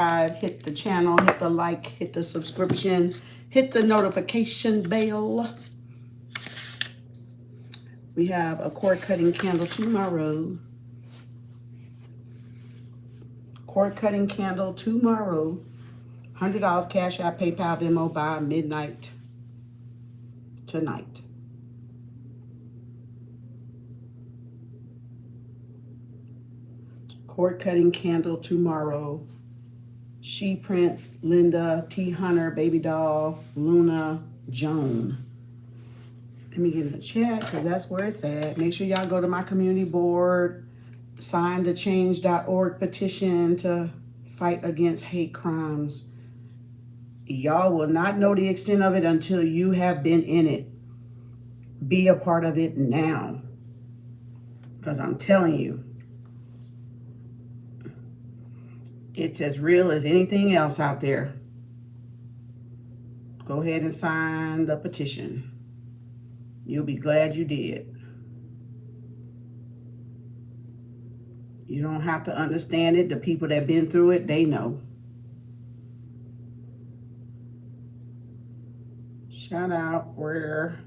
hit the channel, hit the like, hit the subscription, hit the notification bell. We have a cord cutting candle tomorrow. Cord cutting candle tomorrow. $100 Cash App, PayPal, Venmo by midnight tonight. Cord cutting candle tomorrow. She Prince, Linda, T Hunter, Baby Doll, Luna, Joan. Let me get in the chat because that's where it's at. Make sure y'all go to my community board. Sign the change.org petition to fight against hate crimes. Y'all will not know the extent of it until you have been in it. Be a part of it now. Because I'm telling you, it's as real as anything else out there. Go ahead and sign the petition. You'll be glad you did. You don't have to understand it. The people that have been through it, they know. Shout out, where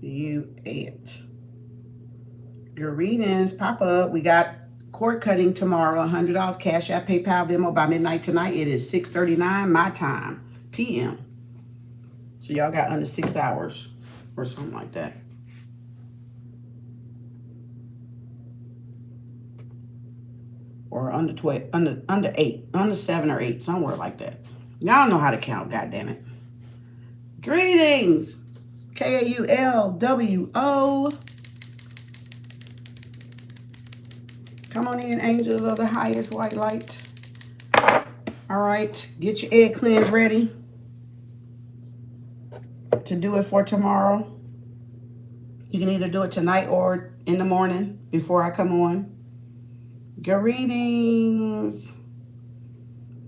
you at? Your readings pop up. We got cord cutting tomorrow, $100 Cash App, PayPal, Venmo by midnight tonight. It is 6:39 my time, p.m. So y'all got under 6 hours or something like that. Or under 12, under 8, under 7 or 8, somewhere like that. Y'all know how to count, goddammit. Greetings, KAU LWO. Come on in, angels of the highest white light. All right, get your egg cleanse ready to do it for tomorrow. You can either do it tonight or in the morning before I come on. Greetings.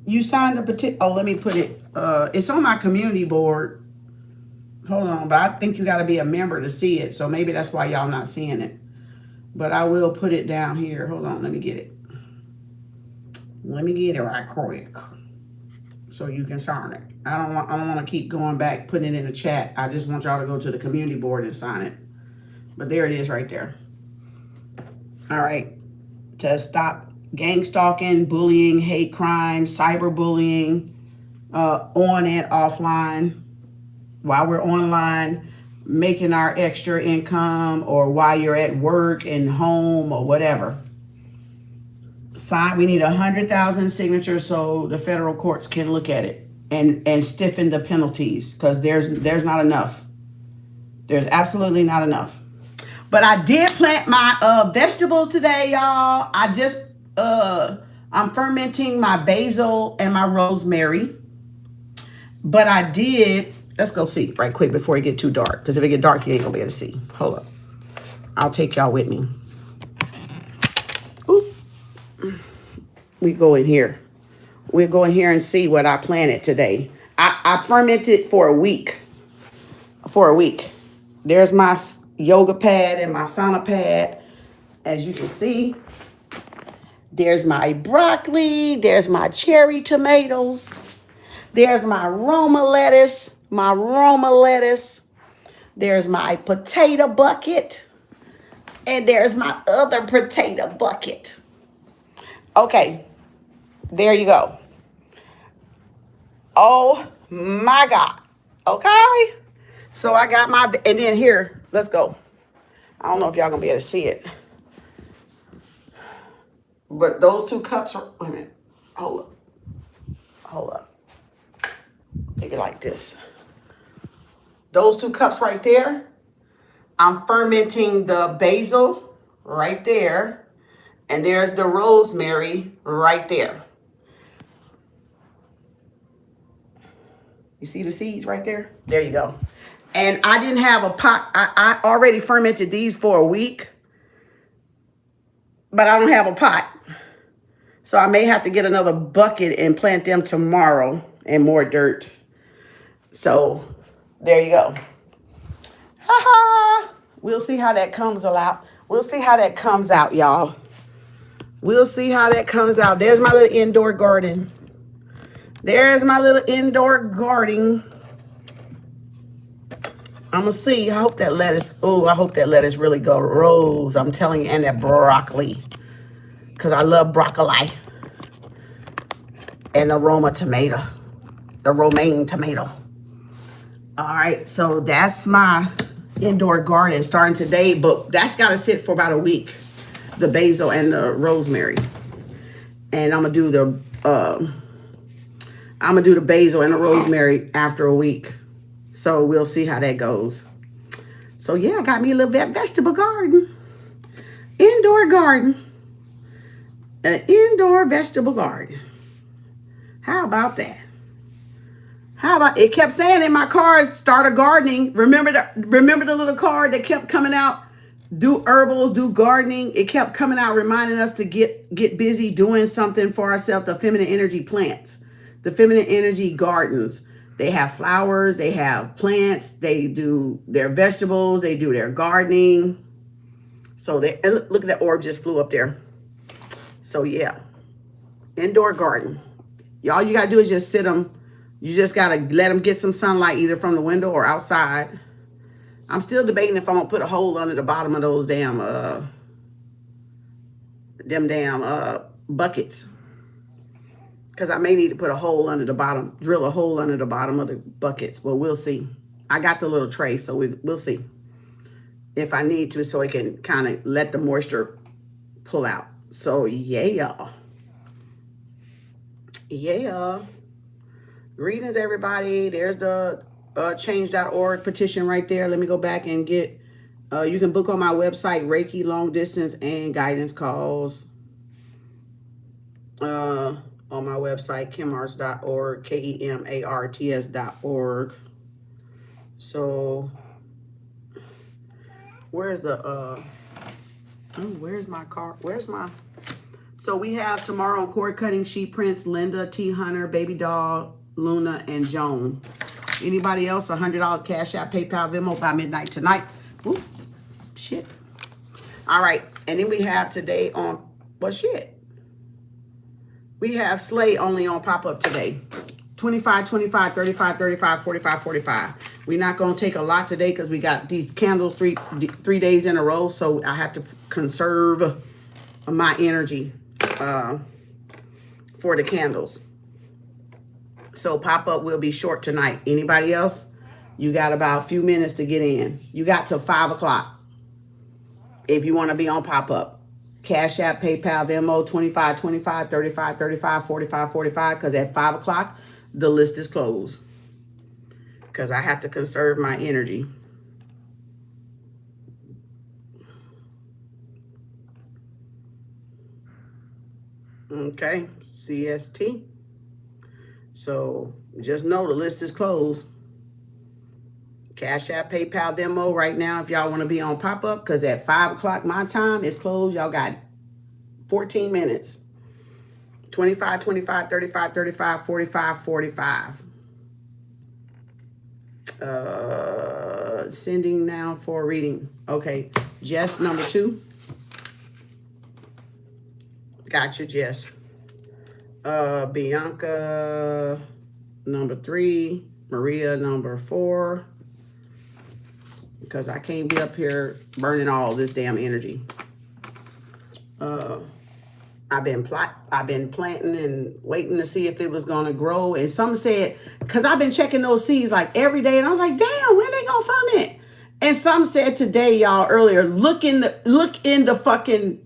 You signed the petition. Oh, let me put it. It's on my community board. Hold on, but I think you got to be a member to see it. So maybe that's why y'all not seeing it. But I will put it down here. Hold on, let me get it. Let me get it right quick, so you can sign it. I don't want to keep going back putting it in the chat. I just want y'all to go to the community board and sign it. But there it is right there. All right. To stop gang stalking, bullying, hate crimes, cyberbullying, on and offline, while we're online, making our extra income, or while you're at work and home or whatever. Sign. We need 100,000 signatures so the federal courts can look at it and stiffen the penalties, because there's not enough. There's absolutely not enough. But I did plant my vegetables today, y'all. I'm fermenting my basil and my rosemary. But I did, let's go see right quick before it get too dark. Because if it get dark, you ain't gonna be able to see. Hold up. I'll take y'all with me. Oop. We go in here. We'll go in here and see what I planted today. I fermented for a week. There's my yoga pad and my sauna pad. As you can see, there's my broccoli. There's my cherry tomatoes. There's my Roma lettuce. There's my potato bucket. And there's my other potato bucket. Okay, there you go. Oh my God. Okay. So I got my, and then here, let's go. I don't know if y'all gonna be able to see it. But those 2 cups are, wait a minute. Hold up. Maybe like this. Those 2 cups right there, I'm fermenting the basil right there. And there's the rosemary right there. You see the seeds right there? There you go. And I didn't have a pot. I already fermented these for a week, but I don't have a pot. So I may have to get another bucket and plant them tomorrow, and more dirt. So there you go. Ha-ha. We'll see how that comes out. We'll see how that comes out, y'all. We'll see how that comes out. There's my little indoor garden. There's my little indoor garden. I'm gonna see. I hope that lettuce. Oh, I hope that lettuce really grows. I'm telling you, and that broccoli, because I love broccoli and the Roma tomato, the romaine tomato. All right, so that's my indoor garden starting today, but that's got to sit for about a week. The basil and the rosemary, and I'm gonna do the basil and the rosemary after a week. So we'll see how that goes. So yeah, I got me a little vegetable garden, indoor garden, an indoor vegetable garden. How about that? How about it? Kept saying in my cards, started gardening. Remember the little card that kept coming out? Do herbals, do gardening. It kept coming out, reminding us to get busy doing something for ourselves. The feminine energy plants, the feminine energy gardens. They have flowers, they have plants, they do their vegetables, they do their gardening. So look at that orb just flew up there. So yeah, indoor garden. All you gotta do is just sit them. You just gotta let them get some sunlight either from the window or outside. I'm still debating if I'm gonna put a hole under the bottom of those damn buckets. Because I may need to put a hole under the bottom, drill a hole under the bottom of the buckets. Well, we'll see. I got the little tray, so we'll see if I need to, so it can kind of let the moisture pull out. So yeah. Yeah. Greetings, everybody. There's the change.org petition right there. Let me go back and get, you can book on my website, Reiki long distance and guidance calls. On my website, KemArts.org, KEMARTS.org. So, where's the, where's my car? So we have tomorrow on cord cutting, sheet prints, Linda, T. Hunter, Baby Doll, Luna, and Joan. Anybody else, $100 Cash App, PayPal, Venmo by midnight tonight. Ooh, shit. All right, and then we have today on, well, shit. We have Slay only on pop-up today. 25, 25, 35, 35, 45, 45. We're not going to take a lot today because we got these candles three days in a row, so I have to conserve my energy for the candles. So pop-up will be short tonight. Anybody else? You got about a few minutes to get in. You got till 5 o'clock if you want to be on pop-up. Cash App, PayPal, Venmo, 25, 25, 35, 35, 45, 45, because at 5 o'clock, the list is closed. Because I have to conserve my energy. Okay, CST. So just know the list is closed. Cash App, PayPal, Venmo right now if y'all want to be on pop-up, because at 5 o'clock my time is closed. Y'all got 14 minutes. 25, 25, 35, 35, 45, 45. Sending now for reading. Okay, Jess, number 2. Gotcha, Jess. Bianca, number 3. Maria, number 4. Because I can't be up here burning all this damn energy. I've been planting and waiting to see if it was gonna grow. And some said, because I've been checking those seeds like every day, and I was like, damn, when they gonna ferment? And some said today, y'all, earlier, look in the fucking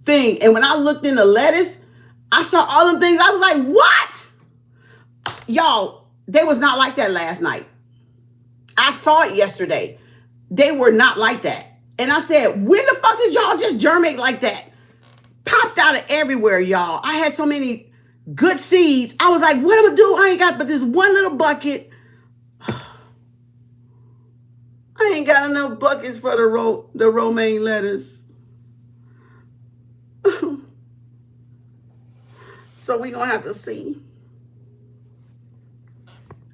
thing. And when I looked in the lettuce, I saw all them things. I was like, what? Y'all, they was not like that last night. I saw it yesterday. They were not like that. And I said, when the fuck did y'all just germinate like that? Popped out of everywhere, y'all. I had so many good seeds. I was like, what am I gonna do? I ain't got but this one little bucket. I ain't got enough buckets for the romaine lettuce. So we're gonna have to see.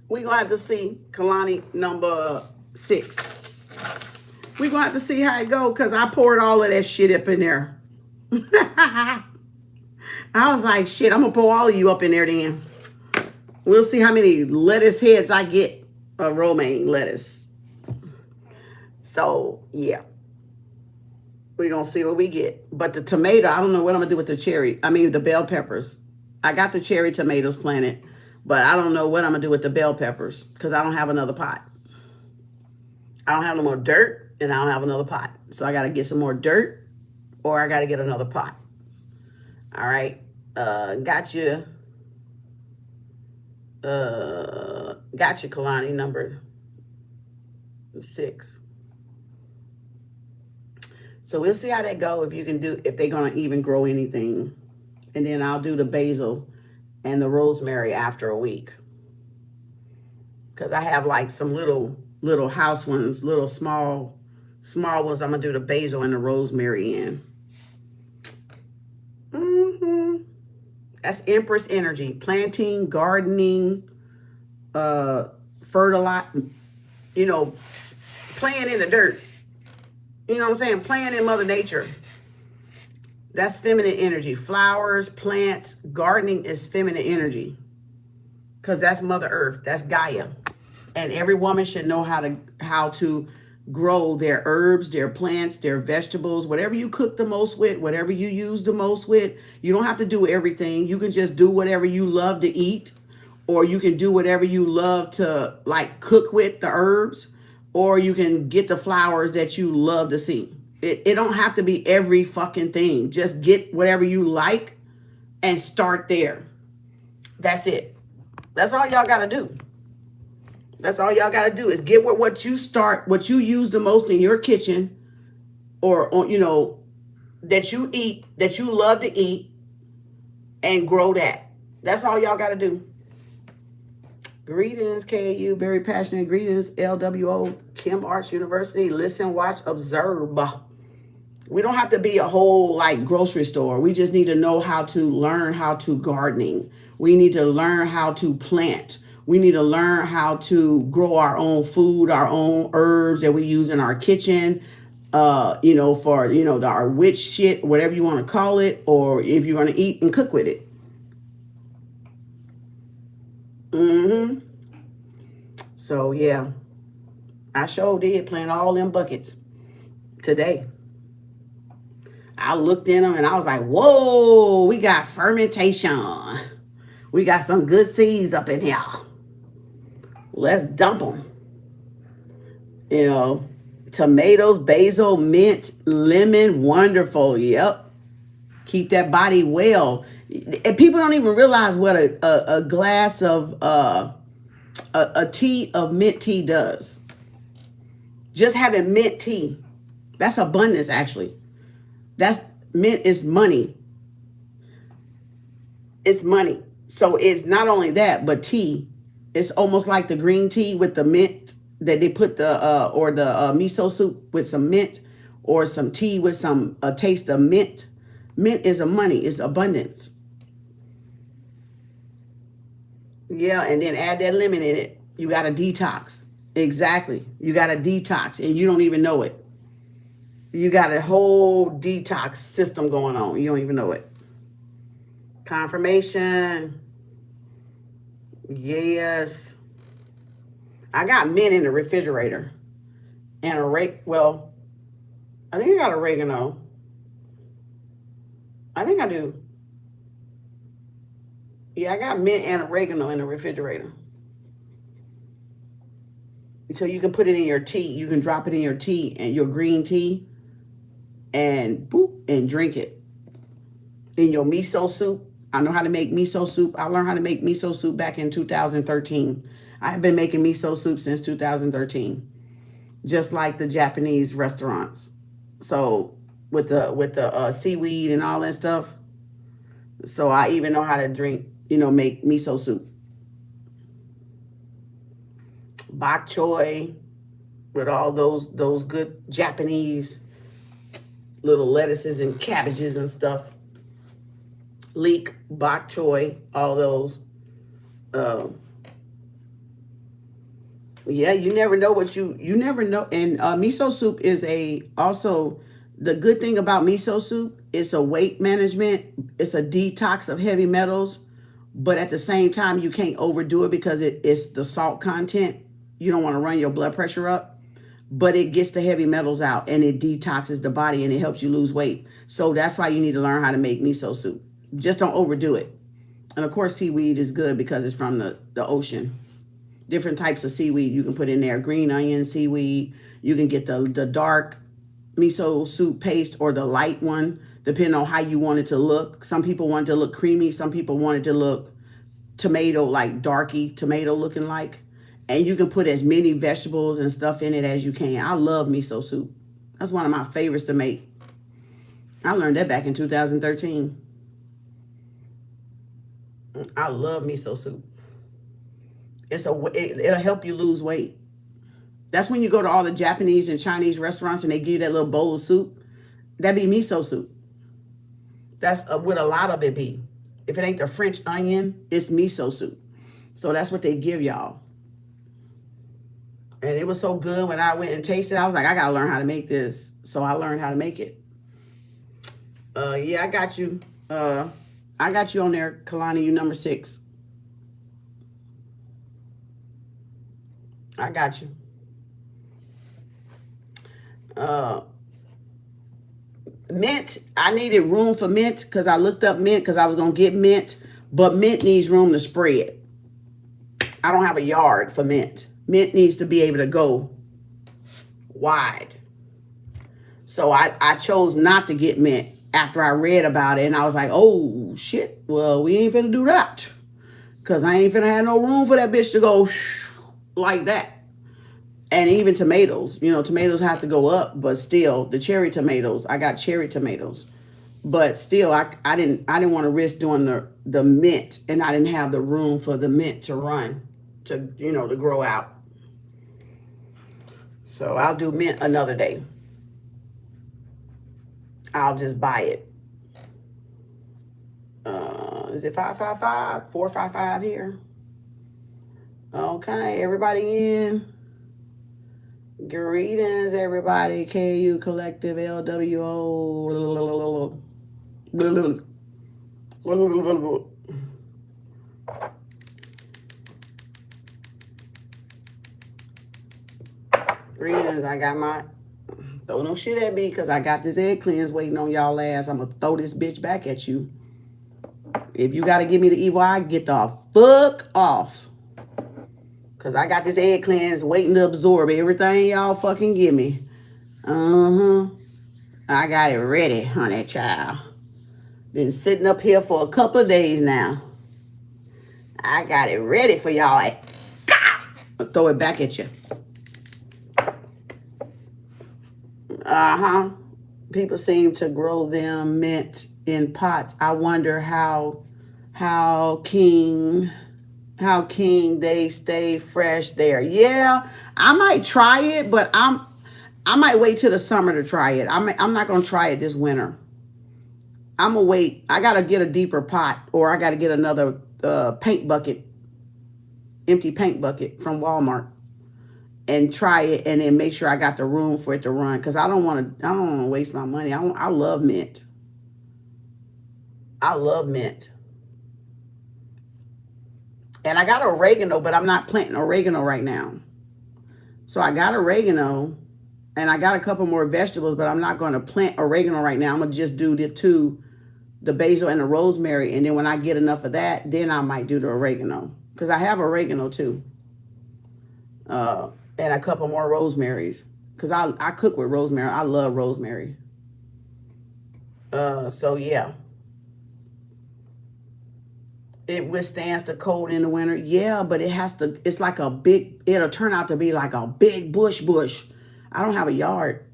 We're gonna have to see Kalani number 6. We're going to have to see how it goes because I poured all of that shit up in there. I was like, shit, I'm gonna pour all of you up in there then. We'll see how many lettuce heads I get of romaine lettuce. So yeah, we're gonna see what we get. But the tomato, I don't know what I'm gonna do with the bell peppers. I got the cherry tomatoes planted, but I don't know what I'm gonna do with the bell peppers because I don't have another pot. I don't have no more dirt and I don't have another pot. So I gotta get some more dirt or I gotta get another pot. All right. Gotcha, Kalani, number 6. So we'll see how that go, if they're gonna even grow anything. And then I'll do the basil and the rosemary after a week. Because I have like some little house ones, little small ones. I'm gonna do the basil and the rosemary in. That's Empress energy. Planting, gardening, fertilize, playing in the dirt. You know what I'm saying? Playing in Mother Nature. That's feminine energy. Flowers, plants, gardening is feminine energy. Because that's Mother Earth. That's Gaia. And every woman should know how to grow their herbs, their plants, their vegetables, whatever you cook the most with, whatever you use the most with. You don't have to do everything. You can just do whatever you love to eat, or you can do whatever you love to like cook with the herbs, or you can get the flowers that you love to see. It don't have to be every fucking thing. Just get whatever you like and start there. That's it. That's all y'all got to do. That's all y'all got to do is get what you use the most in your kitchen or, that you eat, that you love to eat, and grow that. That's all y'all got to do. Greetings, KAU, very passionate greetings, LWO, Kem Arts University. Listen, watch, observe. We don't have to be a whole like grocery store. We just need to know how to learn how to gardening. We need to learn how to plant. We need to learn how to grow our own food, our own herbs that we use in our kitchen, for, our witch shit, whatever you want to call it, or if you're going to eat and cook with it. So, yeah, I sure did plant all them buckets today. I looked in them and I was like, whoa, we got fermentation. We got some good seeds up in here. Let's dump them. Tomatoes, basil, mint, lemon, wonderful. Yep. Keep that body well. And people don't even realize what a glass of a tea of mint tea does. Just having mint tea, that's abundance actually. Mint is money. It's money. So it's not only that, but tea. It's almost like the green tea with the mint that they put or the miso soup with some mint, or some tea with a taste of mint. Mint is a money. It's abundance. Yeah, and then add that lemon in it. You got a detox. Exactly. You got a detox and you don't even know it. You got a whole detox system going on. You don't even know it. Confirmation. Yes. I got mint in the refrigerator. And I think I got oregano. I think I do. Yeah, I got mint and oregano in the refrigerator. So you can put it in your tea. You can drop it in your tea and your green tea and boop and drink it. In your miso soup. I know how to make miso soup. I learned how to make miso soup back in 2013. I have been making miso soup since 2013. Just like the Japanese restaurants. So with the seaweed and all that stuff. So I even know how to make miso soup. Bok choy with all those good Japanese little lettuces and cabbages and stuff. Leek, bok choy, all those. Yeah, you never know you never know. And miso soup is also the good thing about miso soup it's a weight management. It's a detox of heavy metals. But at the same time, you can't overdo it because it's the salt content. You don't want to run your blood pressure up. But it gets the heavy metals out and it detoxes the body and it helps you lose weight. So that's why you need to learn how to make miso soup. Just don't overdo it. And of course, seaweed is good because it's from the ocean. Different types of seaweed you can put in there. Green onion seaweed. You can get the dark miso soup paste or the light one, depending on how you want it to look. Some people want it to look creamy. Some people want it to look tomato, like darky tomato looking like. And you can put as many vegetables and stuff in it as you can. I love miso soup. That's one of my favorites to make. I learned that back in 2013. I love miso soup. It'll help you lose weight. That's when you go to all the Japanese and Chinese restaurants and they give you that little bowl of soup. That be miso soup. That's what a lot of it be. If it ain't the French onion, it's miso soup. So that's what they give y'all. And it was so good when I went and tasted it. I was like, I got to learn how to make this. So I learned how to make it. Yeah, I got you. I got you on there, Kalani, you number 6. I got you. Mint, I needed room for mint because I looked up mint because I was going to get mint. But mint needs room to spread. I don't have a yard for mint. Mint needs to be able to go wide. So I chose not to get mint after I read about it. And I was like, oh, shit. Well, we ain't finna do that. Because I ain't finna have no room for that bitch to go like that. And even tomatoes. You know, tomatoes have to go up. But still, the cherry tomatoes. I got cherry tomatoes. But still, I didn't want to risk doing the mint. And I didn't have the room for the mint to run. To, you know, to grow out. So I'll do mint another day. I'll just buy it. Is it 555? 455 here? Okay, everybody in. Greetings, everybody. KAU Collective LWO. Greetings. I got my... Throw no shit at me because I got this egg cleanse waiting on y'all ass. I'm going to throw this bitch back at you. If you got to give me the evil eye, get the fuck off. Because I got this egg cleanse waiting to absorb everything y'all fucking give me. I got it ready, honey child. Been sitting up here for a couple of days now. I got it ready for y'all. I'll throw it back at you. People seem to grow them mint in pots. I wonder how king they stay fresh there. Yeah, I might try it, but I might wait till the summer to try it. I'm not gonna try it this winter. I'm gonna wait. I gotta get a deeper pot, or I gotta get another paint bucket, empty paint bucket from Walmart. And try it, and then make sure I got the room for it to run. Cause I don't want to waste my money. I love mint. I love mint. And I got oregano, but I'm not planting oregano right now. So I got oregano, and I got a couple more vegetables, but I'm not going to plant oregano right now. I'm gonna just do the basil and the rosemary, and then when I get enough of that, then I might do the oregano. Cause I have oregano too. And a couple more rosemaries. Because I cook with rosemary. I love rosemary. So, yeah. It withstands the cold in the winter. Yeah, but it's like a big, it'll turn out to be like a big bush. I don't have a yard.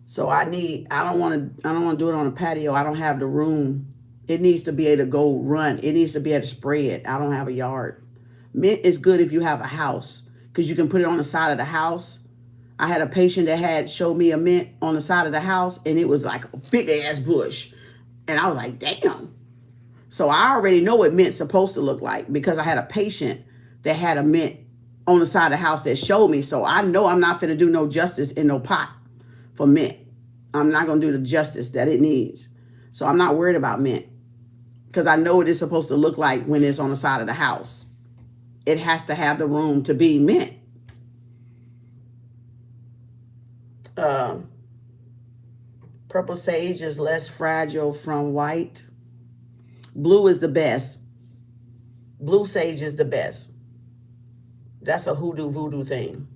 So I don't want to do it on a patio. I don't have the room. It needs to be able to go run. It needs to be able to spread. I don't have a yard. Mint is good if you have a house. Because you can put it on the side of the house. I had a patient that had showed me a mint on the side of the house, and it was like a big ass bush. And I was like, damn. So I already know what mint's supposed to look like because I had a patient that had a mint on the side of the house that showed me. So I know I'm not finna do no justice in no pot for mint. I'm not going to do the justice that it needs. So I'm not worried about mint because I know what it's supposed to look like when it's on the side of the house. It has to have the room to be mint. Purple sage is less fragile from white. Blue is the best. Blue sage is the best. That's a hoodoo voodoo thing.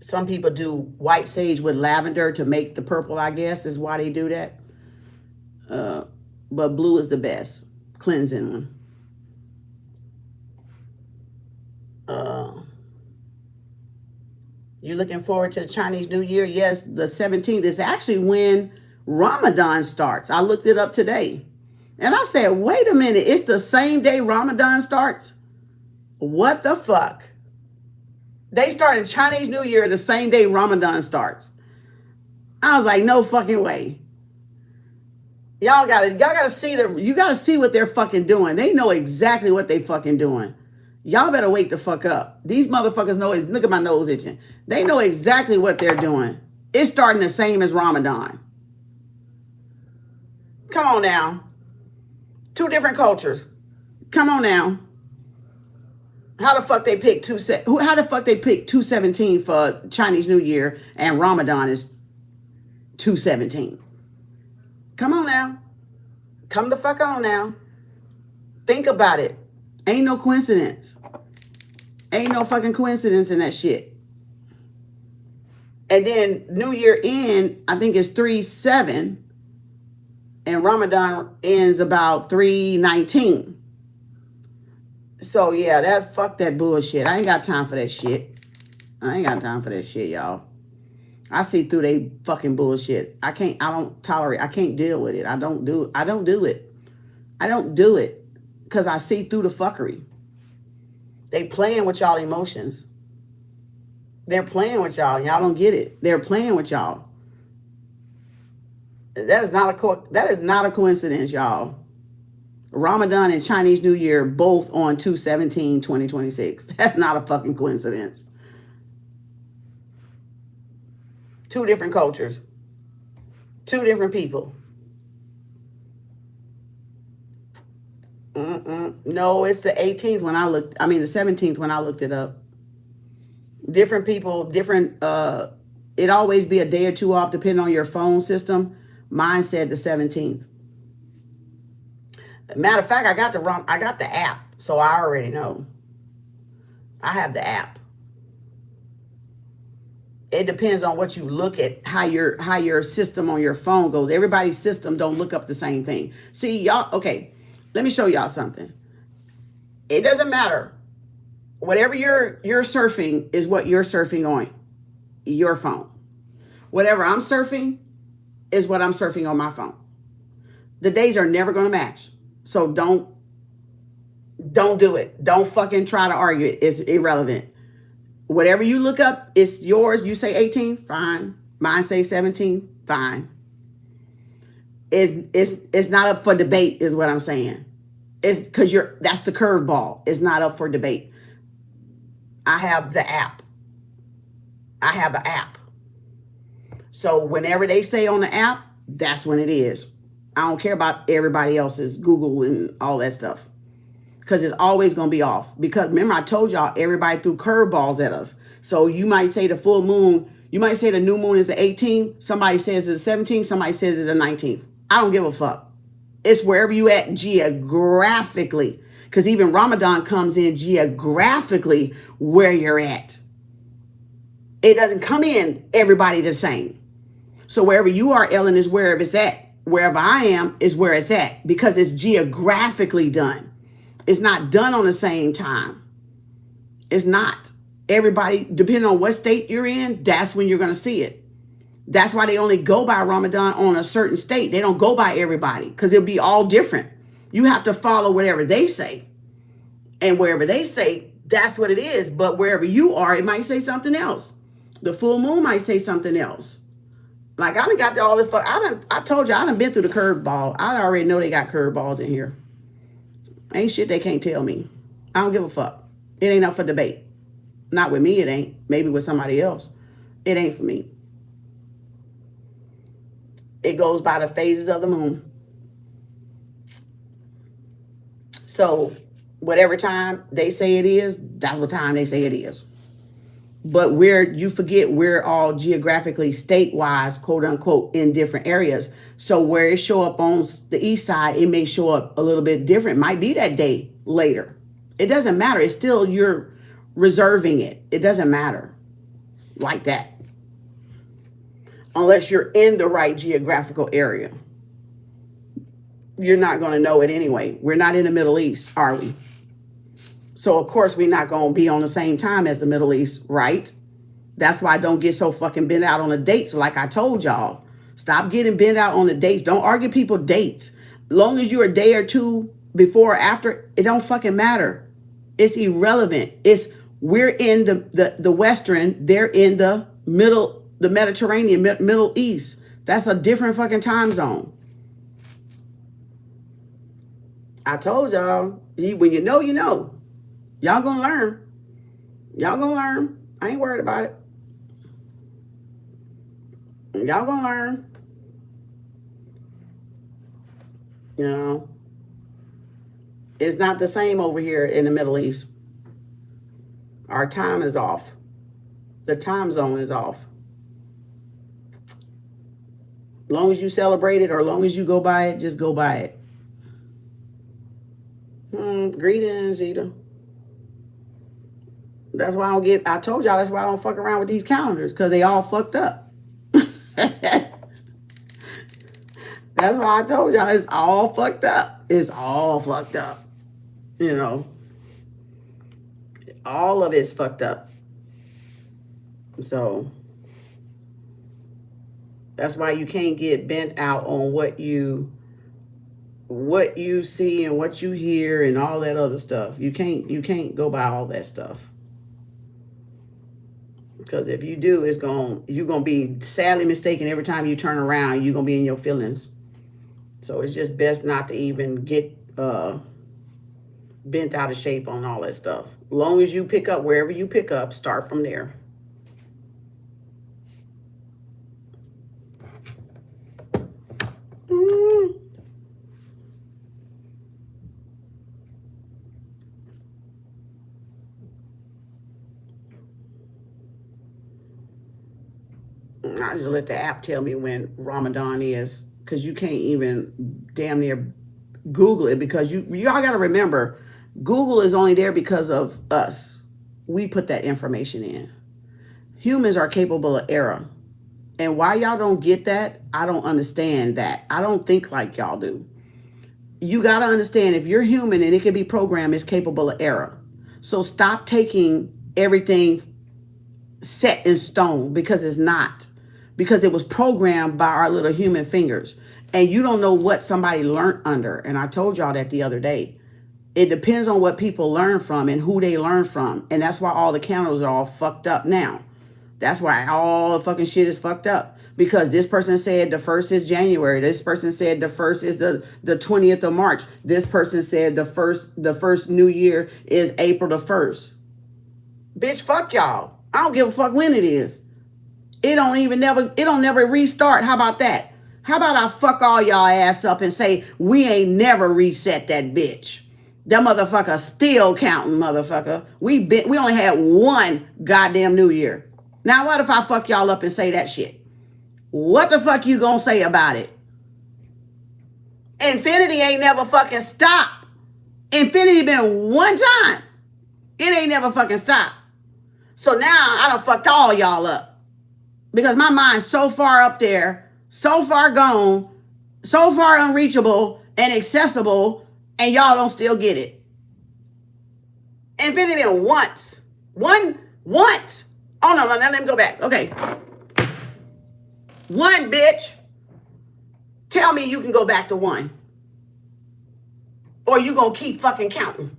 Some people do white sage with lavender to make the purple, I guess, is why they do that. But blue is the best. Cleansing one. You looking forward to the Chinese New Year? Yes, the 17th is actually when Ramadan starts. I looked it up today. And I said, wait a minute, it's the same day Ramadan starts? What the fuck? They started Chinese New Year the same day Ramadan starts. I was like, no fucking way. Y'all gotta see what they're fucking doing. They know exactly what they fucking doing. Y'all better wake the fuck up. These motherfuckers know, look at my nose itching. They know exactly what they're doing. It's starting the same as Ramadan. Come on now. Two different cultures. Come on now. How the fuck they pick 217 for Chinese New Year and Ramadan is 217? Come on now. Come the fuck on now. Think about it. Ain't no coincidence. Ain't no fucking coincidence in that shit. And then New Year end, I think it's 3/7. And Ramadan ends about 3/19. So yeah, fuck that bullshit. I ain't got time for that shit. I ain't got time for that shit, y'all. I see through they fucking bullshit. I don't tolerate. I can't deal with it. I don't do it. I don't do it because I see through the fuckery. They playing with y'all emotions. They're playing with y'all. Y'all don't get it. They're playing with y'all. That is not a coincidence, y'all. Ramadan and Chinese New Year both on 2/17/2026. That's not a fucking coincidence. Two different cultures. Two different people. No, it's the 18th when I looked. I mean, the 17th when I looked it up. Different people, different. It always be a day or two off depending on your phone system. Mine said the 17th. Matter of fact, I got the app, so I already know. I have the app. It depends on what you look at, how your system on your phone goes. Everybody's system don't look up the same thing. See, y'all, okay, let me show y'all something. It doesn't matter. Whatever you're surfing is what you're surfing on your phone. Whatever I'm surfing is what I'm surfing on my phone. The days are never going to match. So don't do it. Don't fucking try to argue it. It's irrelevant. Whatever you look up, it's yours. You say 18, fine. Mine say 17, fine. It's not up for debate, is what I'm saying. It's because that's the curveball. It's not up for debate. I have the app. I have an app. So whenever they say on the app, that's when it is. I don't care about everybody else's Google and all that stuff. Because it's always going to be off. Because remember, I told y'all, everybody threw curveballs at us. So you might say the full moon, you might say the new moon is the 18th. Somebody says it's the 17th. Somebody says it's the 19th. I don't give a fuck. It's wherever you at geographically. Because even Ramadan comes in geographically where you're at. It doesn't come in everybody the same. So wherever you are, Ellen, is wherever it's at. Wherever I am is where it's at. Because it's geographically done. It's not done on the same time. It's not. Everybody, depending on what state you're in, that's when you're going to see it. That's why they only go by Ramadan on a certain state. They don't go by everybody because it'll be all different. You have to follow whatever they say. And wherever they say, that's what it is. But wherever you are, it might say something else. The full moon might say something else. Like, I done got all this. I told you, I done been through the curveball. I already know they got curveballs in here. Ain't shit they can't tell me. I don't give a fuck. It ain't up for debate. Not with me, it ain't. Maybe with somebody else. It ain't for me. It goes by the phases of the moon. So whatever time they say it is, that's what time they say it is. But you forget we're all geographically state-wise, quote unquote, in different areas. So where it show up on the east side, it may show up a little bit different. Might be that day later. It doesn't matter. It's still you're reserving it. It doesn't matter like that. Unless you're in the right geographical area. You're not going to know it anyway. We're not in the Middle East, are we? So, of course, we're not going to be on the same time as the Middle East, right? That's why I don't get so fucking bent out on the dates like I told y'all. Stop getting bent out on the dates. Don't argue people dates. Long as you're a day or two before or after, it don't fucking matter. It's irrelevant. We're in the Western, they're in the Mediterranean, Middle East. That's a different fucking time zone. I told y'all, when you know, you know. Y'all gonna learn. Y'all gonna learn. I ain't worried about it. Y'all gonna learn. You know, it's not the same over here in the Middle East. Our time is off. The time zone is off. Long as you celebrate it or long as you go by it, just go by it. Greetings, Ida. That's why I told y'all that's why I don't fuck around with these calendars, because they all fucked up. That's why I told y'all it's all fucked up. It's all fucked up. You know. All of it's fucked up. So that's why you can't get bent out on what you see and what you hear and all that other stuff. You can't go by all that stuff. Because if you do, you're gonna be sadly mistaken every time you turn around. You're gonna be in your feelings. So it's just best not to even get bent out of shape on all that stuff. Long as you pick up wherever you pick up, start from there. I just let the app tell me when Ramadan is, because you can't even damn near Google it, because y'all got to remember, Google is only there because of us. We put that information in. Humans are capable of error. And why y'all don't get that, I don't understand that. I don't think like y'all do. You got to understand, if you're human and it can be programmed, it's capable of error. So stop taking everything set in stone, because it's not. Because it was programmed by our little human fingers. And you don't know what somebody learned under. And I told y'all that the other day. It depends on what people learn from and who they learn from. And that's why all the calendars are all fucked up now. That's why all the fucking shit is fucked up. Because this person said the 1st is January. This person said the 1st is the 20th of March. This person said the first new year is April the 1st. Bitch, fuck y'all. I don't give a fuck when it is. It don't never restart. How about that? How about I fuck all y'all ass up and say we ain't never reset that bitch? That motherfucker still counting, motherfucker. We only had one goddamn New Year. Now what if I fuck y'all up and say that shit? What the fuck you gonna say about it? Infinity ain't never fucking stopped. Infinity been one time. It ain't never fucking stopped. So now I done fucked all y'all up. Because my mind's so far up there, so far gone, so far unreachable and accessible, and y'all don't still get it. Infinity been once. Once. Oh, no, let me go back. Okay. One, bitch. Tell me you can go back to one. Or you gonna keep fucking counting.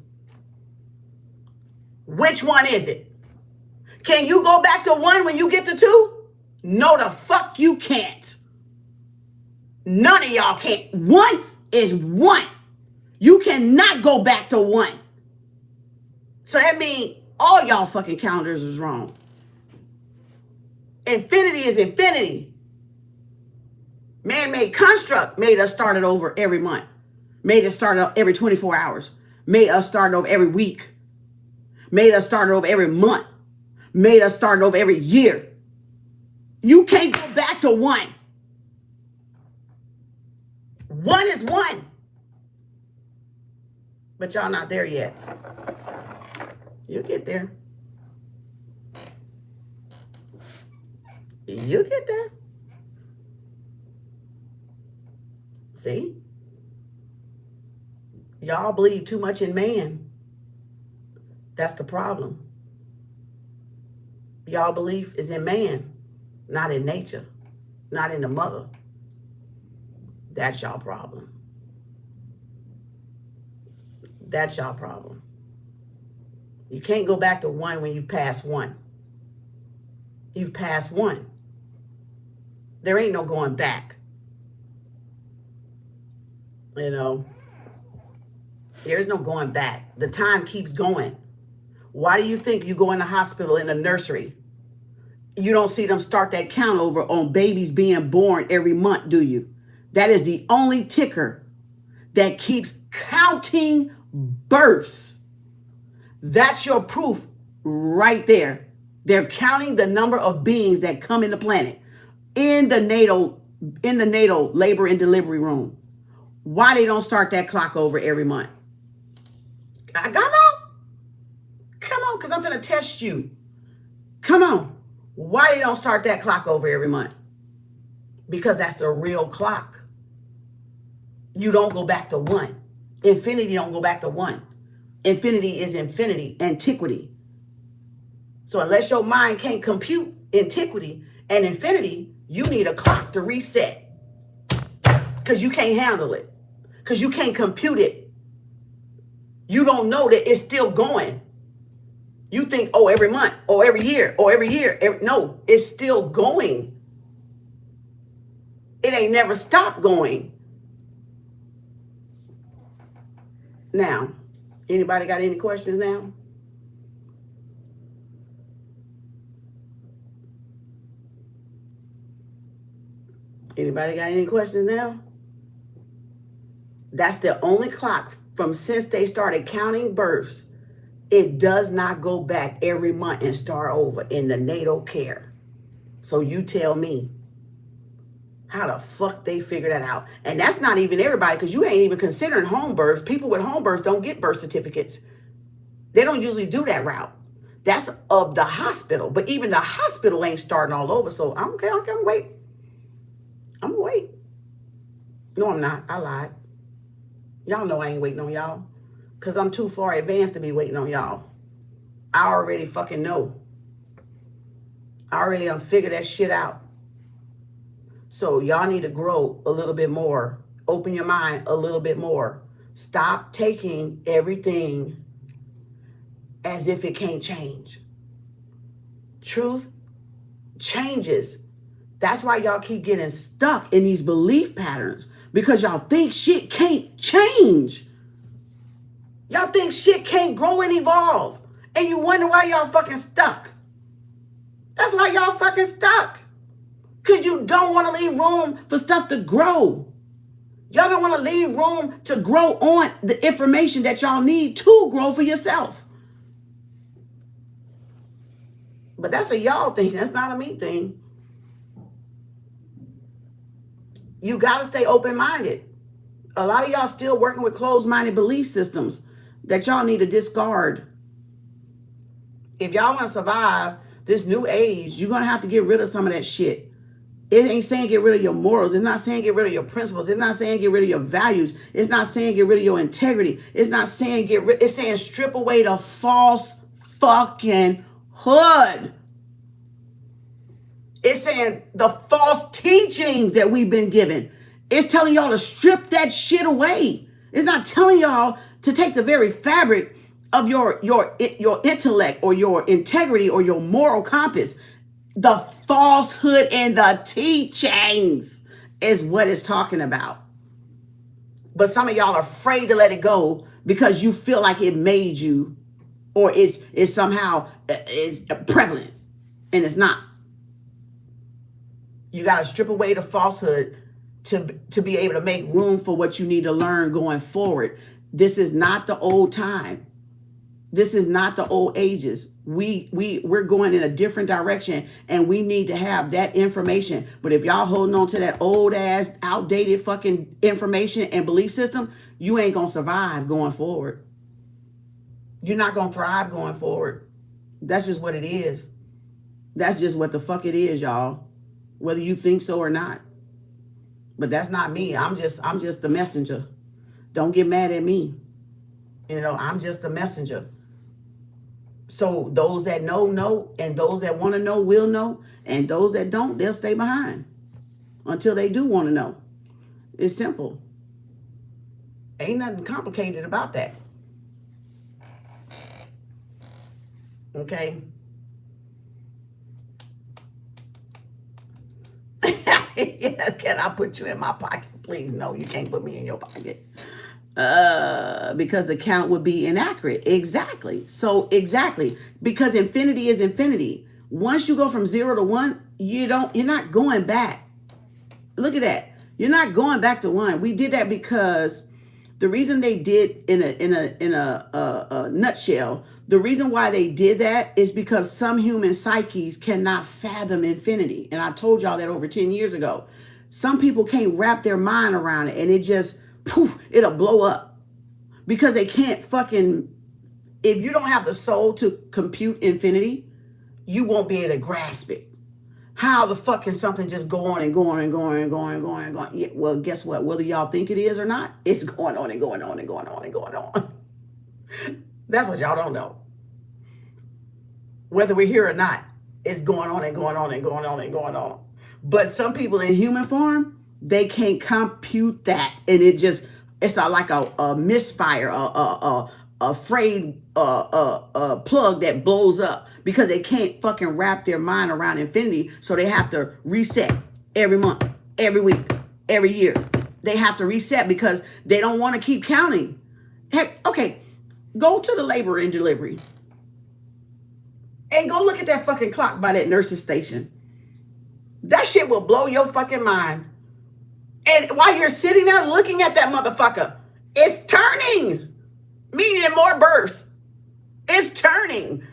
Which one is it? Can you go back to one when you get to two? No, the fuck you can't. None of y'all can't. One is one. You cannot go back to one. So that means All y'all fucking calendars is wrong. Infinity is infinity. Man-made construct made us start it over every month. Made us start it every 24 hours. Made us start it over every week. Made us start it over every month. Made us start it over every year. You can't go back to one. One is one. But y'all not there yet. You'll get there. You'll get there. See? Y'all believe too much in man. That's the problem. Y'all belief is in man, not in nature, not in the mother. That's y'all problem. That's y'all problem. You can't go back to one when you've passed one. You've passed one. There ain't no going back. You know, there's no going back. The time keeps going. Why do you think you go in the hospital in the nursery? You don't see them start that count over on babies being born every month, do you? That is the only ticker that keeps counting births. That's your proof right there. They're counting the number of beings that come in the planet in the natal labor and delivery room. Why they don't start that clock over every month? Come on, because I'm going to test you. Come on. Why they don't start that clock over every month? Because that's the real clock. You don't go back to one. Infinity don't go back to one. Infinity is infinity, antiquity. So unless your mind can't compute antiquity and infinity, you need a clock to reset. Because you can't handle it. Because you can't compute it. You don't know that it's still going. You think, oh, every month, or every year, or every year. No, it's still going. It ain't never stopped going. Now, anybody got any questions now? Anybody got any questions now? That's the only clock from since they started counting births. It does not go back every month and start over in the natal care. So you tell me, how the fuck they figure that out? And that's not even everybody, because you ain't even considering home births. People with home births don't get birth certificates. They don't usually do that route. That's of the hospital. But even the hospital ain't starting all over. So I'm okay, I'm gonna wait. I'm gonna wait. No, I'm not. I lied. Y'all know I ain't waiting on y'all. Because I'm too far advanced to be waiting on y'all. I already fucking know. I already done figured that shit out. So y'all need to grow a little bit more. Open your mind a little bit more. Stop taking everything as if it can't change. Truth changes. That's why y'all keep getting stuck in these belief patterns. Because y'all think shit can't change. Y'all think shit can't grow and evolve. And you wonder why y'all fucking stuck. That's why y'all fucking stuck. Because you don't want to leave room for stuff to grow. Y'all don't want to leave room to grow on the information that y'all need to grow for yourself. But that's a y'all thing. That's not a me thing. You got to stay open-minded. A lot of y'all still working with closed-minded belief systems that y'all need to discard. If y'all want to survive this new age, you're going to have to get rid of some of that shit. It ain't saying get rid of your morals. It's not saying get rid of your principles. It's not saying get rid of your values. It's not saying get rid of your integrity. It's not saying it's saying strip away the false fucking hood. It's saying the false teachings that we've been given. It's telling y'all to strip that shit away. It's not telling y'all to take the very fabric of your intellect or your integrity or your moral compass. The falsehood and the teachings is what it's talking about. But some of y'all are afraid to let it go because you feel like it made you. or it's somehow is prevalent, and it's not. You got to strip away the falsehood to be able to make room for what you need to learn going forward. This is not the old time. This is not the old ages. We're going in a different direction, and we need to have that information. But if y'all holding on to that old ass, outdated fucking information and belief system, you ain't gonna survive going forward. You're not gonna thrive going forward. That's just what it is. That's just what the fuck it is, y'all. Whether you think so or not. But that's not me. I'm just the messenger. Don't get mad at me. You know, I'm just the messenger. So those that know, and those that want to know will know, and those that don't, they'll stay behind until they do want to know. It's simple. Ain't nothing complicated about that. Okay? Yes, can I put you in my pocket? Please, no, you can't put me in your pocket. Because the count would be inaccurate. Exactly. So exactly. Because infinity is infinity. Once you go from 0 to 1, you're not going back. Look at that. You're not going back to 1. We did that because the reason they did in a nutshell, the reason why they did that is because some human psyches cannot fathom infinity. And I told y'all that over 10 years ago. Some people can't wrap their mind around it, and it just poof, it'll blow up because they can't fucking, if you don't have the soul to compute infinity, you won't be able to grasp it. How the fuck can something just go on and go on and go on and go on and go on and go on? Yeah, well, guess what? Whether y'all think it is or not, it's going on and going on and going on and going on. That's what y'all don't know. Whether we're here or not, it's going on and going on and going on and going on. But some people in human form, they can't compute that, and it's like a misfire, a frayed plug that blows up because they can't fucking wrap their mind around infinity. So they have to reset every month, every week, every year. They have to reset because they don't want to keep counting. Heck, okay, go to the labor and delivery and go look at that fucking clock by that nurse's station. That shit will blow your fucking mind. And while you're sitting there looking at that motherfucker, it's turning. Meaning more births. It's turning.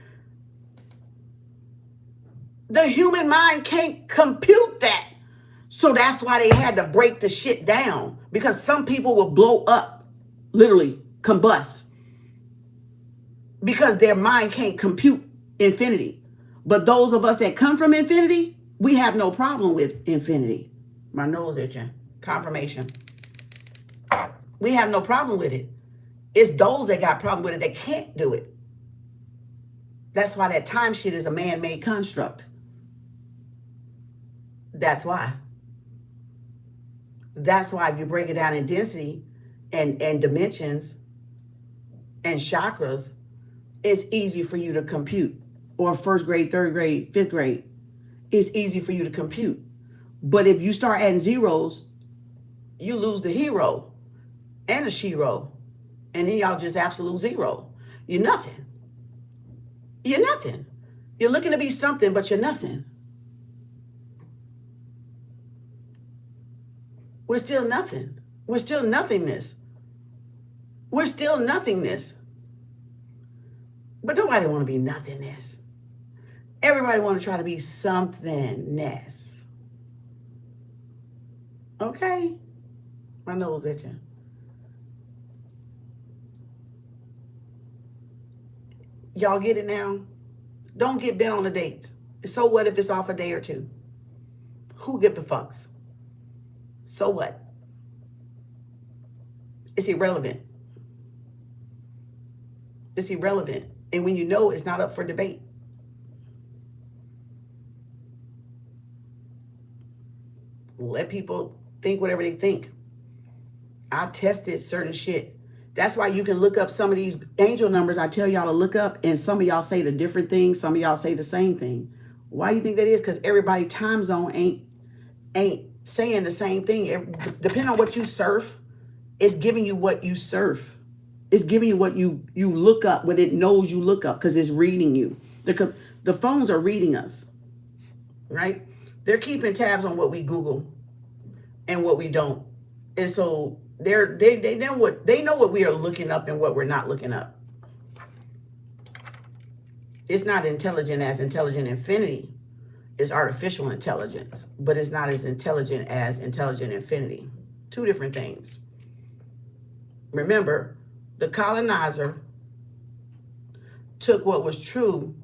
The human mind can't compute that. So that's why they had to break the shit down. Because some people will blow up. Literally combust. Because their mind can't compute infinity. But those of us that come from infinity, we have no problem with infinity. My nose itching. Confirmation. We have no problem with it. It's those that got problem with it that can't do it. That's why that time shit is a man-made construct. That's why. That's why if you break it down in density and dimensions and chakras, it's easy for you to compute. Or first grade, third grade, fifth grade. It's easy for you to compute. But if you start adding zeros, you lose the hero and the shero. And then y'all just absolute zero. You're nothing. You're nothing. You're looking to be something, but you're nothing. We're still nothing. We're still nothingness. We're still nothingness. But nobody want to be nothingness. Everybody want to try to be somethingness. Okay? My nose itching. Y'all get it now? Don't get bent on the dates. So what if it's off a day or two? Who gives the fucks? So what? It's irrelevant. It's irrelevant. And when you know, it's not up for debate. Let people think whatever they think. I tested certain shit. That's why you can look up some of these angel numbers I tell y'all to look up, and some of y'all say the different things, some of y'all say the same thing. Why do you think that is? Because everybody time zone ain't saying the same thing. Depending on what you surf, it's giving you what you surf. It's giving you what you look up, what it knows you look up, because it's reading you. The phones are reading us, right? They're keeping tabs on what we Google and what we don't. And so they know what we are looking up and what we're not looking up. It's not intelligent as intelligent infinity. It's artificial intelligence, but it's not as intelligent as intelligent infinity. Two different things. Remember, the colonizer took what was true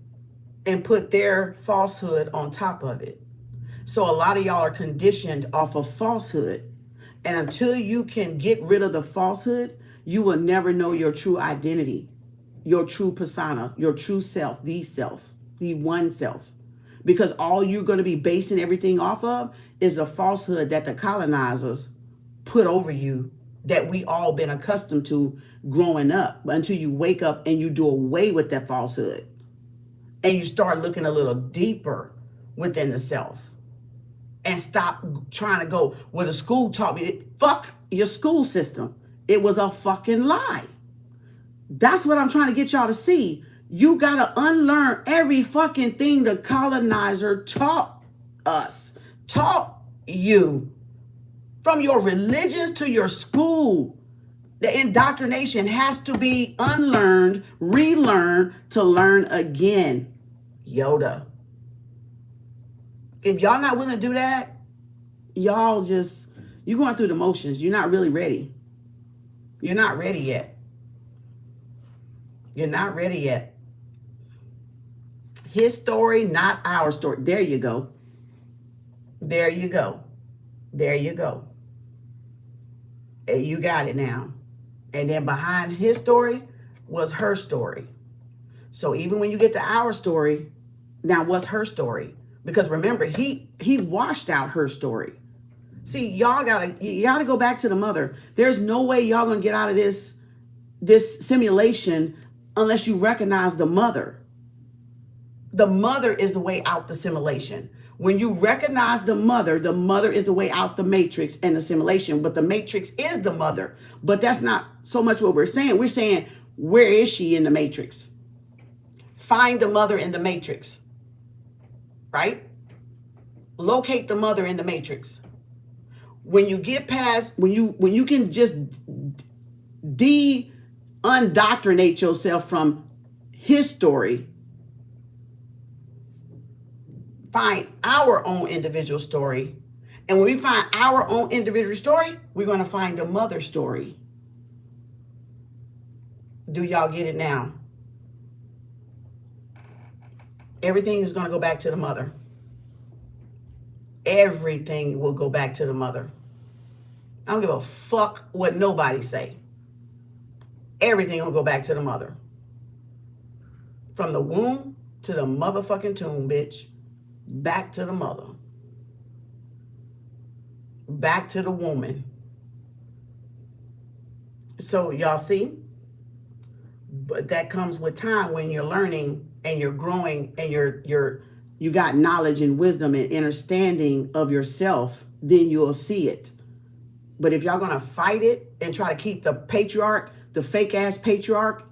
and put their falsehood on top of it. So a lot of y'all are conditioned off of falsehood. And until you can get rid of the falsehood, you will never know your true identity, your true persona, your true self, the one self. Because all you're going to be basing everything off of is a falsehood that the colonizers put over you, that we all been accustomed to growing up, until you wake up and you do away with that falsehood and you start looking a little deeper within the self and stop trying to go, well, the school taught me. Fuck your school system. It was a fucking lie. That's what I'm trying to get y'all to see. You got to unlearn every fucking thing the colonizer taught us, taught you. From your religions to your school, the indoctrination has to be unlearned, relearned to learn again. Yoda. If y'all not willing to do that, you're going through the motions. You're not really ready. You're not ready yet. You're not ready yet. His story, not our story. There you go. There you go. There you go. And you got it now. And then behind his story was her story. So even when you get to our story, now what's her story? Because remember, he washed out her story. See, y'all gotta go back to the mother. There's no way y'all gonna get out of this simulation unless you recognize the mother. The mother is the way out the simulation. When you recognize the mother is the way out the matrix and the simulation. But the matrix is the mother. But that's not so much what we're saying. We're saying, where is she in the matrix? Find the mother in the matrix. Right? Locate the mother in the matrix. When you get past, when you can just undoctrinate yourself from his story, find our own individual story. And when we find our own individual story, we're going to find the mother story. Do y'all get it now? Everything is going to go back to the mother. Everything will go back to the mother. I don't give a fuck what nobody say. Everything will go back to the mother. From the womb to the motherfucking tomb, bitch. Back to the mother. Back to the woman. So y'all see? But that comes with time when you're learning and you're growing and you got knowledge and wisdom and understanding of yourself, then you'll see it. But if y'all gonna fight it and try to keep the patriarch, the fake ass patriarch,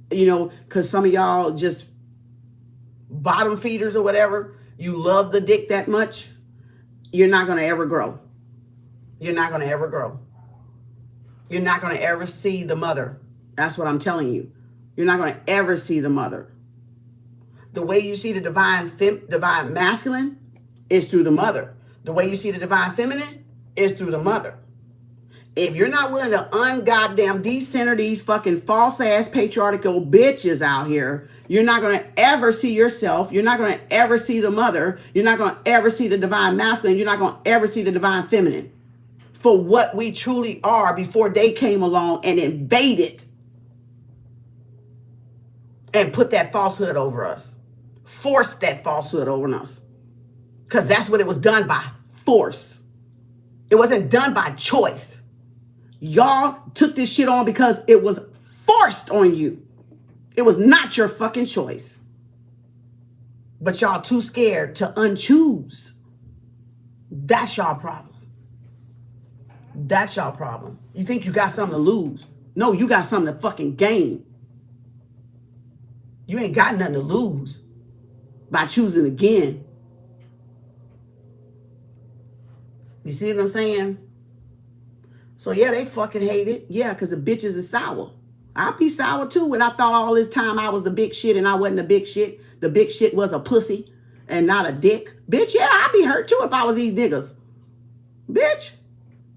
because some of y'all just bottom feeders or whatever, you love the dick that much, you're not going to ever grow. You're not going to ever grow. You're not going to ever see the mother. That's what I'm telling you. You're not going to ever see the mother. The way you see the divine masculine is through the mother. The way you see the divine feminine is through the mother. If you're not willing to ungoddamn decenter these fucking false ass patriarchal bitches out here, you're not going to ever see yourself. You're not going to ever see the mother. You're not going to ever see the divine masculine. You're not going to ever see the divine feminine for what we truly are before they came along and invaded and put that falsehood over us. Forced that falsehood over us. Because that's what it was done by force. It wasn't done by choice. Y'all took this shit on because it was forced on you. It was not your fucking choice. But y'all too scared to unchoose. That's y'all problem. That's y'all problem. You think you got something to lose. No, you got something to fucking gain. You ain't got nothing to lose by choosing again. You see what I'm saying? So yeah, they fucking hate it. Yeah, because the bitches is sour. I'd be sour too when I thought all this time I was the big shit and I wasn't the big shit. The big shit was a pussy and not a dick. Bitch, yeah, I'd be hurt too if I was these niggas. Bitch,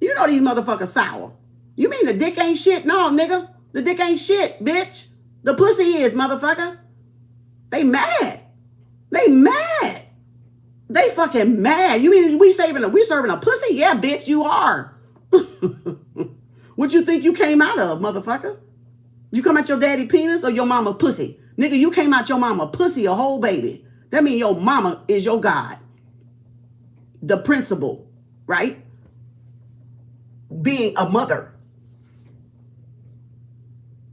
you know these motherfuckers sour. You mean the dick ain't shit? No, nigga. The dick ain't shit, bitch. The pussy is, motherfucker. They mad. They mad. They fucking mad. You mean we serving a pussy? Yeah, bitch, you are. What you think you came out of, motherfucker? You come out your daddy penis or your mama pussy? Nigga, you came out your mama pussy, a whole baby. That means your mama is your God. The principle, right? Being a mother.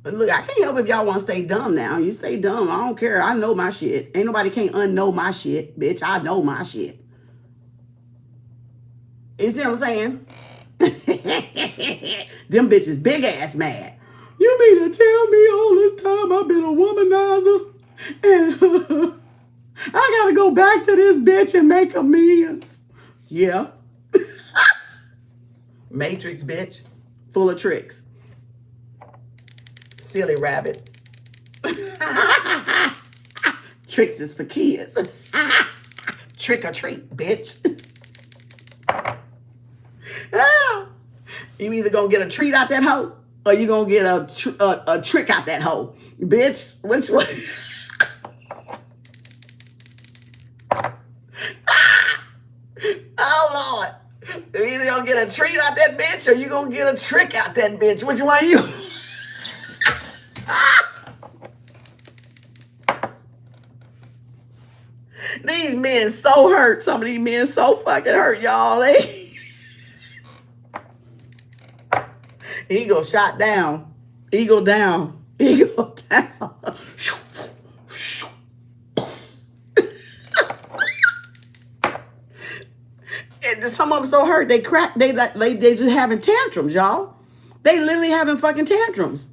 But look, I can't help if y'all want to stay dumb now. You stay dumb. I don't care. I know my shit. Ain't nobody can't unknow my shit. Bitch, I know my shit. You see what I'm saying? Them bitches big ass mad. You mean to tell me all this time I've been a womanizer and I gotta go back to this bitch and make amends? Yeah. Matrix, bitch. Full of tricks. Silly rabbit. Tricks is for kids. Trick or treat, bitch. You either gonna get a treat out that hoe or you gonna get a trick out that hoe. Bitch, which one? Oh, Lord. You either gonna get a treat out that bitch or you gonna get a trick out that bitch. Which one you? These men so hurt. Some of these men so fucking hurt, y'all. Ego shot down. Ego down. Ego down. And some of them so hurt they crack. They just having tantrums, y'all. They literally having fucking tantrums.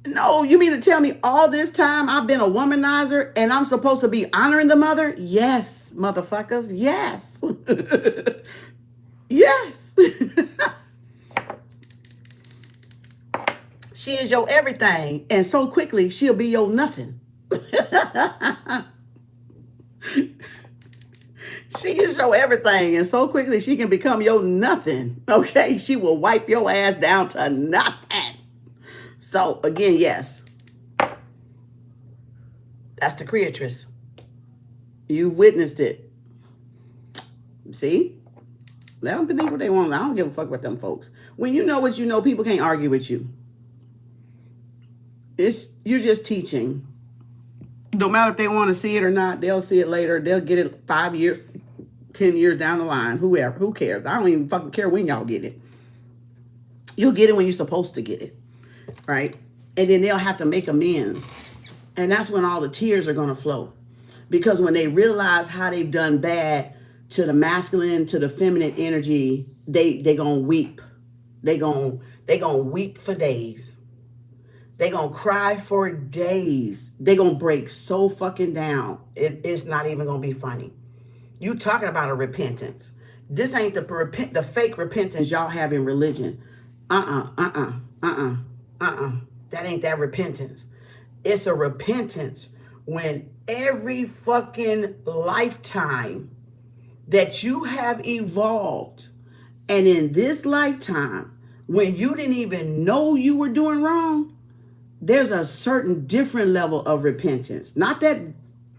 No, you mean to tell me all this time I've been a womanizer and I'm supposed to be honoring the mother? Yes, motherfuckers. Yes. Yes. She is your everything. And so quickly, she'll be your nothing. She is your everything. And so quickly, she can become your nothing. Okay? She will wipe your ass down to nothing. So, again, yes. That's the creatress. You've witnessed it. See? Let them believe what they want. I don't give a fuck with them folks. When you know what you know, people can't argue with you. You're just teaching. No matter if they want to see it or not, they'll see it later. They'll get it 5 years, 10 years down the line. Whoever, who cares? I don't even fucking care when y'all get it. You'll get it when you're supposed to get it. Right? And then they'll have to make amends. And that's when all the tears are going to flow. Because when they realize how they've done bad to the masculine, to the feminine energy, they going to weep. They going to weep for days. They going to cry for days. They going to break so fucking down. It's not even going to be funny. You talking about a repentance. This ain't the fake repentance y'all have in religion. That ain't that repentance. It's a repentance when every fucking lifetime that you have evolved, and in this lifetime, when you didn't even know you were doing wrong, there's a certain different level of repentance. Not that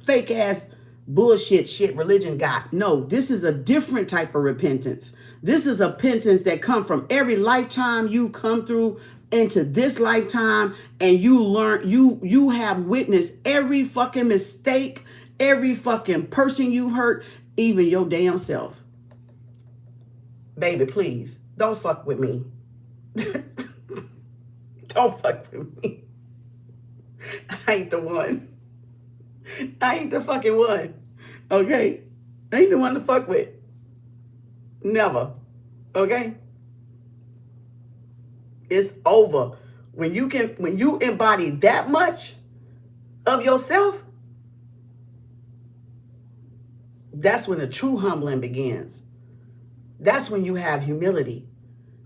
fake ass bullshit shit religion got. No, this is a different type of repentance. This is a repentance that comes from every lifetime you come through into this lifetime, and you learn, you have witnessed every fucking mistake, every fucking person you hurt, even your damn self. Baby, please, don't fuck with me. Don't fuck with me. I ain't the one. I ain't the fucking one. Okay? I ain't the one to fuck with. Never. Okay? It's over. When you embody that much of yourself, that's when the true humbling begins. That's when you have humility.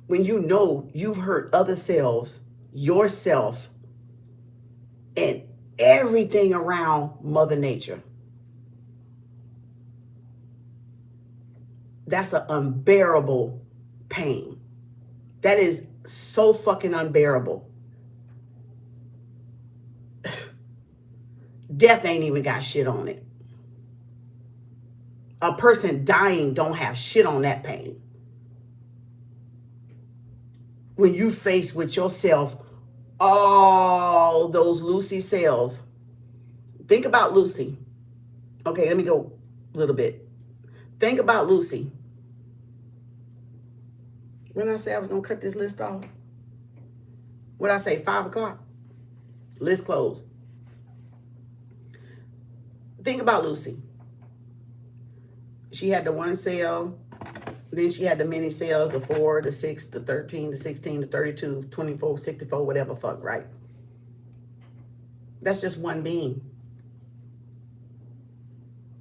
When you know you've hurt other selves, yourself, and everything around Mother Nature. That's an unbearable pain. That is so fucking unbearable. Death ain't even got shit on it. A person dying don't have shit on that pain. When you face with yourself all those Lucy cells. Think about Lucy. Okay, let me go a little bit. Think about Lucy. When I say I was going to cut this list off, what did I say, 5 o'clock? List closed. Think about Lucy. She had the 1 cell. Then she had the many cells, the 4, the 6, the 13, the 16, the 32, 24, 64, whatever fuck, right? That's just one being.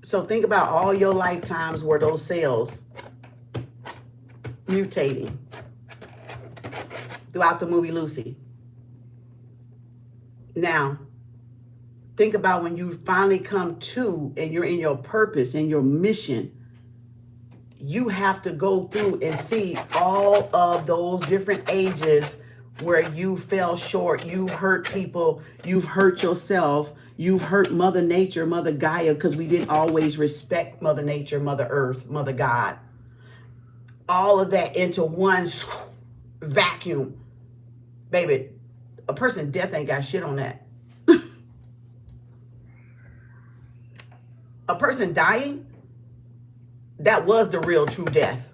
So think about all your lifetimes where those cells mutating throughout the movie Lucy. Now, think about when you finally come to and you're in your purpose and your mission. You have to go through and see all of those different ages where you fell short. You hurt people. You've hurt yourself. You've hurt Mother Nature, Mother Gaia, because we didn't always respect Mother Nature, Mother Earth, Mother God. All of that into one vacuum. Baby, a person's death ain't got shit on that. A person dying, that was the real true death.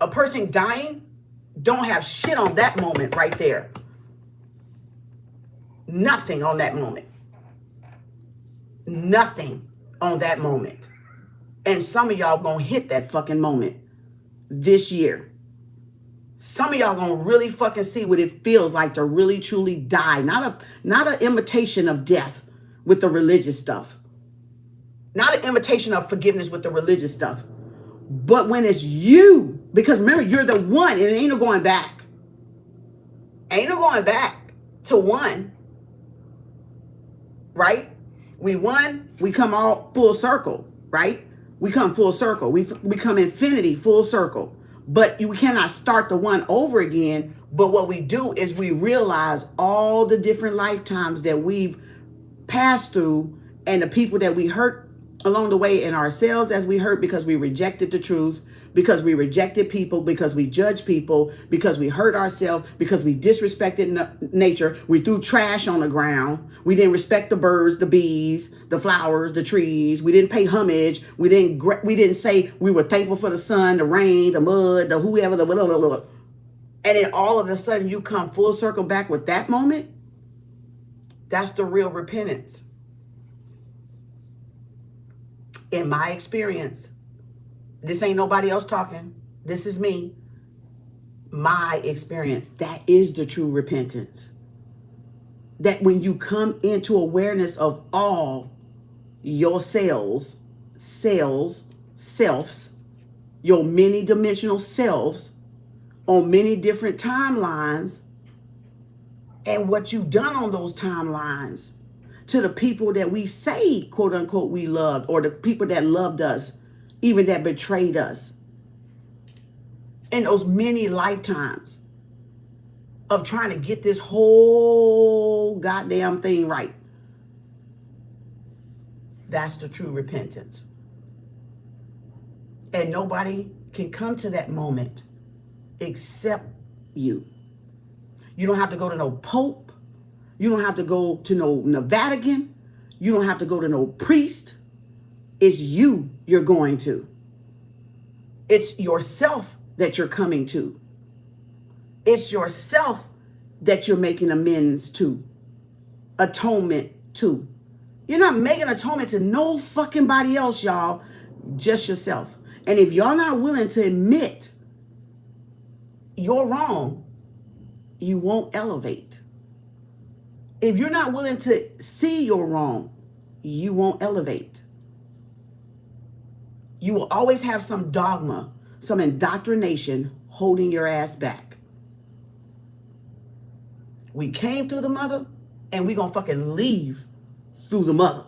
A person dying don't have shit on that moment right there. Nothing on that moment. Nothing on that moment. And some of y'all gonna hit that fucking moment this year. Some of y'all gonna really fucking see what it feels like to really truly die. Not an imitation of death with the religious stuff. Not an imitation of forgiveness with the religious stuff. But when it's you, because remember, you're the one, and it ain't no going back. Ain't no going back to one. Right? We won, we come all full circle, right? We come full circle. We come infinity, full circle. But we cannot start the one over again. But what we do is we realize all the different lifetimes that we've passed through and the people that we hurt along the way, in ourselves as we hurt because we rejected the truth, because we rejected people, because we judged people, because we hurt ourselves, because we disrespected nature. We threw trash on the ground. We didn't respect the birds, the bees, the flowers, the trees. We didn't pay homage. We didn't say we were thankful for the sun, the rain, the mud, the whoever, the blah, blah, blah. And then all of a sudden you come full circle back with that moment. That's the real repentance. In my experience, this ain't nobody else talking. This is me. My experience. That is the true repentance. That when you come into awareness of all your selves, selves, your many dimensional selves on many different timelines, and what you've done on those timelines to the people that we say, quote unquote, we loved, or the people that loved us, even that betrayed us. In those many lifetimes of trying to get this whole goddamn thing right. That's the true repentance. And nobody can come to that moment except you. You don't have to go to no pope. You don't have to go to no Vatican. You don't have to go to no priest. It's you you're going to. It's yourself that you're coming to. It's yourself that you're making amends to. Atonement to. You're not making atonement to no fucking body else, y'all. Just yourself. And if y'all not willing to admit you're wrong, you won't elevate. If you're not willing to see your wrong, you won't elevate. You will always have some dogma, some indoctrination holding your ass back. We came through the mother, and we gonna fucking leave through the mother.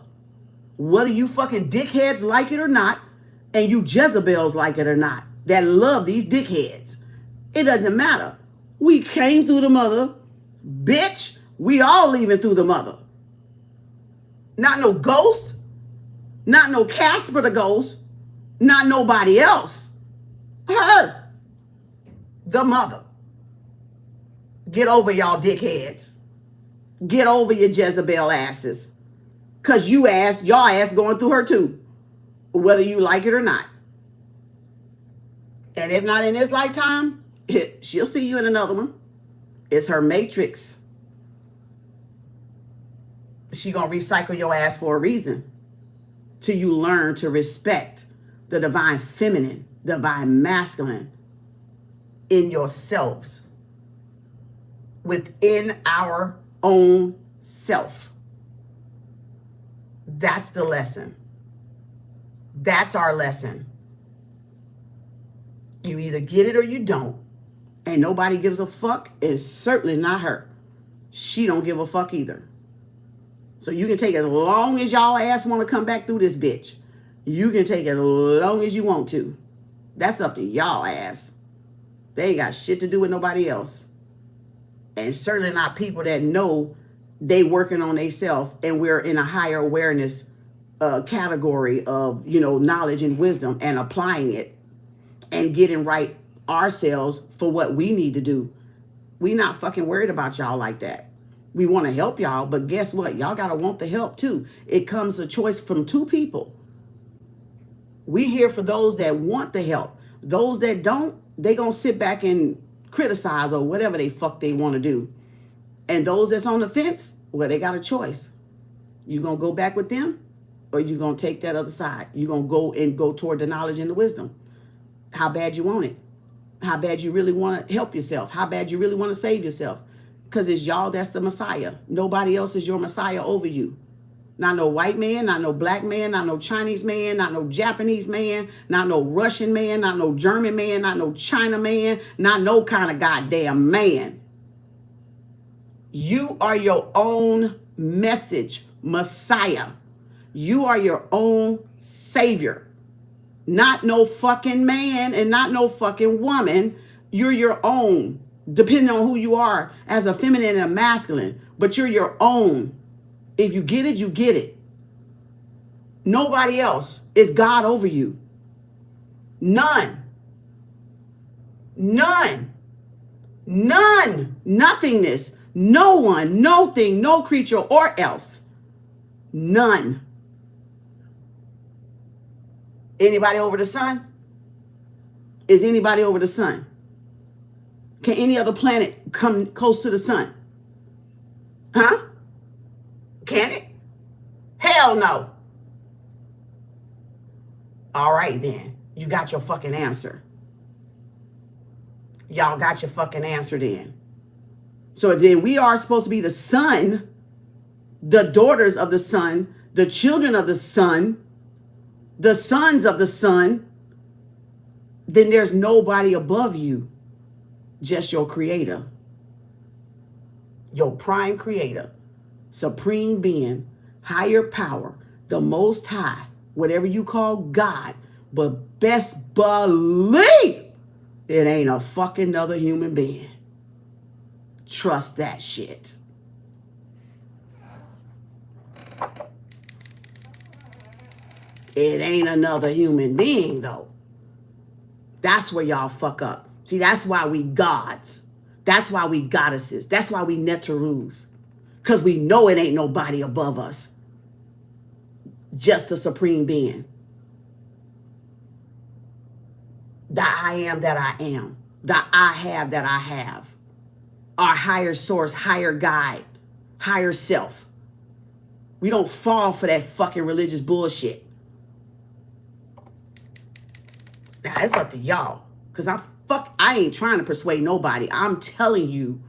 Whether you fucking dickheads like it or not, and you Jezebels like it or not, that love these dickheads, it doesn't matter. We came through the mother, bitch. We all leaving through the mother. Not no ghost, not no Casper the ghost, not nobody else. Her, the mother. Get over y'all dickheads. Get over your Jezebel asses. Because y'all ass going through her too. Whether you like it or not. And if not in this lifetime, she'll see you in another one. It's her matrix. She gonna recycle your ass for a reason. Till you learn to respect the divine feminine, divine masculine in yourselves. Within our own self. That's the lesson. That's our lesson. You either get it or you don't. And nobody gives a fuck. It's certainly not her. She don't give a fuck either. So you can take as long as y'all ass want to come back through this bitch. You can take as long as you want to. That's up to y'all ass. They ain't got shit to do with nobody else. And certainly not people that know they working on themselves and we're in a higher awareness category of, knowledge and wisdom and applying it and getting right ourselves for what we need to do. We not fucking worried about y'all like that. We want to help y'all, but guess what? Y'all got to want the help too. It comes a choice from two people. We here for those that want the help. Those that don't, they gonna sit back and criticize or whatever they fuck they want to do. And those that's on the fence, well, they got a choice. You gonna go back with them or you gonna take that other side? You gonna go toward the knowledge and the wisdom? How bad you want it? How bad you really want to help yourself? How bad you really want to save yourself? Because it's y'all that's the Messiah. Nobody else is your Messiah over you. Not no white man, not no black man, not no Chinese man, not no Japanese man, not no Russian man, not no German man, not no China man, not no kind of goddamn man. You are your own message, Messiah. You are your own savior. Not no fucking man and not no fucking woman. You're your own, depending on who you are as a feminine and a masculine. But you're your own. If you get it, you get it. Nobody else is God over you. None. None. None. Nothingness. No one, no thing, no creature or else. None. Anybody over the sun? Is anybody over the sun? Can any other planet come close to the sun? Huh? Can it? Hell no. All right then. You got your fucking answer. Y'all got your fucking answer then. So then we are supposed to be the sun, the daughters of the sun, the children of the sun, the sons of the sun. Then there's nobody above you. Just your creator. Your prime creator. Supreme being. Higher power. The most high. Whatever you call God. But best believe it ain't a fucking other human being. Trust that shit. It ain't another human being though. That's where y'all fuck up. See, that's why we gods. That's why we goddesses. That's why we Netarus. Because we know it ain't nobody above us. Just the supreme being. The I am that I am. The I have that I have. Our higher source, higher guide, higher self. We don't fall for that fucking religious bullshit. Now, it's up to y'all. Because I ain't trying to persuade nobody. I'm telling you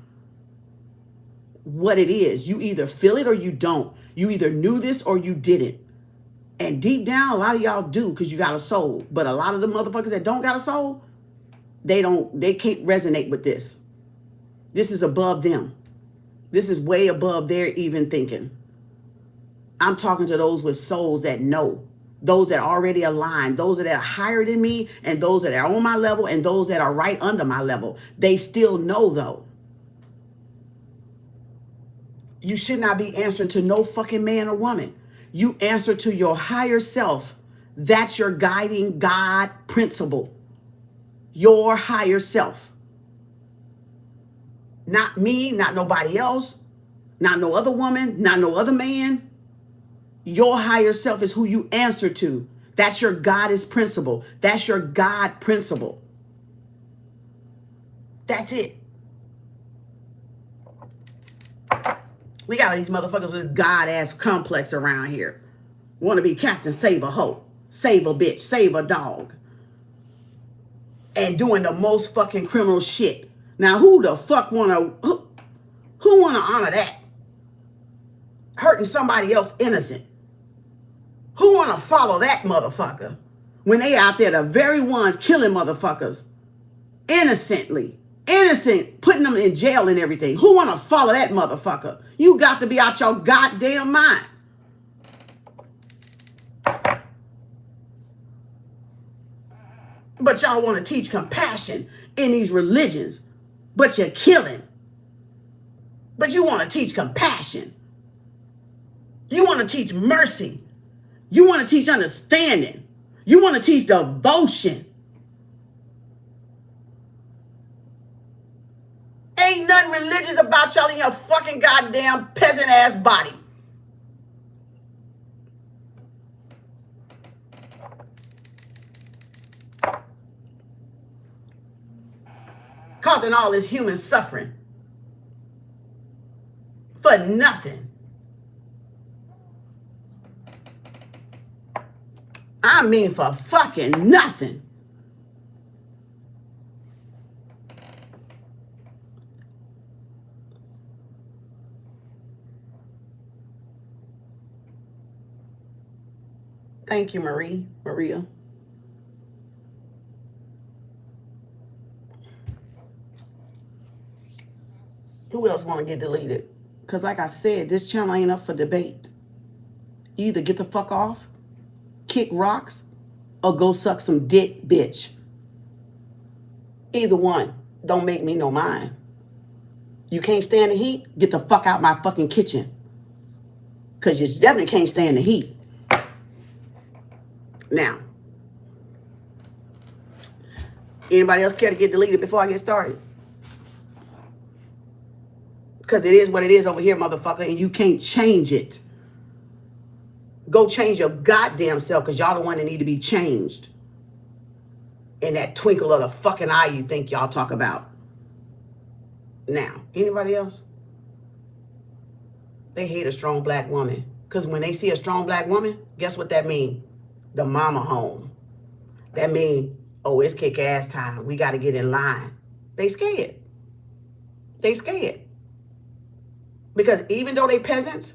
what it is. You either feel it or you don't. You either knew this or you didn't. And deep down, a lot of y'all do because you got a soul. But a lot of the motherfuckers that don't got a soul, they can't resonate with this. This is above them. This is way above their even thinking. I'm talking to those with souls that know. Those that are already aligned, those that are higher than me, and those that are on my level, and those that are right under my level. They still know, though. You should not be answering to no fucking man or woman. You answer to your higher self. That's your guiding God principle. Your higher self. Not me, not nobody else, not no other woman, not no other man. Your higher self is who you answer to. That's your goddess principle. That's your God principle. That's it. We got these motherfuckers with this God-ass complex around here. Want to be Captain Save a Hoe, save a bitch, save a dog. And doing the most fucking criminal shit. Now, who the fuck who want to honor that? Hurting somebody else innocent. Who want to follow that motherfucker when they out there the very ones killing motherfuckers innocently? Innocent, putting them in jail and everything. Who want to follow that motherfucker? You got to be out your goddamn mind. But y'all want to teach compassion in these religions, but you're killing. But you want to teach compassion. You want to teach mercy. You want to teach understanding. You want to teach devotion. Ain't nothing religious about y'all in your fucking goddamn peasant ass body. Causing all this human suffering. For nothing. I mean for fucking nothing. Thank you, Maria. Who else want to get deleted? Because like I said, this channel ain't up for debate. You either get the fuck off, kick rocks, or go suck some dick, bitch. Either one. Don't make me no mind. You can't stand the heat? Get the fuck out my fucking kitchen. Because you definitely can't stand the heat. Now, anybody else care to get deleted before I get started? Because it is what it is over here, motherfucker, and you can't change it. Go change your goddamn self, because y'all the one that need to be changed. In that twinkle of the fucking eye you think y'all talk about. Now, anybody else? They hate a strong black woman. Because when they see a strong black woman, guess what that means? The mama home. That means, oh, it's kick ass time. We got to get in line. They scared. They scared. Because even though they peasants,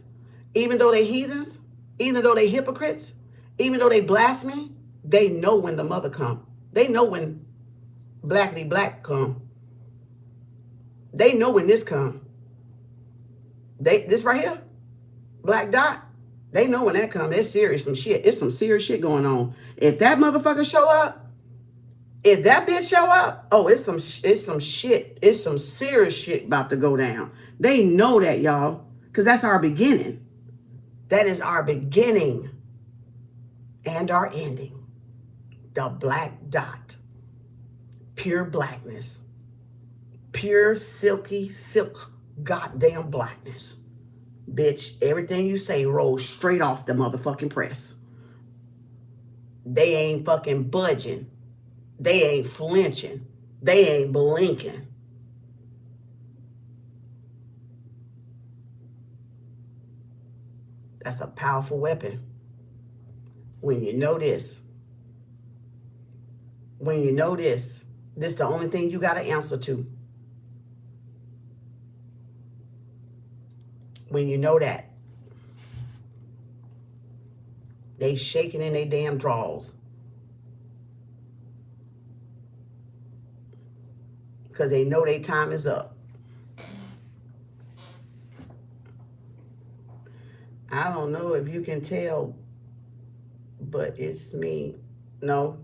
even though they heathens, even though they hypocrites, even though they blaspheme, they know when the mother come. They know when blackity black come. They know when this come. This right here, black dot, they know when that come. It's serious some shit. It's some serious shit going on. If that motherfucker show up, if that bitch show up, oh, it's some shit. It's some serious shit about to go down. They know that, y'all, because that's our beginning. That is our beginning and our ending. The black dot. Pure blackness. Pure silky silk goddamn blackness. Bitch, everything you say rolls straight off the motherfucking press. They ain't fucking budging. They ain't flinching. They ain't blinking. That's a powerful weapon. When you know this, this the only thing you got to answer to. When you know that. They shaking in their damn drawers. Because they know their time is up. I don't know if you can tell, but it's me. No.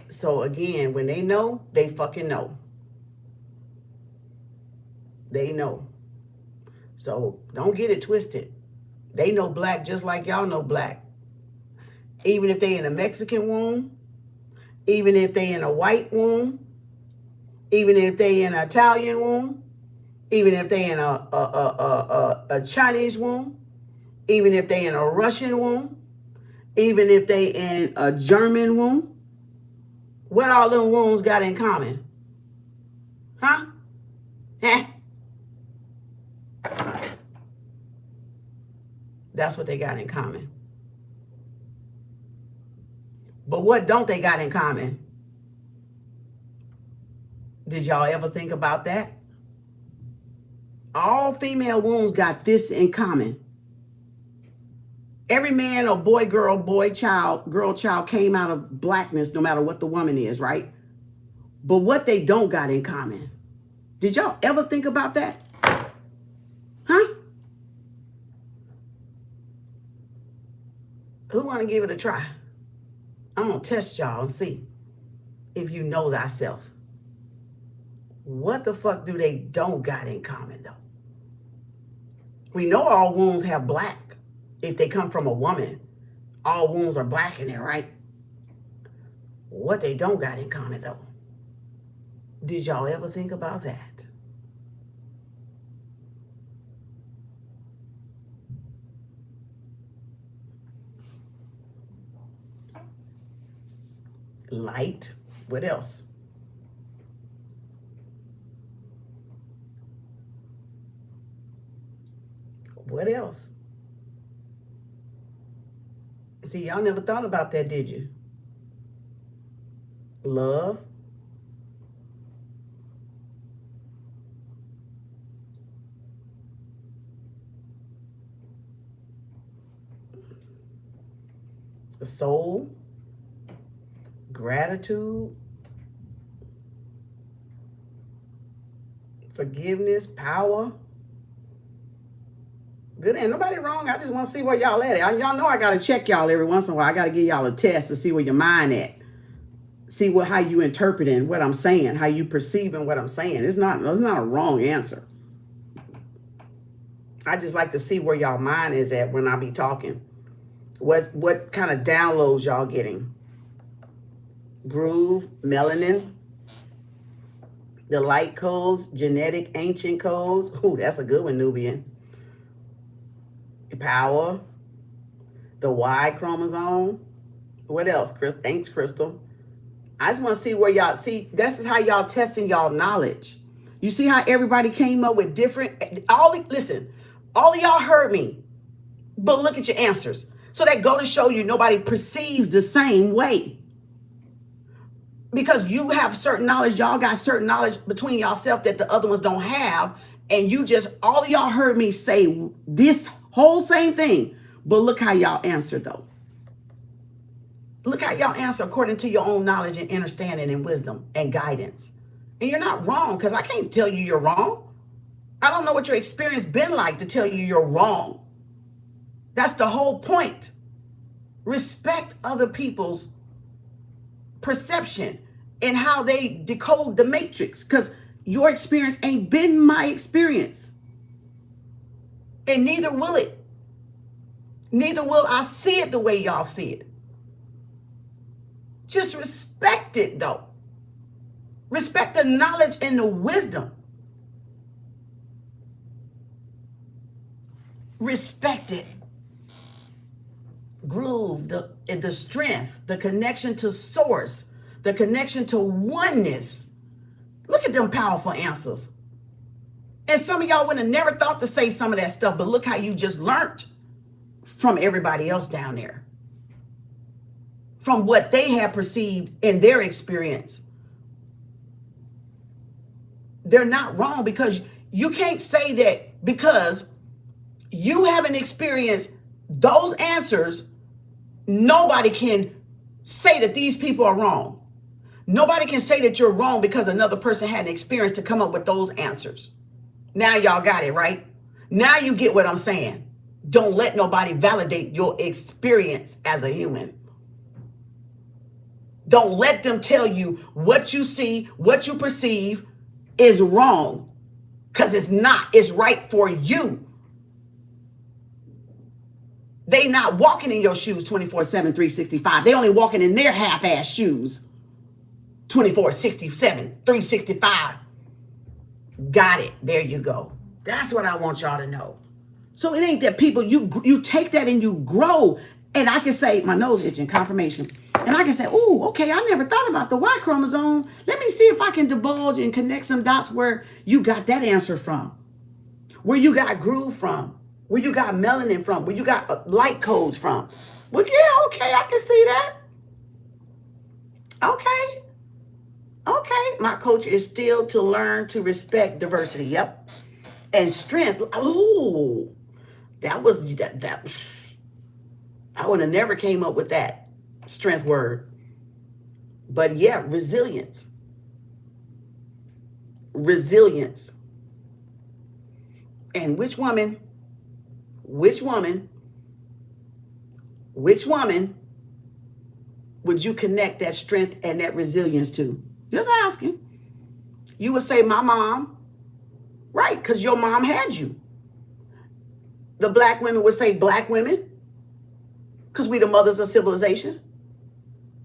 So again, when they know, they fucking know. They know. So don't get it twisted. They know black just like y'all know black. Even if they in a Mexican womb, even if they in a white womb, even if they in an Italian womb, even if they in a Chinese womb, even if they in a Russian womb, even if they in a German womb, what all them wombs got in common? Huh? Huh? That's what they got in common. But what don't they got in common? Did y'all ever think about that? All female wombs got this in common. Every man or boy, girl, girl, child came out of blackness, no matter what the woman is, right? But what they don't got in common. Did y'all ever think about that? Huh? Who want to give it a try? I'm going to test y'all and see if you know thyself. What the fuck do they don't got in common, though? We know all wombs have black. If they come from a woman, all wombs are black in there, right? What they don't got in common, though? Did y'all ever think about that? Light. What else? What else? See, y'all never thought about that, did you? Love. Soul. Gratitude. Forgiveness. Power. Good, ain't nobody wrong. I just want to see where y'all at. Y'all know I got to check y'all every once in a while. I got to give y'all a test to see where your mind at. See how you interpreting what I'm saying, how you perceiving what I'm saying. It's not a wrong answer. I just like to see where y'all mind is at when I be talking. What kind of downloads y'all getting? Groove, melanin, the light codes, genetic ancient codes. Ooh, that's a good one, Nubian. Power, the Y chromosome. What else? Thanks, Crystal. I just want to see where y'all see. This is how y'all testing y'all knowledge. You see how everybody came up with different. Listen, all of y'all heard me, but look at your answers. So that go to show you nobody perceives the same way. Because you have certain knowledge, y'all got certain knowledge between yourself that the other ones don't have, and all of y'all heard me say this whole same thing, but look how y'all answer though. Look how y'all answer according to your own knowledge and understanding and wisdom and guidance. And you're not wrong, because I can't tell you you're wrong. I don't know what your experience been like to tell you you're wrong. That's the whole point. Respect other people's perception and how they decode the matrix, because your experience ain't been my experience. And neither will it. Neither will I see it the way y'all see it. Just respect it, though. Respect the knowledge and the wisdom. Respect it. Groove, the strength, the connection to source, the connection to oneness. Look at them powerful answers. And some of y'all would have never thought to say some of that stuff, but look how you just learned from everybody else down there. From what they have perceived in their experience. they're not wrong, because you can't say that because you haven't experienced those answers, nobody can say that these people are wrong. Nobody can say that you're wrong because another person had an experience to come up with those answers. Now y'all got it, right? Now you get what I'm saying. Don't let nobody validate your experience as a human. Don't let them tell you what you see, what you perceive is wrong, because it's not. It's right for you. They not walking in your shoes 24/7, 365. They only walking in their half-ass shoes 24/67, 365. Got it. There you go. That's what I want y'all to know. So it ain't that people, you take that and you grow. And I can say, my nose itching, confirmation. And I can say, oh, okay, I never thought about the Y chromosome. Let me see if I can divulge and connect some dots where you got that answer from, where you got groove from, where you got melanin from, where you got light codes from. Well, yeah, okay, I can see that. Okay, my coach is still to learn to respect diversity. Yep. And strength. Oh, that was that. I would have never came up with that strength word. But yeah, resilience. Resilience. And which woman would you connect that strength and that resilience to? Just asking. You would say, my mom. Right, because your mom had you. The black women would say black women, because we the mothers of civilization.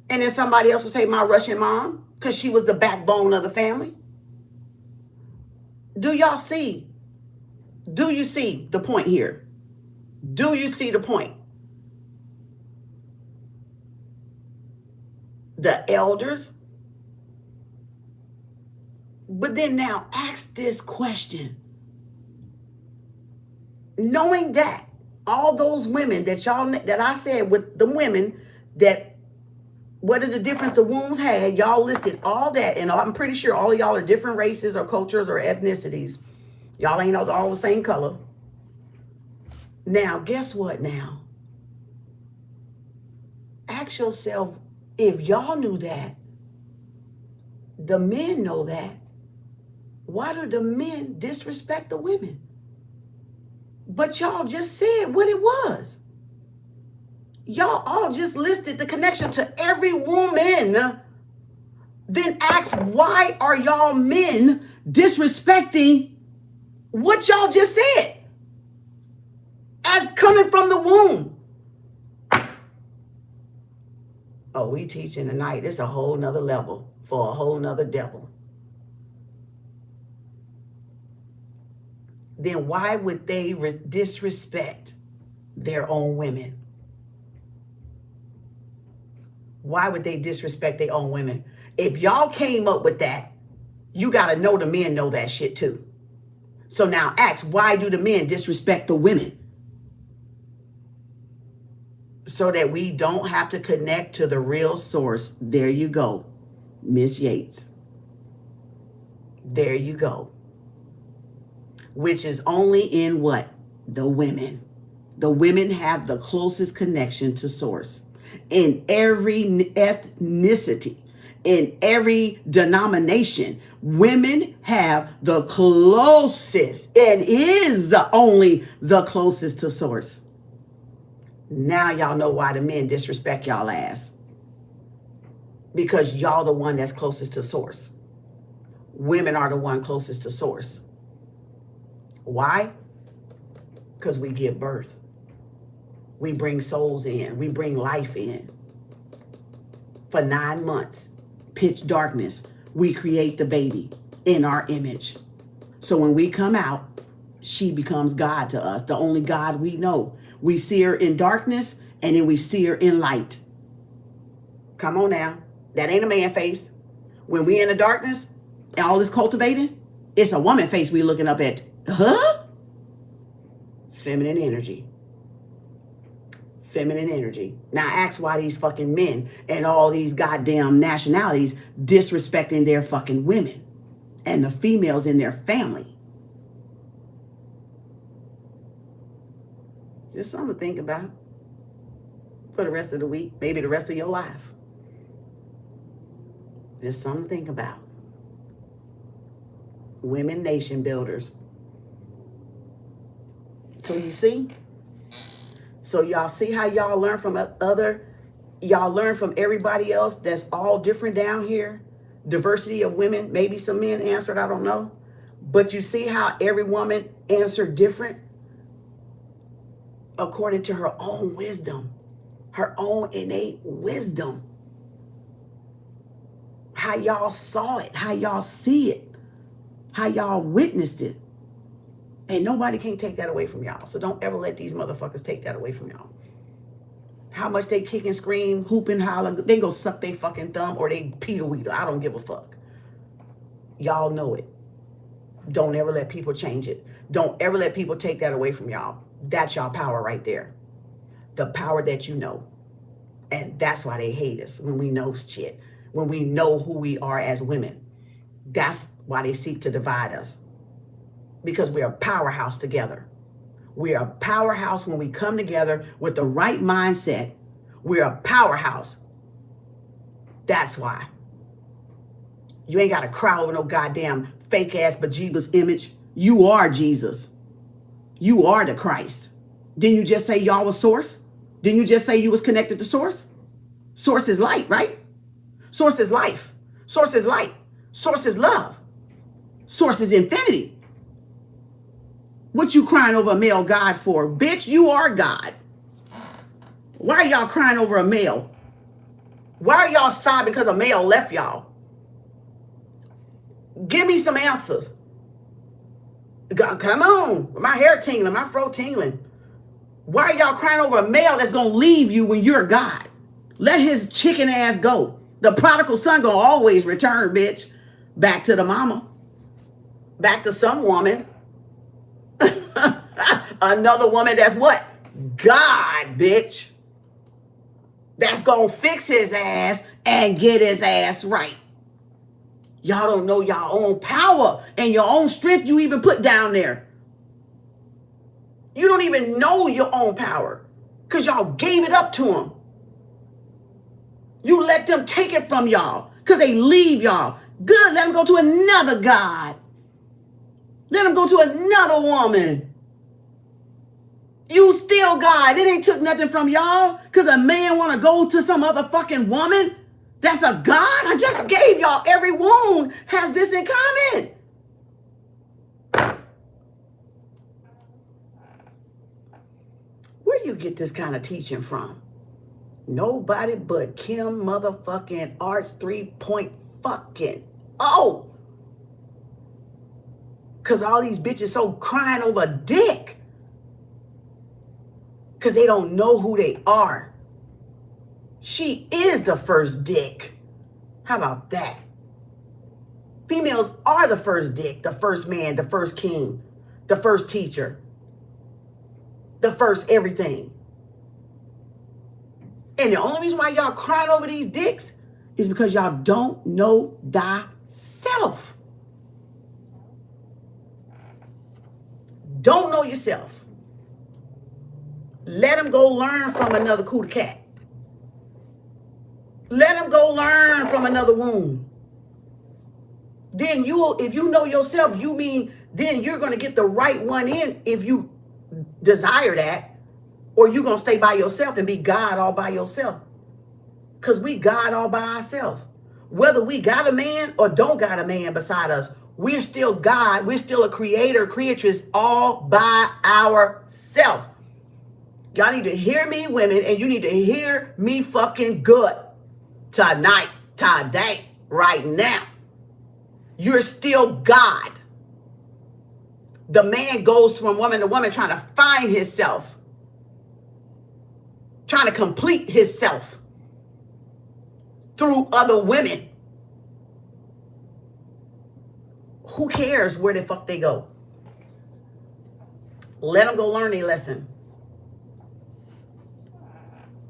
And then somebody else would say my Russian mom, because she was the backbone of the family. Do y'all see? Do you see the point here? Do you see the point? The elders. But then now ask this question. Knowing that all those women that I said with the women that, what are the difference the wombs had, y'all listed all that, and I'm pretty sure all of y'all are different races or cultures or ethnicities. Y'all ain't all the same color. Now, guess what now? Ask yourself, if y'all knew that, the men know that, why do the men disrespect the women? But y'all just said what it was. Y'all all just listed the connection to every woman. Then ask, why are y'all men disrespecting what y'all just said as coming from the womb? Oh, we teaching tonight. It's a whole nother level for a whole nother devil. Then why would they disrespect their own women? Why would they disrespect their own women? If y'all came up with that, you got to know the men know that shit too. So now ask, why do the men disrespect the women? So that we don't have to connect to the real source. There you go, Miss Yates. There you go. Which is only in what? The women. The women have the closest connection to source. In every ethnicity, in every denomination, women have the closest. It is only the closest to source. Now y'all know why the men disrespect y'all ass. Because y'all the one that's closest to source. Women are the one closest to source. Why? Because we give birth. We bring souls in. We bring life in. For 9 months, pitch darkness, we create the baby in our image. So when we come out, she becomes God to us, the only God we know. We see her in darkness, and then we see her in light. Come on now. That ain't a man face. When we in the darkness, and all this cultivating, it's a woman face we looking up at. Huh? Feminine energy. Feminine energy. Now ask why these fucking men and all these goddamn nationalities disrespecting their fucking women. and the females in their family. Just something to think about for the rest of the week, maybe the rest of your life. Just something to think about. Women nation builders. So you see? So y'all see how y'all learn from y'all learn from everybody else that's all different down here? Diversity of women, maybe some men answered, I don't know. But you see how every woman answered different? According to her own wisdom, her own innate wisdom. How y'all saw it, how y'all see it, how y'all witnessed it. And nobody can take that away from y'all. So don't ever let these motherfuckers take that away from y'all. How much they kick and scream, hoop and holler, they go suck their fucking thumb or they Peter Weeder. I don't give a fuck. Y'all know it. Don't ever let people change it. Don't ever let people take that away from y'all. That's y'all power right there. The power that you know. And that's why they hate us when we know shit. When we know who we are as women. That's why they seek to divide us. Because we're a powerhouse together. We're a powerhouse when we come together with the right mindset. We're a powerhouse. That's why. You ain't got to cry over no goddamn fake ass bejeebus image. You are Jesus. You are the Christ. Didn't you just say y'all was source? Didn't you just say you was connected to source? Source is light, right? Source is life. Source is light. Source is love. Source is infinity. What you crying over a male God for? Bitch, you are God. Why are y'all crying over a male? Why are y'all sad because a male left y'all? Give me some answers. God, come on. My hair tingling, my fro tingling. Why are y'all crying over a male that's going to leave you when you're God? Let his chicken ass go. The prodigal son going to always return, bitch. Back to the mama. Back to some woman. Another woman that's what? God, bitch. That's going to fix his ass and get his ass right. Y'all don't know your own power and your own strength you even put down there. You don't even know your own power because y'all gave it up to them. You let them take it from y'all because they leave y'all. Good, let them go to another God. Let them go to another woman. You still God. It ain't took nothing from y'all because a man want to go to some other fucking woman. That's a God? I just gave y'all every wound has this in common. Where you get this kind of teaching from? Nobody but Kem motherfucking Arts 3-point fucking. Oh! Because all these bitches so crying over dick. Because they don't know who they are. She is the first dick. How about that? Females are the first dick, the first man, the first king, the first teacher, the first everything. And the only reason why y'all crying over these dicks is because y'all don't know thyself. Don't know yourself. Let them go learn from another cootie cat. Let them go learn from another womb. Then if you know yourself, you mean then you're going to get the right one in if you desire that. Or you're going to stay by yourself and be God all by yourself. Because we God all by ourselves. Whether we got a man or don't got a man beside us, we're still God. We're still a creator, creatress all by ourselves. Y'all need to hear me, women, and you need to hear me fucking good. Tonight, today, right now. You're still God. The man goes from woman to woman trying to find himself. Trying to complete himself. Through other women. Who cares where the fuck they go? Let them go learn their lesson.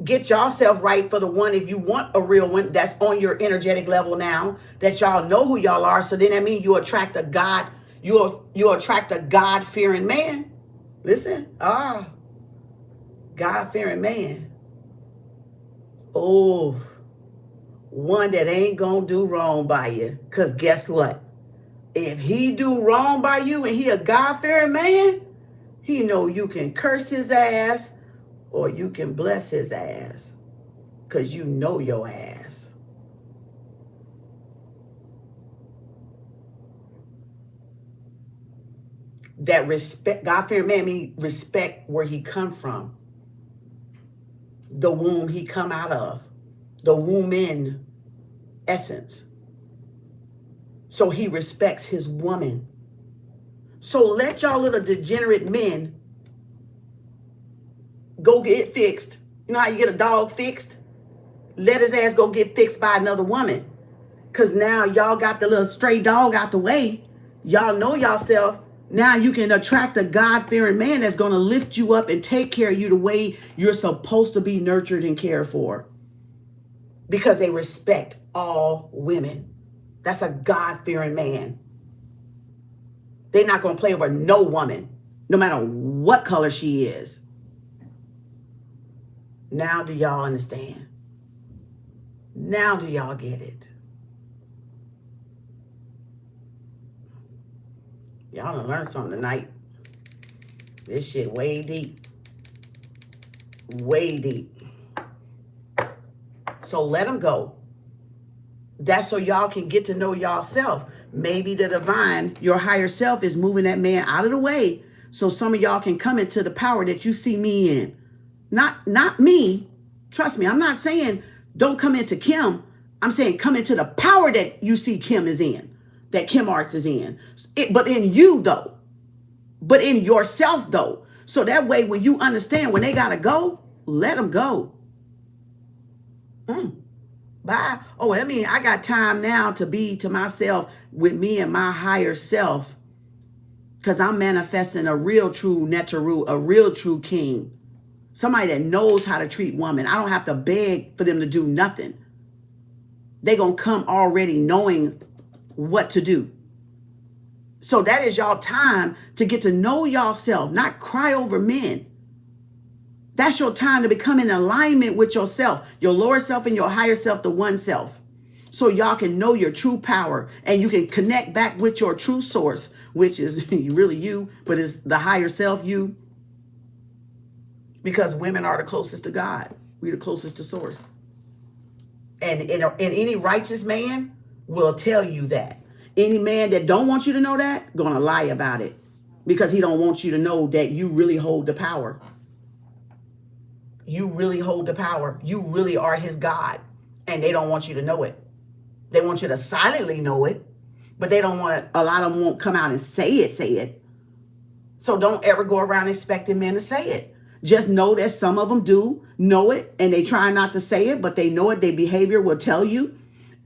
get yourself right for the one, if you want a real one that's on your energetic level now, that y'all know who y'all are. So then that means you attract a God, you attract a God-fearing man. Listen, God-fearing man. Oh, one that ain't gonna do wrong by you. Because guess what? If he do wrong by you and he a God-fearing man, he know you can curse his ass or you can bless his ass. Because you know your ass. That respect, God-fearing man means respect where he come from. The womb he come out of. The woman essence. So he respects his woman. So let y'all little degenerate men go get fixed. You know how you get a dog fixed? Let his ass go get fixed by another woman. Because now y'all got the little stray dog out the way. Y'all know yourself. Now you can attract a God-fearing man that's going to lift you up and take care of you the way you're supposed to be nurtured and cared for. Because they respect all women. That's a God-fearing man. They're not going to play over no woman, no matter what color she is. Now do y'all understand? Now do y'all get it? Y'all done learned something tonight. This shit way deep. Way deep. So let them go. That's so y'all can get to know y'allself. Maybe the divine, your higher self, is moving that man out of the way so some of y'all can come into the power that you see me in. Not me. Trust me, I'm not saying don't come into Kem. I'm saying come into the power that you see Kem is in, that Kem Arts is in. But in you, though. But in yourself, though. So that way, when you understand when they got to go, let them go. Bye. Oh, that means I got time now to be to myself with me and my higher self. Because I'm manifesting a real true Neteru, a real true king. Somebody that knows how to treat women. I don't have to beg for them to do nothing. They gonna come already knowing what to do. So that is y'all time to get to know yourself, not cry over men. That's your time to become in alignment with yourself, your lower self and your higher self, the one self. So y'all can know your true power and you can connect back with your true source, which is really you, but it's the higher self, you. Because women are the closest to God. We're the closest to source. And any righteous man will tell you that. Any man that don't want you to know that, gonna lie about it. Because he don't want you to know that you really hold the power. You really hold the power. You really are his God. And they don't want you to know it. They want you to silently know it. But they don't want to, a lot of them won't come out and say it. So don't ever go around expecting men to say it. Just know that some of them do know it and they try not to say it, but they know it. Their behavior will tell you.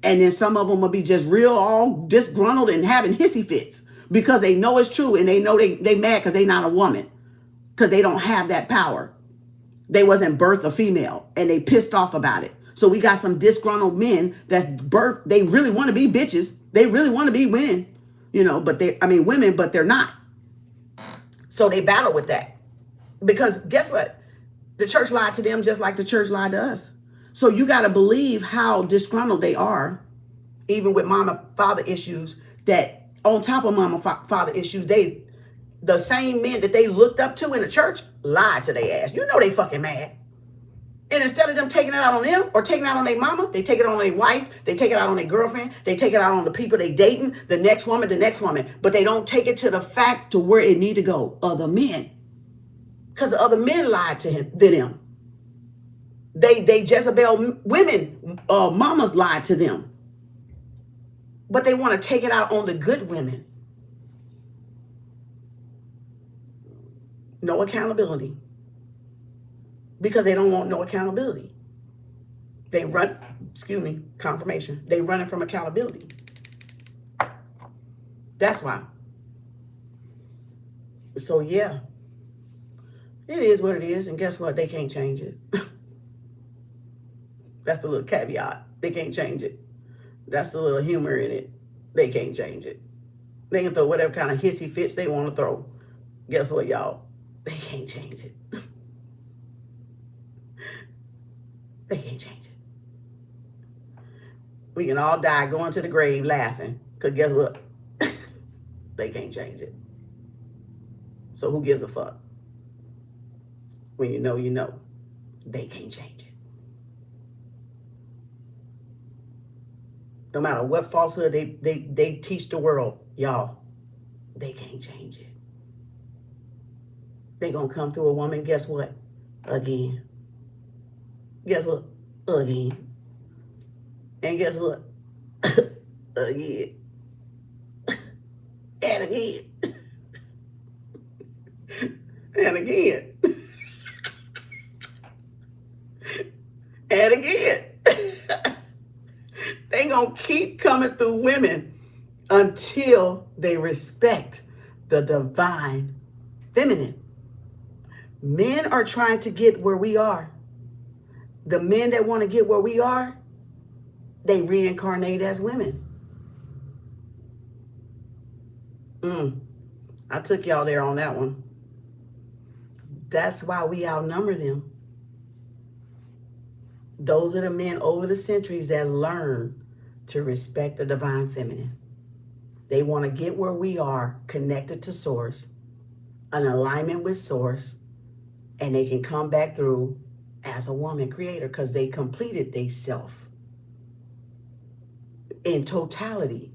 And then some of them will be just real all disgruntled and having hissy fits because they know it's true and they know they mad because they not a woman because they don't have that power. They wasn't birthed a female and they pissed off about it. So we got some disgruntled men that's birthed. They really want to be bitches. They really want to be women, but women, but they're not. So they battle with that because guess what? The church lied to them just like the church lied to us. So you got to believe how disgruntled they are, even with mama, father issues, that on top of mama, father issues, the same men that they looked up to in the church lied to their ass. You know they fucking mad. And instead of them taking it out on them or taking it out on their mama, they take it on their wife, they take it out on their girlfriend, they take it out on the people they dating, the next woman. But they don't take it to the fact to where it need to go. Other men. Because the other men lied to them. They Jezebel women, mamas lied to them. But they want to take it out on the good women. No accountability. Because they don't want no accountability. They run, confirmation. They running from accountability. That's why. So yeah, it is what it is. And guess what? They can't change it. That's the little caveat. They can't change it. That's the little humor in it. They can't change it. They can throw whatever kind of hissy fits they want to throw. Guess what, y'all? They can't change it. They can't change it. We can all die going to the grave laughing. Because guess what? They can't change it. So who gives a fuck? When you know, you know. They can't change it. No matter what falsehood they teach the world, y'all, they can't change it. They gonna come through a woman, guess what? Again. Guess what? Again. And guess what? Again. And again. And again. And again. They gonna keep coming through women until they respect the divine feminine. Men are trying to get where we are. The men that want to get where we are, they reincarnate as women. I took y'all there on that one. That's why we outnumber them. Those are the men over the centuries that learn to respect the divine feminine. They want to get where we are, connected to source, an alignment with source, and they can come back through as a woman creator because they completed they self in totality.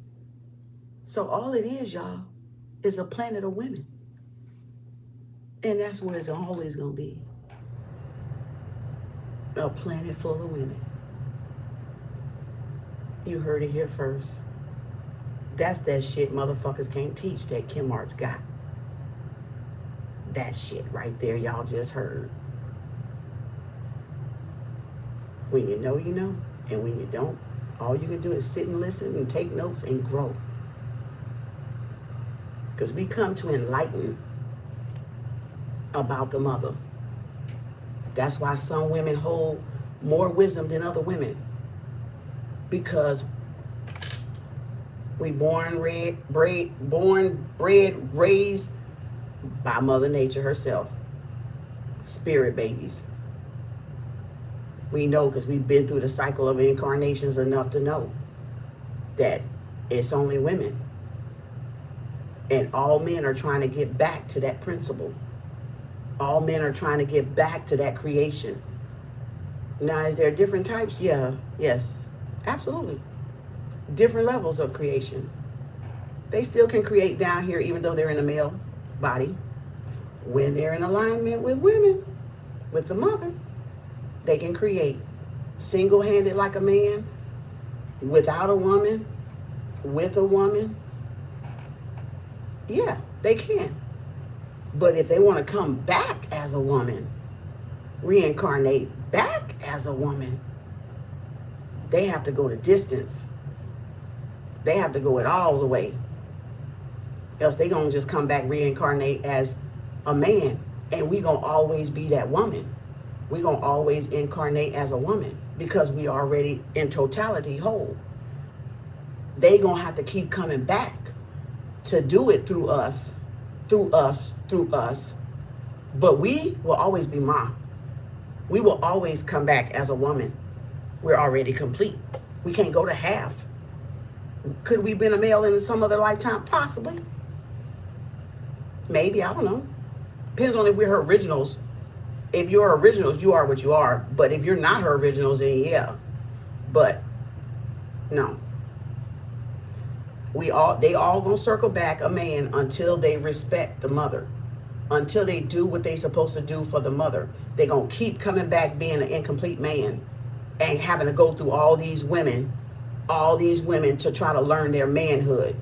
So all it is, y'all, is a planet of women. And that's where it's always going to be. A planet full of women. You heard it here first. That's that shit motherfuckers can't teach that Kem Arts got. That shit right there y'all just heard. When you know, you know. And when you don't, all you can do is sit and listen and take notes and grow. Because we come to enlighten about the mother. That's why some women hold more wisdom than other women. Because we born, bred, raised by Mother Nature herself. Spirit babies. We know because we've been through the cycle of incarnations enough to know that it's only women. And all men are trying to get back to that principle. All men are trying to get back to that creation. Now, is there different types? Yeah, yes, absolutely. Different levels of creation. They still can create down here even though they're in a male body. When they're in alignment with women, with the mother, they can create single-handed like a man, without a woman, with a woman. Yeah, they can. But if they want to come back as a woman, reincarnate back as a woman, they have to go the distance. They have to go it all the way. Else they gonna just come back reincarnate as a man. And we gonna always be that woman. We gonna always incarnate as a woman because we already in totality whole. They gonna have to keep coming back to do it through us, through us, through us. But we will always be Ma. We will always come back as a woman. We're already complete. We can't go to half. Could we have been a male in some other lifetime? Possibly. Maybe, I don't know. Depends on if we're her originals. If you're originals, you are what you are. But if you're not her originals, then yeah. But no. They all gonna circle back a man until they respect the mother. Until they do what they supposed to do for the mother. They gonna keep coming back being an incomplete man and having to go through all these women to try to learn their manhood,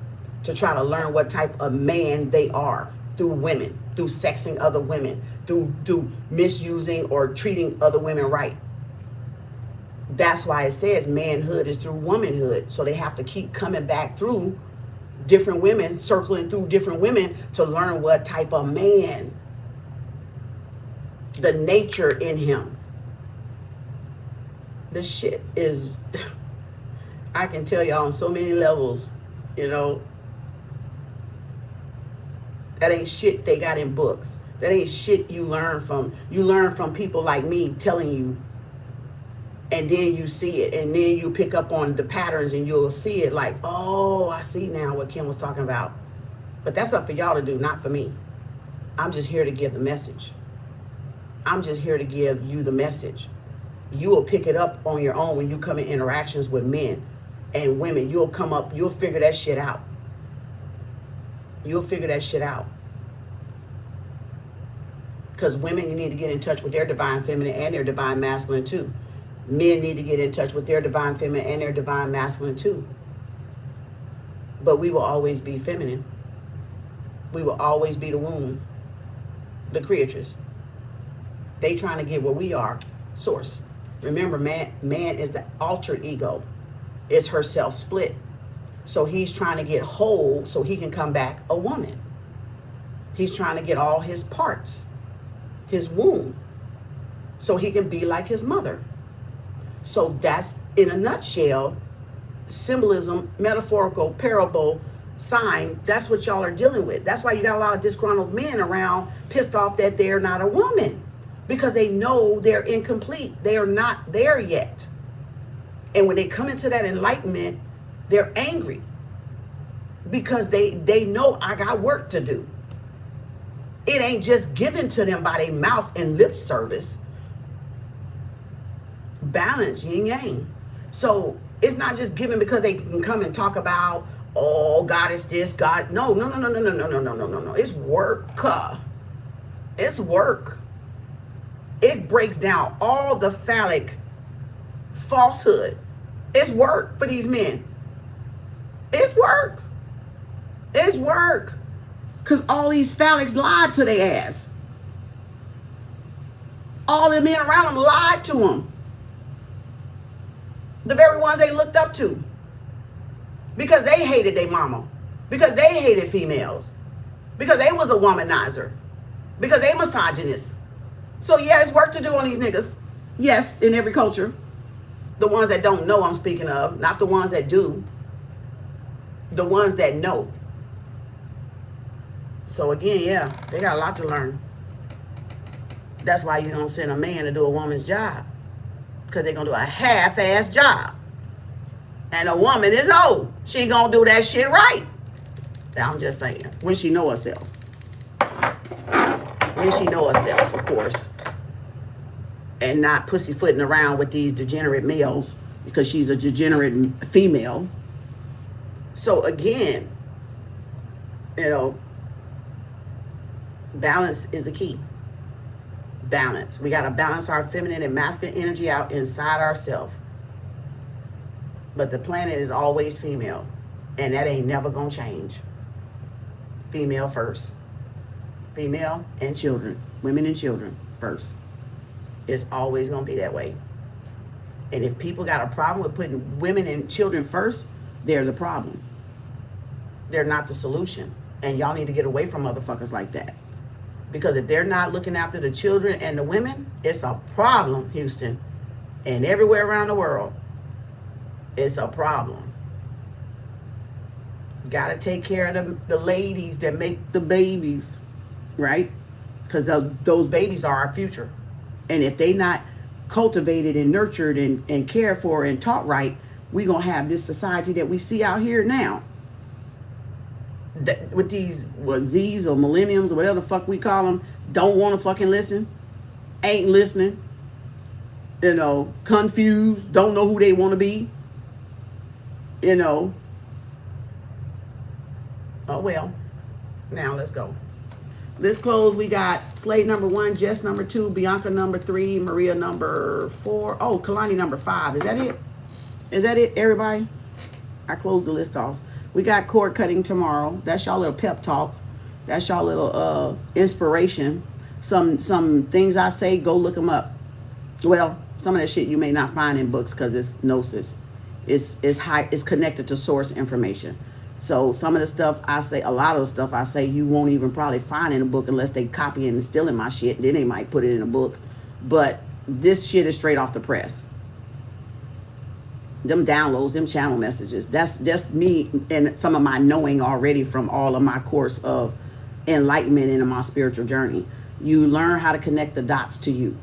to try to learn what type of man they are through women, through sexing other women, through misusing or treating other women right. That's why it says manhood is through womanhood. So they have to keep coming back through different women, circling through different women to learn what type of man, the nature in him. The shit is, I can tell y'all on so many levels, you know, that ain't shit they got in books. That ain't shit you learn from. You learn from people like me telling you, and then you see it, and then you pick up on the patterns, and you'll see it like, oh, I see now what Kim was talking about. But that's up for y'all to do, not for me. I'm just here to give the message. I'm just here to give you the message. You will pick it up on your own when you come in interactions with men and women. You'll come up, you'll figure that shit out. You'll figure that shit out. Because women, you need to get in touch with their divine feminine and their divine masculine too. Men need to get in touch with their divine feminine and their divine masculine too. But we will always be feminine. We will always be the womb, the creatress. They trying to get where we are, source. Remember, man is the altered ego. It's her self split. So he's trying to get whole so he can come back a woman. He's trying to get all his parts, his womb, so he can be like his mother. So that's, in a nutshell, symbolism, metaphorical, parable, sign. That's what y'all are dealing with. That's why you got a lot of disgruntled men around, pissed off that they're not a woman, because they know they're incomplete. They are not there yet. And when they come into that enlightenment, they're angry because they know I got work to do. It ain't just given to them by their mouth and lip service. Balance, yin yang. So it's not just given because they can come and talk about, oh, God is this, God. No. It's work. It's work. It breaks down all the phallic falsehood. It's work for these men. It's work. It's work. Because all these phallics lied to their ass. All the men around them lied to them. The very ones they looked up to. Because they hated their mama. Because they hated females. Because they was a womanizer. Because they misogynist. So yeah, it's work to do on these niggas. Yes, in every culture. The ones that don't know I'm speaking of. Not the ones that do. The ones that know. So again, yeah, they got a lot to learn. That's why you don't send a man to do a woman's job. Because they're going to do a half-ass job. And a woman is old. She ain't going to do that shit right. I'm just saying. When she know herself. When she know herself, of course. And not pussyfooting around with these degenerate males. Because she's a degenerate female. So again, you know, balance is the key. Balance. We got to balance our feminine and masculine energy out inside ourselves. But the planet is always female. And that ain't never going to change. Female first. Female and children. Women and children first. It's always going to be that way. And if people got a problem with putting women and children first, they're the problem. They're not the solution. And y'all need to get away from motherfuckers like that. Because if they're not looking after the children and the women, it's a problem, Houston. And everywhere around the world, it's a problem. Got to take care of the ladies that make the babies, right? Because those babies are our future. And if they not cultivated and nurtured and cared for and taught right, we going to have this society that we see out here now. With these Z's or millenniums or whatever the fuck we call them, don't want to fucking listen, ain't listening, you know, confused, don't know who they want to be, you know. Oh well, now let's go. Let's close. We got Slade number 1, Jess number 2, Bianca number 3, Maria number 4. Oh, Kalani number 5. Is that it? Is that it, everybody? I closed the list off. We got cord cutting tomorrow. That's y'all little pep talk. That's y'all little inspiration. Some things I say, go look them up. Well, some of that shit you may not find in books because it's gnosis. It's connected to source information. So some of the stuff I say, a lot of the stuff I say, you won't even probably find in a book unless they copy and stealing my shit. Then they might put it in a book. But this shit is straight off the press. Them downloads, them channel messages. That's just me and some of my knowing already from all of my course of enlightenment in my spiritual journey. You learn how to connect the dots to you.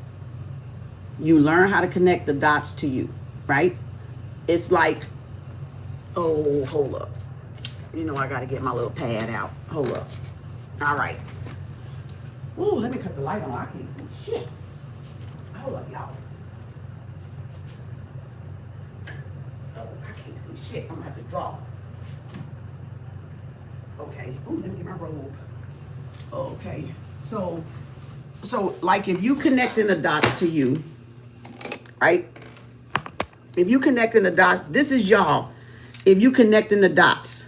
You learn how to connect the dots to you, right? It's like, oh, hold up. You know, I got to get my little pad out. Hold up. All right. Ooh, let me cut the light on. I can't see shit. Hold up, y'all. Oh, I can't see shit. I'm going to have to draw. Okay. Ooh, let me get my robe. Okay. So like if you connecting the dots to you, right? If you connecting the dots, this is y'all. If you connecting the dots,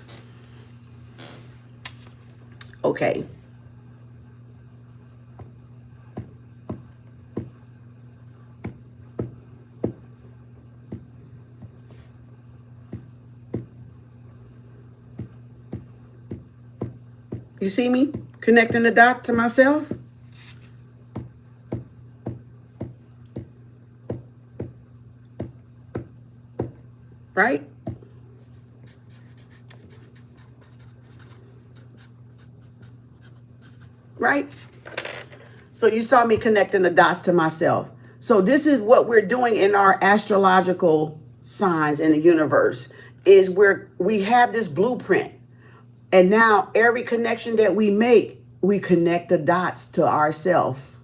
okay. You see me connecting the dots to myself? Right? Right? So you saw me connecting the dots to myself. So this is what we're doing in our astrological signs in the universe, is we have this blueprint. And now every connection that we make, we connect the dots to ourself,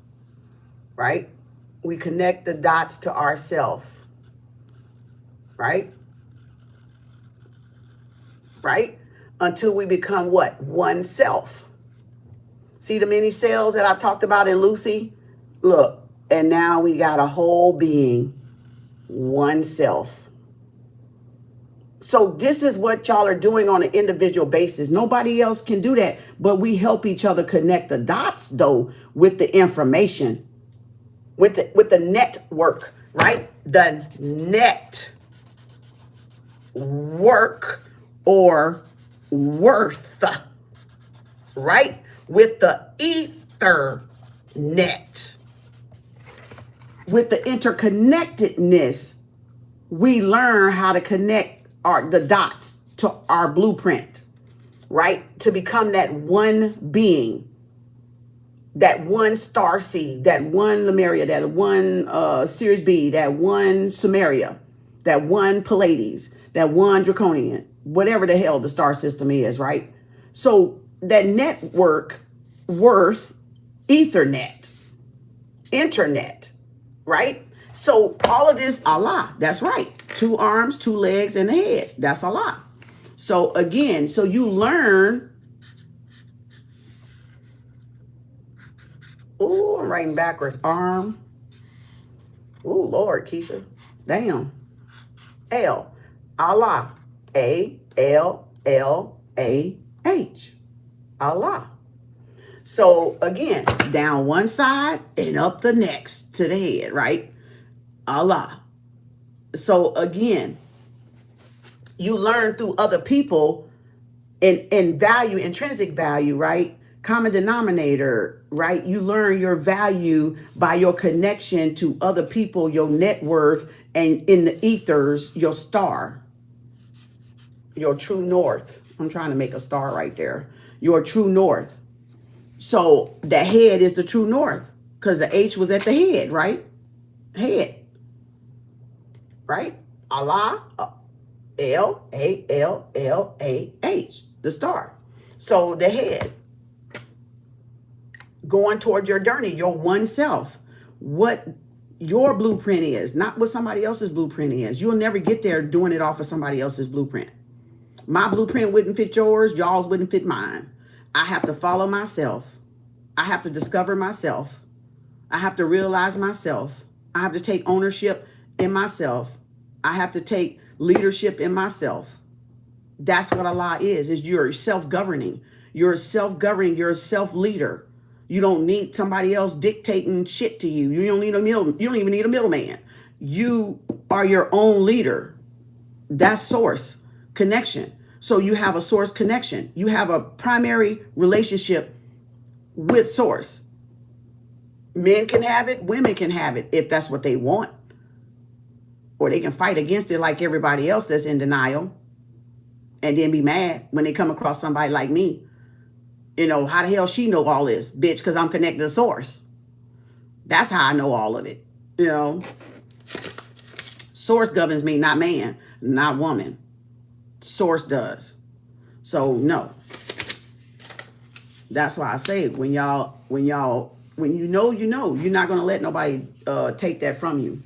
right? We connect the dots to ourself, right? Right? Until we become what? One self. See the many cells that I talked about in Lucy? Look, and now we got a whole being, one self. So this is what y'all are doing on an individual basis. Nobody else can do that, but we help each other connect the dots though with the information, with the network, right? The network or worth, right? With the Ethernet, with the interconnectedness, we learn how to connect the dots to our blueprint, right? To become that one being, that one star seed, that one Lemuria, that one Sirius B, that one Sumeria, that one Pleiades, that one Draconian, whatever the hell the star system is, right? So that network, worth, Ethernet, internet, right? So all of this, Allah, that's right. 2 arms, 2 legs, and a head. That's Allah. So again, so you learn. Oh, I'm writing backwards. Arm. Oh, Lord, Keisha. Damn. L. Allah. A-L-L-A-H. Allah. So again, down one side and up the next to the head, right? Allah. So again, you learn through other people in value, intrinsic value, right? Common denominator, right? You learn your value by your connection to other people, your net worth, and in the ethers, your star, your true north. I'm trying to make a star right there. Your true north. So the head is the true north because the H was at the head, right? Head. Right? Allah, L-A-L-L-A-H, the star. So the head, going toward your journey, your one self, what your blueprint is, not what somebody else's blueprint is. You'll never get there doing it off of somebody else's blueprint. My blueprint wouldn't fit yours. Y'all's wouldn't fit mine. I have to follow myself. I have to discover myself. I have to realize myself. I have to take ownership in myself. I have to take leadership in myself. That's what Allah is you're self-governing. You're self-governing. You're a self-leader. You don't need somebody else dictating shit to you. You don't need you don't even need a middleman. You are your own leader. That's source connection. So you have a source connection. You have a primary relationship with source. Men can have it. Women can have it if that's what they want. Or they can fight against it like everybody else that's in denial and then be mad when they come across somebody like me. You know, how the hell she know all this? Bitch, because I'm connected to source. That's how I know all of it. You know, source governs me, not man, not woman. Source does. So no. That's why I say when you know, you're not gonna let nobody take that from you.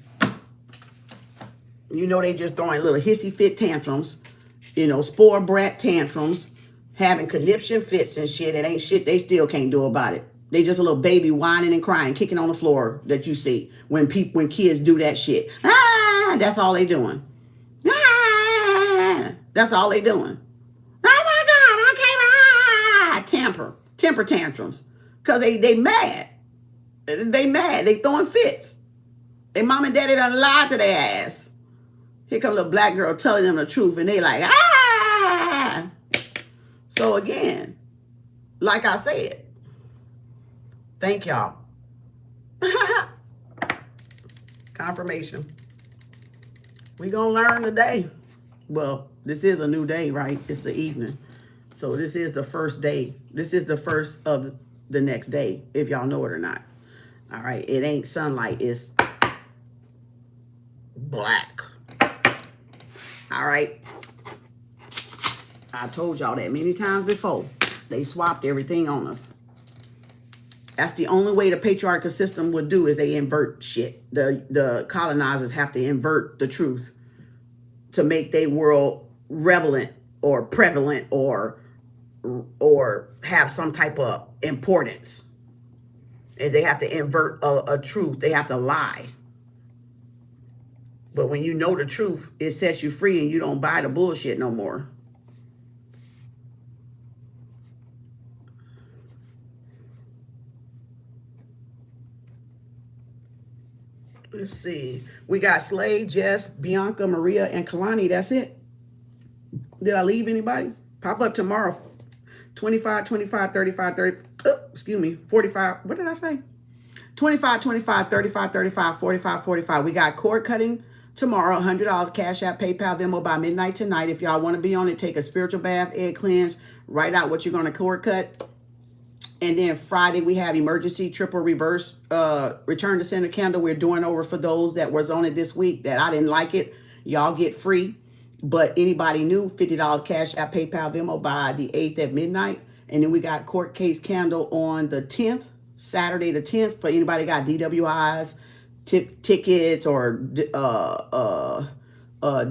You know, they just throwing little hissy fit tantrums, you know, spore brat tantrums, having conniption fits and shit. It ain't shit they still can't do about it. They just a little baby whining and crying, kicking on the floor that you see when kids do that shit. Ah, that's all they doing. Ah, that's all they doing. Oh my God, I can't. Temper tantrums, cause they mad. They mad. They throwing fits. They mom and daddy done lied to their ass. Here come a little black girl telling them the truth, and they like, ah! So again, like I said, thank y'all. Confirmation. We gonna learn today. Well, this is a new day, right? It's the evening. So this is the first day. This is the first of the next day, if y'all know it or not. All right, it ain't sunlight, it's black. All right. I told y'all that many times before. They swapped everything on us. That's the only way the patriarchal system would do is they invert shit. The colonizers have to invert the truth to make their world relevant or prevalent or have some type of importance. Is they have to invert a truth. They have to lie. But when you know the truth, it sets you free and you don't buy the bullshit no more. Let's see. We got Slade, Jess, Bianca, Maria, and Kalani. That's it. Did I leave anybody? Pop up tomorrow. 25, 25, 35, 30. Excuse me. 45. What did I say? 25, 25, 35, 35, 45, 45. We got cord cutting tomorrow. $100 Cash App, PayPal, Venmo by midnight tonight. If y'all want to be on it, take a spiritual bath, egg cleanse, write out what you're going to cord cut. And then Friday, we have emergency triple reverse return to sender candle. We're doing over for those that was on it this week that I didn't like it. Y'all get free. But anybody new, $50 Cash App, PayPal, Venmo by the 8th at midnight. And then we got court case candle on the 10th, Saturday the 10th. For anybody got DWIs, tickets, or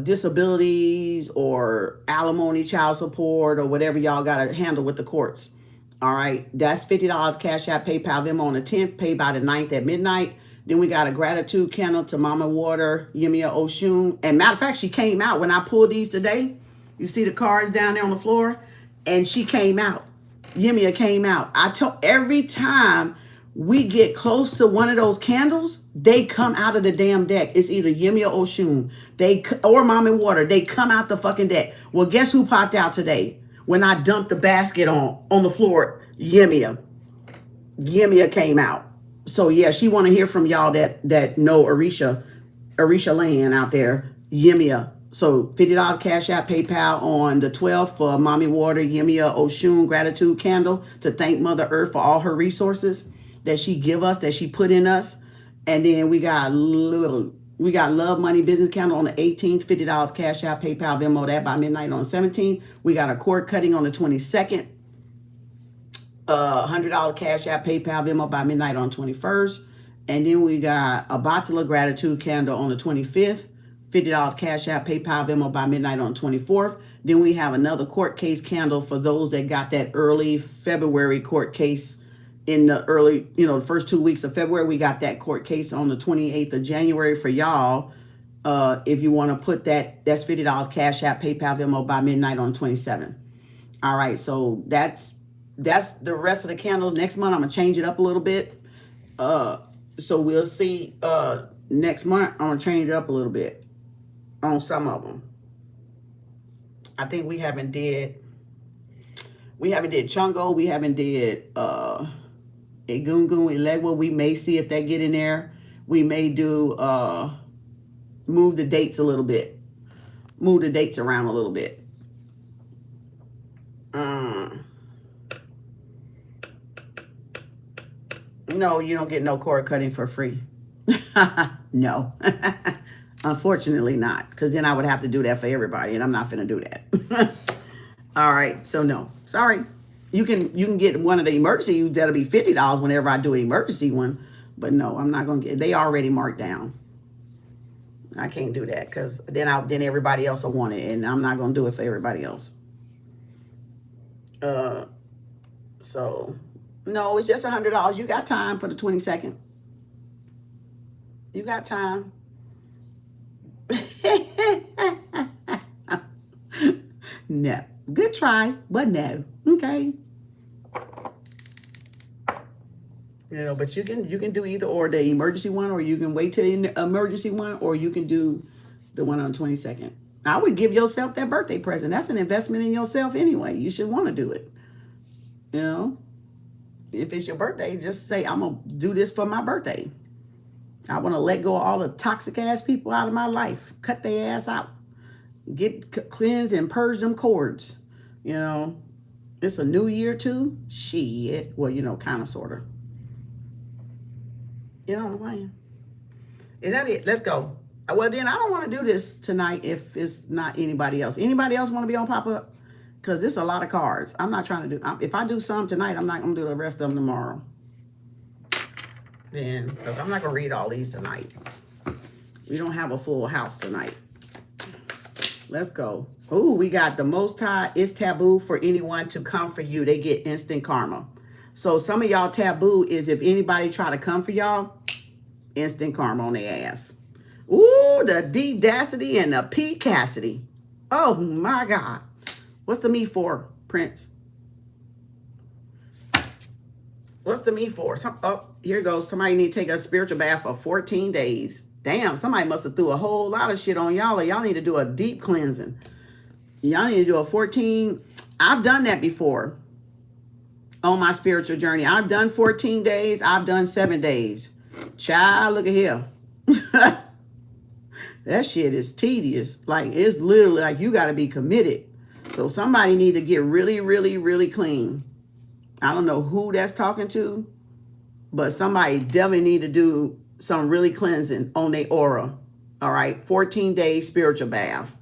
disabilities, or alimony, child support, or whatever y'all got to handle with the courts. All right, that's $50 Cash App, PayPal, Venmo on the 10th, pay by the 9th at midnight. Then we got a gratitude candle to Mama Water, Yemia Oshun. And matter of fact, she came out when I pulled these today. You see the cards down there on the floor? And she came out. Yemia came out. I tell every time we get close to one of those candles, they come out of the damn deck. It's either Yemia Oshun or Mama Water. They come out the fucking deck. Well, guess who popped out today? When I dumped the basket on the floor, Yemia came out. So yeah, she want to hear from y'all that know Arisha Land out there, Yemia. So $50 Cash App, PayPal on the 12th for Mommy Water, Yemia Oshun gratitude candle to thank Mother Earth for all her resources that she give us, that she put in us. And then we got Love Money Business Candle on the 18th, $50 Cash App, PayPal, Venmo that by midnight on the 17th. We got a cord cutting on the 22nd. $100 Cash App, PayPal, Venmo by midnight on the 21st. And then we got a bottle of gratitude candle on the 25th. $50 Cash App, PayPal, Venmo by midnight on the 24th. Then we have another court case candle for those that got that early February court case in the early, the first 2 weeks of February. We got that court case on the 28th of January for y'all. If you want to put that's $50 Cash App, PayPal, Venmo by midnight on the 27th. All right, so that's the rest of the candles. Next month, I'm going to change it up a little bit. So we'll see. Next month, I'm going to change it up a little bit on some of them. I think we haven't did Chungo. We haven't did Egungun, Elegua. We may see if they get in there. We may do move the dates a little bit. Move the dates around a little bit. No, you don't get no cord cutting for free. No. Unfortunately not, because then I would have to do that for everybody, and I'm not finna do that. All right, so no. Sorry. You can get one of the emergency, that'll be $50 whenever I do an emergency one. But no, I'm not gonna get, they already marked down. I can't do that because then everybody else will want it, and I'm not gonna do it for everybody else. So no, it's just $100. You got time for the 22nd. You got time. No. Good try, but no. Okay. You know, but you can do either or, the emergency one, or you can wait till the emergency one, or you can do the one on the 22nd. I would give yourself that birthday present. That's an investment in yourself anyway. You should want to do it. You know, if it's your birthday, just say, I'm going to do this for my birthday. I want to let go of all the toxic ass people out of my life. Cut their ass out. Cleanse and purge them cords. You know, it's a new year too. Shit. Well, you know, kind of, sort of. You know what I'm saying? Is that it? Let's go. Well, then I don't want to do this tonight if it's not anybody else. Anybody else want to be on pop-up? Because there's a lot of cards. I'm not trying to do... If I do some tonight, I'm not going to do the rest of them tomorrow. Then, because I'm not going to read all these tonight. We don't have a full house tonight. Let's go. Ooh, we got the Most High is taboo for anyone to come for you. They get instant karma. So some of y'all taboo is if anybody try to come for y'all, instant karma on their ass. Ooh, the D-dacity and the P-cassity. Oh, my God. What's the me for, Prince? What's the me for? Oh, here goes. Somebody need to take a spiritual bath for 14 days. Damn, somebody must have threw a whole lot of shit on y'all, or y'all need to do a deep cleansing. Y'all need to do a 14. I've done that before on my spiritual journey. I've done 14 days. I've done 7 days. Child, look at here. That shit is tedious. Like, it's literally like you got to be committed. So somebody need to get really, really, really clean. I don't know who that's talking to, but somebody definitely need to do some really cleansing on their aura. All right. 14 days spiritual bath.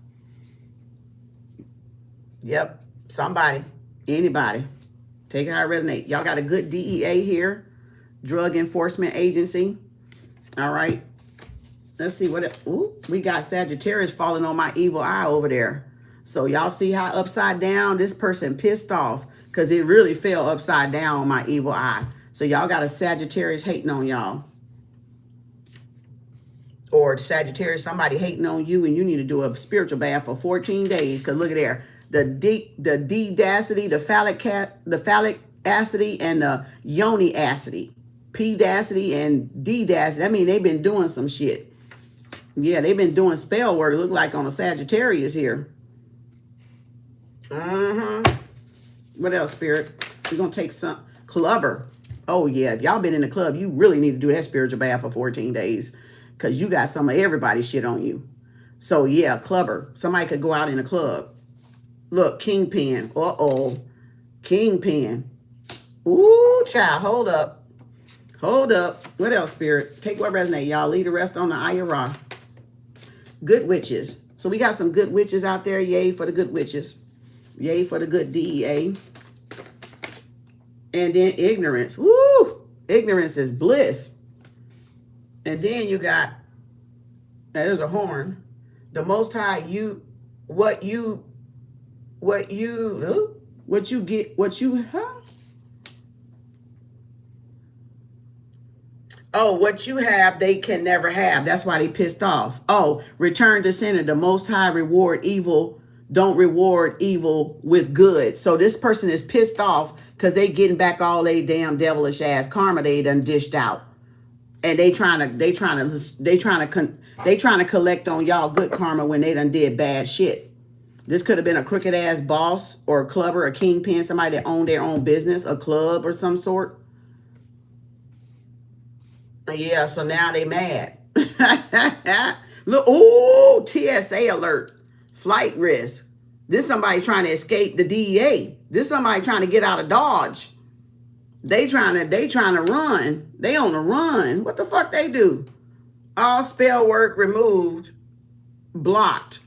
Yep. Somebody, anybody, take it how it resonate. Y'all got a good DEA here. Drug Enforcement Agency. All right. Let's see what we got. Sagittarius falling on my evil eye over there. So y'all see how upside down this person pissed off because it really fell upside down on my evil eye. So y'all got a Sagittarius hating on y'all. Or Sagittarius, somebody hating on you, and you need to do a spiritual bath for 14 days. Because look at there. The D-dacity, the phallic acity, and the yoni acity. P-dacity and D-dacity. I mean, they've been doing some shit. Yeah, they've been doing spell work. Look like on a Sagittarius here. What else, Spirit? We're going to take some clubber. Oh, yeah. If y'all been in the club, you really need to do that spiritual bath for 14 days. Because you got some of everybody's shit on you. So, yeah, clubber. Somebody could go out in a club. Look, Kingpin. Uh-oh. Kingpin. Ooh, child. Hold up. Hold up. What else, Spirit? Take what resonate, y'all. Leave the rest on the Ayara. Good witches. So we got some good witches out there. Yay for the good witches. Yay for the good DEA. And then ignorance. Woo! Ignorance is bliss. And then you got, there's a horn. The Most High, what you have, they can never have. That's why they pissed off. Oh, return to center. The Most High reward evil. Don't reward evil with good. So this person is pissed off because they getting back all they damn devilish ass karma they done dished out. And they trying to collect on y'all good karma when they done did bad shit. This could have been a crooked ass boss or a clubber, a kingpin, somebody that owned their own business, a club or some sort. Yeah, so now they mad. Look, oh, TSA alert. Flight risk. This somebody trying to escape the DEA. This somebody trying to get out of Dodge. They trying to run. They on the run. What the fuck they do? All spell work removed, blocked,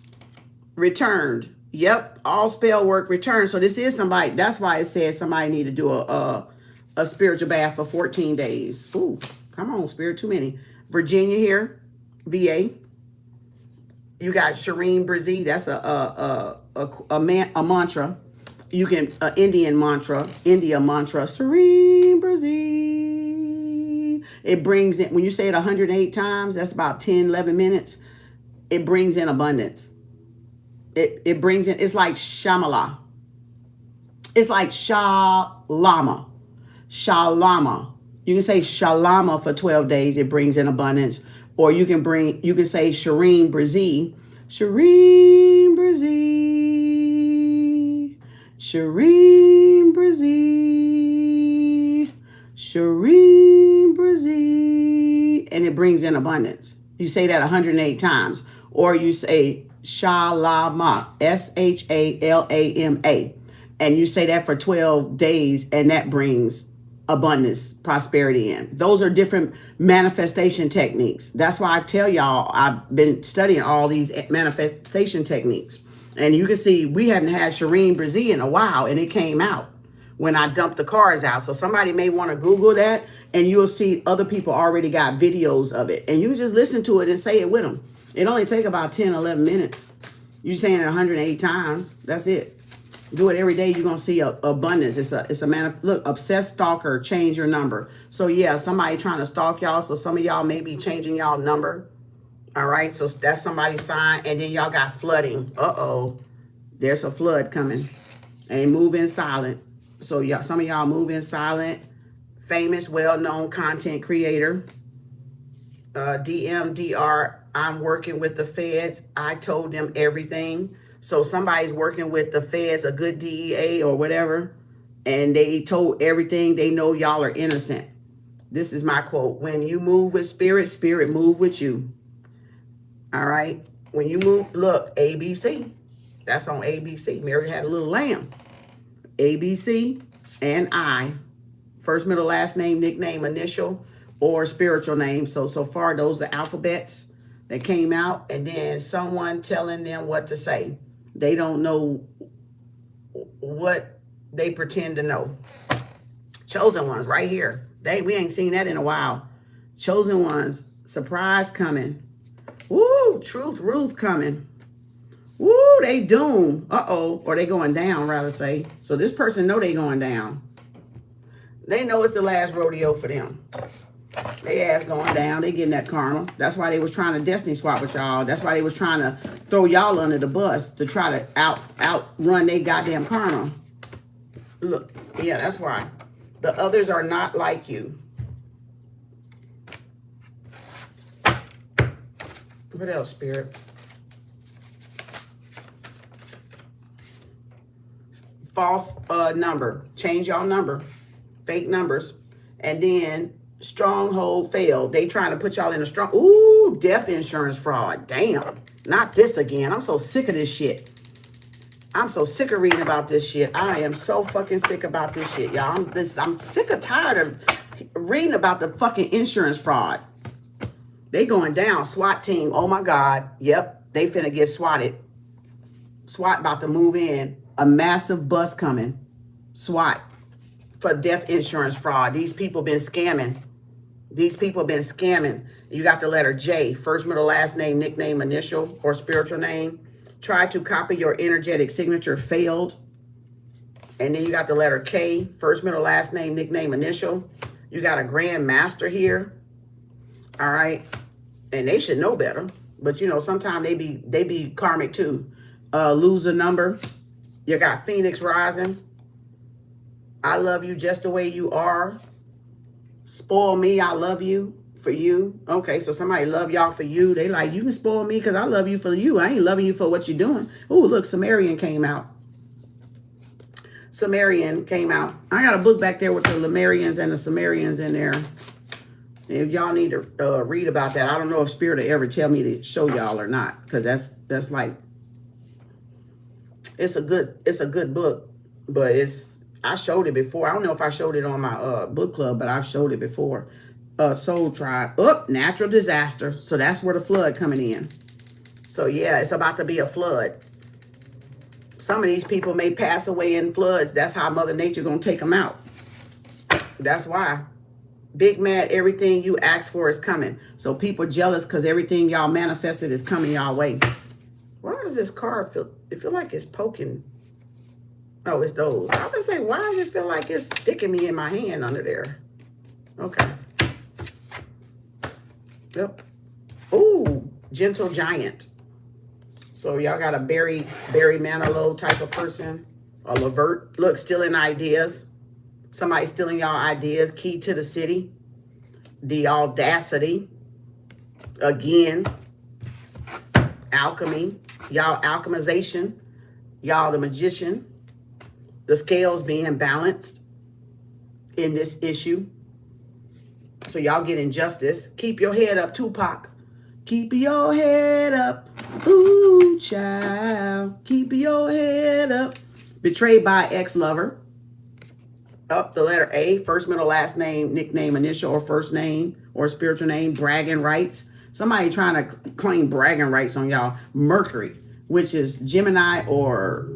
returned. Yep, all spell work returned. So this is somebody. That's why it says somebody need to do a spiritual bath for 14 days. Ooh, come on, spirit, too many. Virginia here, VA. You got Shireen Brzee. That's a mantra. You can Indian mantra, India mantra. Shireen Brzee. It brings in, when you say it 108 times, that's about 10, 11 minutes. It brings in abundance. It brings in, it's like Shamala. It's like Shalama. Shalama. You can say Shalama for 12 days. It brings in abundance. Or you can say Shireen Brzee. Shireen Brzee. Shireen Brzee. Shireen Brzee. And it brings in abundance. You say that 108 times. Or you say Shalama. Shalama. And you say that for 12 days. And that brings abundance, prosperity in. Those are different manifestation techniques. That's why I tell y'all, I've been studying all these manifestation techniques. And you can see we hadn't had Shireen Brzee in a while, and it came out when I dumped the cards out. So somebody may want to Google that, and you'll see other people already got videos of it. And you just listen to it and say it with them. It only take about 10, 11 minutes. You saying it 108 times. That's it. Do it every day. You're going to see abundance. It's a man. Look, obsessed stalker, change your number. So yeah, somebody trying to stalk y'all. So some of y'all may be changing y'all number. All right. So that's somebody's sign. And then y'all got flooding. Uh-oh. There's a flood coming. And move in silent. So y'all, some of y'all move in silent. Famous, well-known content creator. DMDR. I'm working with the feds. I told them everything. So somebody's working with the feds, a good DEA or whatever, and they told everything. They know y'all are innocent. This is my quote. When you move with spirit, spirit move with you. All right? When you move, look, ABC. That's on ABC. Mary had a little lamb. ABC and I. First, middle, last name, nickname, initial, or spiritual name. So far, those are the alphabets that came out. And then someone telling them what to say. They don't know what they pretend to know. Chosen ones right here. We ain't seen that in a while. Chosen ones, surprise coming. Woo, truth, Ruth coming. Woo, they doom. Uh-oh, or they going down, rather say. So this person know they going down. They know it's the last rodeo for them. They ass going down. They getting that karma. That's why they was trying to destiny swap with y'all. That's why they was trying to throw y'all under the bus to try to outrun their goddamn karma. Look, yeah, that's why. The others are not like you. What else, Spirit? False number. Change y'all number. Fake numbers. And then stronghold failed. They trying to put y'all in a strong. Ooh, death insurance fraud. Damn. Not this again. I'm so sick of this shit. I'm so sick of reading about this shit. I am so fucking sick about this shit, y'all. I'm sick of tired of reading about the fucking insurance fraud. They going down. SWAT team. Oh my God. Yep. They finna get swatted. SWAT about to move in. A massive bus coming. SWAT. For death insurance fraud. These people been scamming. These people been scamming. You got the letter J, first, middle, last name, nickname, initial, or spiritual name. Try to copy your energetic signature, failed. And then you got the letter K, first, middle, last name, nickname, initial. You got a grand master here. All right. And they should know better. But you know, sometimes they be karmic too. Lose a number. You got Phoenix rising. I love you just the way you are. Spoil me, I love you for you. Okay, so somebody love y'all for you. They like, you can spoil me because I love you for you. I ain't loving you for what you're doing. Oh, look, Sumerian came out. Sumerian came out. I got a book back there with the Lemurians and the Sumerians in there. If y'all need to read about that, I don't know if Spirit will ever tell me to show y'all or not, because that's like, it's a good book, but I showed it before. I don't know if I showed it on my book club, but I've showed it before. Soul Tribe. Natural disaster. So that's where the flood coming in. So yeah, it's about to be a flood. Some of these people may pass away in floods. That's how Mother Nature gonna take them out. That's why. Big mad, everything you ask for is coming. So people jealous because everything y'all manifested is coming y'all way. Why does this card feel? It feel like it's poking. Oh, it's those. I was gonna say, why does it feel like it's sticking me in my hand under there? Okay. Yep. Ooh, gentle giant. So y'all got a Barry Manilow type of person. A Levert. Look, stealing ideas. Somebody stealing y'all ideas. Key to the city. The audacity. Again. Alchemy. Y'all alchemization. Y'all the magician. The scales being balanced in this issue. So y'all get injustice. Keep your head up, Tupac. Keep your head up. Ooh, child. Keep your head up. Betrayed by ex-lover. Up the letter A. First, middle, last name, nickname, initial, or first name, or spiritual name. Bragging rights. Somebody trying to claim bragging rights on y'all. Mercury, which is Gemini or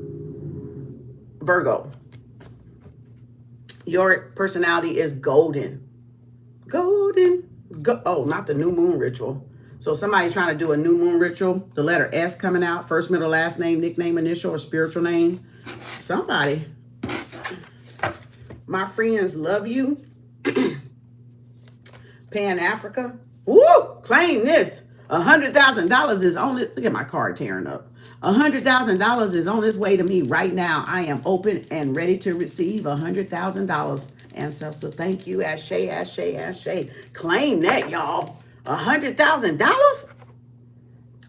Virgo. Your personality is golden. Golden. Oh, not the new moon ritual. So somebody trying to do a new moon ritual. The letter S coming out. First, middle, last name, nickname, initial, or spiritual name. Somebody. My friends love you. Pan Africa. Woo! Claim this. $100,000 is on it. Look at my card tearing up. $100,000 is on its way to me right now. I am open and ready to receive $100,000. Ancestor, thank you. Ashe, ashe, ashe. Claim that, y'all. $100,000?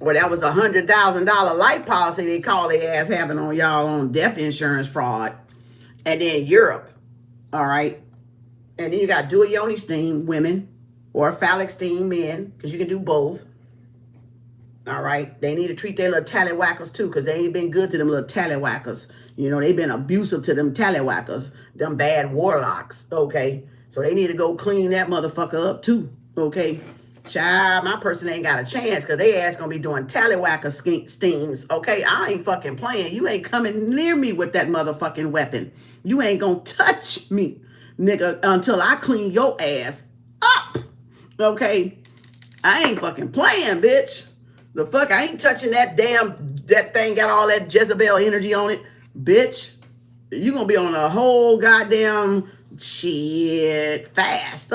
Well, that was $100,000 life policy they call their ass having on y'all on death insurance fraud. And then Europe. All right. And then you got dual yoni steam women or phallic steam men, because you can do both. All right. They need to treat their little tallywhackers too, because they ain't been good to them little tallywhackers. You know, they've been abusive to them tallywhackers, them bad warlocks. Okay. So they need to go clean that motherfucker up too. Okay. Child, my person ain't got a chance because they ass gonna be doing tallywhacker steams. Okay. I ain't fucking playing. You ain't coming near me with that motherfucking weapon. You ain't gonna touch me, nigga, until I clean your ass up. Okay. I ain't fucking playing, bitch. The fuck, I ain't touching that thing got all that Jezebel energy on it. Bitch, you gonna be on a whole goddamn shit fast.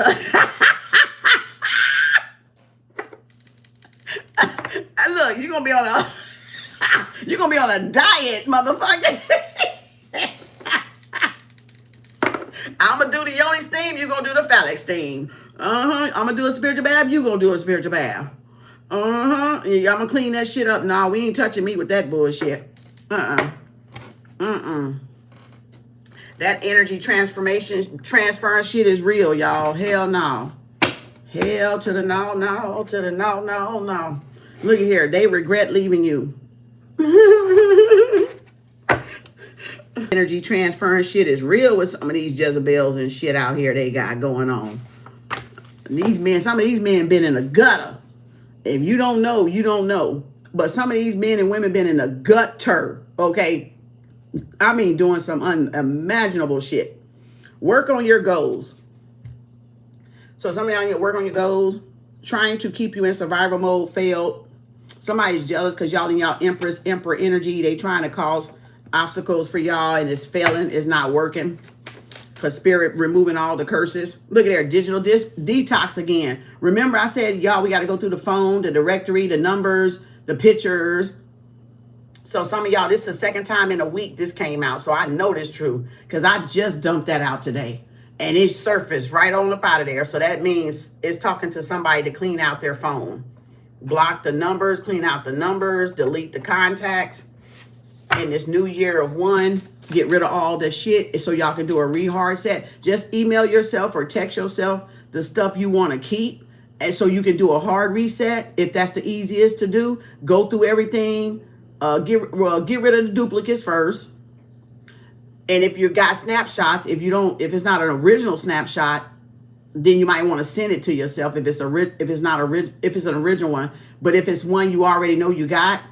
Look, you're gonna be on a diet, motherfucker. I'ma do the yoni steam, you gonna do the phallic steam. I'ma do a spiritual bath, you gonna do a spiritual bath. Yeah, I'm gonna clean that shit up. Nah, we ain't touching me with that bullshit. That energy transferring shit is real, y'all. Hell no. Hell to the no, no, to the no, no, no. Look at here. They regret leaving you. Energy transferring shit is real with some of these Jezebels and shit out here they got going on. These men, some of these men been in the gutter. If you don't know, you don't know. But some of these men and women been in the gutter, okay? I mean, doing some unimaginable shit. Work on your goals. So some of y'all need to work on your goals. Trying to keep you in survival mode failed. Somebody's jealous because y'all in y'all emperor energy. They trying to cause obstacles for y'all and it's failing. It's not working. Because spirit removing all the curses. Look at there, digital detox again. Remember I said, y'all, we got to go through the phone, the directory, the numbers, the pictures. So some of y'all, this is the second time in a week this came out. So I know this true because I just dumped that out today. And it surfaced right on up out of there. So that means it's talking to somebody to clean out their phone. Block the numbers, clean out the numbers, delete the contacts. In this new year of one, Get rid of all the shit so y'all can do a rehard set. Just email yourself or text yourself the stuff you want to keep. And so you can do a hard reset if that's the easiest to do. Go through everything. Get rid of the duplicates first. And if you got snapshots, if it's not an original snapshot, then you might want to send it to yourself if it's an original one. But if it's one you already know you got,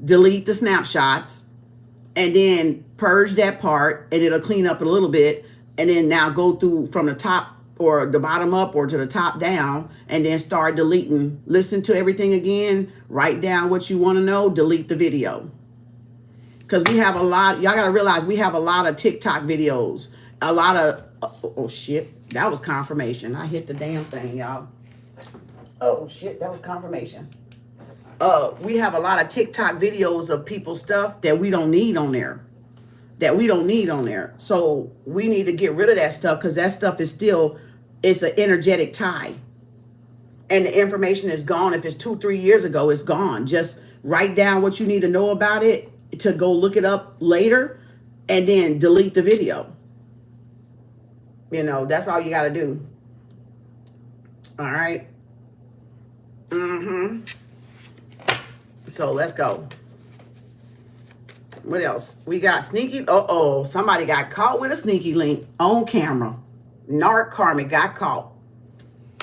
delete the snapshots and then purge that part, and it'll clean up a little bit. And then now go through from the top or the bottom up or to the top down, and then start deleting. Listen to everything again, write down what you want to know, delete the video. Because we have a lot, y'all got to realize we have a lot of TikTok videos, a lot of, oh shit, that was confirmation. I hit the damn thing, y'all. Oh shit, that was confirmation. We have a lot of TikTok videos of people's stuff that we don't need on there. So we need to get rid of that stuff, because that stuff is still, it's an energetic tie. And the information is gone. If it's 2-3 years ago, it's gone. Just write down what you need to know about it to go look it up later, and then delete the video. You know, that's all you got to do. All right. So let's go. What else? We got sneaky. Somebody got caught with a sneaky link on camera. Narc Karmic got caught.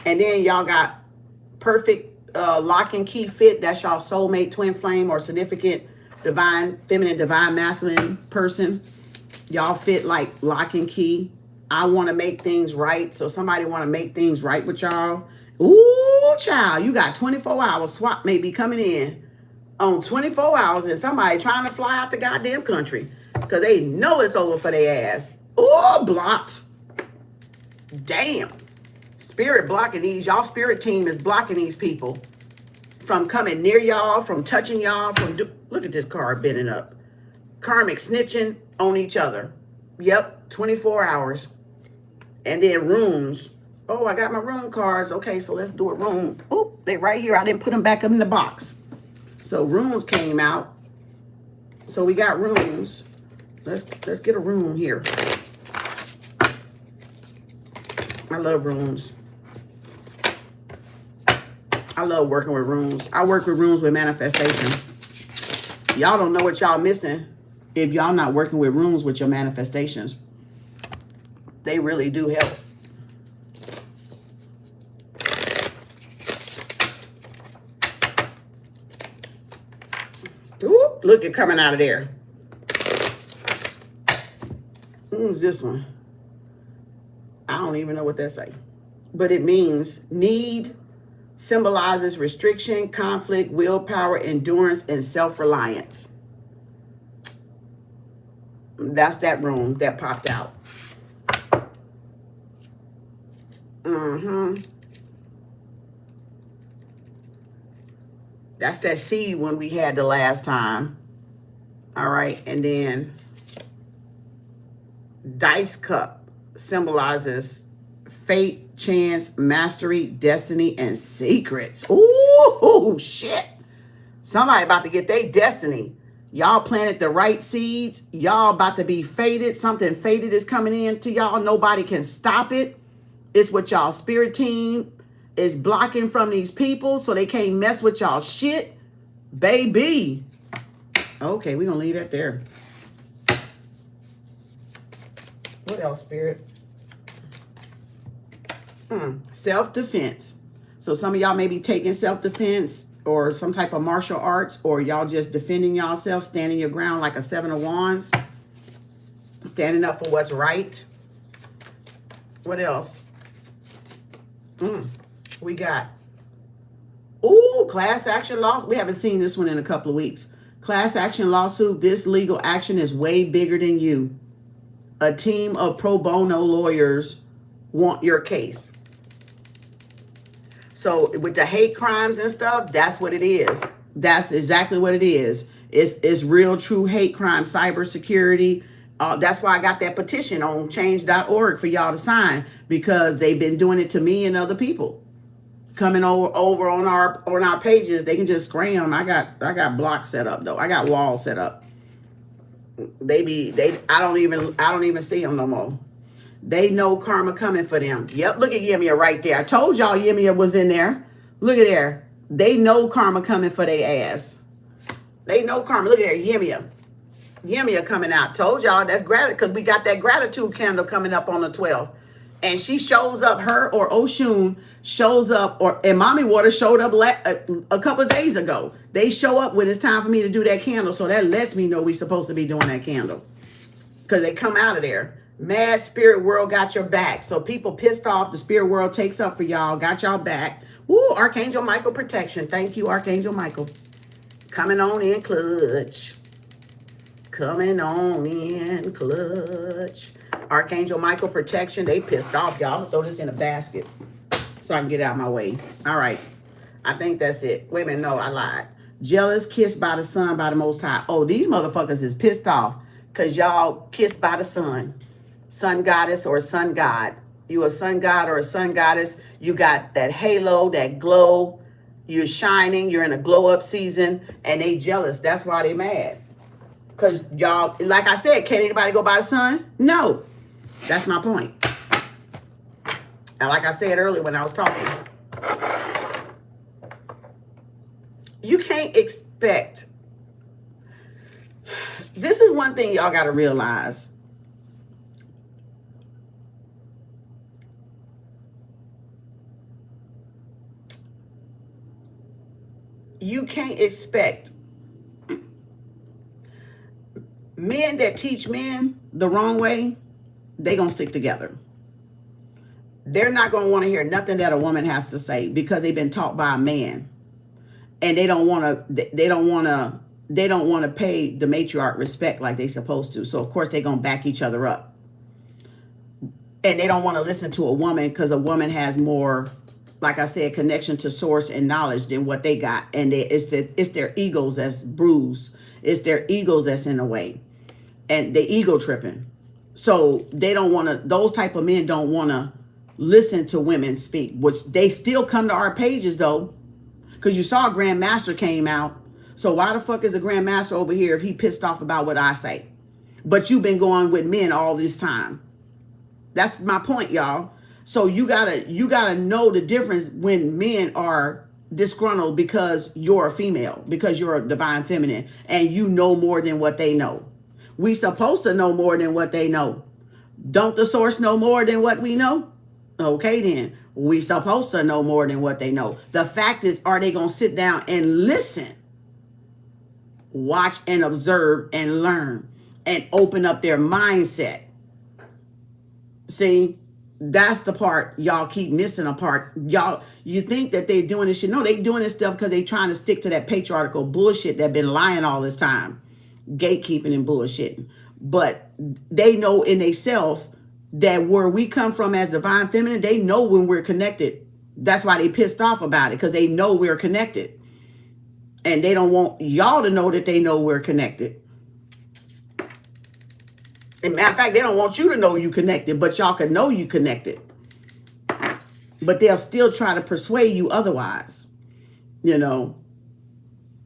And then y'all got perfect lock and key fit. That's y'all soulmate, twin flame, or significant divine, feminine, divine, masculine person. Y'all fit like lock and key. I want to make things right. So somebody want to make things right with y'all. Ooh, child, you got 24 hours. Swap may be coming in on 24 hours, and somebody trying to fly out the goddamn country because they know it's over for their ass. Oh, blocked. Damn. Spirit blocking these. Y'all spirit team is blocking these people from coming near y'all, from touching y'all, look at this card bending up. Karmic snitching on each other. Yep, 24 hours. And then rooms. Oh, I got my room cards. Okay, so let's do a room. Oh, they right here. I didn't put them back up in the box. So rooms came out. So we got rooms. Let's get a room here. I love rooms. I love working with rooms. I work with rooms with manifestation. Y'all don't know what y'all missing if y'all not working with rooms with your manifestations. They really do help. Ooh, look at coming out of there. Who's this one? I don't even know what that say. But it means need, symbolizes restriction, conflict, willpower, endurance, and self-reliance. That's that room that popped out. That's that seed one we had the last time. All right, and then dice cup symbolizes fate, chance, mastery, destiny, and secrets. Ooh, shit. Somebody about to get their destiny. Y'all planted the right seeds. Y'all about to be fated. Something fated is coming in to y'all. Nobody can stop it. It's what y'all spirit team is blocking from these people so they can't mess with y'all shit. Baby. Okay, we're going to leave that there. What else, spirit? Self-defense. So some of y'all may be taking self-defense or some type of martial arts, or y'all just defending yourself, standing your ground like a 7 of Wands. Standing up for what's right. What else? We got, class action lawsuit. We haven't seen this one in a couple of weeks. Class action lawsuit. This legal action is way bigger than you. A team of pro bono lawyers want your case. So with the hate crimes and stuff, that's what it is. That's exactly what it is. It's real, true hate crime, cybersecurity. That's why I got that petition on change.org for y'all to sign, because they've been doing it to me and other people. Coming over on our pages, they can just scram. I got blocks set up though. I got walls set up. I don't even see them no more. They know karma coming for them. Yep, look at Yemia right there. I told y'all Yemia was in there. Look at there. They know karma coming for their ass. They know karma. Look at there, Yemia. Yemia coming out. Told y'all that's gratitude, because we got that gratitude candle coming up on the 12th. And she shows up, her or Oshun shows up, and Mommy Water showed up a couple of days ago. They show up when it's time for me to do that candle. So that lets me know we supposed to be doing that candle. Because they come out of there. Mad spirit world got your back. So people pissed off, the spirit world takes up for y'all, got y'all back. Woo, Archangel Michael protection. Thank you, Archangel Michael. Coming on in clutch. Coming on in clutch. Archangel Michael protection. They pissed off, y'all. I'm gonna throw this in a basket so I can get out of my way. All right. I think that's it. Wait a minute. No, I lied. Jealous, kissed by the sun, by the Most High. Oh, these motherfuckers is pissed off because y'all kissed by the sun. Sun goddess or sun god. You a sun god or a sun goddess. You got that halo, that glow. You're shining. You're in a glow up season. And they jealous. That's why they mad. Because y'all, like I said, can anybody go by the sun? No. That's my point. And like I said earlier when I was talking, you can't expect. This is one thing y'all got to realize. You can't expect men that teach men the wrong way, they gonna stick together. They're not gonna want to hear nothing that a woman has to say because they've been taught by a man, and they don't want to pay the matriarch respect like they supposed to. So of course they're gonna back each other up, and they don't want to listen to a woman because a woman has more, like I said, connection to source and knowledge than what they got, and it's their egos that's bruised. It's their egos that's in the way, and they ego tripping. So they don't want to. Those type of men don't want to listen to women speak, which they still come to our pages though, because you saw a Grandmaster came out. So why the fuck is a Grandmaster over here if he pissed off about what I say? But you've been going with men all this time. That's my point, y'all. So you gotta know the difference when men are disgruntled because you're a female, because you're a divine feminine, and you know more than what they know. We supposed to know more than what they know. Don't the source know more than what we know? Okay, then we supposed to know more than what they know. The fact is, are they gonna sit down and listen, watch and observe and learn and open up their mindset? See, that's the part y'all keep missing a part. Y'all, you think that they're doing this shit. No, they doing this stuff because they trying to stick to that patriarchal bullshit that been lying all this time. Gatekeeping and bullshitting. But they know in themselves that where we come from as divine feminine, they know when we're connected. That's why they pissed off about it, because they know we're connected. And they don't want y'all to know that they know we're connected. And matter of fact, they don't want you to know you connected, but y'all can know you connected. But they'll still try to persuade you otherwise, you know,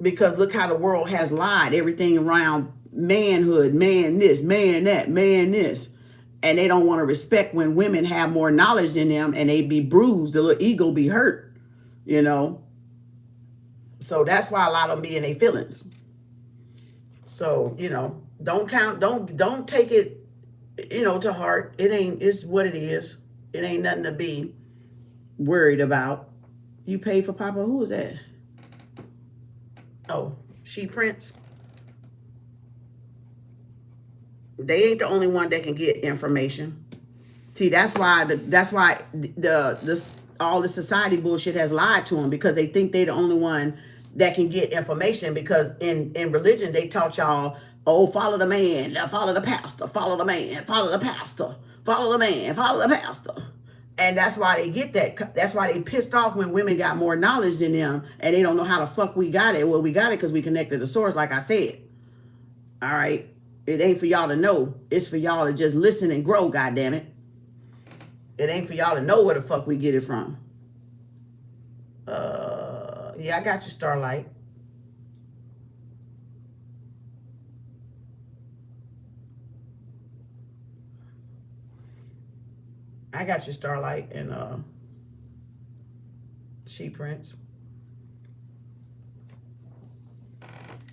because look how the world has lied. Everything around manhood, man this, man that, man this. And they don't want to respect when women have more knowledge than them and they be bruised, the little ego be hurt, you know. So that's why a lot of them be in their feelings. So, you know, don't take it, you know, to heart. It's what it is. It ain't nothing to be worried about. You paid for Papa, who is that? Oh, She Prince. They ain't the only one that can get information. See, that's why all the society bullshit has lied to them, because they think they're the only one that can get information, because in religion they taught y'all, oh, follow the man, follow the pastor, follow the man, follow the pastor, follow the man, follow the pastor. And that's why they get that. That's why they pissed off when women got more knowledge than them and they don't know how the fuck we got it. Well, we got it because we connected the source, like I said. All right. It ain't for y'all to know. It's for y'all to just listen and grow, goddammit. It ain't for y'all to know where the fuck we get it from. Yeah, I got you, Starlight. I got you, Starlight and She Prince.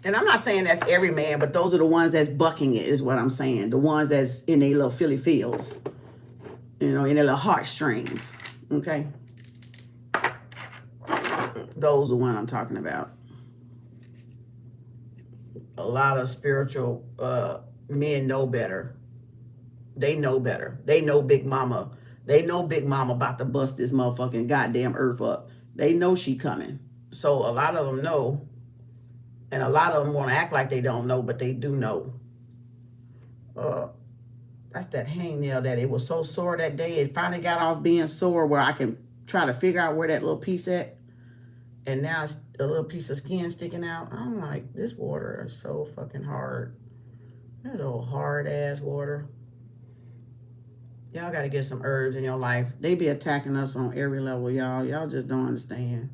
And I'm not saying that's every man, but those are the ones that's bucking it, is what I'm saying. The ones that's in their little Philly feels, you know, in their little heartstrings. Okay, those are the one I'm talking about. A lot of spiritual men know better. They know better. They know Big Mama. They know Big Mama about to bust this motherfucking goddamn earth up. They know she coming. So a lot of them know. And a lot of them want to act like they don't know, but they do know. That's that hangnail that it was so sore that day. It finally got off being sore where I can try to figure out where that little piece at. And now it's a little piece of skin sticking out. I'm like, this water is so fucking hard. This old hard ass water. Y'all got to get some herbs in your life. They be attacking us on every level, y'all. Y'all just don't understand.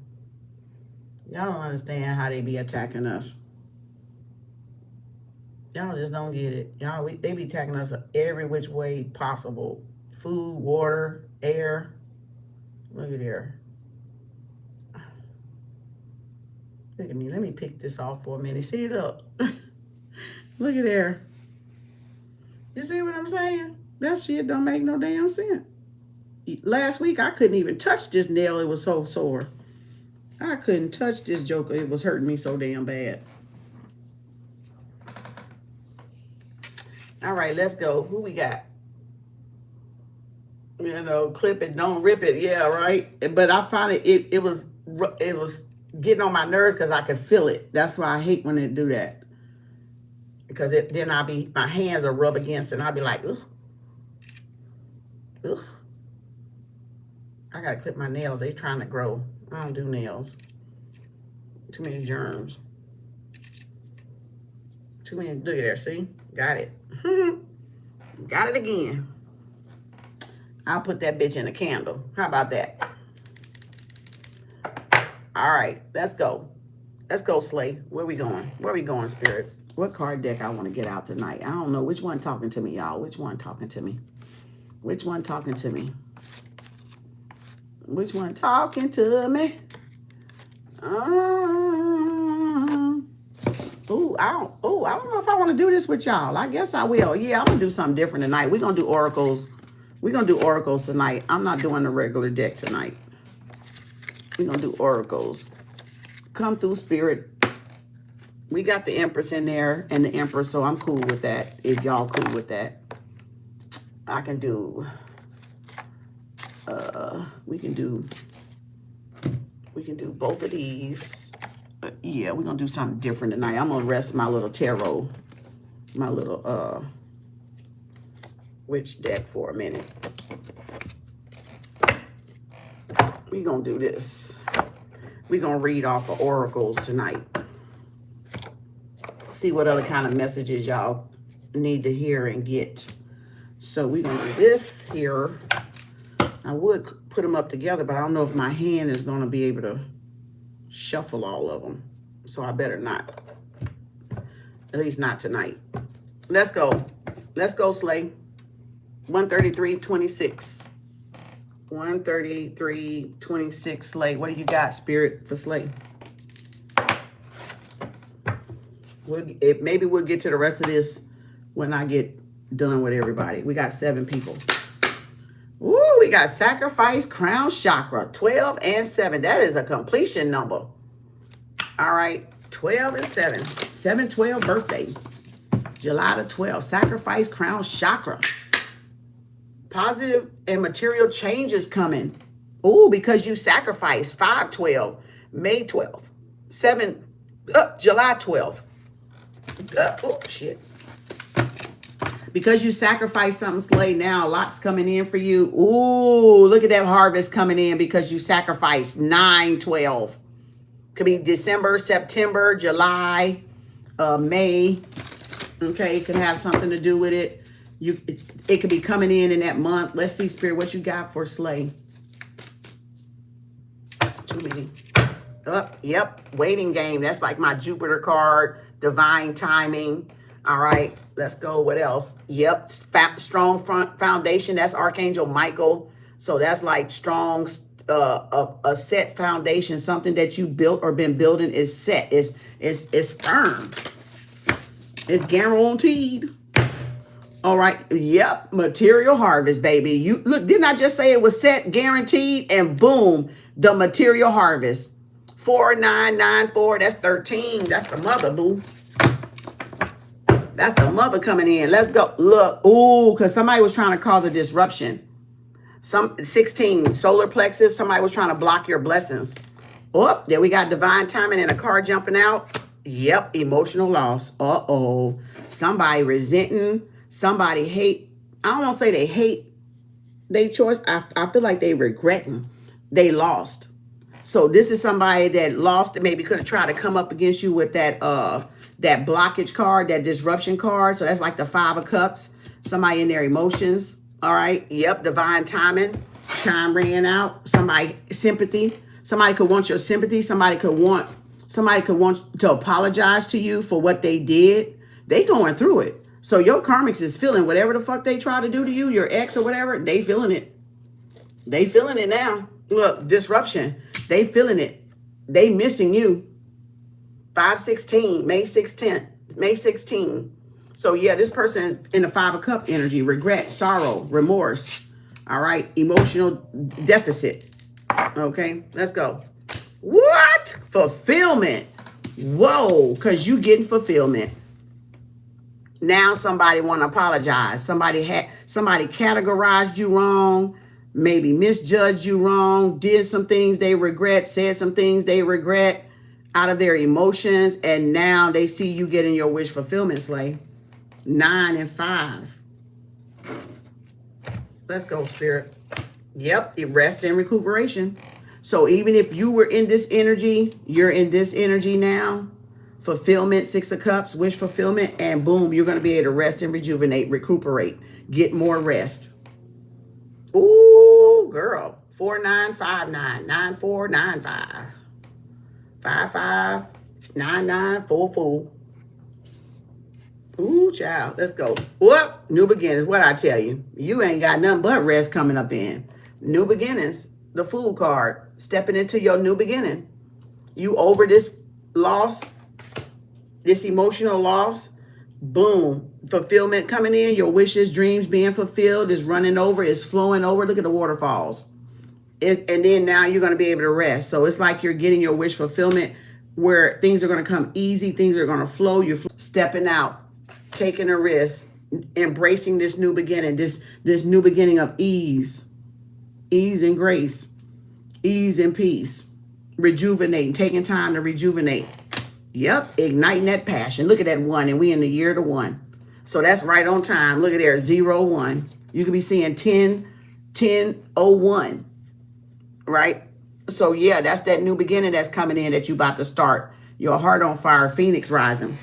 Y'all don't understand how they be attacking us. Y'all just don't get it. Y'all, they be attacking us every which way possible. Food, water, air. Look at there. Look at me. Let me pick this off for a minute. See it up. Look at there. You see what I'm saying? That shit don't make no damn sense. Last week, I couldn't even touch this nail. It was so sore. I couldn't touch this joker. It was hurting me so damn bad. All right, let's go. Who we got? You know, clip it, don't rip it. Yeah, right. But I found it was getting on my nerves because I could feel it. That's why I hate when they do that. Because then my hands will rub against it and I'll be like, ugh. Ugh. I gotta clip my nails. They trying to grow. I don't do nails. Too many germs. Too many. Look at there. See? Got it. Got it again. I'll put that bitch in a candle. How about that? All right. Let's go. Let's go, Slay. Where we going? Where we going, Spirit? What card deck I want to get out tonight? I don't know. Which one talking to me, y'all? Which one talking to me? Which one talking to me? Which one talking to me? I don't know if I want to do this with y'all. I guess I will. Yeah, I'm gonna do something different tonight. We're gonna do oracles. We're gonna do oracles tonight. I'm not doing the regular deck tonight. We're gonna do oracles. Come through, Spirit. We got the Empress in there and the Emperor, so I'm cool with that. If y'all cool with that, I can do. We can do both of these. Yeah, we're gonna do something different tonight. I'm gonna rest my little tarot, my little witch deck for a minute. We're gonna do this. We're gonna read off of oracles tonight. See what other kind of messages y'all need to hear and get. So we're gonna do this here. I would put them up together, but I don't know if my hand is gonna be able to shuffle all of them. So I better not. At least not tonight. Let's go. Let's go, Slay. 133.26. 133.26, Slay. What do you got, Spirit, for Slay? Maybe we'll get to the rest of this when I get done with everybody. We got 7 people. Ooh, we got sacrifice, crown chakra, 12 and 7. That is a completion number. All right, 12 and 7. 7/12 birthday. July the 12th. Sacrifice, crown chakra. Positive and material changes coming. Ooh, because you sacrificed. 5/12. May 12th. July 12th. Oh, shit. Because you sacrificed something, Slay, now lots coming in for you. Ooh, look at that harvest coming in because you sacrificed. 9/12. Could be December, September, July, May. Okay, it could have something to do with it. It could be coming in that month. Let's see, Spirit, what you got for Slay. Too many. Yep, waiting game. That's like my Jupiter card. Divine timing. All right, let's go. What else? Yep, strong front foundation. That's Archangel Michael. So that's like strong, a set foundation. Something that you built or been building is set. It's firm. It's guaranteed. All right. Yep. Material harvest, baby. You look, didn't I just say it was set, guaranteed, and boom, the material harvest. 4994. That's 13. That's the mother, boo. That's the mother coming in. Let's go. Look. Ooh, because somebody was trying to cause a disruption. 16. Solar plexus. Somebody was trying to block your blessings. Oh, there we got divine timing and a car jumping out. Yep. Emotional loss. Uh-oh. Somebody resenting. Somebody hate. I don't want to say they hate their choice. I feel like they regretting. They lost. So this is somebody that lost, that maybe could have tried to come up against you with that that blockage card, that disruption card. So that's like the 5 of Cups. Somebody in their emotions. All right. Yep. Divine timing. Time ran out. Somebody sympathy. Somebody could want your sympathy. Somebody could want to apologize to you for what they did. They going through it. So your karmics is feeling whatever the fuck they try to do to you, your ex or whatever, they feeling it. They feeling it now. Look, disruption. They feeling it. They missing you. 5/16, May 16th, May 16. So yeah, this person in the 5 of Cup energy, regret, sorrow, remorse. All right, emotional deficit. Okay, let's go. What? Fulfillment. Whoa, because you getting fulfillment. Now somebody want to apologize. Somebody categorized you wrong, maybe misjudged you wrong, did some things they regret, said some things they regret out of their emotions, and now they see you getting your wish fulfillment, Slay. 9 and 5. Let's go, Spirit. Yep, rest and recuperation. So even if you were in this energy, you're in this energy now. Fulfillment, 6 of Cups, wish fulfillment, and boom, you're going to be able to rest and rejuvenate, recuperate, get more rest. Ooh, girl. 4959, 9495, 559944. Ooh, child. Let's go. Whoop. New beginnings. What I tell you? You ain't got nothing but rest coming up in. New beginnings. The Fool card. Stepping into your new beginning. You over this loss, this emotional loss. Boom. Fulfillment coming in. Your wishes, dreams being fulfilled is running over, is flowing over. Look at the waterfalls. And then now you're going to be able to rest. So it's like you're getting your wish fulfillment where things are going to come easy. Things are going to flow. You're stepping out, taking a risk, embracing this new beginning, this new beginning of ease and grace, ease and peace, rejuvenating, taking time to rejuvenate. Yep, igniting that passion. Look at that 1, and we in the year of the 1. So that's right on time. Look at there, 0-1. You could be seeing 10-01, right? So yeah, that's that new beginning that's coming in that you about to start. Your heart on fire, Phoenix rising.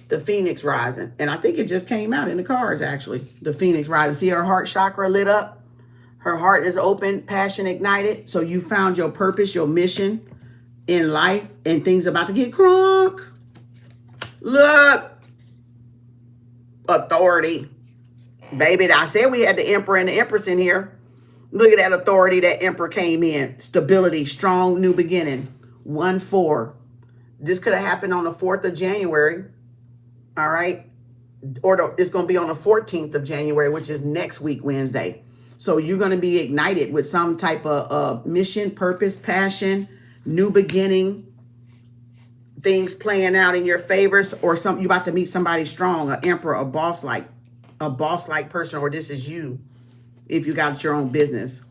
The Phoenix rising. And I think it just came out in the cards, actually. The Phoenix rising. See her heart chakra lit up? Her heart is open, passion ignited. So you found your purpose, your mission in life, and things about to get crunk. Look. Authority. Baby, I said we had the Emperor and the Empress in here. Look at that authority. That Emperor came in. Stability, strong new beginning. 1-4. This could have happened on the 4th of January. All right. Or it's going to be on the 14th of January, which is next week, Wednesday. So you're going to be ignited with some type of mission, purpose, passion, new beginning, things playing out in your favors, or you're about to meet somebody strong, an emperor, a boss-like person, or this is you if you got your own business.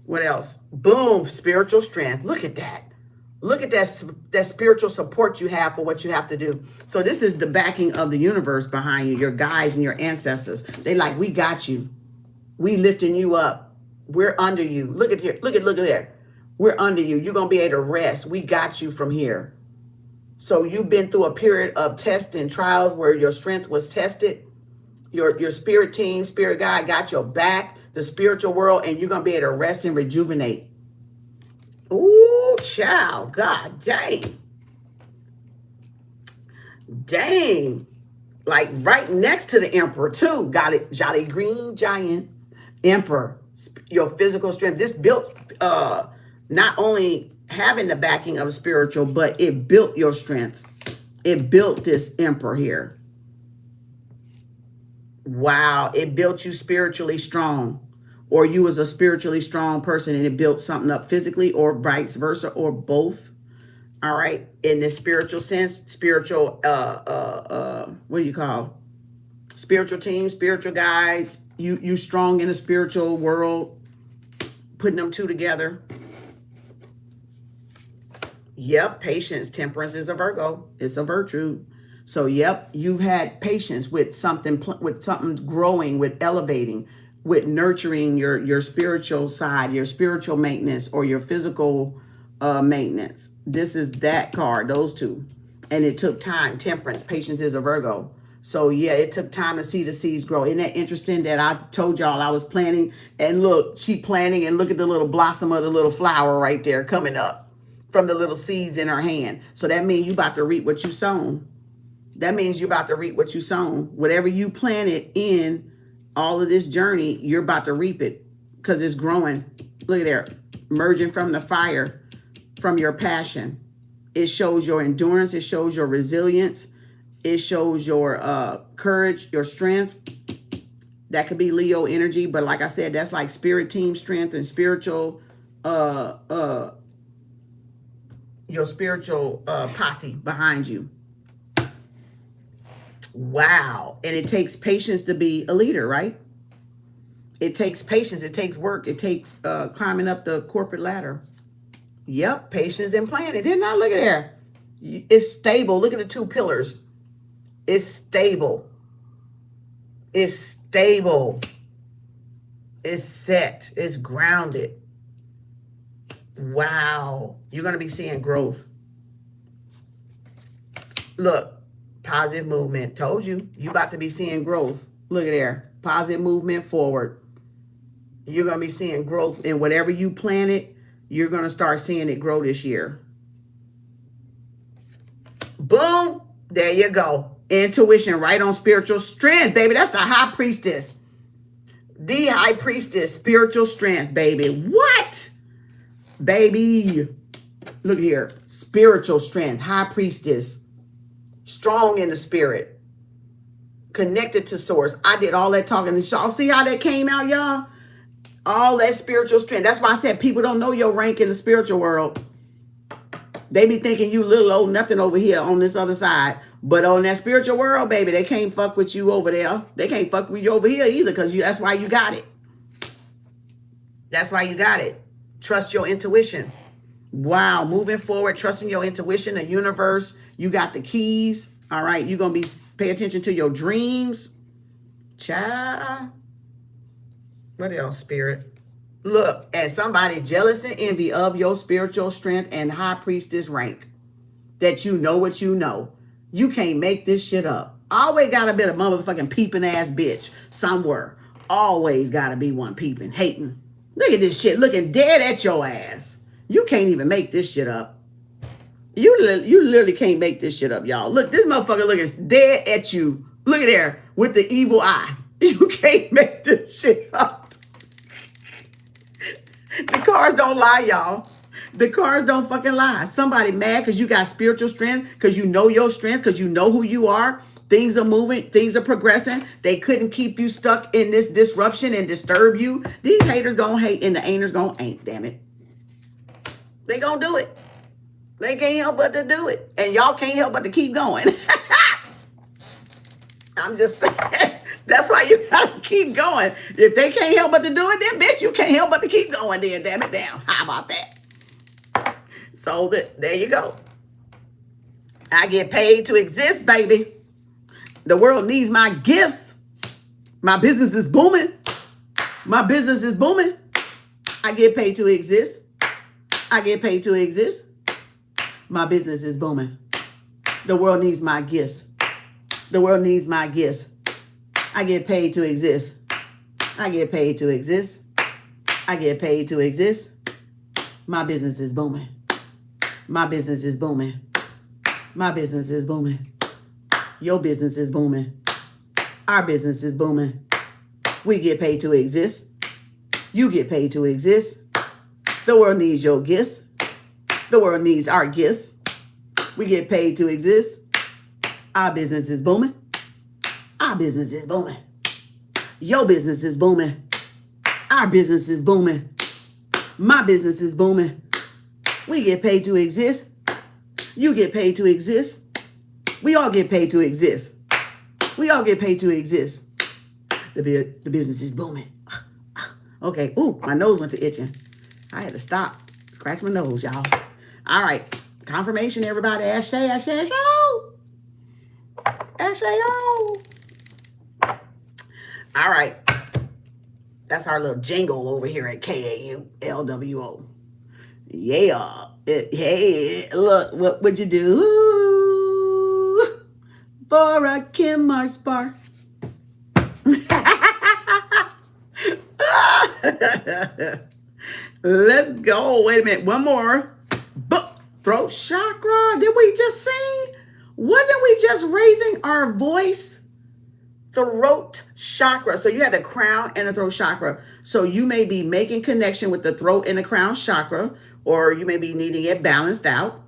What else? Boom, spiritual strength. Look at that. Look at that spiritual support you have for what you have to do. So this is the backing of the universe behind you, your guides and your ancestors. They like, we got you. We lifting you up. We're under you. Look at here. Look at there. We're under you. You're going to be able to rest. We got you from here. So you've been through a period of tests and trials where your strength was tested. Your spirit team, spirit guide got your back, the spiritual world, and you're going to be able to rest and rejuvenate. Ooh, child. God dang. Dang. Like right next to the emperor too. Got it. Jolly green giant emperor. Your physical strength. This built not only having the backing of spiritual, but it built your strength. It built this emperor here. Wow. It built you spiritually strong. Or you was a spiritually strong person and it built something up physically, or vice versa, or both. All right. In this spiritual sense, spiritual, what do you call? Spiritual team, spiritual guys. You strong in the spiritual world, putting them two together. Yep. Patience, temperance is a Virgo. It's a virtue. So, yep, you've had patience with something growing, with elevating, with nurturing your spiritual side, your spiritual maintenance, or your physical maintenance. This is that card, those two. And it took time. Temperance, patience is a Virgo. So, yeah, it took time to see the seeds grow. Isn't that interesting that I told y'all I was planting? And look, she planting, and look at the little blossom of the little flower right there coming up from the little seeds in her hand. So that means you about to reap what you sown. That means you're about to reap what you sown. Whatever you planted in all of this journey, you're about to reap it because it's growing. Look at there, emerging from the fire, from your passion. It shows your endurance. It shows your resilience. It shows your courage, your strength. That could be Leo energy, but like I said, that's like spirit team strength and spiritual, your spiritual posse behind you. Wow. And it takes patience to be a leader, right? It takes patience. It takes work. It takes climbing up the corporate ladder. Yep. Patience and planning. Didn't I? Look at there. It's stable. Look at the two pillars. It's stable. It's stable. It's set. It's grounded. Wow. You're going to be seeing growth. Look. Positive movement. Told you. You about to be seeing growth. Look at there. Positive movement forward. You're going to be seeing growth in whatever you planted. You're going to start seeing it grow this year. Boom. There you go. Intuition right on spiritual strength, baby. That's the high priestess. The high priestess. Spiritual strength, baby. What? Baby. Look here. Spiritual strength. High priestess. Strong in the spirit, connected to source. I did all that talking. Y'all see how that came out, y'all? All that spiritual strength. That's why I said people don't know your rank in the spiritual world. They be thinking you little old nothing over here on this other side. But on that spiritual world, baby, they can't fuck with you over there. They can't fuck with you over here either, because that's why you got it. That's why you got it. Trust your intuition. Wow, moving forward, trusting your intuition, the universe. You got the keys. All right, you're going to pay attention to your dreams. Child. What else, spirit? Look, and somebody jealous and envy of your spiritual strength and high priestess rank. That you know what you know. You can't make this shit up. Always got to be a motherfucking peeping ass bitch somewhere. Always got to be one peeping, hating. Look at this shit, looking dead at your ass. You can't even make this shit up. You literally can't make this shit up, y'all. Look, this motherfucker looking dead at you. Look at there with the evil eye. You can't make this shit up. The cards don't lie, y'all. The cards don't fucking lie. Somebody mad because you got spiritual strength, because you know your strength, because you know who you are. Things are moving. Things are progressing. They couldn't keep you stuck in this disruption and disturb you. These haters gonna hate and the ain'ters gonna ain't, damn it. They gonna do it. They can't help but to do it. And y'all can't help but to keep going. I'm just saying. That's why you gotta keep going. If they can't help but to do it, then bitch, you can't help but to keep going then, damn it down. How about that? So there you go. I get paid to exist, baby. The world needs my gifts. My business is booming. My business is booming. I get paid to exist. I get paid to exist. My business is booming. The world needs my gifts. The world needs my gifts. I get paid to exist. I get paid to exist. I get paid to exist. My business is booming. My business is booming. My business is booming. Your business is booming. Our business is booming. We get paid to exist. You get paid to exist. The world needs your gifts. The world needs our gifts. We get paid to exist. Our business is booming. Our business is booming. Your business is booming. Our business is booming. My business is booming. We get paid to exist. You get paid to exist. We all get paid to exist. We all get paid to exist. The business is booming. Okay. Ooh, my nose went to itching. I had to stop. Scratch my nose, y'all. All right. Confirmation, everybody. Ashe, ashe, ashe. Ashe, all right. That's our little jingle over here at KAU LWO. Yeah. Hey, look, what would you do for a Kem Arts bar? Let's go. Wait a minute. One more. Throat chakra. Did we just sing? Wasn't we just raising our voice? Throat chakra. So you had the crown and the throat chakra. So you may be making connection with the throat and the crown chakra, or you may be needing it balanced out.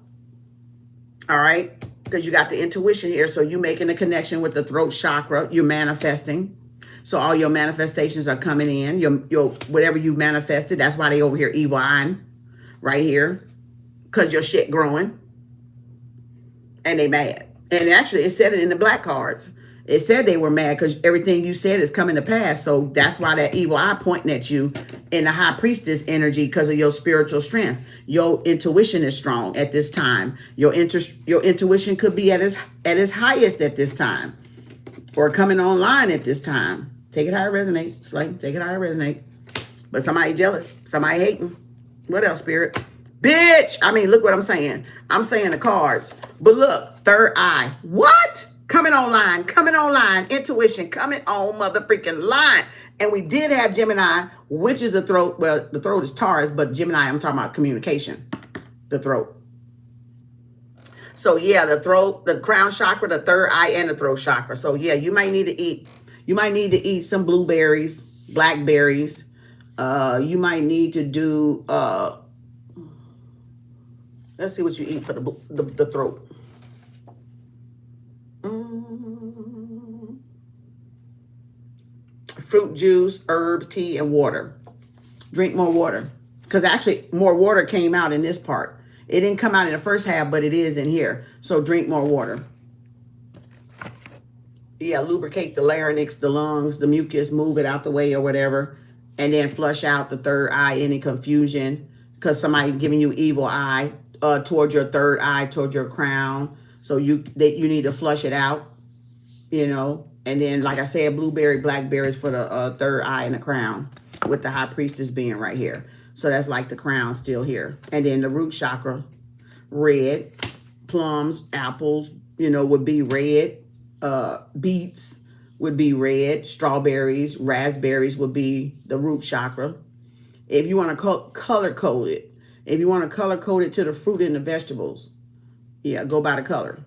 All right. Because you got the intuition here. So you making a connection with the throat chakra. You're manifesting. So all your manifestations are coming in. Your whatever you manifested. That's why they over here evil eyeing right here. Because your shit growing. And they mad. And actually it said it in the black cards. It said they were mad because everything you said is coming to pass. So that's why that evil eye pointing at you in the high priestess energy, because of your spiritual strength. Your intuition is strong at this time. Your intuition could be at its highest at this time, or coming online at this time. Take it how it resonates, Slay. Take it how it resonates. But somebody jealous, somebody hating. What else, Spirit? Bitch! I mean, look what I'm saying. I'm saying the cards. But look, third eye. What? Coming online, intuition, coming on motherfucking line. And we did have Gemini, which is the throat. Well, the throat is Taurus, but Gemini, I'm talking about communication, the throat. So yeah, the throat, the crown chakra, the third eye, and the throat chakra. So yeah, you might need to eat some blueberries, blackberries. You might need to do, let's see what you eat for the throat. Fruit juice, herb, tea, and water. Drink more water. Because actually, more water came out in this part. It didn't come out in the first half, but it is in here. So drink more water. Yeah, lubricate the larynx, the lungs, the mucus, move it out the way or whatever. And then flush out the third eye, any confusion. Because somebody giving you evil eye towards your third eye, towards your crown. So you need to flush it out, you know. And then, like I said, blueberry, blackberries for the third eye and the crown, with the high priestess being right here. So that's like the crown still here. And then the root chakra, red. Plums, apples, you know, would be red. Beets would be red. Strawberries, raspberries would be the root chakra. If you want to color code it, to the fruit and the vegetables, yeah, go by the color.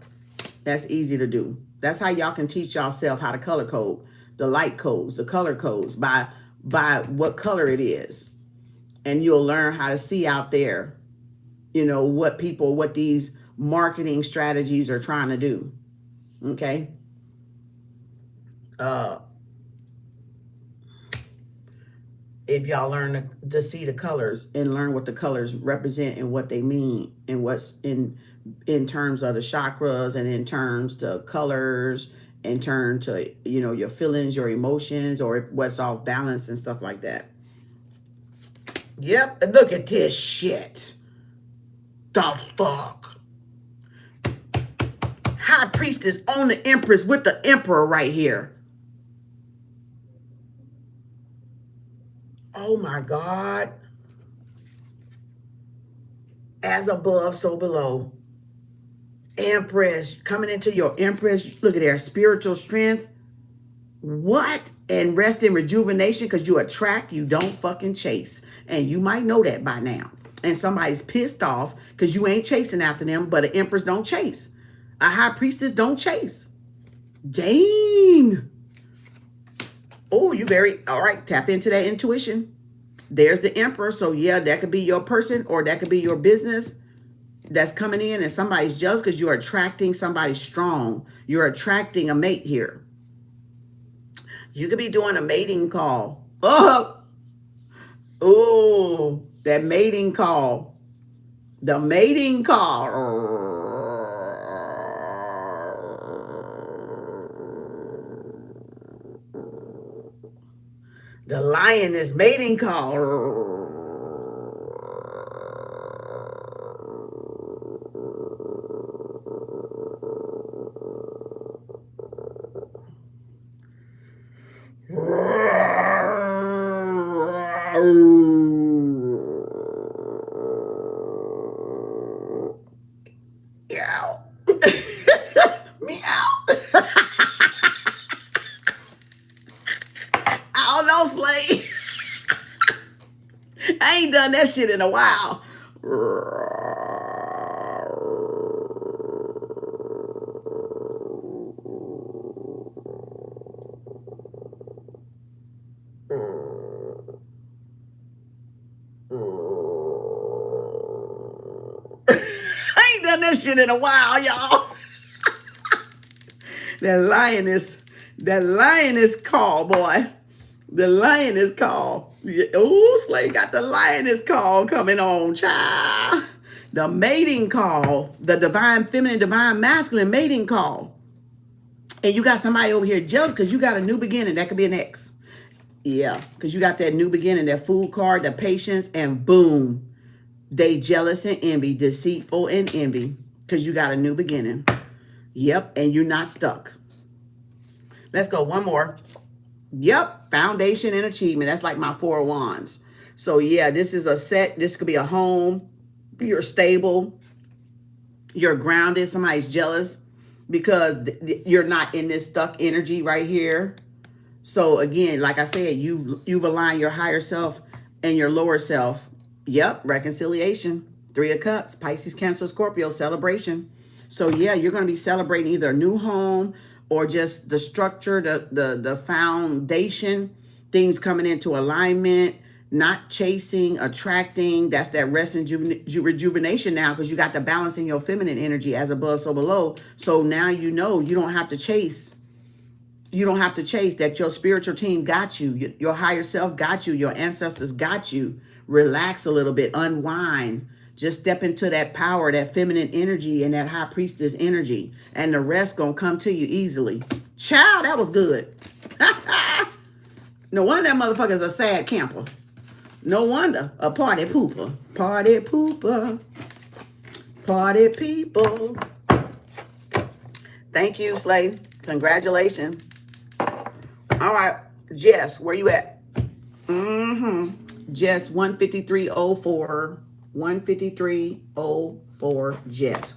That's easy to do. That's how y'all can teach yourself how to color code. The light codes, the color codes, by what color it is. And you'll learn how to see out there, you know, what these marketing strategies are trying to do. Okay? If y'all learn to see the colors and learn what the colors represent and what they mean and what's in terms of the chakras and in terms to colors, in terms to, you know, your feelings, your emotions, or what's off balance and stuff like that. Yep, and look at this shit. The fuck? High priestess on the empress with the emperor right here. Oh my God. As above, so below. Empress, coming into your empress. Look at there, spiritual strength. What? And rest and rejuvenation, because you attract, you don't fucking chase. And you might know that by now. And somebody's pissed off because you ain't chasing after them, but an empress don't chase. A high priestess don't chase. Dang. Oh, you very, all right, tap into that intuition. There's the Emperor. So yeah, that could be your person or that could be your business that's coming in and somebody's jealous because you're attracting somebody strong. You're attracting a mate here. You could be doing a mating call. Oh, that mating call. The mating call. The lioness mating call. Meow. Meow. I don't know, Slade. I ain't done that shit in a while. I ain't done that shit in a while, y'all. That lioness call, boy. The lioness call. Oh, Slade got the lioness call coming on, child. The mating call. The divine feminine, divine masculine mating call. And you got somebody over here jealous because you got a new beginning. That could be an ex. Yeah, because you got that new beginning, that fool card, the patience, and boom. They jealous and envy, deceitful and envy because you got a new beginning. Yep, and you're not stuck. Let's go one more. Yep, foundation and achievement. That's like my 4 of wands. So yeah, this is a set. This could be a home. You're stable. You're grounded. Somebody's jealous because you're not in this stuck energy right here. So again, like I said, you've aligned your higher self and your lower self. Yep, reconciliation. 3 of Cups, Pisces, Cancer, Scorpio, celebration. So yeah, you're going to be celebrating either a new home or just the structure, the foundation, things coming into alignment, not chasing, attracting. That's that rest and rejuvenation now because you got the balance in your feminine energy as above, so below. So now you know you don't have to chase. You don't have to chase, that your spiritual team got you. Your higher self got you. Your ancestors got you. Relax a little bit. Unwind. Just step into that power, that feminine energy and that high priestess energy. And the rest going to come to you easily. Child, that was good. No wonder that motherfucker's a sad camper. No wonder. A party pooper. Party pooper. Party people. Thank you, Slade. Congratulations. All right, Jess, where you at? Jess, 15304. 15304, Jess.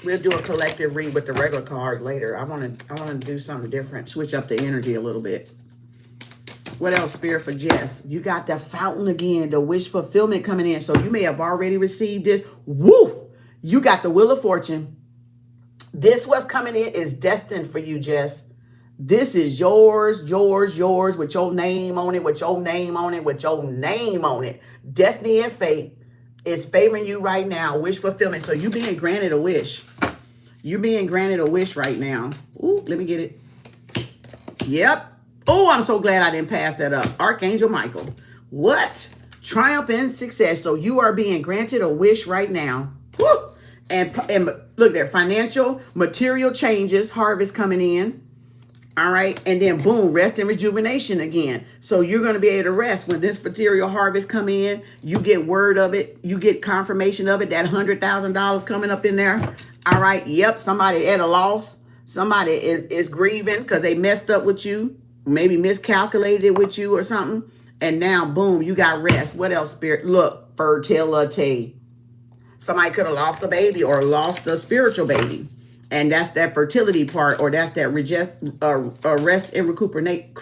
We'll do a collective read with the regular cards later. I want to do something different. Switch up the energy a little bit. What else, Spirit, for Jess? You got the fountain again, the wish fulfillment coming in. So you may have already received this. Woo! You got the Wheel of Fortune. This what's coming in is destined for you, Jess. This is yours, yours, yours, with your name on it, with your name on it, with your name on it. Destiny and fate is favoring you right now. Wish fulfillment. So you being granted a wish. You're being granted a wish right now. Ooh, let me get it. Yep. Oh, I'm so glad I didn't pass that up. Archangel Michael. What? Triumph and success. So you are being granted a wish right now. Woo! And look there, financial, material changes, harvest coming in. All right. And then boom, rest and rejuvenation again. So you're going to be able to rest when this material harvest come in. You get word of it. You get confirmation of it. That $100,000 coming up in there. All right. Yep. Somebody at a loss. Somebody is grieving because they messed up with you. Maybe miscalculated with you or something. And now, boom, you got rest. What else, Spirit? Look, fertility. Somebody could have lost a baby or lost a spiritual baby. And that's that fertility part, or that's that rest and recuperate,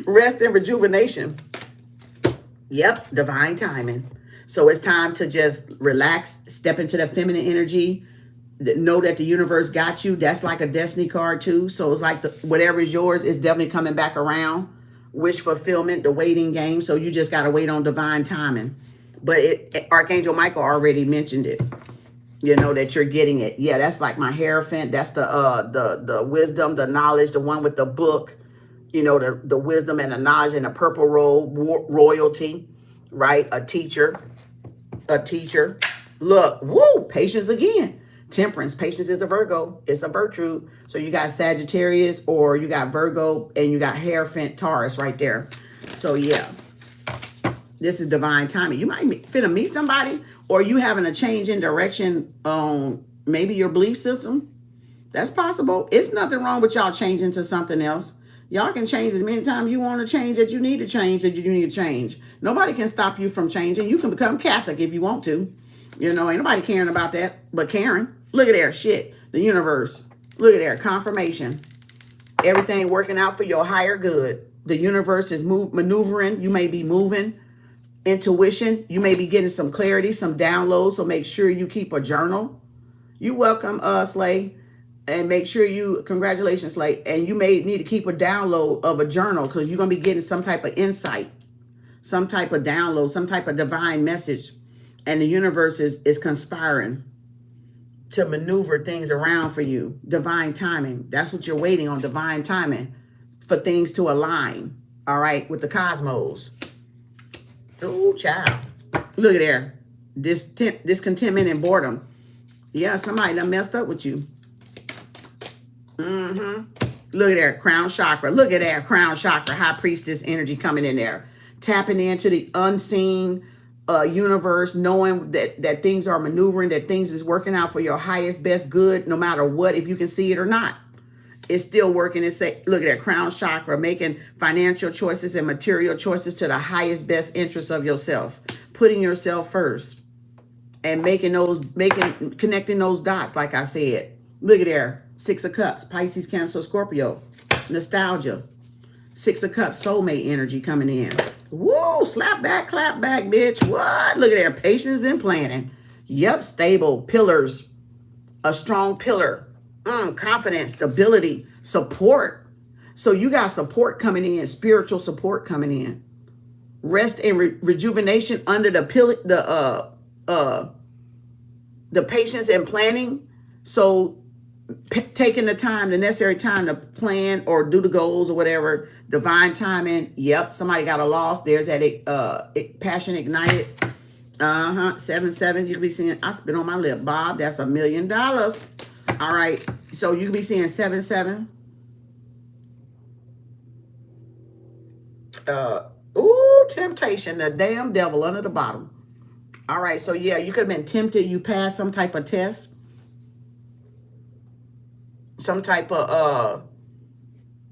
rest and rejuvenation. Yep, divine timing. So it's time to just relax, step into the feminine energy, Know that the universe got you. That's like a destiny card too. So it's like whatever is yours is definitely coming back around. Wish fulfillment, the waiting game. So you just got to wait on divine timing. But Archangel Michael already mentioned it. You know that you're getting it. Yeah, that's like my Hierophant. That's the wisdom, the knowledge, the one with the book. You know, the wisdom and the knowledge and the purple robe, royalty, right? A teacher. Look, woo, patience again. Temperance, patience is a Virgo. It's a virtue. So you got Sagittarius, or you got Virgo, and you got Hierophant, Taurus right there. So yeah, this is divine timing. You might finna meet somebody, or you having a change in direction on maybe your belief system. That's possible. It's nothing wrong with y'all changing to something else. Y'all can change as many times you want to change that you need to change that you need to change. Nobody can stop you from changing. You can become Catholic if you want to. You know, ain't nobody caring about that but Karen. Look at there, shit. The universe. Look at there, confirmation. Everything working out for your higher good. The universe is maneuvering. You may be moving. Intuition. You may be getting some clarity, some downloads. So make sure you keep a journal. You welcome, Slay. And make sure you, congratulations, Slay. And you may need to keep a download of a journal, because you're going to be getting some type of insight, some type of download, some type of divine message. And the universe is conspiring to maneuver things around for you. Divine timing. That's what you're waiting on, divine timing, for things to align, all right, with the cosmos. Oh, child. Look at there. Discontentment and boredom. Yeah, somebody done messed up with you. Look at there, crown chakra. Look at that, crown chakra, high priestess energy coming in there. Tapping into the unseen universe, knowing that things are maneuvering, that things is working out for your highest, best good, no matter what, if you can see it or not. It's still working. Look at that, crown chakra, making financial choices and material choices to the highest, best interest of yourself. Putting yourself first and connecting those dots, like I said. Look at there. 6 of Cups, Pisces, Cancer, Scorpio. Nostalgia. 6 of Cups, soulmate energy coming in. Woo, slap back, clap back, bitch. What? Look at there. Patience and planning. Yep, stable. Pillars. A strong pillar. Confidence, stability, support. So you got support coming in, spiritual support coming in. Rest and rejuvenation under the patience and planning. So taking the necessary time to plan or do the goals or whatever. Divine timing. Yep. Somebody got a loss. There's that passion ignited. 7-7. You can be seeing, I spit on my lip, Bob. That's $1 million. All right. So you can be seeing 7-7. Ooh, temptation. The damn devil under the bottom. All right. So yeah, you could have been tempted. You passed some type of test. Some type of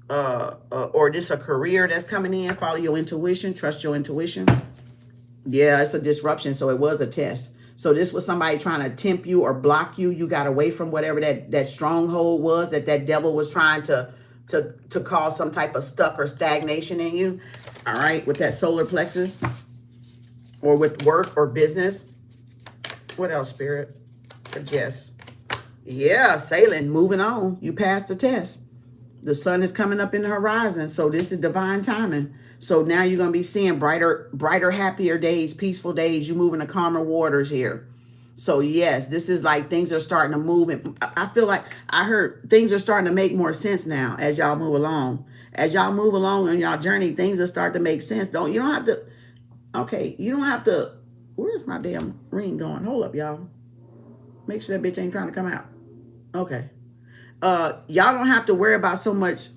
or just a career that's coming in. Follow your intuition. Trust your intuition. Yeah, it's a disruption. So it was a test. So this was somebody trying to tempt you or block you. You got away from whatever that stronghold was that devil was trying to cause some type of stuck or stagnation in you. All right, with that solar plexus, or with work or business. What else, Spirit? Suggest. Yeah, sailing, moving on. You passed the test. The sun is coming up in the horizon. So this is divine timing. So now you're going to be seeing brighter, happier days, peaceful days. You move into calmer waters here. So yes, this is like things are starting to move. And I feel like I heard things are starting to make more sense now as y'all move along. As y'all move along on y'all journey, things are starting to make sense. You don't have to, okay, you don't have to, where's my damn ring going? Hold up, y'all. Make sure that bitch ain't trying to come out. Okay. Y'all don't have to worry about so much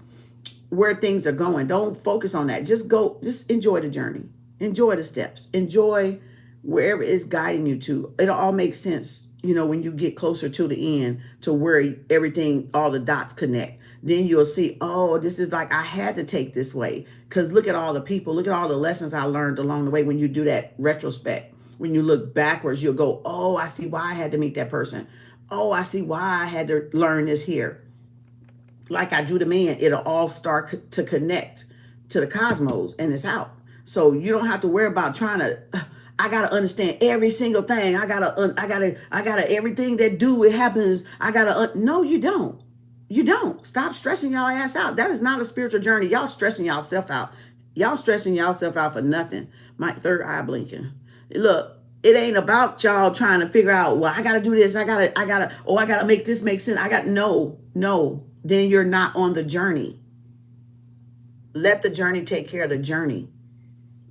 where things are going. Don't focus on that. Just enjoy the journey. Enjoy the steps. Enjoy wherever it's guiding you to. It'll all make sense, when you get closer to the end, to where everything, all the dots connect. Then you'll see, oh, this is like I had to take this way. Because look at all the people, look at all the lessons I learned along the way. When you do that retrospect, when you look backwards, you'll go, oh, I see why I had to meet that person. Oh, I see why I had to learn this here. Like I drew the man, it'll all start to connect to the cosmos, and it's out. So you don't have to worry about trying to, I gotta understand every single thing. I gotta everything that it happens. No, you don't. You don't. Stop stressing y'all ass out. That is not a spiritual journey. Y'all stressing y'allself out. Y'all stressing y'allself out for nothing. My third eye blinking. Look, it ain't about y'all trying to figure out, well, I gotta do this. I gotta make this make sense. No. Then you're not on the journey. Let the journey take care of the journey.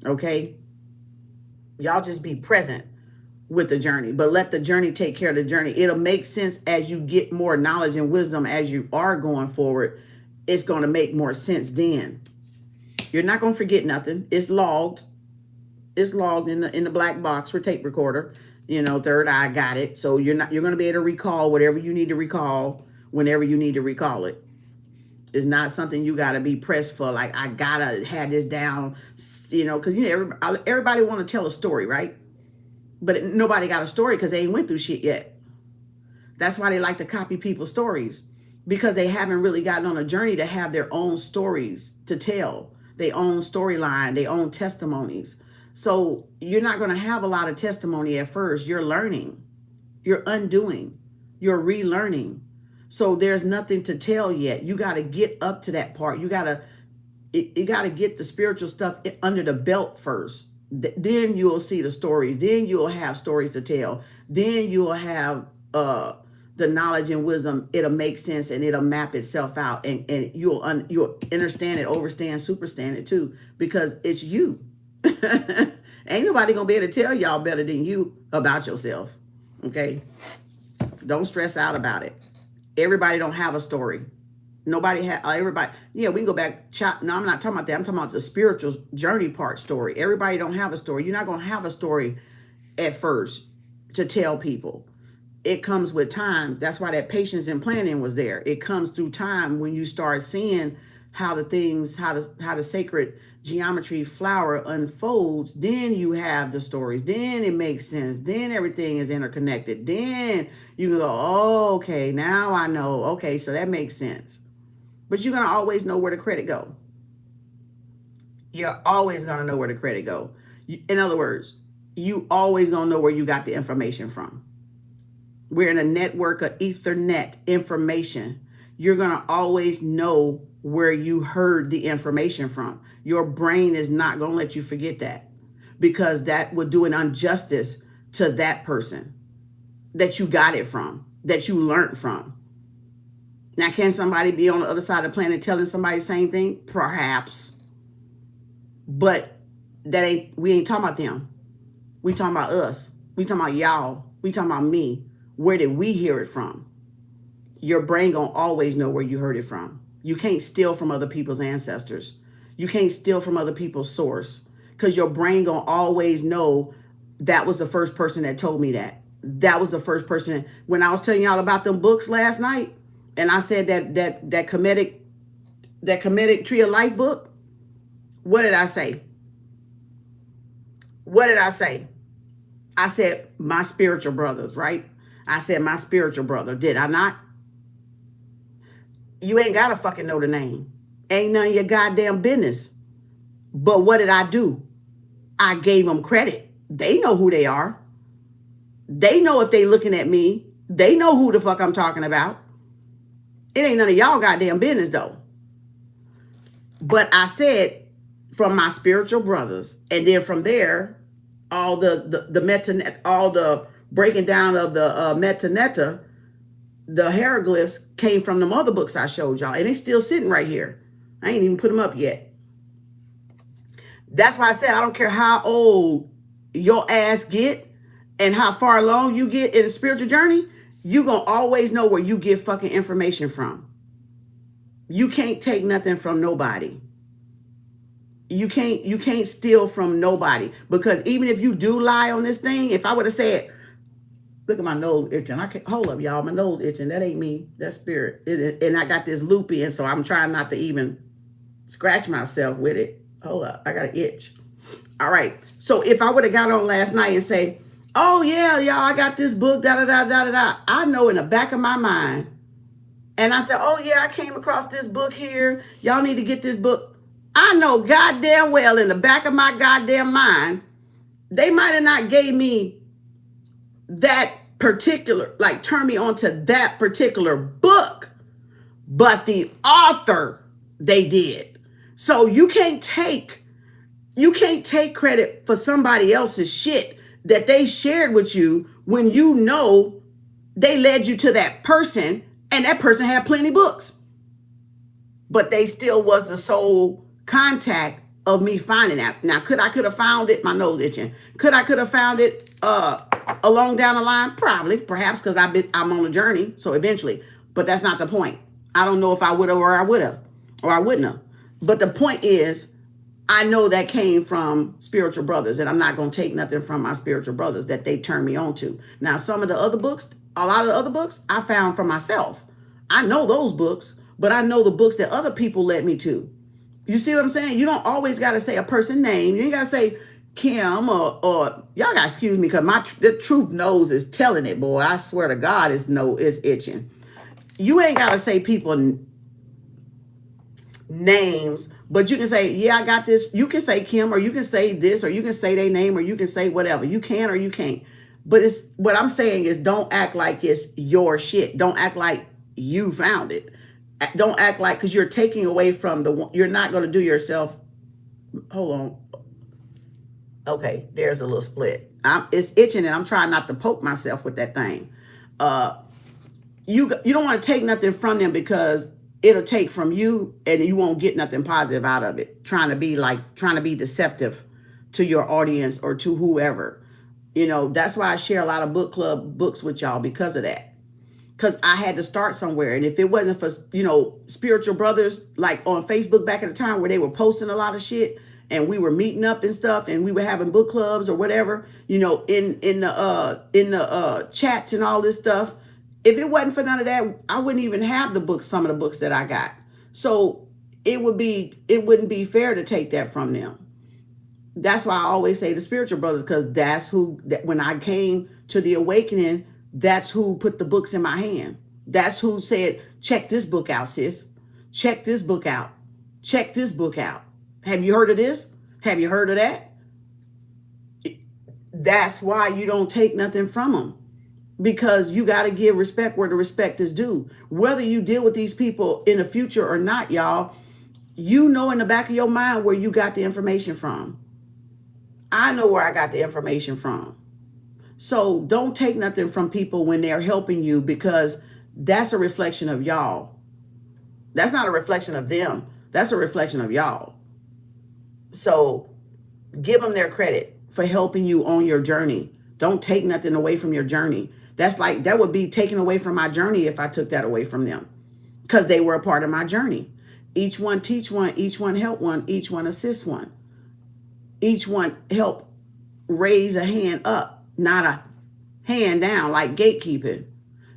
Okay? Y'all just be present with the journey, but let the journey take care of the journey. It'll make sense as you get more knowledge and wisdom as you are going forward. It's going to make more sense then. You're not going to forget nothing. It's logged. It's logged in the black box for tape recorder. You know, third eye got it. So you're going to be able to recall whatever you need to recall whenever you need to recall it. It's not something you got to be pressed for. Like, I got to have this down, you know, because, you know, everybody want to tell a story, right? But nobody got a story because they ain't went through shit yet. That's why they like to copy people's stories, because they haven't really gotten on a journey to have their own stories to tell, their own storyline, their own testimonies. So you're not going to have a lot of testimony at first. You're learning, you're undoing, you're relearning. So there's nothing to tell yet. You got to get up to that part. You got to get the spiritual stuff under the belt first. Then you'll see the stories. Then you'll have stories to tell. Then you'll have the knowledge and wisdom. It'll make sense and it'll map itself out. And you'll understand it, overstand, superstand it too, because it's you. Ain't nobody going to be able to tell y'all better than you about yourself. Okay? Don't stress out about it. Everybody don't have a story. Everybody, yeah, we can go back. No, I'm not talking about that. I'm talking about the spiritual journey part story. Everybody don't have a story. You're not going to have a story at first to tell people. It comes with time. That's why that patience and planning was there. It comes through time when you start seeing how the sacred geometry flower unfolds. Then you have the stories. Then it makes sense. Then everything is interconnected. Then you can go, oh, okay, now I know. Okay, so that makes sense. But you're going to always know where the credit go. You're always going to know where the credit go. In other words, you always going to know where you got the information from. We're in a network of Ethernet information. You're going to always know where you heard the information from. Your brain is not going to let you forget that, because that would do an injustice to that person that you got it from, that you learned from. Now, can somebody be on the other side of the planet telling somebody the same thing? Perhaps. But we ain't talking about them. We talking about us. We talking about y'all. We talking about me. Where did we hear it from? Your brain gonna always know where you heard it from. You can't steal from other people's ancestors. You can't steal from other people's source, because your brain gonna always know that was the first person that told me that. That was the first person. When I was telling y'all about them books last night, and I said that comedic Tree of Life book, what did I say? What did I say? I said my spiritual brothers, right? I said my spiritual brother. Did I not? You ain't got to fucking know the name. Ain't none of your goddamn business. But what did I do? I gave them credit. They know who they are. They know if they looking at me. They know who the fuck I'm talking about. It ain't none of y'all goddamn business though. But I said from my spiritual brothers, and then from there, all the breaking down of the metaneta, the hieroglyphs came from the other books I showed y'all, and they still sitting right here. I ain't even put them up yet. That's why I said I don't care how old your ass get and how far along you get in a spiritual journey, you gonna always know where you get fucking information from. You can't take nothing from nobody. You can't steal from nobody, because even if you do lie on this thing, if I would have said, look at my nose itching. I can't hold up, y'all. My nose itching. That ain't me. That's spirit. And I got this loop in, so I'm trying not to even scratch myself with it. Hold up. I got an itch. All right. So if I would have got on last night and say, oh, yeah, y'all, I got this book, da-da-da-da-da-da. I know in the back of my mind. And I said, oh, yeah, I came across this book here. Y'all need to get this book. I know goddamn well in the back of my goddamn mind, They might have not gave me that particular, like turn me on to that particular book, but the author, they did. So you can't take credit for somebody else's shit that they shared with you when you know they led you to that person and that person had plenty books. But they still was the sole contact of me finding that. Now, could have found it? My nose itching. Could have found it along down the line? Probably, perhaps, because I'm on a journey. So eventually, but that's not the point. I don't know if I would have or I would have or I wouldn't have. But the point is, I know that came from spiritual brothers, and I'm not going to take nothing from my spiritual brothers that they turned me on to. Now, some of the other books, a lot of the other books, I found for myself. I know those books, but I know the books that other people led me to. You see what I'm saying? You don't always got to say a person's name. You ain't got to say Kim or y'all got to excuse me because the truth nose is telling it, boy. I swear to God, it's itching. You ain't got to say people names, but you can say, yeah, I got this. You can say Kim, or you can say this, or you can say their name, or you can say whatever. You can or you can't. But it's what I'm saying is don't act like it's your shit. Don't act like you found it. Don't act like, because you're taking away from you're not going to do yourself. Hold on. Okay, there's a little split. It's itching and I'm trying not to poke myself with that thing. You don't want to take nothing from them because it'll take from you and you won't get nothing positive out of it. Trying to be deceptive to your audience or to whoever. You know, that's why I share a lot of book club books with y'all because of that. Because I had to start somewhere. And if it wasn't for, spiritual brothers, like on Facebook back at the time where they were posting a lot of shit and we were meeting up and stuff and we were having book clubs or whatever, in the chats and all this stuff. If it wasn't for none of that, I wouldn't even have some of the books that I got. So it wouldn't be fair to take that from them. That's why I always say the spiritual brothers, because that's when I came to the awakening, that's who put the books in my hand. That's who said, check this book out, sis. Check this book out. Check this book out. Have you heard of this? Have you heard of that? That's why you don't take nothing from them. Because you got to give respect where the respect is due. Whether you deal with these people in the future or not, y'all, you know in the back of your mind where you got the information from. I know where I got the information from. So don't take nothing from people when they're helping you, because that's a reflection of y'all. That's not a reflection of them. That's a reflection of y'all. So give them their credit for helping you on your journey. Don't take nothing away from your journey. That would be taken away from my journey if I took that away from them, because they were a part of my journey. Each one teach one, each one help one, each one assist one. Each one help raise a hand up, not a hand down, like gatekeeping.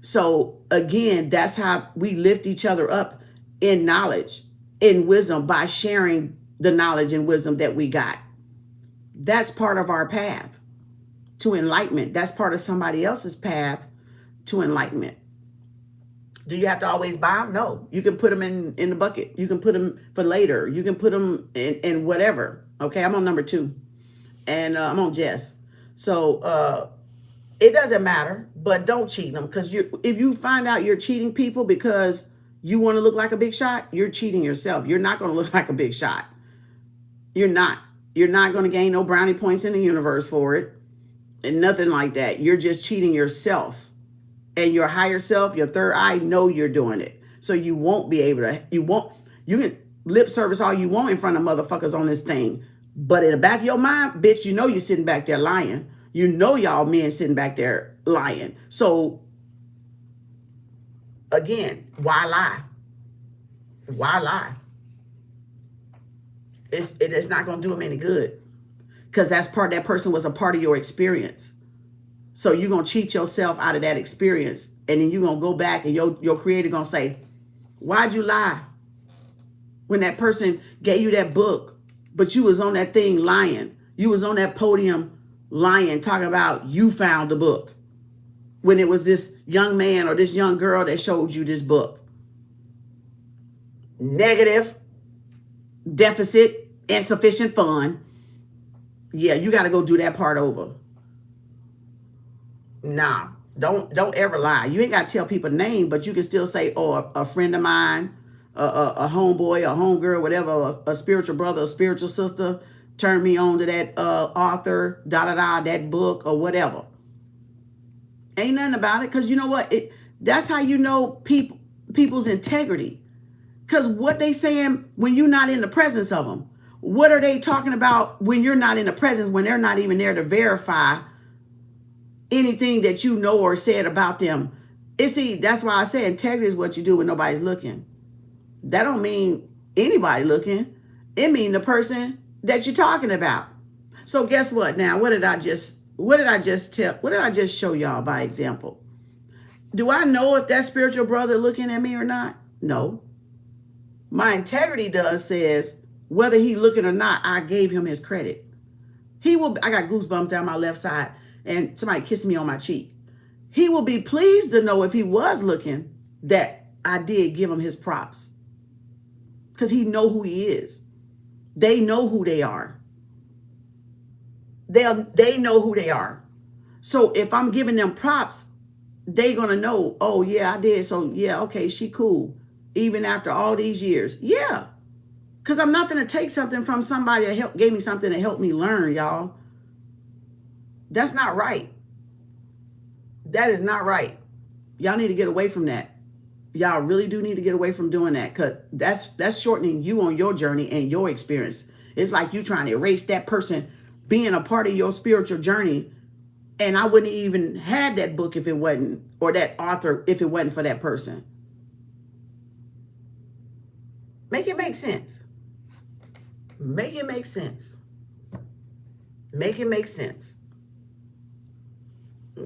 So again, that's how we lift each other up in knowledge, in wisdom, by sharing the knowledge and wisdom that we got. That's part of our path to enlightenment. That's part of somebody else's path to enlightenment. Do you have to always buy them? No. You can put them in the bucket. You can put them for later. You can put them in whatever. Okay, I'm on number 2. And I'm on Jess. So it doesn't matter, but don't cheat them. Because if you find out you're cheating people because you want to look like a big shot, you're cheating yourself. You're not going to look like a big shot. You're not. You're not going to gain no brownie points in the universe for it. And nothing like that. You're just cheating yourself. And your higher self, your third eye, know you're doing it. So you won't be able to, you can lip service all you want in front of motherfuckers on this thing. But in the back of your mind, bitch, you know you're sitting back there lying. You know y'all men sitting back there lying. So again, why lie? Why lie? It's not going to do them any good. Because that person was a part of your experience. So you're going to cheat yourself out of that experience. And then you're going to go back and your creator going to say, why'd you lie? When that person gave you that book, but you was on that thing lying. You was on that podium lying, talking about you found the book. When it was this young man or this young girl that showed you this book. Negative, deficit, insufficient fund. Yeah, you got to go do that part over. Nah, don't ever lie. You ain't got to tell people name, but you can still say, oh, a friend of mine, a homeboy, a homegirl, whatever, a spiritual brother, a spiritual sister turned me on to that author, da da da, that book or whatever. Ain't nothing about it, because you know what? That's how you know people's integrity. Because what they saying when you're not in the presence of them, what are they talking about when you're not in the presence, when they're not even there to verify anything that you know or said about them? That's why I say integrity is what you do when nobody's looking. That don't mean anybody looking. It mean the person that you're talking about. So guess what? Now, what did I just show y'all by example? Do I know if that spiritual brother looking at me or not? No. My integrity says whether he looking or not, I gave him his credit. I got goosebumps down my left side and somebody kissed me on my cheek. He will be pleased to know if he was looking that I did give him his props. Because he know who he is. They know who they are. They know who they are. So if I'm giving them props, they gonna know, oh yeah, I did. So yeah, okay, she cool. Even after all these years. Yeah. Because I'm not going to take something from somebody that gave me something that helped me learn, y'all. That's not right. That is not right. Y'all need to get away from that. Y'all really do need to get away from doing that, because that's shortening you on your journey and your experience. It's like you trying to erase that person being a part of your spiritual journey. And I wouldn't even had that book if it wasn't, or that author if it wasn't for that person. Make it make sense. Make it make sense. Make it make sense.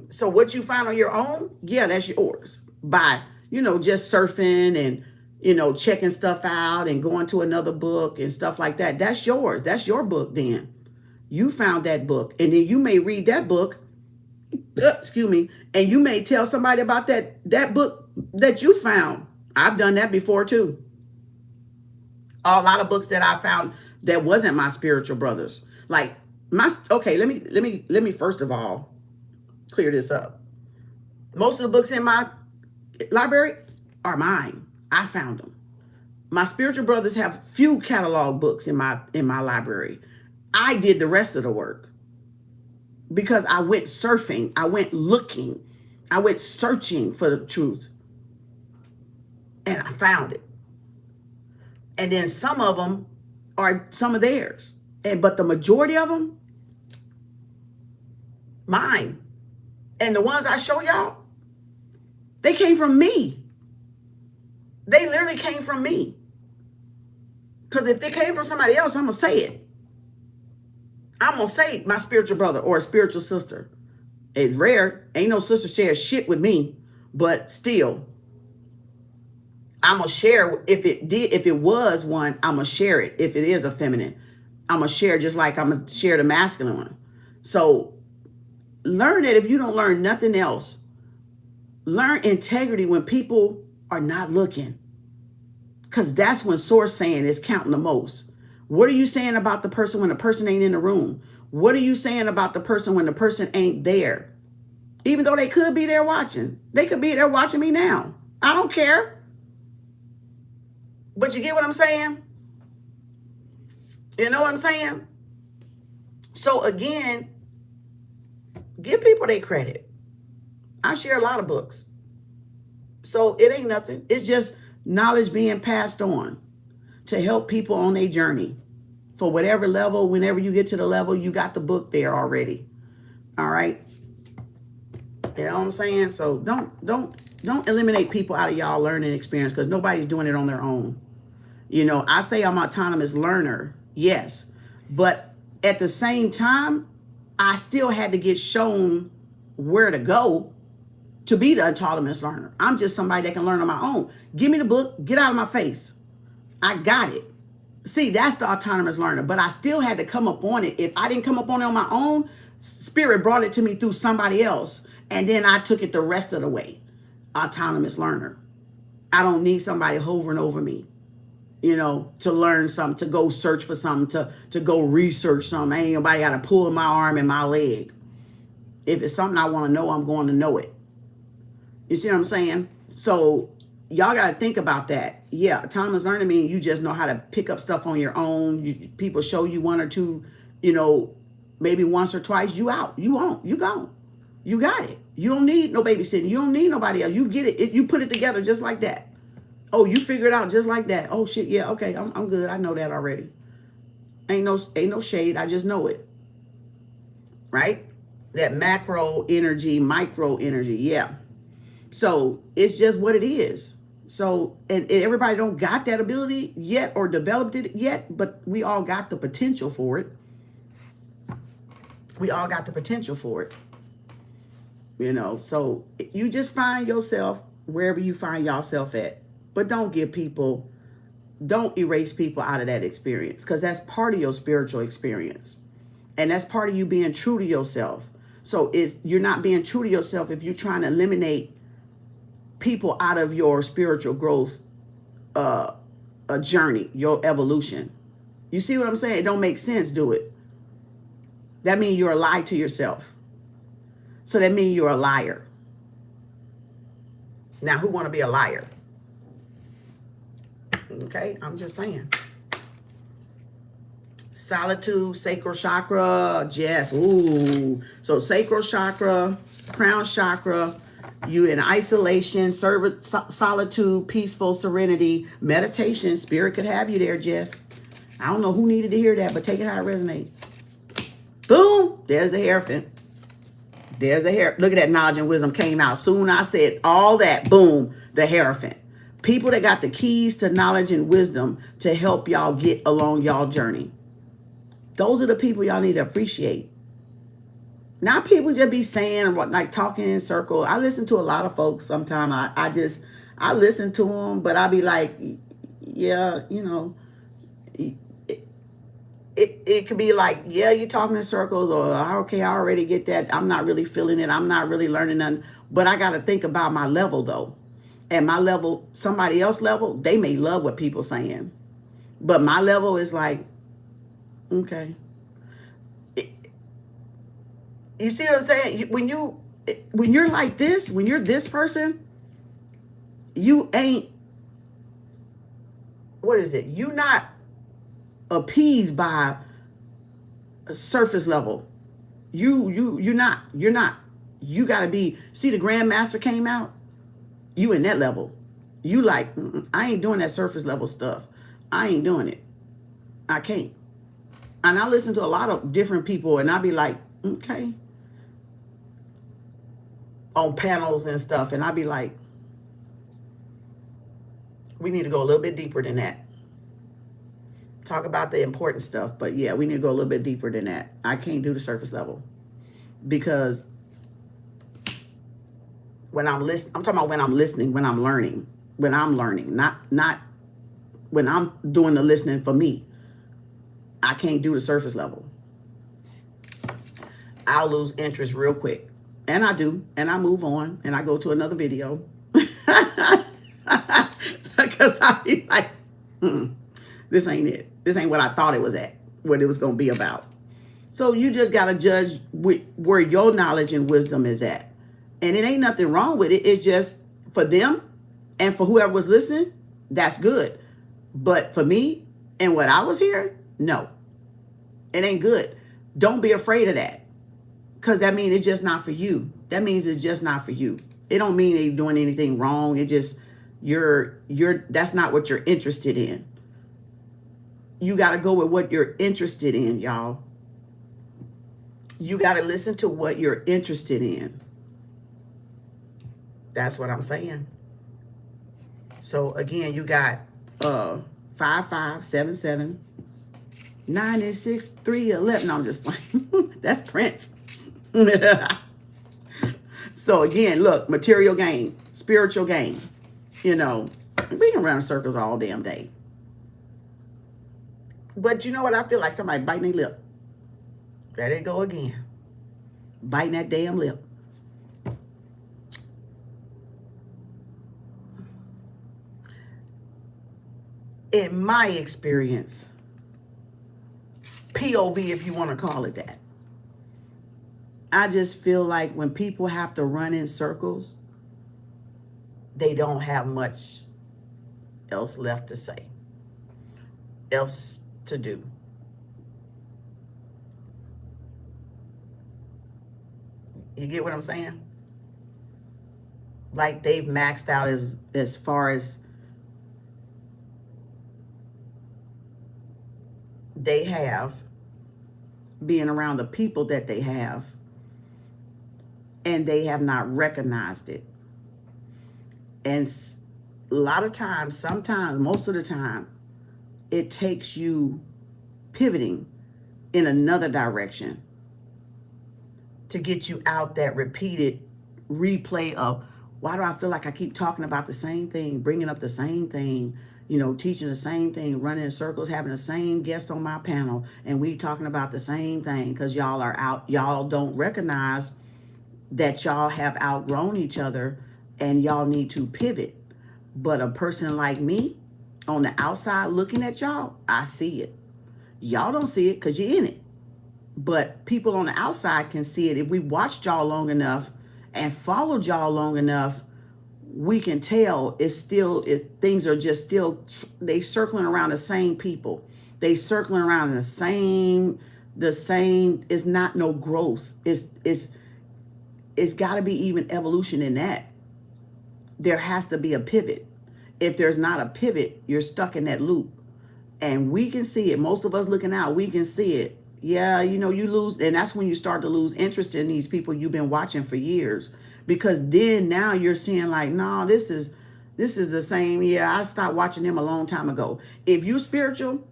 So what you find on your own, yeah, that's yours. By, just surfing and, checking stuff out and going to another book and stuff like that. That's yours. That's your book then. You found that book. And then you may read that book, excuse me, and you may tell somebody about that book that you found. I've done that before too. A lot of books that I found that wasn't my spiritual brothers. Like okay, let me first of all clear this up. Most of the books in my library are mine. I found them. My spiritual brothers have few catalog books in my library. I did the rest of the work because I went surfing. I went looking. I went searching for the truth. And I found it. And then some of them are some of theirs. But the majority of them, mine. And the ones I show y'all, they came from me. They literally came from me. Because if they came from somebody else, I'm going to say it. I'm going to say my spiritual brother or a spiritual sister. It's rare. Ain't no sister shares shit with me. But still, I'm going to share. If it was one, I'm going to share it. If it is a feminine, I'm going to share just like I'm going to share the masculine one. So learn that if you don't learn nothing else, learn integrity when people are not looking. Because that's when source saying is counting the most. What are you saying about the person when the person ain't in the room? What are you saying about the person when the person ain't there? Even though they could be there watching. They could be there watching me now. I don't care. But you get what I'm saying? You know what I'm saying? So again, give people their credit. I share a lot of books. So it ain't nothing. It's just knowledge being passed on to help people on their journey. For whatever level, whenever you get to the level, you got the book there already. All right? You know what I'm saying? So don't eliminate people out of y'all learning experience, because nobody's doing it on their own. I say I'm an autonomous learner, yes. But at the same time, I still had to get shown where to go to be the autonomous learner. I'm just somebody that can learn on my own. Give me the book, get out of my face. I got it. See, that's the autonomous learner. But I still had to come up on it. If I didn't come up on it on my own, Spirit brought it to me through somebody else. And then I took it the rest of the way. Autonomous learner. I don't need somebody hovering over me. you know, to learn something, to go search for something, to go research something. Ain't nobody got to pull my arm and my leg. If it's something I want to know, I'm going to know it. You see what I'm saying? So y'all got to think about that. Yeah, autonomous learning means you just know how to pick up stuff on your own. People show you one or two, you know, maybe once or twice. You out. You on. You gone. You got it. You don't need no babysitting. You don't need nobody else. You get it. You put it together just like that. Oh, you figure it out just like that. Oh shit, yeah, okay, I'm good. I know that already. Ain't no shade. I just know it. Right? That macro energy, micro energy, yeah. So it's just what it is. So, and everybody don't got that ability yet or developed it yet, but we all got the potential for it. We all got the potential for it. You know, so you just find yourself wherever you find yourself at. But don't erase people out of that experience, because that's part of your spiritual experience. And that's part of you being true to yourself. So you're not being true to yourself if you're trying to eliminate people out of your spiritual growth a journey, your evolution. You see what I'm saying? It don't make sense, do it? That means you're a lie to yourself. So that means you're a liar. Now, who want to be a liar? Okay, I'm just saying. Solitude, sacral chakra, yes, ooh. So sacral chakra, crown chakra, you in isolation, solitude, peaceful, serenity, meditation. Spirit could have you there, Jess. I don't know who needed to hear that, but take it how it resonates. Boom, there's the Hierophant. There's the hair. Look at that, knowledge and wisdom came out. Soon I said all that, boom, the Hierophant. People that got the keys to knowledge and wisdom to help y'all get along y'all journey. Those are the people y'all need to appreciate. Not people just be saying, like talking in circles. I listen to a lot of folks sometimes. I listen to them, but I be like, yeah, you know, it could be like, yeah, you're talking in circles, or okay, I already get that. I'm not really feeling it. I'm not really learning nothing. But I got to think about my level though. And my level, somebody else level, they may love what people saying. But my level is like, okay. You see what I'm saying? When you're like this, when you're this person, you ain't, what is it? You're not appeased by a surface level. You're not. You got to be, see the Grandmaster came out? You in that level. You like, I ain't doing that surface level stuff. I ain't doing it. I can't. And I listen to a lot of different people and I be like, okay. On panels and stuff. And I be like, we need to go a little bit deeper than that. Talk about the important stuff. But yeah, we need to go a little bit deeper than that. I can't do the surface level. Because when I'm listening, I'm talking about when I'm listening, when I'm learning, not when I'm doing the listening for me. I can't do the surface level. I'll lose interest real quick. And I do. And I move on. And I go to another video. Because I be like, this ain't it. This ain't what I thought it was at. What it was going to be about. So you just got to judge where your knowledge and wisdom is at. And it ain't nothing wrong with it. It's just for them and for whoever was listening, that's good. But for me and what I was hearing, no. It ain't good. Don't be afraid of that. Because that means it's just not for you. That means it's just not for you. It don't mean they're doing anything wrong. It just, that's not what you're interested in. You got to go with what you're interested in, y'all. You got to listen to what you're interested in. That's what I'm saying. So again, you got 5577 96 311. No, I'm just playing. That's Prince. So again, look, material gain, spiritual gain. You know, we can run in circles all damn day. But you know what? I feel like somebody biting their lip. There they go again. Biting that damn lip. in my experience, POV, if you want to call it that, I just feel like when people have to run in circles, they don't have much else left to say, else to do. You get what I'm saying? Like they've maxed out as far as they have, being around the people that they have, and they have not recognized it. And a lot of times, sometimes, most of the time, it takes you pivoting in another direction to get you out that repeated replay of, why do I feel like I keep talking about the same thing, bringing up the same thing, you know, teaching the same thing, running in circles, having the same guest on my panel, and we talking about the same thing because y'all are out, y'all don't recognize that y'all have outgrown each other and y'all need to pivot. But a person like me on the outside looking at y'all, I see it. Y'all don't see it because you're in it. But people on the outside can see it. If we watched y'all long enough and followed y'all long enough, we can tell it's still, things are just still, they circling around the same people. They circling around the same, it's not no growth. It's got to be even evolution in that. There has to be a pivot. If there's not a pivot, you're stuck in that loop. And we can see it. Most of us looking out, we can see it. Yeah, you know, you lose, and that's when you start to lose interest in these people you've been watching for years. Because then now you're seeing like, no, this is the same. Yeah, I stopped watching them a long time ago. If you spiritual,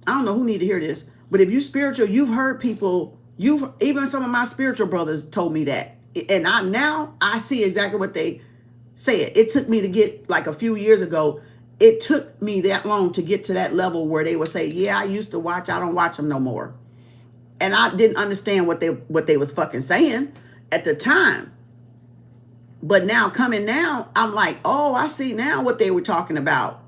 I don't know who need to hear this, but if you spiritual, you've heard people, even some of my spiritual brothers told me that. And I see exactly what they said. It took me to get, like a few years ago, it took me that long to get to that level where they would say, yeah, I used to watch, I don't watch them no more. And I didn't understand what they was fucking saying at the time. But now I'm like, oh, I see now what they were talking about.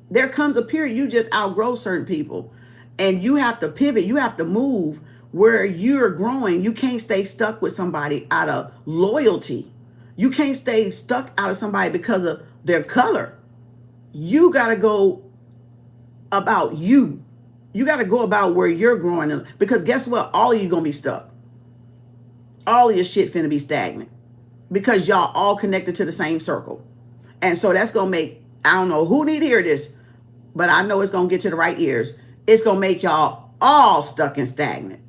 There comes a period you just outgrow certain people and you have to pivot. You have to move where you're growing. You can't stay stuck with somebody out of loyalty. You can't stay stuck out of somebody because of their color. You got to go about you. You got to go about where you're growing. Because guess what? All of you going to be stuck. All of your shit finna be stagnant. Because y'all all connected to the same circle. And so that's going to make, I don't know who need to hear this, but I know it's going to get to the right ears. It's going to make y'all all stuck and stagnant.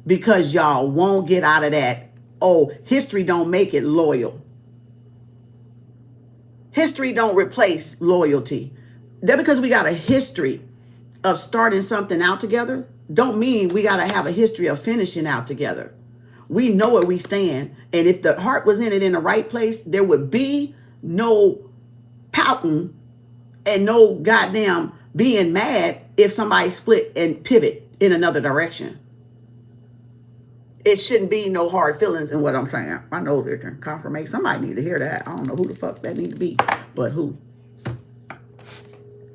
Because y'all won't get out of that. Oh, history don't make it loyal. History don't replace loyalty. That because we got a history of starting something out together, don't mean we got to have a history of finishing out together. We know where we stand. And if the heart was in it in the right place, there would be no pouting and no goddamn being mad if somebody split and pivot in another direction. It shouldn't be no hard feelings in what I'm saying. I know there's confirmation. Somebody need to hear that. I don't know who the fuck that need to be, but who.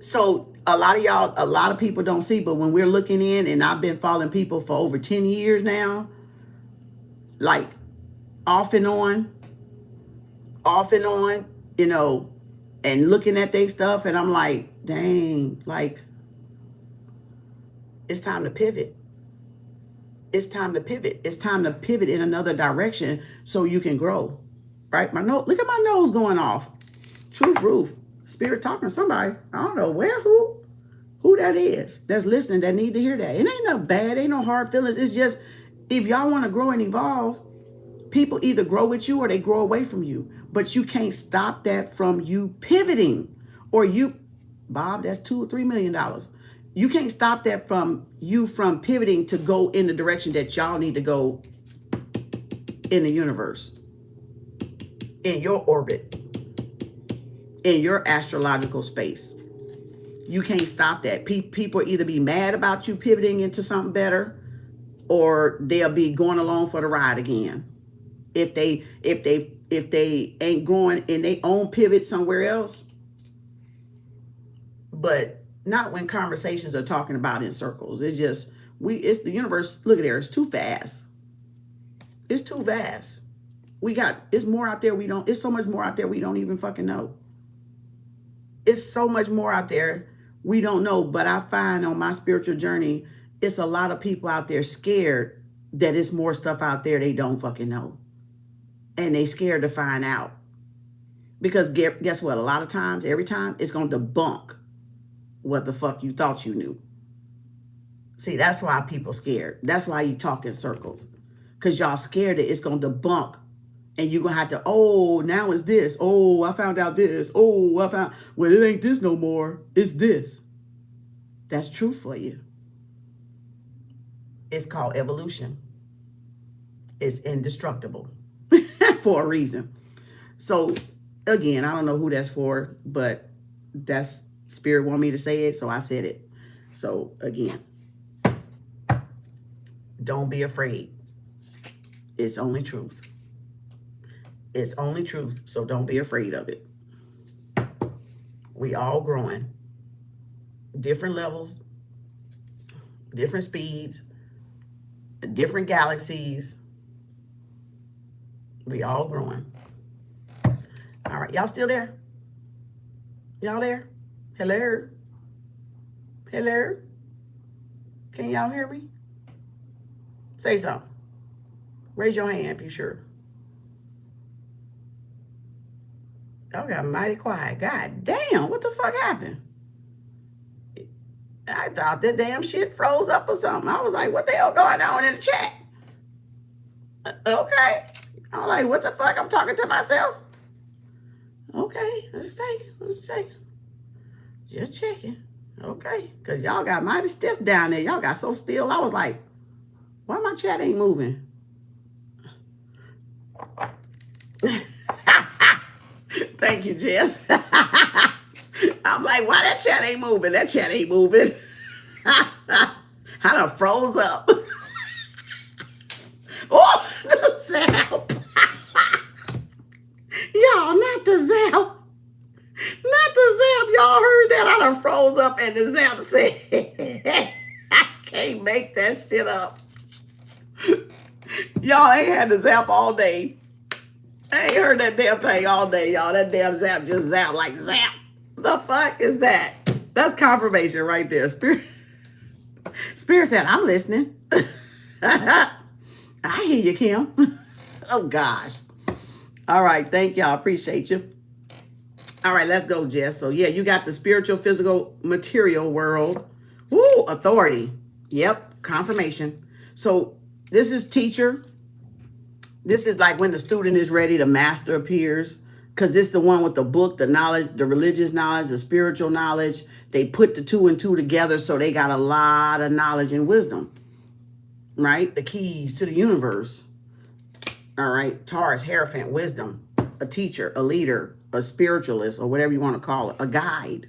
So a lot of y'all, a lot of people don't see, but when we're looking in, and I've been following people for over 10 years now, like off and on, you know, and looking at their stuff, and I'm like, dang, like, it's time to pivot. It's time to pivot. It's time to pivot in another direction so you can grow, right? My nose, look at my nose going off. Truth roof, spirit talking to somebody. I don't know where, who that is that's listening that need to hear that. It ain't no bad, ain't no hard feelings. It's just, if y'all want to grow and evolve, people either grow with you or they grow away from you. But you can't stop that from you pivoting, or you, Bob, that's $2 or $3 million. You can't stop that from you from pivoting to go in the direction that y'all need to go in the universe, in your orbit, in your astrological space. You can't stop that. People either be mad about you pivoting into something better, or they'll be going along for the ride again. If they ain't growing in their own pivot somewhere else. But Not when conversations are talking about in circles. It's just, it's the universe. Look at there. It's too fast. It's too vast. It's more out there it's so much more out there we don't even fucking know. It's so much more out there we don't know. But I find on my spiritual journey, it's a lot of people out there scared that it's more stuff out there they don't fucking know. And they scared to find out. Because guess what? A lot of times, every time, it's going to debunk what the fuck you thought you knew. See, that's why people scared. That's why you talk in circles. Because y'all scared that it's going to debunk. And you're going to have to, oh, now it's this. Oh, I found out this. Oh, well, it ain't this no more. It's this. That's true for you. It's called evolution. It's indestructible for a reason. So, again, I don't know who that's for, but that's Spirit want me to say it, so I said it. So, again, don't be afraid. It's only truth. It's only truth, so don't be afraid of it. We all growing. Different levels, different speeds, different galaxies. We all growing. All right, y'all still there? Y'all there? Hello? Hello? Can y'all hear me? Say something. Raise your hand if you're sure. Y'all got mighty quiet. God damn, what the fuck happened? I thought that damn shit froze up or something. I was like, what the hell going on in the chat? Okay. I was like, what the fuck? I'm talking to myself. Okay, let's take. Just checking. Okay, because y'all got mighty stiff down there. Y'all got so still. I was like, why my chat ain't moving? Thank you, Jess. I'm like, why that chat ain't moving? That chat ain't moving. I done froze up. Oh, the zap. Y'all, not the zap. Not the zap. Y'all heard that? I done froze up and the zap said, I can't make that shit up. Y'all ain't had the zap all day. I ain't heard that damn thing all day, y'all. That damn zap just zap like zap. The fuck is that? That's confirmation right there. Spirit said, I'm listening. I hear you, Kim. Oh, gosh. All right. Thank y'all. Appreciate you. All right. Let's go, Jess. So, yeah, you got the spiritual, physical, material world. Woo, authority. Yep. Confirmation. So, this is teacher. This is like when the student is ready, the master appears. Because this is the one with the book, the knowledge, the religious knowledge, the spiritual knowledge. They put the two and two together, so they got a lot of knowledge and wisdom. Right? The keys to the universe. All right? Taurus, Hierophant, wisdom. A teacher, a leader, a spiritualist, or whatever you want to call it. A guide.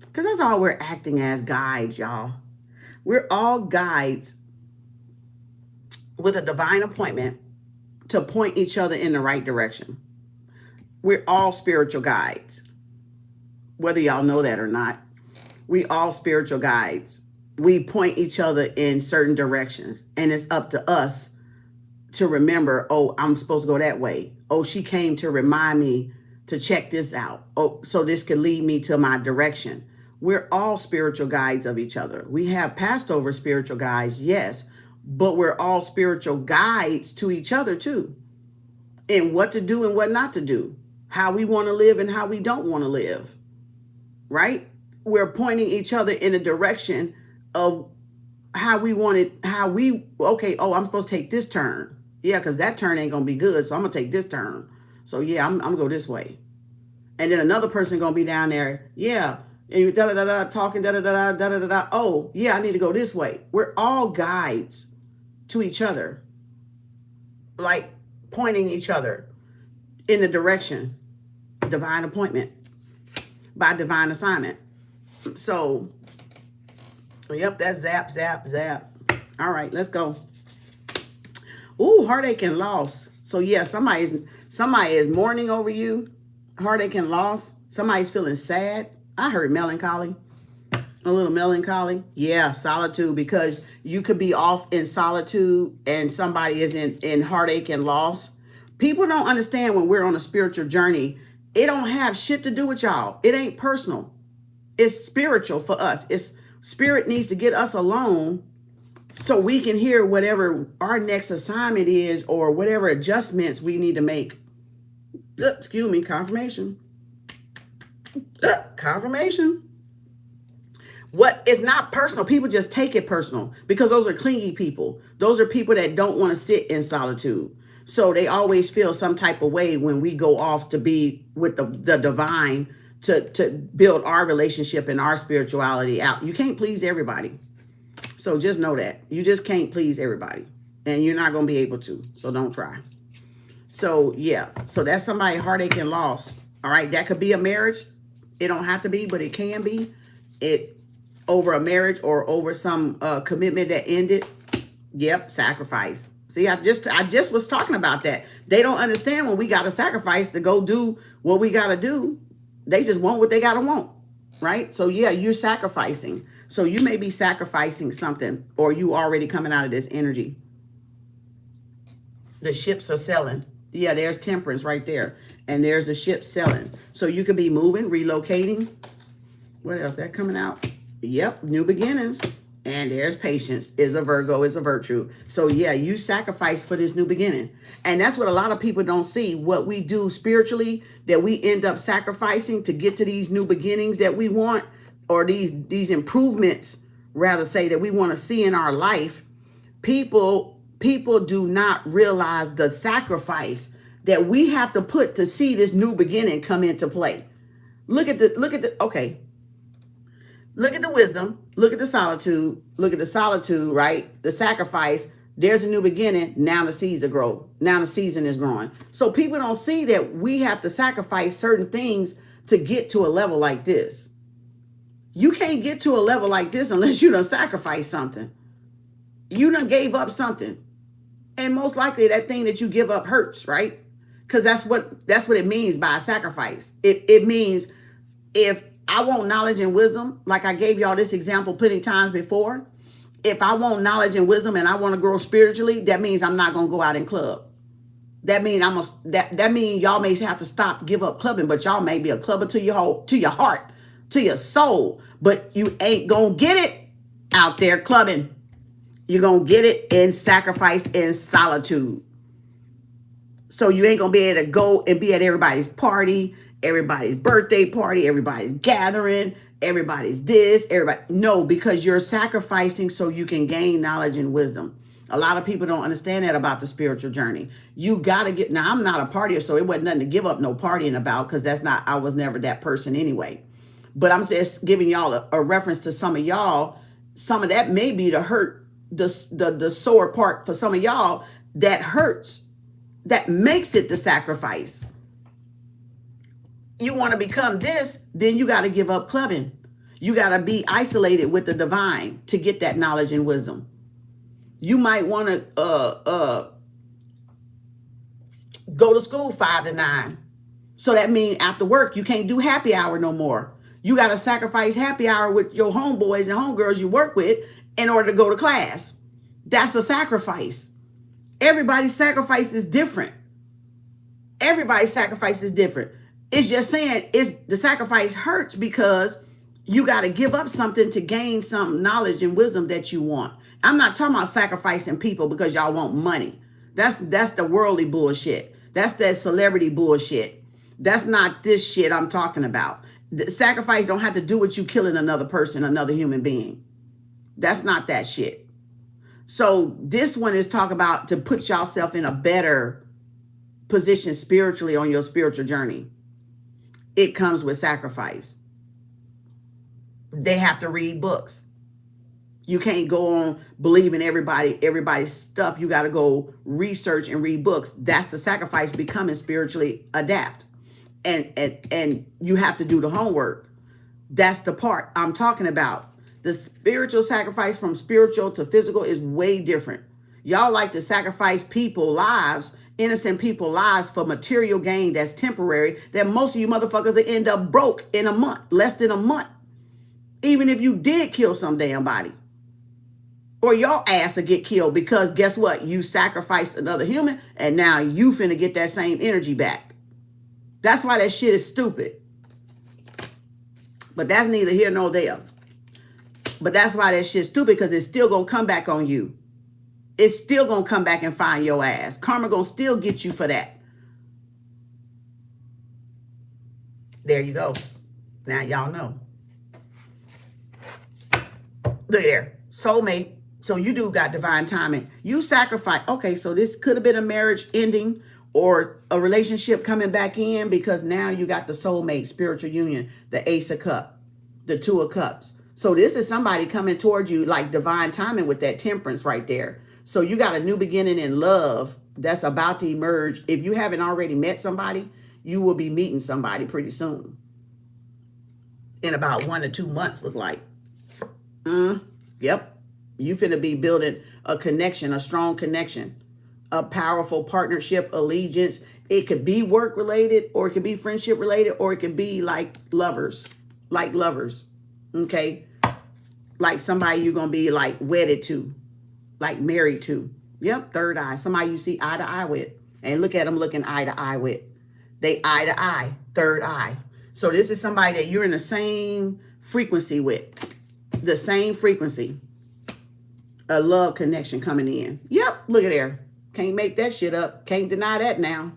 Because that's all we're acting as, guides, y'all. We're all guides with a divine appointment to point each other in the right direction. We're all spiritual guides. Whether y'all know that or not, we all spiritual guides. We point each other in certain directions. And it's up to us to remember, oh, I'm supposed to go that way. Oh, she came to remind me to check this out. Oh, so this could lead me to my direction. We're all spiritual guides of each other. We have passed over spiritual guides, yes, but we're all spiritual guides to each other too. In what to do and what not to do. How we want to live and how we don't want to live. Right? We're pointing each other in a direction of how we want it, okay, oh, I'm supposed to take this turn. Yeah, because that turn ain't going to be good, so I'm going to take this turn. So yeah, I'm going to go this way. And then another person going to be down there, yeah, and you da-da-da-da, talking da-da-da-da, da-da-da-da. Oh, yeah, I need to go this way. We're all guides to each other. Like pointing each other in the direction. Divine appointment. By divine assignment. So, yep, that's zap, zap, zap. All right, let's go. Ooh, heartache and loss. So, yeah, somebody is mourning over you. Heartache and loss. Somebody's feeling sad. I heard melancholy. A little melancholy. Yeah, solitude, because you could be off in solitude and somebody is in heartache and loss. People don't understand when we're on a spiritual journey, it don't have shit to do with y'all. It ain't personal. It's spiritual for us. It's spirit needs to get us alone so we can hear whatever our next assignment is or whatever adjustments we need to make. Excuse me, confirmation. Confirmation. What is not personal, people just take it personal because those are clingy people. Those are people that don't want to sit in solitude. So they always feel some type of way when we go off to be with the divine to build our relationship and our spirituality out. You can't please everybody. So just know that. You just can't please everybody. And you're not going to be able to. So don't try. So yeah. So that's somebody heartache and loss. All right. That could be a marriage. It don't have to be, but it can be. It over a marriage or over some commitment that ended. Yep. Sacrifice. See, I just was talking about that. They don't understand when we got to sacrifice to go do what we got to do. They just want what they got to want. Right. So yeah, you're sacrificing. So you may be sacrificing something, or you already coming out of this energy. The ships are selling. Yeah, there's temperance right there. And there's the ship selling. So you could be moving, relocating. What else? That coming out? Yep, new beginnings. And there's patience. Is a Virgo, is a virtue. So yeah, you sacrifice for this new beginning. And that's what a lot of people don't see. What we do spiritually, that we end up sacrificing to get to these new beginnings that we want, or these improvements, rather say, that we want to see in our life. People do not realize the sacrifice that we have to put to see this new beginning come into play. Look at the wisdom, look at the solitude, right? The sacrifice, there's a new beginning. Now the seeds are grow. Now the season is growing. So people don't see that we have to sacrifice certain things to get to a level like this. You can't get to a level like this unless you done sacrifice something. You done gave up something. And most likely that thing that you give up hurts, right? Because that's what it means by a sacrifice. It means, if I want knowledge and wisdom, like I gave y'all this example plenty times before. If I want knowledge and wisdom and I want to grow spiritually, that means I'm not going to go out and club. That means that means y'all may have to stop, give up clubbing, but y'all may be a clubber to your heart, to your soul, but you ain't going to get it out there clubbing. You're going to get it in sacrifice and solitude. So you ain't going to be able to go and be at everybody's party, everybody's birthday party, everybody's gathering, everybody's this, everybody. No, because you're sacrificing so you can gain knowledge and wisdom. A lot of people don't understand that about the spiritual journey. You got to get, now I'm not a partier, so it wasn't nothing to give up no partying about, because I was never that person anyway. But I'm just giving y'all a reference to some of y'all. Some of that may be the hurt, the sore part for some of y'all that hurts, that makes it the sacrifice. You want to become this, then you got to give up clubbing. You got to be isolated with the divine to get that knowledge and wisdom. You might want to go to school 5 to 9. So that means after work, you can't do happy hour no more. You got to sacrifice happy hour with your homeboys and homegirls you work with in order to go to class. That's a sacrifice. Everybody's sacrifice is different. Everybody's sacrifice is different. It's just saying the sacrifice hurts because you got to give up something to gain some knowledge and wisdom that you want. I'm not talking about sacrificing people because y'all want money. That's the worldly bullshit. That's that celebrity bullshit. That's not this shit I'm talking about. The sacrifice don't have to do with you killing another person, another human being. That's not that shit. So this one is talk about to put yourself in a better position spiritually on your spiritual journey. It comes with sacrifice. They have to read books. You can't go on believing everybody's stuff. You got to go research and read books. That's the sacrifice, becoming spiritually adept. And you have to do the homework. That's the part I'm talking about. The spiritual sacrifice from spiritual to physical is way different. Y'all like to sacrifice people lives, innocent people lives, for material gain that's temporary, that most of you motherfuckers will end up broke in a month, less than a month. Even if you did kill some damn body. Or your ass will get killed because guess what? You sacrificed another human and now you finna get that same energy back. That's why that shit is stupid. But that's neither here nor there. But that's why that shit's stupid, because it's still gonna come back on you. It's still gonna come back and find your ass. Karma gonna still get you for that. There you go. Now y'all know. Look there. Soulmate. So you do got divine timing. You sacrifice. Okay, so this could have been a marriage ending or a relationship coming back in, because now you got the soulmate, spiritual union, the Ace of Cups, the Two of Cups. So this is somebody coming toward you like divine timing with that Temperance right there. So you got a new beginning in love that's about to emerge. If you haven't already met somebody, you will be meeting somebody pretty soon. In about 1 to 2 months, look like. Yep. You finna be building a connection, a strong connection, a powerful partnership, allegiance. It could be work related, or it could be friendship related, or it could be like lovers. Okay? Like somebody you're going to be like wedded to, like married to. Yep, third eye. Somebody you see eye to eye with. And look at them looking eye to eye with. They eye to eye, third eye. So this is somebody that you're in the same frequency with. The same frequency. A love connection coming in. Yep, look at there. Can't make that shit up. Can't deny that now.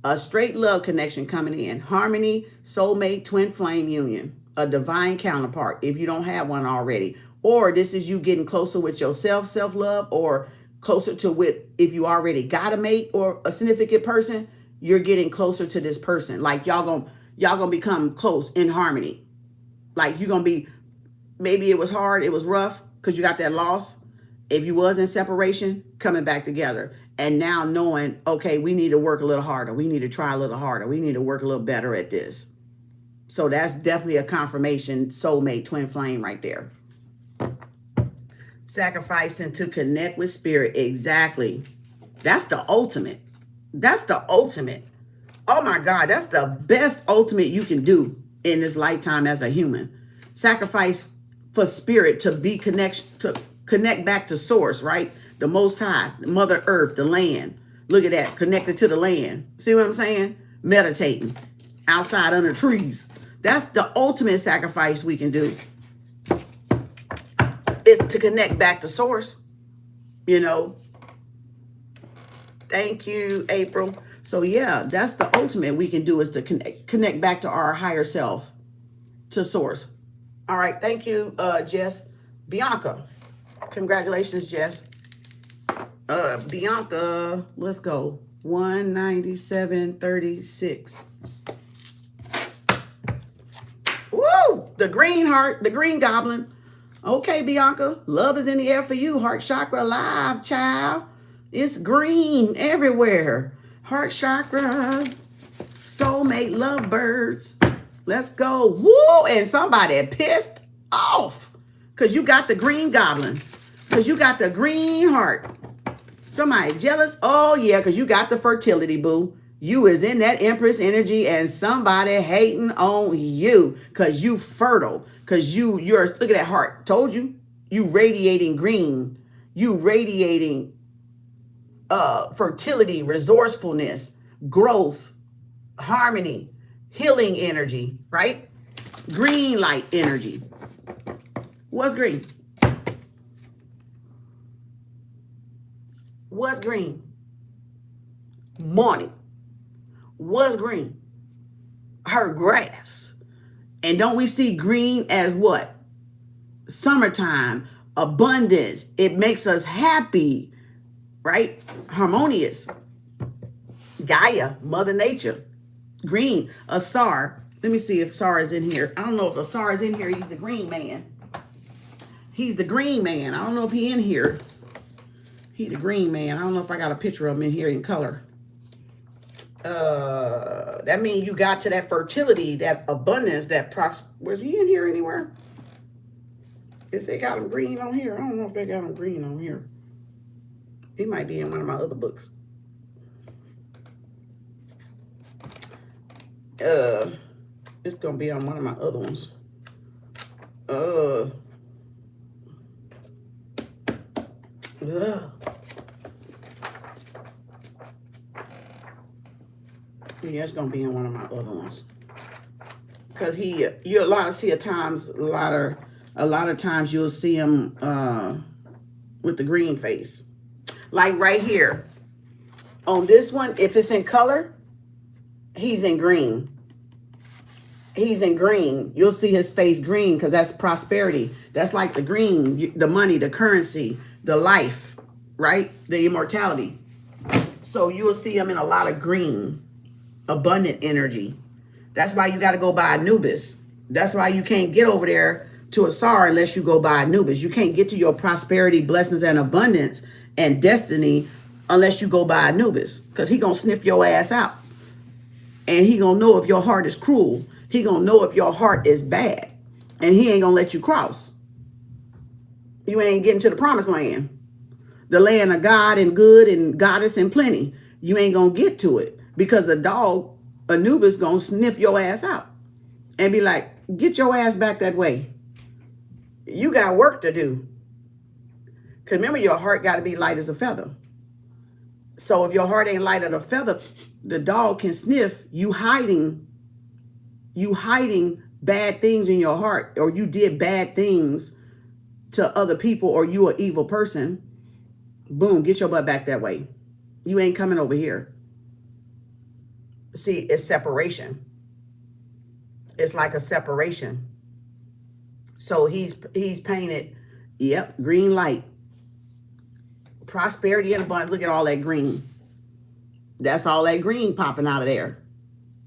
A straight love connection coming in. Harmony, soulmate, twin flame union. A divine counterpart if you don't have one already. Or this is you getting closer with yourself, self-love, or closer to with, if you already got a mate or a significant person, you're getting closer to this person. Like y'all gonna become close in harmony. Like you're gonna be, maybe it was hard, it was rough because you got that loss. If you was in separation, coming back together. And now knowing, okay, we need to work a little harder. We need to try a little harder. We need to work a little better at this. So that's definitely a confirmation, soulmate, twin flame right there. Sacrificing to connect with spirit. Exactly. That's the ultimate. That's the ultimate. Oh my God, that's the best ultimate you can do in this lifetime as a human. Sacrifice for spirit to be connect back to source, right? The Most High, Mother Earth, the land. Look at that, connected to the land. See what I'm saying? Meditating outside under trees. That's the ultimate sacrifice we can do. Is to connect back to source, you know. Thank you, April. So yeah, that's the ultimate we can do, is to connect back to our higher self, to source. All right, thank you, Jess. Bianca. Congratulations, Jess. Bianca, let's go. 197.36. Woo! The green heart, the green goblin. Okay, Bianca. Love is in the air for you. Heart chakra alive, child. It's green everywhere. Heart chakra. Soulmate lovebirds. Let's go. Woo! And somebody pissed off because you got the green goblin. Because you got the green heart. Somebody jealous? Oh, yeah, because you got the fertility, boo. You is in that Empress energy and somebody hating on you because you fertile. Because you're, look at that heart. Told you. You radiating green. You radiating fertility, resourcefulness, growth, harmony, healing energy, right? Green light energy. What's green? What's green? Morning. What's green? Her grass. And don't we see green as what? Summertime, abundance. It makes us happy, right? Harmonious. Gaia, Mother Nature. Green, a star. Let me see if Sar is in here. I don't know if a Sar is in here. He's the green man. He's the green man. I don't know if he in here. He the green man. I don't know if I got a picture of him in here in color. That means you got to that fertility, that abundance, that was he in here anywhere? Is they got him green on here? I don't know if they got him green on here. He might be in one of my other books. It's gonna be on one of my other ones. Ugh. Yeah, it's gonna be in one of my other ones. Because you a lot of times you'll see him with the green face. Like right here. On this one, if it's in color, he's in green. He's in green. You'll see his face green because that's prosperity. That's like the green, the money, the currency, the life, right? The immortality. So you'll see him in a lot of green, abundant energy. That's why you got to go by Anubis. That's why you can't get over there to Asar unless you go by Anubis. You can't get to your prosperity, blessings, and abundance and destiny unless you go by Anubis, because he going to sniff your ass out. And he going to know if your heart is cruel. He going to know if your heart is bad. And he ain't going to let you cross. You ain't getting to the promised land. The land of God and good and goddess and plenty. You ain't going to get to it because the dog, Anubis, going to sniff your ass out and be like, get your ass back that way. You got work to do. Because remember, your heart got to be light as a feather. So if your heart ain't light as a feather, the dog can sniff you hiding bad things in your heart, or you did bad things to other people, or you an evil person. Boom, get your butt back that way. You ain't coming over here. See, it's separation. It's like a separation. So he's painted, yep, green light. Prosperity and abundance. Look at all that green. That's all that green popping out of there.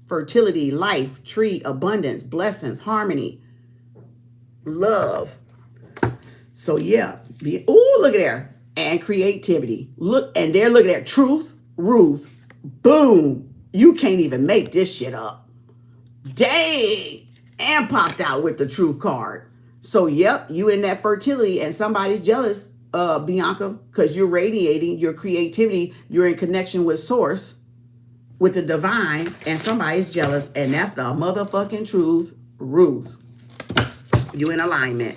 Fertility, life, tree, abundance, blessings, harmony, love. So yeah. Oh, look at there. And creativity. Look, and there, look at that. Truth, Ruth. Boom. You can't even make this shit up. Dang. And popped out with the truth card. So yep, you in that fertility and somebody's jealous, Bianca, because you're radiating your creativity. You're in connection with source, with the divine, and somebody's jealous, and that's the motherfucking truth, Ruth. You in alignment.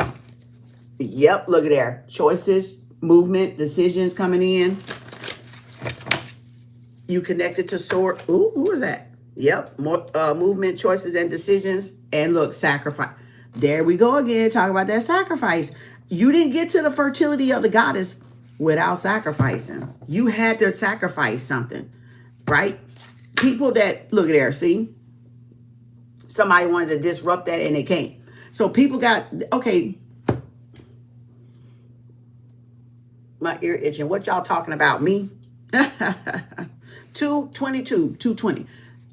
Yep, look at there. Choices, movement, decisions coming in. You connected to source. Ooh, who is that? Yep, more movement, choices, and decisions. And look, sacrifice. There we go again. Talk about that sacrifice. You didn't get to the fertility of the goddess without sacrificing. You had to sacrifice something, right? People that, look at there, see? Somebody wanted to disrupt that and they can't. So people got, okay. My ear itching. What y'all talking about? Me? 220.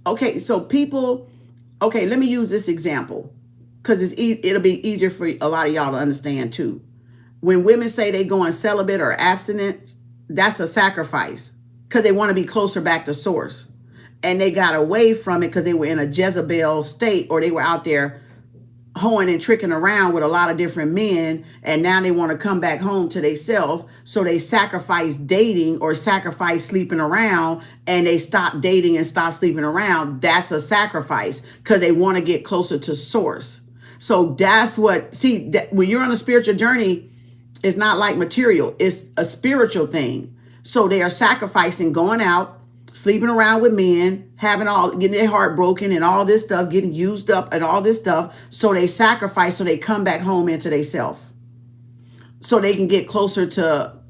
Okay, so people, okay, let me use this example because it'll be easier for a lot of y'all to understand too. When women say they going celibate or abstinent, that's a sacrifice because they want to be closer back to source. And they got away from it because they were in a Jezebel state, or they were out there hoeing and tricking around with a lot of different men, and now they want to come back home to themselves. So they sacrifice dating or sacrifice sleeping around, and they stop dating and stop sleeping around. That's a sacrifice because they want to get closer to source. So that's what, see, when you're on a spiritual journey, it's not like material, it's a spiritual thing. So they are sacrificing going out, sleeping around with men, getting their heart broken and all this stuff, getting used up and all this stuff. So they sacrifice, so they come back home into themselves. So they can get closer to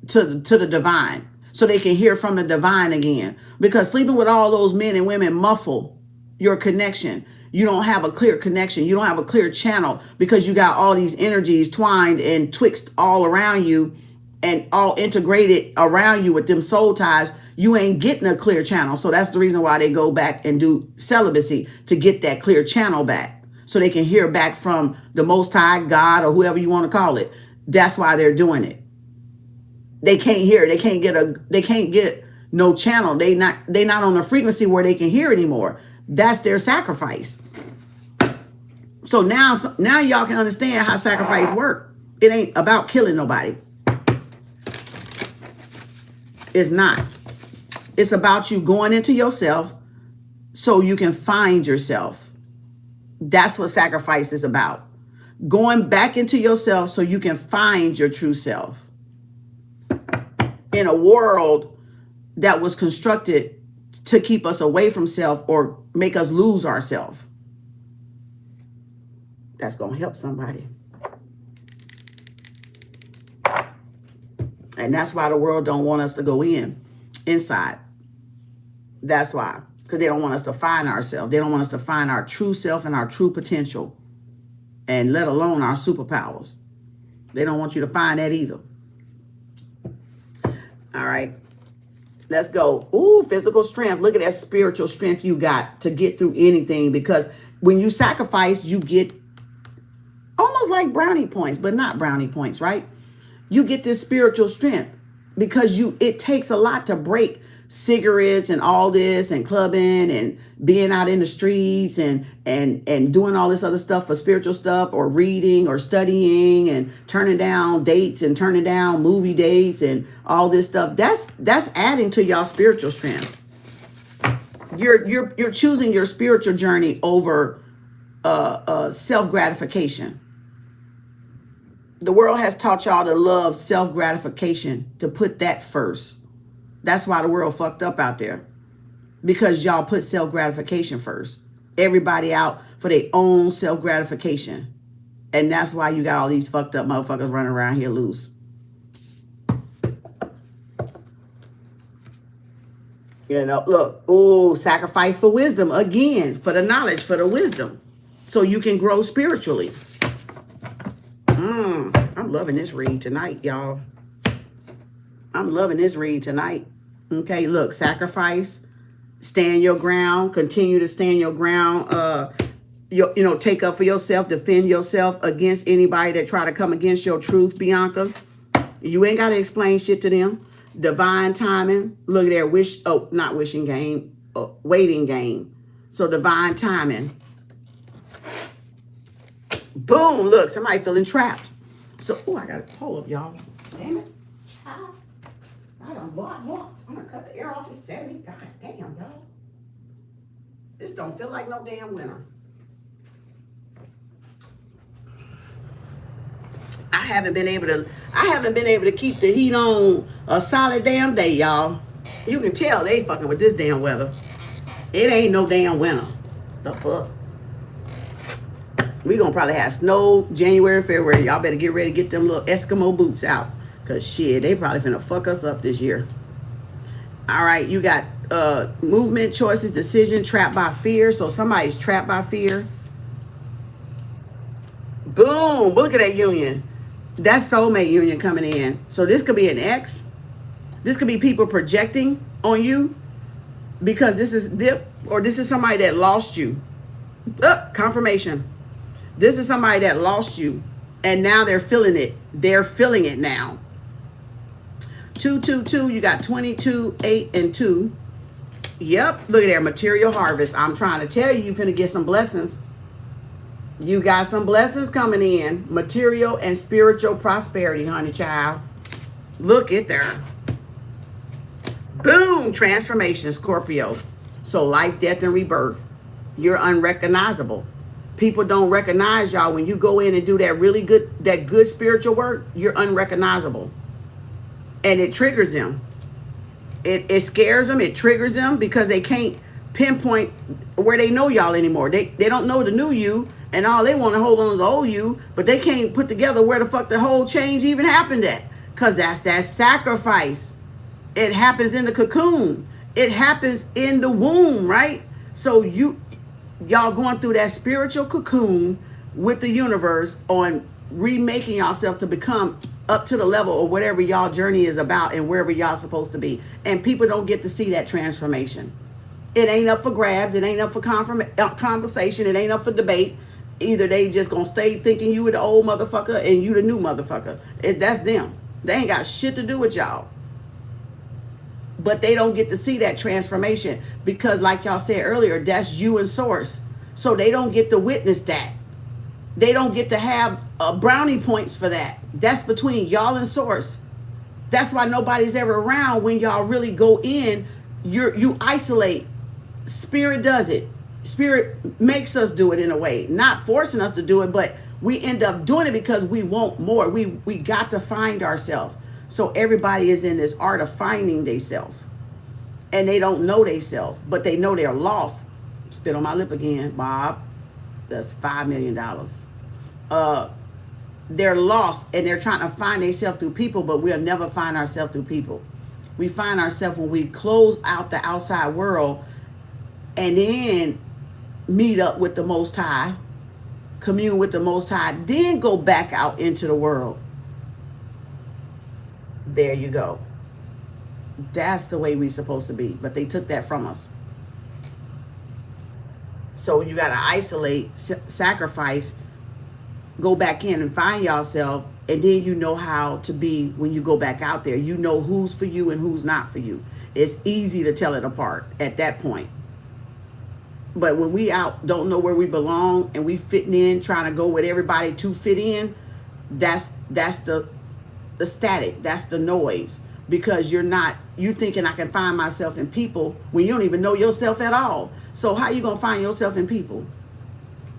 the divine. So they can hear from the divine again. Because sleeping with all those men and women muffle your connection. You don't have a clear connection. You don't have a clear channel because you got all these energies twined and twixt all around you and all integrated around you with them soul ties. You ain't getting a clear channel. So that's the reason why they go back and do celibacy, to get that clear channel back so they can hear back from the Most High, God, or whoever you want to call it. That's why they're doing it. They can't hear. They can't get no channel. They not on a frequency where they can hear anymore. That's their sacrifice. So now y'all can understand how sacrifice work. It ain't about killing nobody. It's not. It's about you going into yourself so you can find yourself. That's what sacrifice is about. Going back into yourself so you can find your true self in a world that was constructed to keep us away from self or make us lose ourselves. That's going to help somebody. And that's why the world don't want us to go inside. That's why. Because they don't want us to find ourselves. They don't want us to find our true self and our true potential. And let alone our superpowers. They don't want you to find that either. All right. Let's go. Ooh, physical strength. Look at that spiritual strength you got to get through anything. Because when you sacrifice, you get almost like brownie points, but not brownie points, right? You get this spiritual strength because it takes a lot to break cigarettes and all this and clubbing and being out in the streets and doing all this other stuff for spiritual stuff or reading or studying and turning down dates and turning down movie dates and all this stuff. That's adding to y'all spiritual strength. You're choosing your spiritual journey over self-gratification. The world has taught y'all to love self-gratification, to put that first. That's why the world fucked up out there. Because y'all put self-gratification first. Everybody out for their own self-gratification. And that's why you got all these fucked up motherfuckers running around here loose. You know, look. Oh, sacrifice for wisdom. Again, for the knowledge, for the wisdom. So you can grow spiritually. I'm loving this read tonight, y'all. I'm loving this read tonight. Okay, look, sacrifice, stand your ground, continue to stand your ground. Take up for yourself, defend yourself against anybody that try to come against your truth, Bianca. You ain't got to explain shit to them. Divine timing. Look at their not wishing game, waiting game. So divine timing. Boom, look, somebody feeling trapped. So, I got to hold up, y'all. Damn it. I done walked. I'm going to cut the air off at 70. God damn, y'all. This don't feel like no damn winter. I haven't been able to keep the heat on a solid damn day, y'all. You can tell they fucking with this damn weather. It ain't no damn winter. The fuck? We gonna probably have snow January, February. Y'all better get ready to get them little Eskimo boots out. Cause shit, they probably finna fuck us up this year. All right, you got movement, choices, decision, trapped by fear. So somebody's trapped by fear. Boom, look at that union. That soulmate union coming in. So this could be an ex. This could be people projecting on you. Because this is somebody that lost you. Confirmation. This is somebody that lost you, and now they're feeling it. They're feeling it now. 222, you got 22, 8, and 2. Yep, look at there, material harvest. I'm trying to tell you, you're finna get some blessings. You got some blessings coming in. Material and spiritual prosperity, honey child. Look at there. Boom, transformation, Scorpio. So life, death, and rebirth. You're unrecognizable. People don't recognize y'all when you go in and do that good spiritual work. You're unrecognizable, and it triggers them. It scares them. It triggers them because they can't pinpoint where they know y'all anymore. They don't know the new you, and all they want to hold on is the old you, but they can't put together where the fuck the whole change even happened at. Cause that's that sacrifice. It happens in the cocoon. It happens in the womb, right? So y'all going through that spiritual cocoon with the universe on remaking yourself to become up to the level of whatever y'all journey is about and wherever y'all supposed to be. And people don't get to see that transformation. It ain't up for grabs. It ain't up for conversation. It ain't up for debate. Either they just gonna stay thinking you were the old motherfucker and you the new motherfucker. That's them. They ain't got shit to do with y'all. But they don't get to see that transformation because, like y'all said earlier, that's you and source. So they don't get to witness that. They don't get to have brownie points for that. That's between y'all and source. That's why nobody's ever around when y'all really go in. You isolate. Spirit does it. Spirit makes us do it in a way, not forcing us to do it, but We end up doing it because we want more. We got to find ourselves. So everybody is in this art of finding themselves. And they don't know themselves, but they know they're lost. Spit on my lip again, Bob. That's $5 million. They're lost and they're trying to find themselves through people, but we'll never find ourselves through people. We find ourselves when we close out the outside world and then meet up with the Most High, commune with the Most High, then go back out into the world. There you go. That's the way we're supposed to be, but they took that from us. So you got to isolate, sacrifice, go back in and find yourself, and then you know how to be when you go back out there. You know who's for you and who's not for you. It's easy to tell it apart at that point. But when we out, don't know where we belong, and we fitting in, trying to go with everybody to fit in, that's the static, that's the noise. Because you thinking I can find myself in people when you don't even know yourself at all. So how you gonna find yourself in people?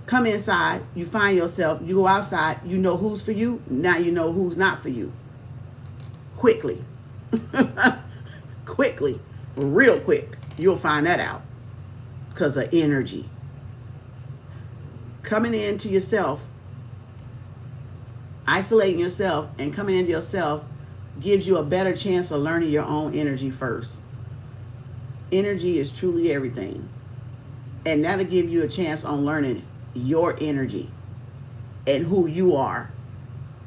Come inside, you find yourself, you go outside, you know who's for you, now you know who's not for you. Quickly. Quickly, real quick, you'll find that out because of energy. Coming into yourself, isolating yourself and coming into yourself gives you a better chance of learning your own energy first. Energy is truly everything. And that'll give you a chance on learning your energy and who you are.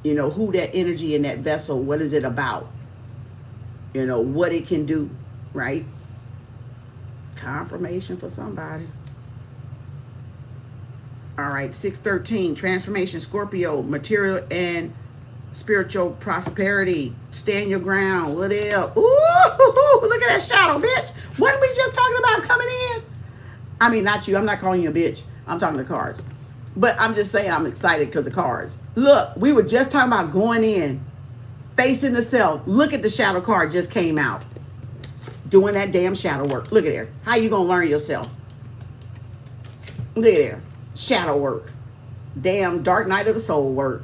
You know, who that energy in that vessel, what is it about? You know, what it can do, right? Confirmation for somebody. All right, 613, transformation, Scorpio, material and spiritual prosperity. Stand your ground. What else? Ooh, look at that shadow, bitch. Wasn't we just talking about coming in? I mean, not you. I'm not calling you a bitch. I'm talking to cards. But I'm just saying I'm excited because of cards. Look, we were just talking about going in, facing the self. Look at the shadow card just came out. Doing that damn shadow work. Look at there. How you going to learn yourself? Look at there. Shadow work. Damn dark night of the soul work.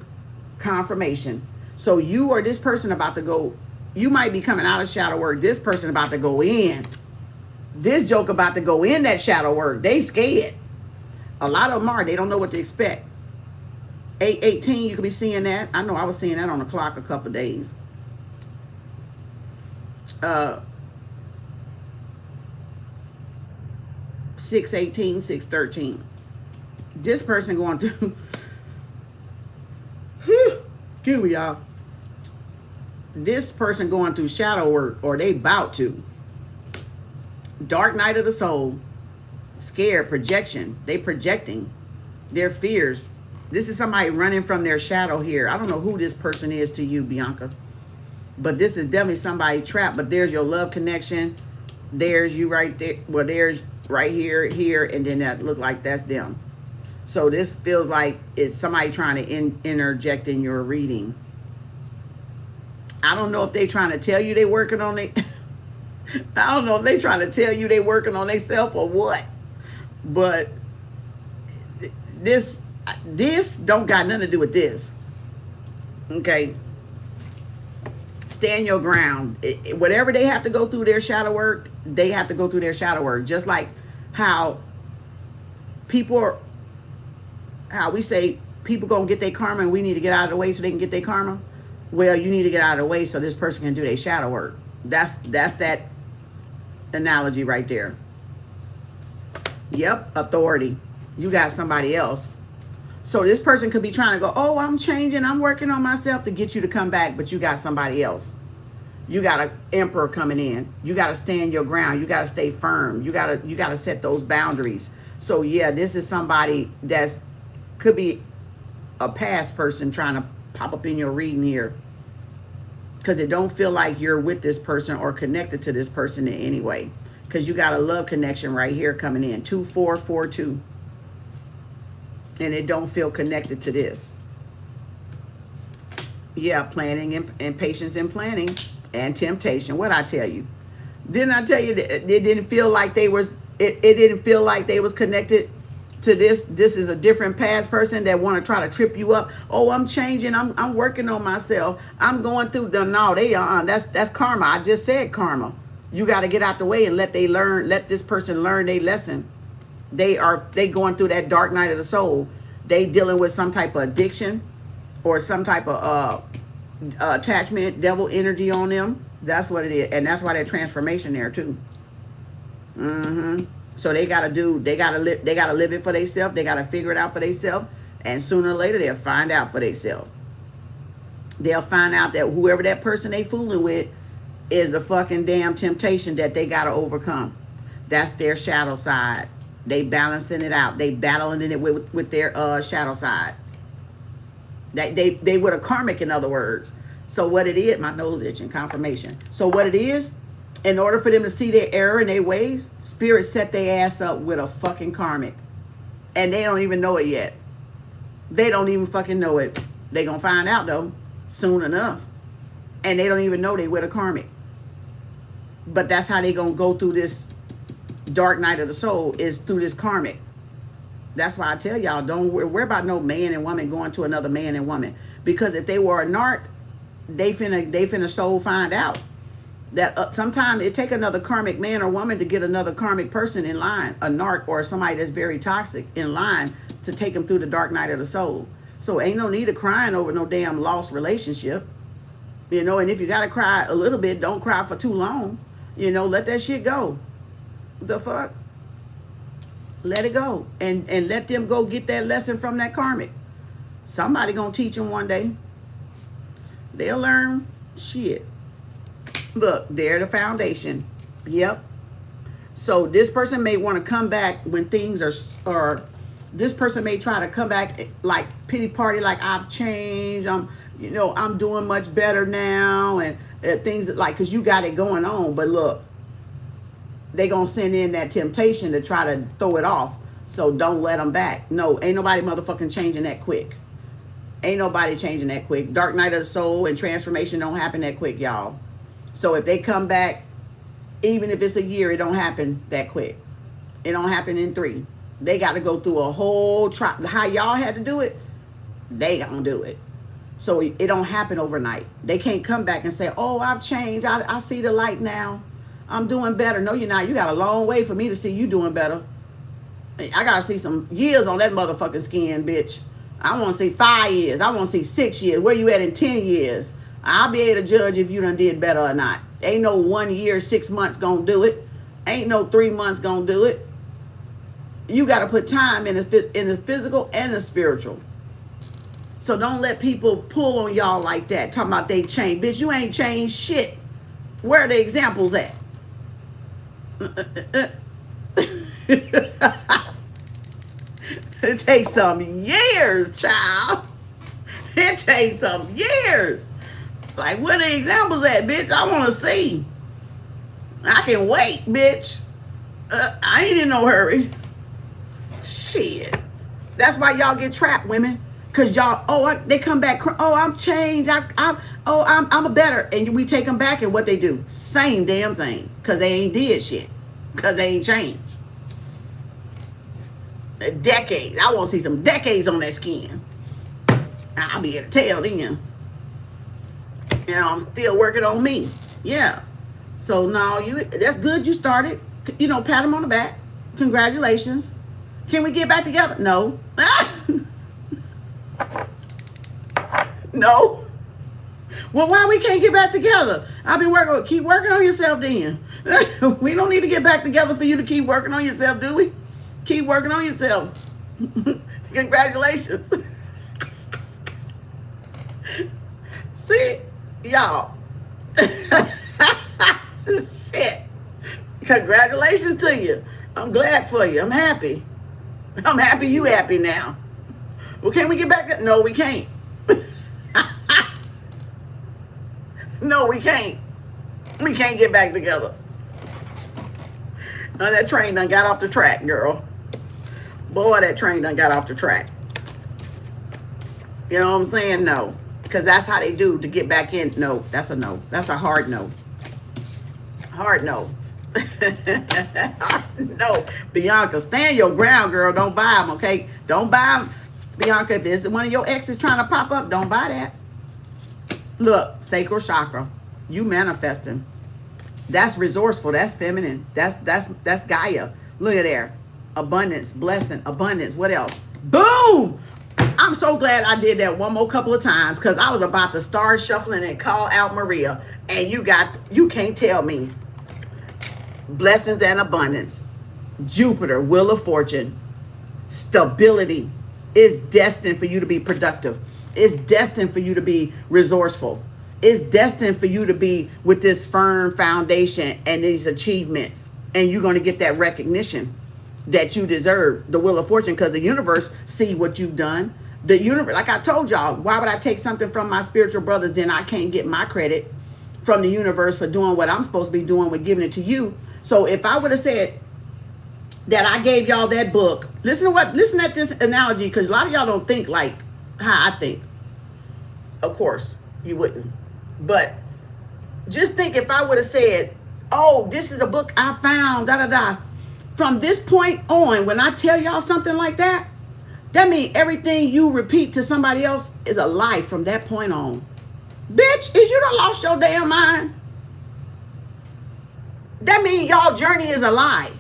Confirmation. So you or this person about to go, you might be coming out of shadow work. This person about to go in. This joke about to go in that shadow work. They scared. A lot of them are. They don't know what to expect. 818, you could be seeing that. I know I was seeing that on the clock a couple of days. 618, 613. This person going through, excuse me, y'all. This person going through shadow work, or they about to. Dark night of the soul. Scared, projection. They projecting their fears. This is somebody running from their shadow here. I don't know who this person is to you, Bianca. But this is definitely somebody trapped. But there's your love connection. There's you right there. Well, there's right here, here, and then that look like that's them. So this feels like it's somebody trying to interject in your reading. I don't know if they trying to tell you they working on it. I don't know if they trying to tell you they working on themselves or what. But this don't got nothing to do with this. Okay. Stand your ground. Whatever they have to go through their shadow work, they have to go through their shadow work. Just like how people are, how we say people gonna get their karma and we need to get out of the way so they can get their karma. Well, you need to get out of the way so this person can do their shadow work. That's that analogy right there. Yep, authority. You got somebody else. So this person could be trying to go, oh, I'm changing, I'm working on myself to get you to come back, but you got somebody else. You got an emperor coming in. You got to stand your ground. You got to stay firm. You got to set those boundaries. So yeah, this is somebody that's could be a past person trying to pop up in your reading here, because it don't feel like you're with this person or connected to this person in any way, because you got a love connection right here coming in, 2442, and it don't feel connected to this. Yeah, planning and patience in planning and temptation. What I tell you? Didn't I tell you that it didn't feel like they was it didn't feel like they was connected to this. This is a different past person that want to try to trip you up. Oh, I'm changing. I'm working on myself. I'm going through the no. That's karma. I just said karma. You got to get out the way and let this person learn their lesson. They going through that dark night of the soul. They dealing with some type of addiction or some type of attachment, devil energy on them. That's what it is, and that's why that transformation there too. So they gotta live it for themselves. They gotta figure it out for themselves, and sooner or later they'll find out for themselves. They'll find out that whoever that person they fooling with is the fucking damn temptation that they gotta overcome. That's their shadow side. They balancing it out. They battling it with their shadow side. They with a karmic, in other words. So what it is, my nose itching, confirmation. So what it is, in order for them to see their error in their ways, spirit set their ass up with a fucking karmic. And they don't even know it yet. They don't even fucking know it. They gonna find out though, soon enough. And they don't even know they with a karmic. But that's how they gonna go through this dark night of the soul, is through this karmic. That's why I tell y'all, don't worry about no man and woman going to another man and woman. Because if they were a narc, they finna soul find out that sometimes it take another karmic man or woman to get another karmic person in line, a narc or somebody that's very toxic in line to take them through the dark night of the soul. So ain't no need of crying over no damn lost relationship. You know, and if you gotta cry a little bit, don't cry for too long. You know, let that shit go. The fuck? Let it go. And let them go get that lesson from that karmic. Somebody gonna teach them one day. They'll learn shit. Look, they're the foundation. Yep. So this person may want to come back when things are this person may try to come back like pity party, like I've changed. I'm doing much better now, and things like, cause you got it going on. But look, they gonna send in that temptation to try to throw it off. So don't let them back. No, ain't nobody motherfucking changing that quick. Ain't nobody changing that quick. Dark night of the soul and transformation don't happen that quick, y'all. So if they come back, even if it's a year, it don't happen that quick. It don't happen in 3. They got to go through a whole how y'all had to do it, they gonna do it. So it don't happen overnight. They can't come back and say, oh, I've changed. I see the light now. I'm doing better. No, you're not. You got a long way for me to see you doing better. I got to see some years on that motherfucking skin, bitch. I want to see 5 years. I want to see 6 years. Where you at in 10 years? I'll be able to judge if you done did better or not. Ain't no 1 year, 6 months gonna do it. Ain't no 3 months gonna do it. You got to put time in the physical and the spiritual. So don't let people pull on y'all like that. Talking about they changed. Bitch, you ain't changed shit. Where are the examples at? It takes some years, child. It takes some years. Like, where the examples at, bitch? I want to see. I can wait, bitch. I ain't in no hurry. Shit. That's why y'all get trapped, women. Because y'all, they come back, oh, I'm changed. I'm a better. And we take them back, and what they do? Same damn thing. Because they ain't did shit. Because they ain't changed. Decades. I want to see some decades on that skin. I'll be able to tell then. You know, I'm still working on me. Yeah. So no, that's good you started. You know, pat them on the back. Congratulations. Can we get back together? No. No. Well, why we can't get back together? I've been keep working on yourself then. We don't need to get back together for you to keep working on yourself, do we? Keep working on yourself. Congratulations. See, y'all. Shit. Congratulations to you. I'm glad for you. I'm happy. I'm happy you happy now. Well, can we get back? No, we can't. No, we can't. We can't get back together. Oh, that train done got off the track, girl. Boy, that train done got off the track. You know what I'm saying? No. Because that's how they do to get back in. No, that's a no. That's a hard no. Hard no. No, Bianca, stand your ground, girl. Don't buy them, okay? Don't buy them. Bianca, if there's one of your exes trying to pop up, don't buy that. Look, sacral chakra. You manifesting. That's resourceful. That's feminine. That's Gaia. Look at there. Abundance, blessing, abundance. What else? Boom! I'm so glad I did that one more couple of times because I was about to start shuffling and call out Maria. And you can't tell me. Blessings and abundance. Jupiter, wheel of fortune. Stability is destined for you to be productive. It's destined for you to be resourceful. It's destined for you to be with this firm foundation and these achievements. And you're going to get that recognition that you deserve. The wheel of fortune, because the universe see what you've done. The universe, like I told y'all, why would I take something from my spiritual brothers, then I can't get my credit from the universe for doing what I'm supposed to be doing with giving it to you? So if I would have said that I gave y'all that book, listen at this analogy, because a lot of y'all don't think like how I think. Of course, you wouldn't. But just think if I would have said, oh, this is a book I found, da-da-da. From this point on, when I tell y'all something like that, that means everything you repeat to somebody else is a lie from that point on. Bitch, is you done lost your damn mind? That means y'all journey is a lie.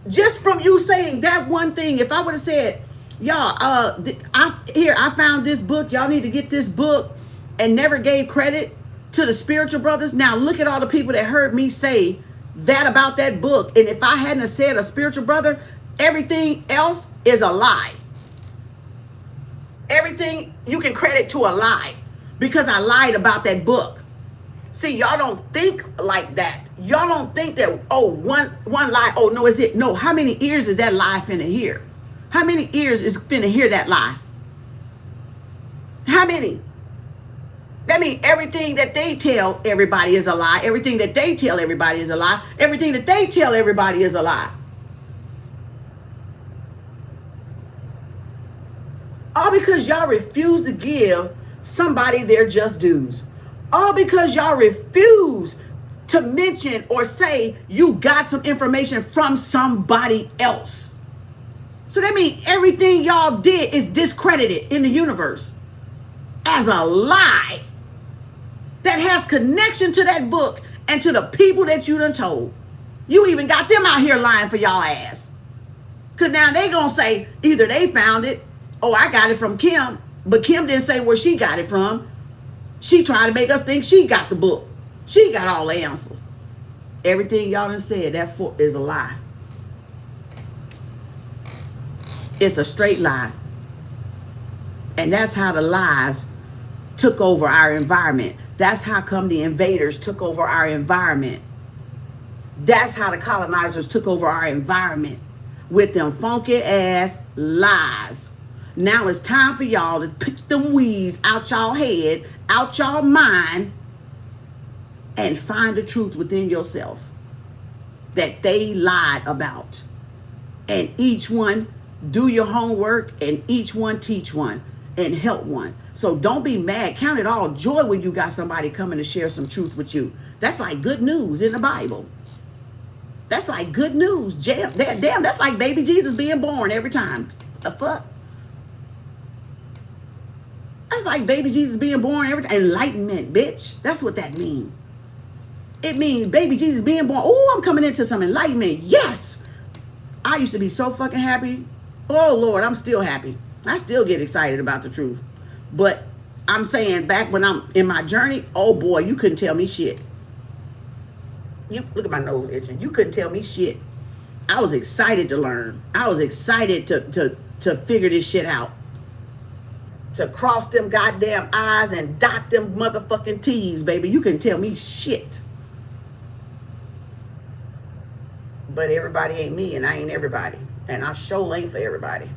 Just from you saying that one thing, if I would have said, y'all, I found this book, y'all need to get this book, and never gave credit to the spiritual brothers. Now look at all the people that heard me say that about that book. And if I hadn't said a spiritual brother, everything else is a lie. Everything you can credit to a lie because I lied about that book. See, y'all don't think like that. Y'all don't think that, oh, one lie, oh, no, is it? No, how many ears is that lie finna hear? How many ears is finna hear that lie? How many? That means everything that they tell everybody is a lie. Everything that they tell everybody is a lie. Everything that they tell everybody is a lie. All because y'all refuse to give somebody their just dues. All because y'all refuse to mention or say you got some information from somebody else. So that means everything y'all did is discredited in the universe as a lie that has connection to that book and to the people that you done told. You even got them out here lying for y'all ass. Because now they gonna say either they found it, oh, I got it from Kem, but Kem didn't say where she got it from. She tried to make us think she got the book. She got all the answers. Everything y'all done said, that is a lie. It's a straight lie. And that's how the lies took over our environment. That's how come the invaders took over our environment. That's how the colonizers took over our environment with them funky ass lies. Now it's time for y'all to pick them weeds out y'all head, out y'all mind, and find the truth within yourself that they lied about. And each one do your homework, and each one teach one and help one. So don't be mad. Count it all joy when you got somebody coming to share some truth with you. That's like good news in the Bible. That's like good news. Damn, that's like baby Jesus being born every time. The fuck? That's like baby Jesus being born every time. Enlightenment, bitch. That's what that means. It means baby Jesus being born. Oh, I'm coming into some enlightenment. Yes. I used to be so fucking happy. Oh, Lord, I'm still happy. I still get excited about the truth. But I'm saying back when I'm in my journey, oh, boy, you couldn't tell me shit. You look at my nose itching. You couldn't tell me shit. I was excited to learn. I was excited to figure this shit out. To cross them goddamn I's and dot them motherfucking T's, baby. You couldn't tell me shit. But everybody ain't me, and I ain't everybody. And I sure ain't for everybody.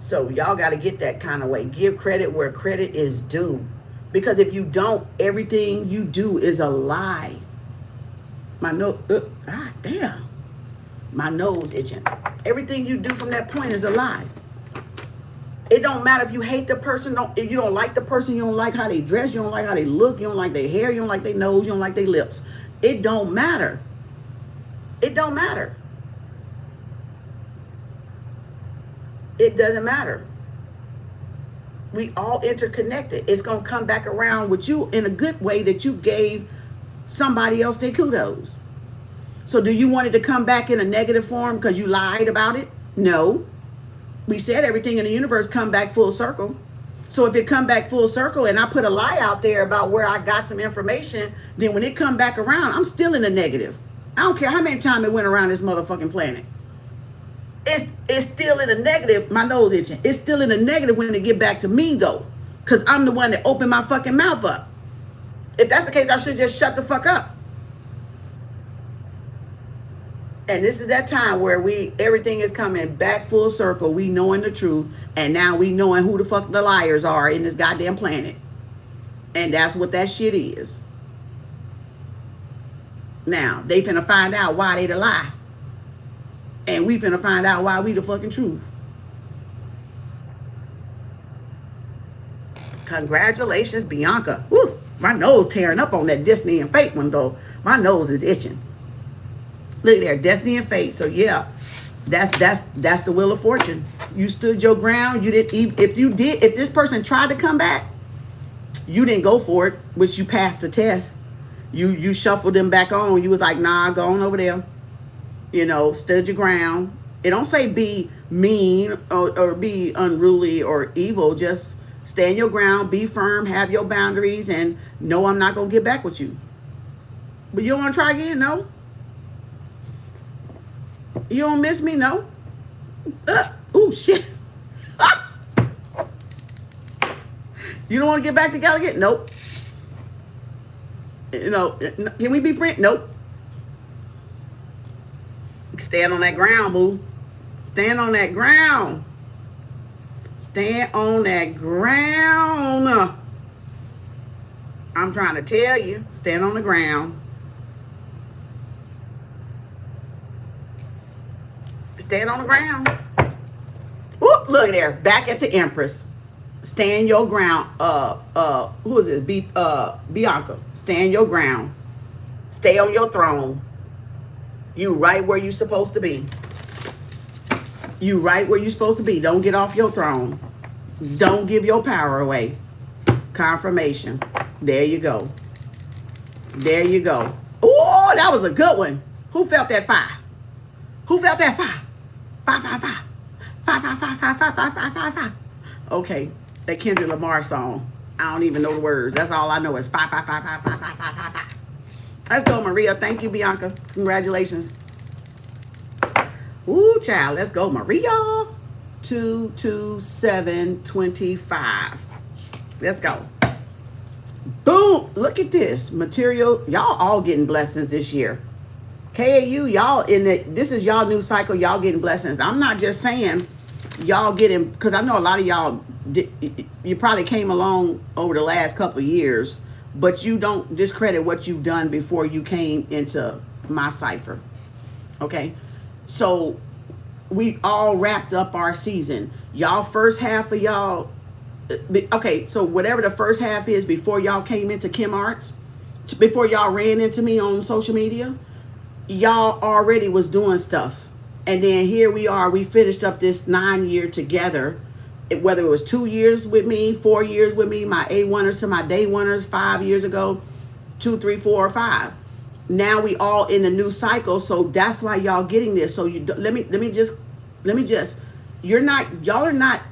So y'all got to get that kind of way. Give credit where credit is due. Because if you don't, everything you do is a lie. My nose, God damn. My nose itching. Everything you do from that point is a lie. It don't matter if you hate the person, if you don't like the person, you don't like how they dress, you don't like how they look, you don't like their hair, you don't like their nose, you don't like their lips. It don't matter. It don't matter. It doesn't matter. We all interconnected. It's going to come back around with you in a good way that you gave somebody else their kudos. So do you want it to come back in a negative form because you lied about it? No. We said everything in the universe come back full circle. So if it come back full circle and I put a lie out there about where I got some information, then when it come back around, I'm still in the negative. I don't care how many times it went around this motherfucking planet. It's still in the negative. My nose itching. It's still in the negative when it get back to me though. Because I'm the one that opened my fucking mouth up. If that's the case, I should just shut the fuck up. And this is that time where everything is coming back full circle. We knowing the truth. And now we knowing who the fuck the liars are in this goddamn planet. And that's what that shit is. Now, they finna find out why they the lie. And we finna find out why we the fucking truth. Congratulations, Bianca. Woo, my nose tearing up on that Destiny and Fate one though. My nose is itching. Look there, Destiny and Fate. So yeah, that's the wheel of fortune. You stood your ground. You didn't. If this person tried to come back, you didn't go for it, which you passed the test. You shuffled them back on. You was like, nah, go on over there. You know, stood your ground. It don't say be mean or be unruly or evil. Just stand your ground, be firm, have your boundaries, and no, I'm not gonna get back with you. But you don't want to try again? No. You don't miss me? No. Oh shit. You don't want to get back together again? Nope. You know, can we be friends? Nope. Stand on that ground, boo. Stand on that ground. Stand on that ground. I'm trying to tell you, stand on the ground. Stand on the ground. Whoop, look there, back at the Empress. Stand your ground. Who is this? Bianca. Stand your ground. Stay on your throne. You right where you supposed to be. You right where you supposed to be. Don't get off your throne. Don't give your power away. Confirmation. There you go. There you go. Oh, that was a good one. Who felt that fire? Who felt that fire? Fire, fire, fire. Fire, fire, fire, fire, fire, fire, fire, fire, fire. Okay, that Kendrick Lamar song. I don't even know the words. That's all I know is fire, fire, fire, fire, fire, fire, fire, fire, fire. Let's go, Maria. Thank you, Bianca. Congratulations. Ooh, child. Let's go, Maria. 22725. Let's go. Boom. Look at this. Material. Y'all all getting blessings this year. KAU, y'all this is y'all new cycle. Y'all getting blessings. I'm not just saying y'all getting, because I know a lot of y'all, you probably came along over the last couple of years, but you don't discredit what you've done before you came into my cipher. Okay, so we all wrapped up our season. Y'all first half of y'all, okay, so whatever the first half is before y'all came into Kem Arts, before y'all ran into me on social media, y'all already was doing stuff. And then here we are, we finished up this 9-year together. Whether it was 2 years with me, 4 years with me, my A1ers to my day oneers 5 years ago, 2, 3, 4, or 5. Now we all in a new cycle, so that's why y'all getting this. So let me just, y'all are not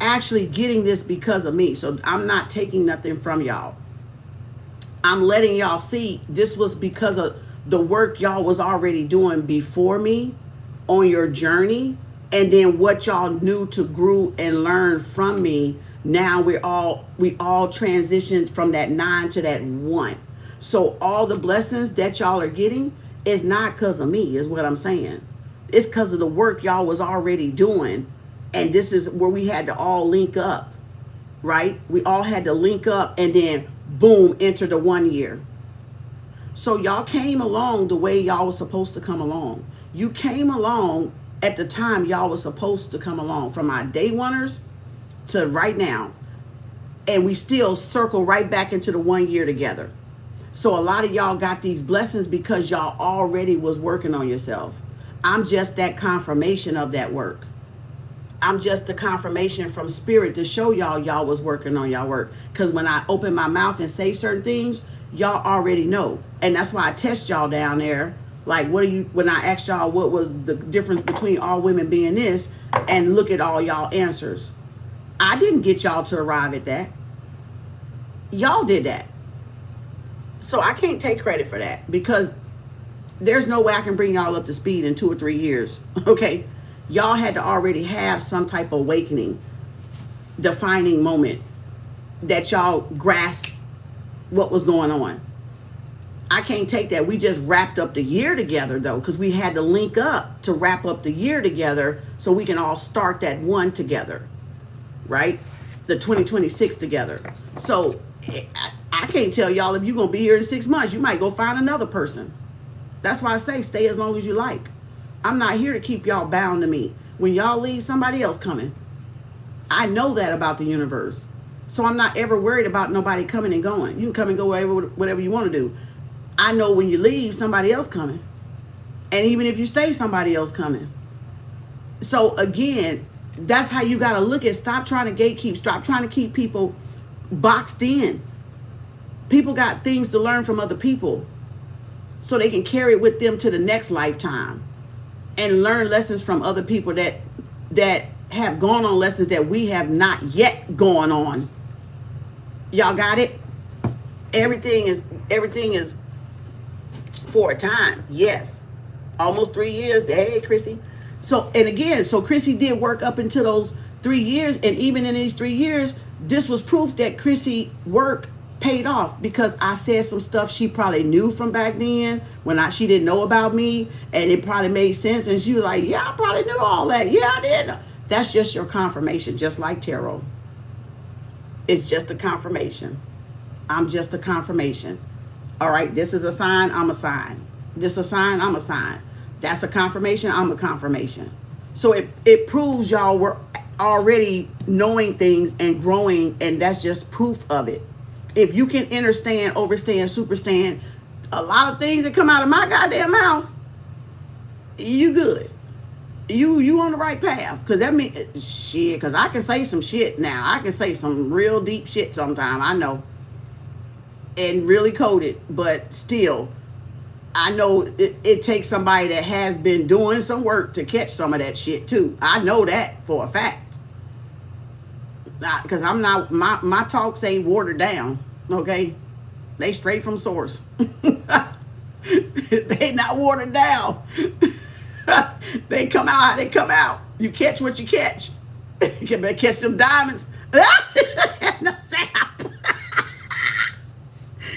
actually getting this because of me. So I'm not taking nothing from y'all. I'm letting y'all see this was because of the work y'all was already doing before me on your journey, and then what y'all knew to grow and learn from me. Now we all transitioned from that 9 to that 1. So all the blessings that y'all are getting is not because of me, is what I'm saying. It's because of the work y'all was already doing. And this is where we had to all link up, right? We all had to link up and then boom, enter the 1 year. So y'all came along the way y'all was supposed to come along. You came along at the time y'all was supposed to come along, from my day oneers to right now. And we still circle right back into the 1 year together. So a lot of y'all got these blessings because y'all already was working on yourself. I'm just that confirmation of that work. I'm just the confirmation from spirit to show y'all was working on y'all work. Because when I open my mouth and say certain things, y'all already know. And that's why I test y'all down there. Like, when I asked y'all what was the difference between all women being this, and look at all y'all answers. I didn't get y'all to arrive at that. Y'all did that. So I can't take credit for that, because there's no way I can bring y'all up to speed in 2 or 3 years. Okay. Y'all had to already have some type of awakening, defining moment that y'all grasp what was going on. I can't take that. We just wrapped up the year together, though, because we had to link up to wrap up the year together so we can all start that one together, right? The 2026 together. So I can't tell y'all if you're going to be here in 6 months. You might go find another person. That's why I say stay as long as you like. I'm not here to keep y'all bound to me. When y'all leave, somebody else coming. I know that about the universe. So I'm not ever worried about nobody coming and going. You can come and go whatever you want to do. I know when you leave, somebody else coming. And even if you stay, somebody else coming. So again, that's how you got to look at, stop trying to gatekeep, stop trying to keep people boxed in. People got things to learn from other people so they can carry it with them to the next lifetime. And learn lessons from other people that have gone on lessons that we have not yet gone on. Y'all got it? Everything is for a time. Yes. Almost 3 years. Hey, Chrissy. So, and again, so Chrissy did work up until those 3 years. And even in these 3 years, this was proof that Chrissy work paid off, because I said some stuff she probably knew from back then when she didn't know about me, and it probably made sense, and she was like, yeah, I probably knew all that. Yeah, I did. That's just your confirmation, just like tarot. It's just a confirmation. I'm just a confirmation. All right, this is a sign, I'm a sign. This is a sign, I'm a sign. That's a confirmation, I'm a confirmation. So it proves y'all were already knowing things and growing, and that's just proof of it. If you can understand, overstand, superstand a lot of things that come out of my goddamn mouth, you good. You on the right path. Because that means, shit, because I can say some shit now. I can say some real deep shit sometime, I know. And really coded, but still, I know it takes somebody that has been doing some work to catch some of that shit too. I know that for a fact. Because I'm not, my talks ain't watered down, okay? They straight from source. They not watered down. They come out how they come out. You catch what you catch. You better catch them diamonds.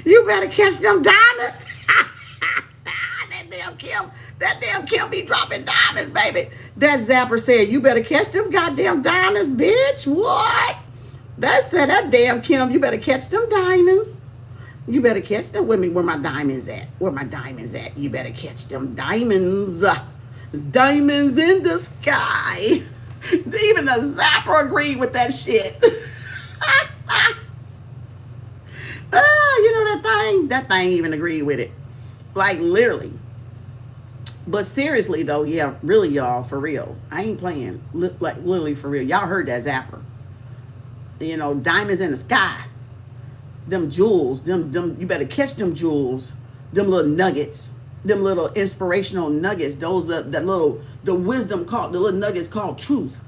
You better catch them diamonds. That damn Kem be dropping diamonds, baby. That zapper said, you better catch them goddamn diamonds, bitch. What? That said, that damn Kem, you better catch them diamonds. You better catch them. Where my diamonds at? Where my diamonds at? You better catch them diamonds. Diamonds in the sky. Even the zapper agreed with that shit. You know that thing? That thing even agreed with it. Like, literally. But seriously, though, yeah, really, y'all, for real. I ain't playing. Like, literally, for real. Y'all heard that zapper. You know, diamonds in the sky. Them jewels. Them. You better catch them jewels. Them little nuggets. Them little inspirational nuggets. Those, the wisdom called, the little nuggets called truth.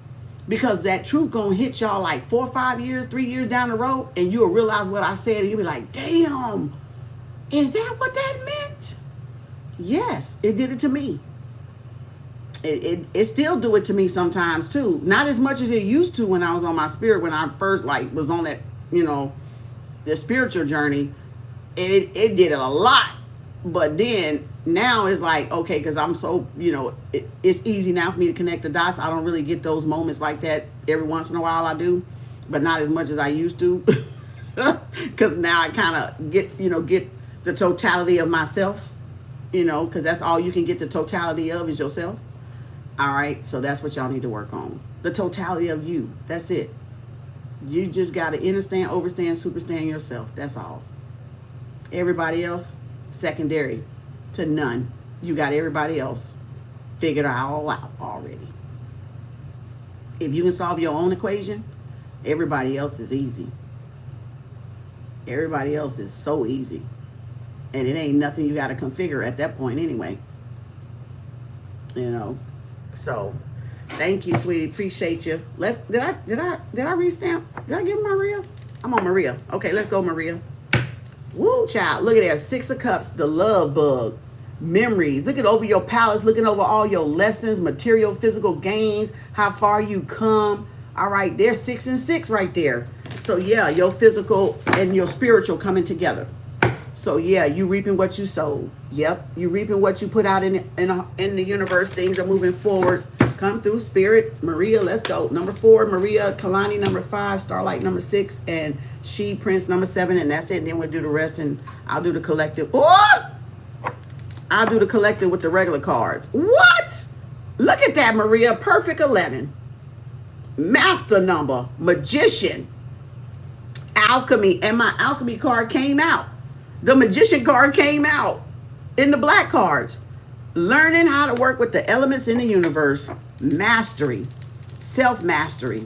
Because that truth gonna hit y'all like 4 or 5 years, 3 years down the road, and you'll realize what I said, and you'll be like, damn, is that what that meant? Yes, it did it to me. It still do it to me sometimes too. Not as much as it used to when I was on my spirit, when I first was on that, the spiritual journey. It did it a lot. But then now it's like, okay, because I'm so, it's easy now for me to connect the dots. I don't really get those moments like that. Every once in a while I do, but not as much as I used to. Because now I kind of get the totality of myself, because that's all you can get the totality of is yourself. All right, so that's what y'all need to work on. The totality of you. That's it. You just got to understand, overstand, superstand yourself. That's all. Everybody else, secondary to none. You got everybody else figured all out already. If you can solve your own equation, everybody else is easy. Everybody else is so easy. And it ain't nothing you got to configure at that point anyway. You know. So, thank you, sweetie. Appreciate you. Did I restamp? Did I give Maria? I'm on Maria. Okay, let's go, Maria. Woo, child. Look at there. 6 of Cups, the love bug. Memories. Looking over your palace, looking over all your lessons, material, physical gains, how far you come. All right, there's 6 and 6 right there. So yeah, your physical and your spiritual coming together. So yeah, you reaping what you sowed. Yep, you reaping what you put out in the universe. Things are moving forward. Come through, spirit. Maria, let's go. Number 4, Maria, Kalani, number 5, Starlight, number 6, and She, Prince, number 7, and that's it. And then we'll do the rest, and I'll do the collective. Oh! I'll do the collective with the regular cards. What? Look at that, Maria. Perfect 11. Master number. Magician. Alchemy. And my alchemy card came out. The magician card came out in the black cards. Learning how to work with the elements in the universe. Mastery. Self-mastery.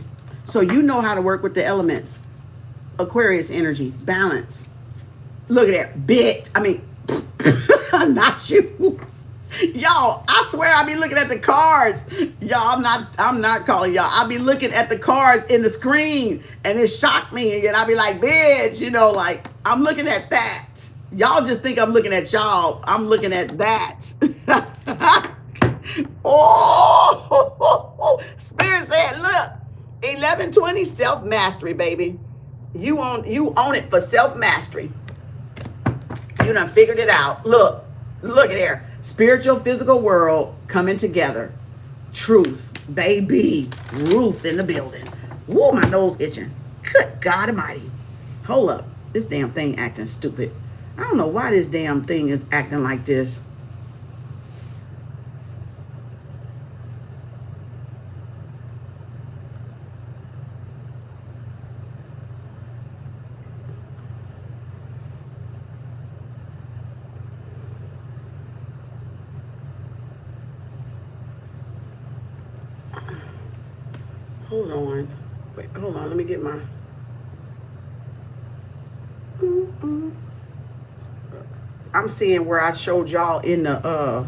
So you know how to work with the elements. Aquarius energy. Balance. Look at that. Bitch. I mean... not you. Y'all, I swear I be looking at the cards. Y'all, I'm not calling y'all. I be looking at the cards in the screen and it shocked me. And I be like, bitch, you know, like I'm looking at that. Y'all just think I'm looking at y'all. I'm looking at that. Oh, Spirit said, look, 1120 self-mastery, baby. You own it for self-mastery. You done figured it out. Look at there. Spiritual, physical world coming together. Truth, baby. Ruth in the building. Whoa, my nose itching. Good God Almighty. Hold up. This damn thing acting stupid. I don't know why this damn thing is acting like this. Hold on. Wait, hold on. Let me get my... I'm seeing where I showed y'all in the...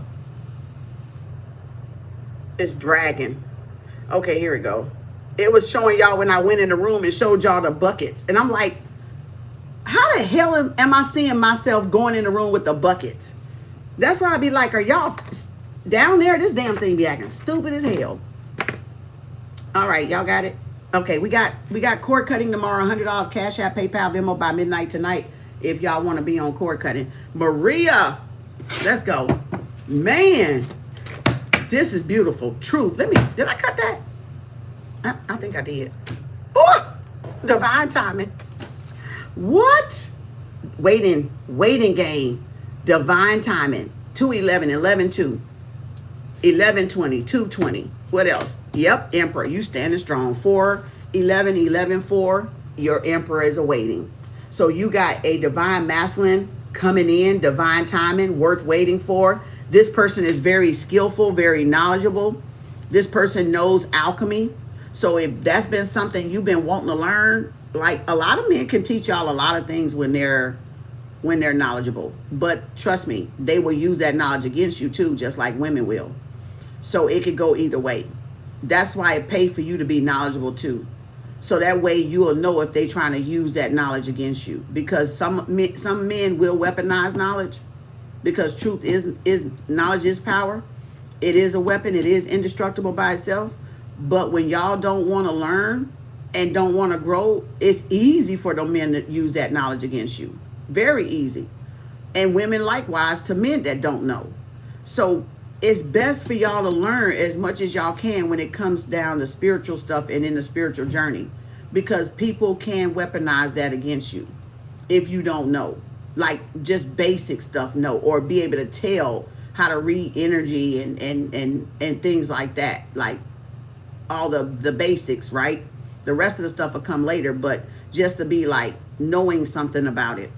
It's dragon. Okay, here we go. It was showing y'all when I went in the room and showed y'all the buckets. And I'm like, how the hell am I seeing myself going in the room with the buckets? That's why I be like, are y'all down there? This damn thing be acting stupid as hell. All right, y'all got it? Okay, we got cord cutting tomorrow, $100, Cash App, PayPal, Venmo by midnight tonight if y'all want to be on cord cutting. Maria, let's go. Man, this is beautiful. Truth. Did I cut that? I think I did. Oh, divine timing. What? Waiting game. Divine timing. 211, 11-2, 11-20, 220. What else? Yep, Emperor, you standing strong. 4, 11, 11, 4, your Emperor is awaiting. So you got a divine masculine coming in, divine timing, worth waiting for. This person is very skillful, very knowledgeable. This person knows alchemy. So if that's been something you've been wanting to learn, like a lot of men can teach y'all a lot of things when they're knowledgeable. But trust me, they will use that knowledge against you too, just like women will. So it could go either way. That's why it pays for you to be knowledgeable too. So that way you will know if they're trying to use that knowledge against you. Because some men will weaponize knowledge. Because truth is knowledge is power. It is a weapon. It is indestructible by itself. But when y'all don't want to learn and don't want to grow, it's easy for the men to use that knowledge against you. Very easy. And women likewise to men that don't know. So it's best for y'all to learn as much as y'all can when it comes down to spiritual stuff and in the spiritual journey, because people can weaponize that against you if you don't know, like just basic stuff, or be able to tell how to read energy and things like that, like all the basics, right? The rest of the stuff will come later, but just to be like knowing something about it.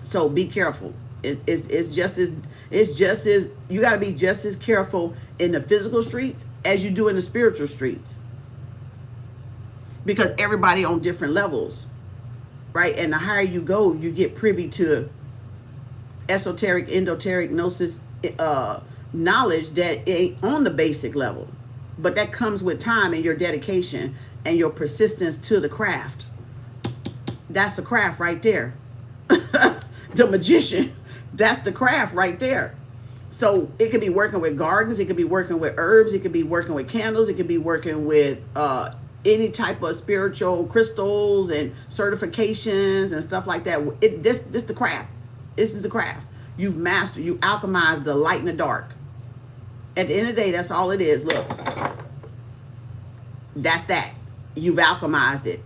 So be careful. It's just as you got to be just as careful in the physical streets as you do in the spiritual streets, because everybody on different levels, right? And the higher you go, you get privy to esoteric, endoteric gnosis knowledge that ain't on the basic level, but that comes with time and your dedication and your persistence to the craft. That's the craft right there. The magician, that's the craft right there. So it could be working with gardens, it could be working with herbs, it could be working with candles, it could be working with any type of spiritual crystals and certifications and stuff like that. This the craft. This is the craft. You've mastered, you alchemized the light and the dark. At the end of the day, that's all it is. Look, that's that. You've alchemized it.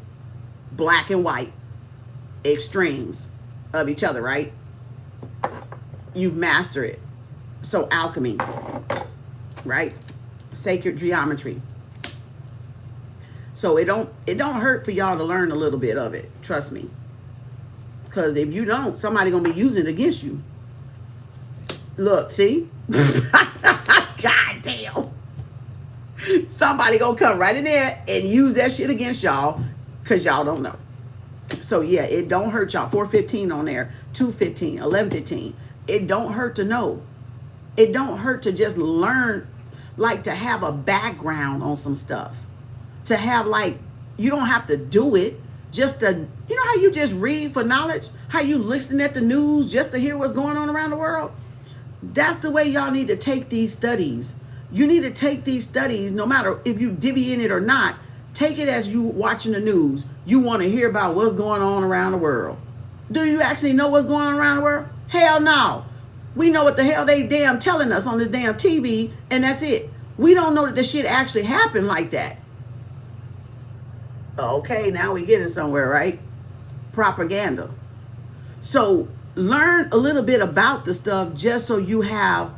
Black and white extremes of each other, right? You've mastered it. So alchemy, right? Sacred geometry. So it don't hurt for y'all to learn a little bit of it. Trust me. Because if you don't, somebody gonna be using it against you. Look, see? God damn. Somebody gonna come right in there and use that shit against y'all because y'all don't know. So yeah, it don't hurt y'all. 415 on there, 215, 1115. It don't hurt to know. It don't hurt to just learn, like to have a background on some stuff. To have like, you don't have to do it. Just to, you know how you just read for knowledge? How you listen at the news just to hear what's going on around the world? That's the way y'all need to take these studies. You need to take these studies, no matter if you divvy in it or not. Take it as you watching the news. You want to hear about what's going on around the world. Do you actually know what's going on around the world? Hell no. We know what the hell they damn telling us on this damn TV, and that's it. We don't know that the shit actually happened like that. Okay, now we getting somewhere, right? Propaganda. So learn a little bit about the stuff just so you have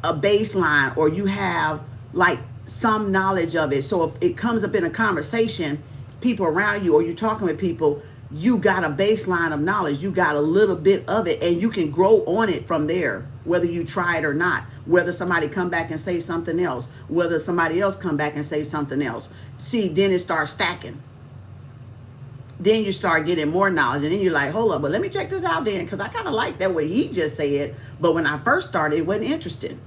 a baseline, or you have like some knowledge of it. So if it comes up in a conversation, people around you, or you're talking with people, you got a baseline of knowledge. You got a little bit of it, and you can grow on it from there, whether you try it or not, whether somebody come back and say something else, whether somebody else come back and say something else. See, then it starts stacking. Then you start getting more knowledge, and then you're like, hold up, but let me check this out then, because I kind of like that way he just said. But when I first started, it wasn't interesting.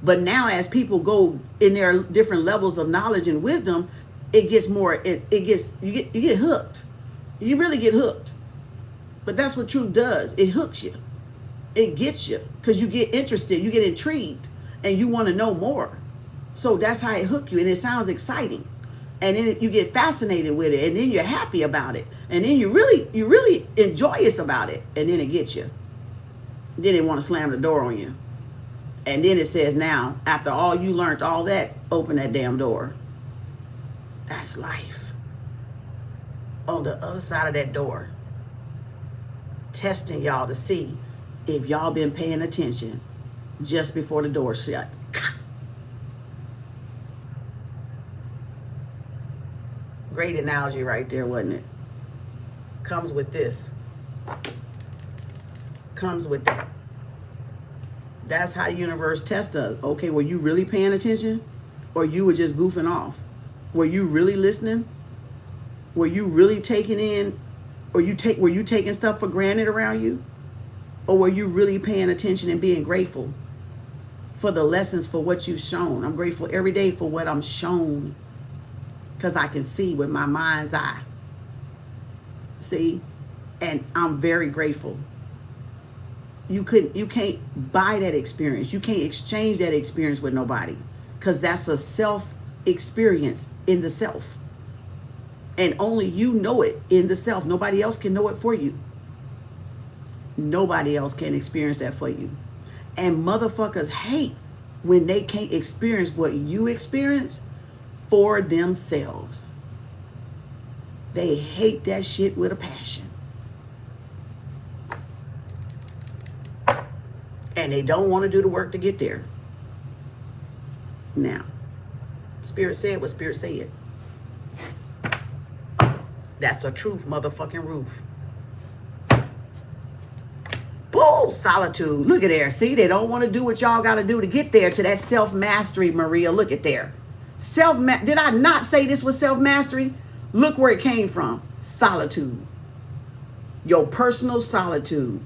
But now as people go in their different levels of knowledge and wisdom, it gets more, you get hooked. You really get hooked. But that's what truth does. It hooks you. It gets you because you get interested, you get intrigued, and you want to know more. So that's how it hook you, and it sounds exciting. And then you get fascinated with it, and then you're happy about it. And then you really joyous about it, and then it gets you. Then it want to slam the door on you. And then it says, now, after all you learned, all that, open that damn door. That's life. On the other side of that door, testing y'all to see if y'all been paying attention just before the door shut. Great analogy right there, wasn't it? Comes with this. Comes with that. That's how the universe tests us. Okay, were you really paying attention? Or you were just goofing off? Were you really listening? Were you really taking in, or were you taking stuff for granted around you? Or were you really paying attention and being grateful for the lessons, for what you've shown? I'm grateful every day for what I'm shown, because I can see with my mind's eye. See? And I'm very grateful. You can't buy that experience. You can't exchange that experience with nobody, because that's a self experience in the self. And only you know it in the self. Nobody else can know it for you. Nobody else can experience that for you. And motherfuckers hate when they can't experience what you experience for themselves. They hate that shit with a passion. And they don't want to do the work to get there. Now, Spirit said what Spirit said. That's the truth, motherfucking roof. Woo, solitude. Look at there. See, they don't want to do what y'all got to do to get there, to that self-mastery, Maria. Look at there. Did I not say this was self-mastery? Look where it came from. Solitude. Your personal solitude.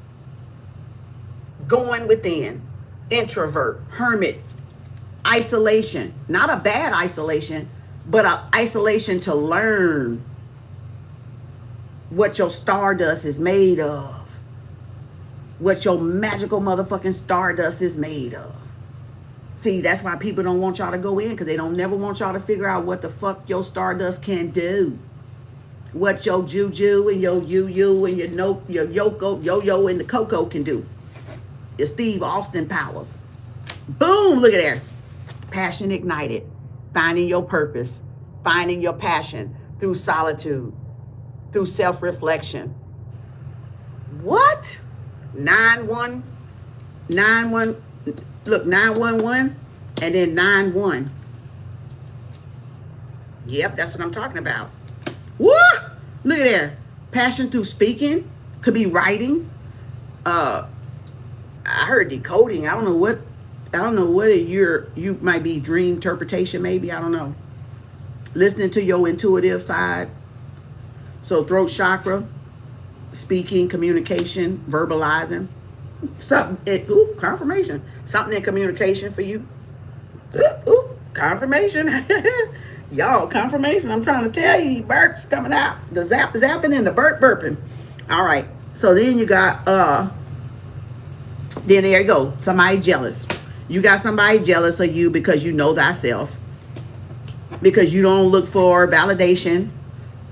Going within. Introvert. Hermit. Isolation. Not a bad isolation, but an isolation to learn what your stardust is made of. What your magical motherfucking stardust is made of. See, that's why people don't want y'all to go in, because they don't never want y'all to figure out what the fuck your stardust can do. What your juju and your yu and your yoko, yo-yo and the coco can do. It's Steve Austin powers. Boom, look at there. Passion ignited. Finding your purpose. Finding your passion through solitude. Through self-reflection. What? 9-1. Look, 911 and then 9-1. Yep, that's what I'm talking about. What? Look at there. Passion through speaking. Could be writing. I heard decoding. I don't know what you might be dream interpretation, maybe. I don't know. Listening to your intuitive side. So throat chakra, speaking, communication, verbalizing. Something, confirmation. Something in communication for you. Confirmation. Y'all, confirmation. I'm trying to tell you, burps coming out. The zapping and the burping. All right. So then you got, then there you go. Somebody jealous. You got somebody jealous of you because you know thyself. Because you don't look for validation.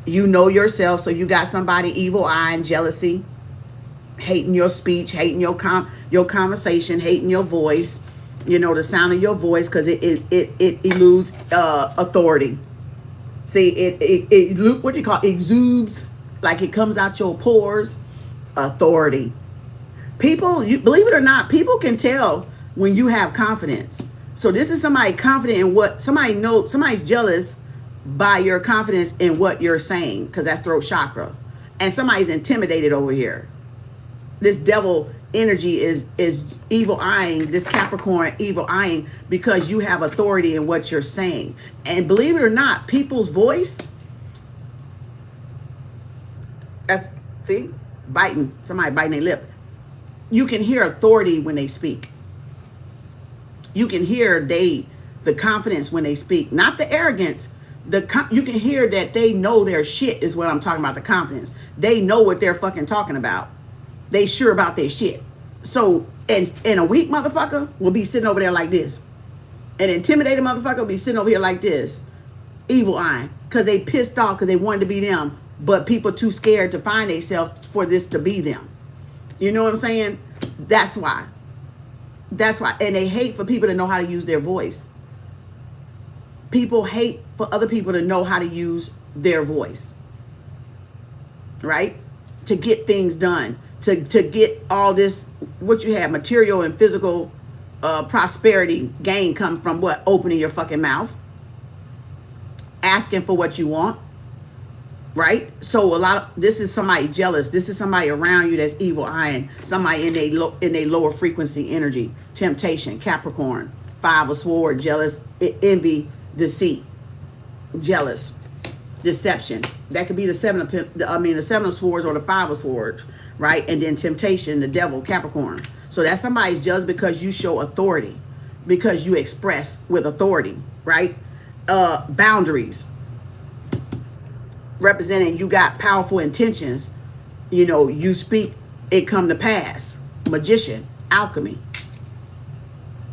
You know yourself, so you got somebody evil eye and jealousy. Hating your speech, hating your conversation, hating your voice, you know, the sound of your voice, because it eludes authority. See, it what you call exudes, like it comes out your pores, authority. People, you believe it or not, people can tell when you have confidence. So this is somebody confident in what somebody's jealous by your confidence in what you're saying, because that's throat chakra, and somebody's intimidated over here. This devil energy is evil eyeing, this Capricorn evil eyeing, because you have authority in what you're saying. And believe it or not, people's voice, that's, see, somebody biting their lip. You can hear authority when they speak. You can hear the confidence when they speak, not the arrogance. You can hear that they know their shit is what I'm talking about, the confidence. They know what they're fucking talking about. They sure about their shit. So, and a weak motherfucker will be sitting over there like this. An intimidated motherfucker will be sitting over here like this. Evil eye. Because they pissed off because they wanted to be them. But people too scared to find themselves for this to be them. You know what I'm saying? That's why. That's why. And they hate for people to know how to use their voice. People hate for other people to know how to use their voice. Right? To get things done. To get all this, what you have, material and physical prosperity gain come from what? Opening your fucking mouth. Asking for what you want. Right? So this is somebody jealous. This is somebody around you that's evil eyeing. Somebody in a lower frequency energy. Temptation, Capricorn, 5 of Swords, jealous, envy, deceit, jealous, deception. That could be the 7 of Swords or the 5 of Swords, right? And then temptation, the devil, Capricorn. So that somebody's jealous because you show authority, because you express with authority, right? Boundaries, representing you got powerful intentions. You know, you speak, it come to pass. Magician, alchemy.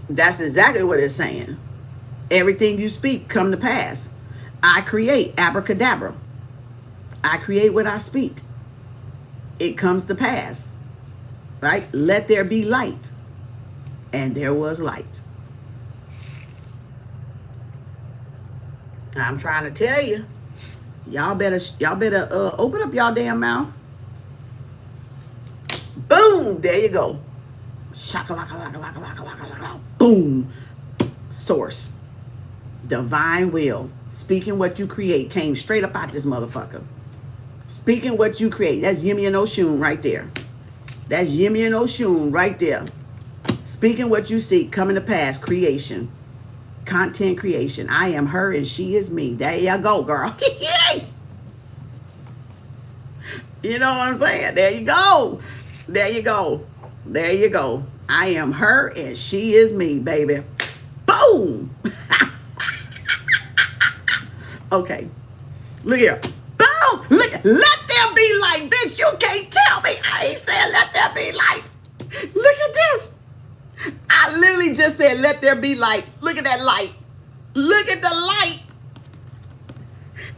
That's exactly what it's saying. Everything you speak come to pass. I create, abracadabra. I create what I speak. It comes to pass. Right? Let there be light. And there was light. I'm trying to tell you. Y'all better open up y'all damn mouth. Boom! There you go. Shaka-laka-laka-laka-laka-laka-laka. Boom. Source. Divine will. Speaking what you create came straight up out this motherfucker. Speaking what you create. That's Yimmy and Oshun right there. That's Yimmy and Oshun right there. Speaking what you seek, coming to pass, creation. Content creation. I am her and she is me. There you go, girl. You know what I'm saying? There you go. There you go. There you go. I am her and she is me, baby. Boom. Okay. Look here. Boom. Look. Let there be light. Bitch, you can't tell me. I ain't saying let there be light. Look at this. I literally just said let there be light. Look at that light. Look at the light.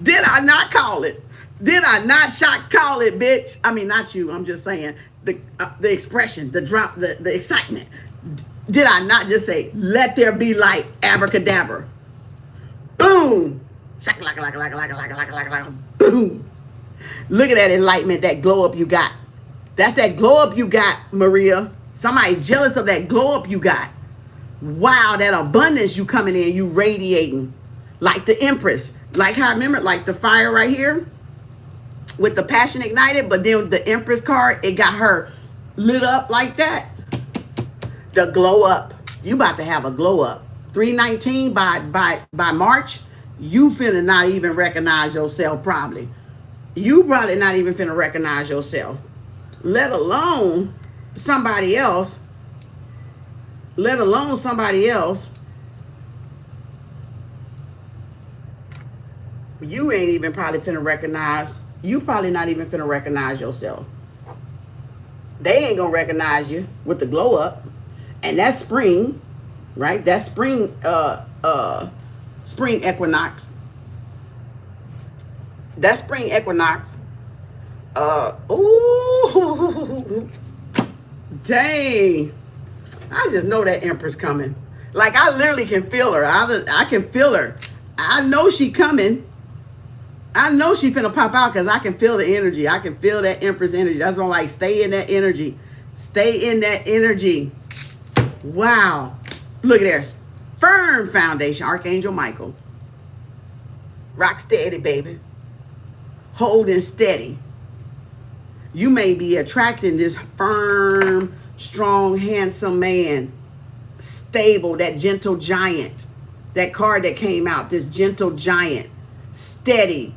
Did I not call it? Did I not call it, bitch? I mean, not you. I'm just saying the expression, the drop, the excitement. Did I not just say, let there be light, abracadabra? Boom. Boom. Look at that enlightenment, that glow up you got. That's that glow up you got, Maria. Somebody jealous of that glow up you got. Wow, that abundance you coming in, you radiating. Like the Empress. Like how I remember, like the fire right here with the passion ignited, but then the Empress card, it got her lit up like that. The glow up. You about to have a glow up. 319 by March, you finna not even recognize yourself probably. You probably not even finna recognize yourself. Let alone somebody else. Let alone somebody else. You ain't even probably finna recognize. You probably not even finna recognize yourself. They ain't gonna recognize you with the glow up. And that's spring, right? That's spring spring equinox. That's spring equinox. Ooh, dang. I just know that Empress coming. Like I literally can feel her. I can feel her. I know she coming. I know she finna pop out because I can feel the energy. I can feel that Empress energy. That's why I'm like, stay in that energy. Stay in that energy. Wow. Look at there. Firm foundation, Archangel Michael. Rock steady, baby. Holding steady. You may be attracting this firm, strong, handsome man. Stable, that gentle giant. That card that came out, this gentle giant. Steady.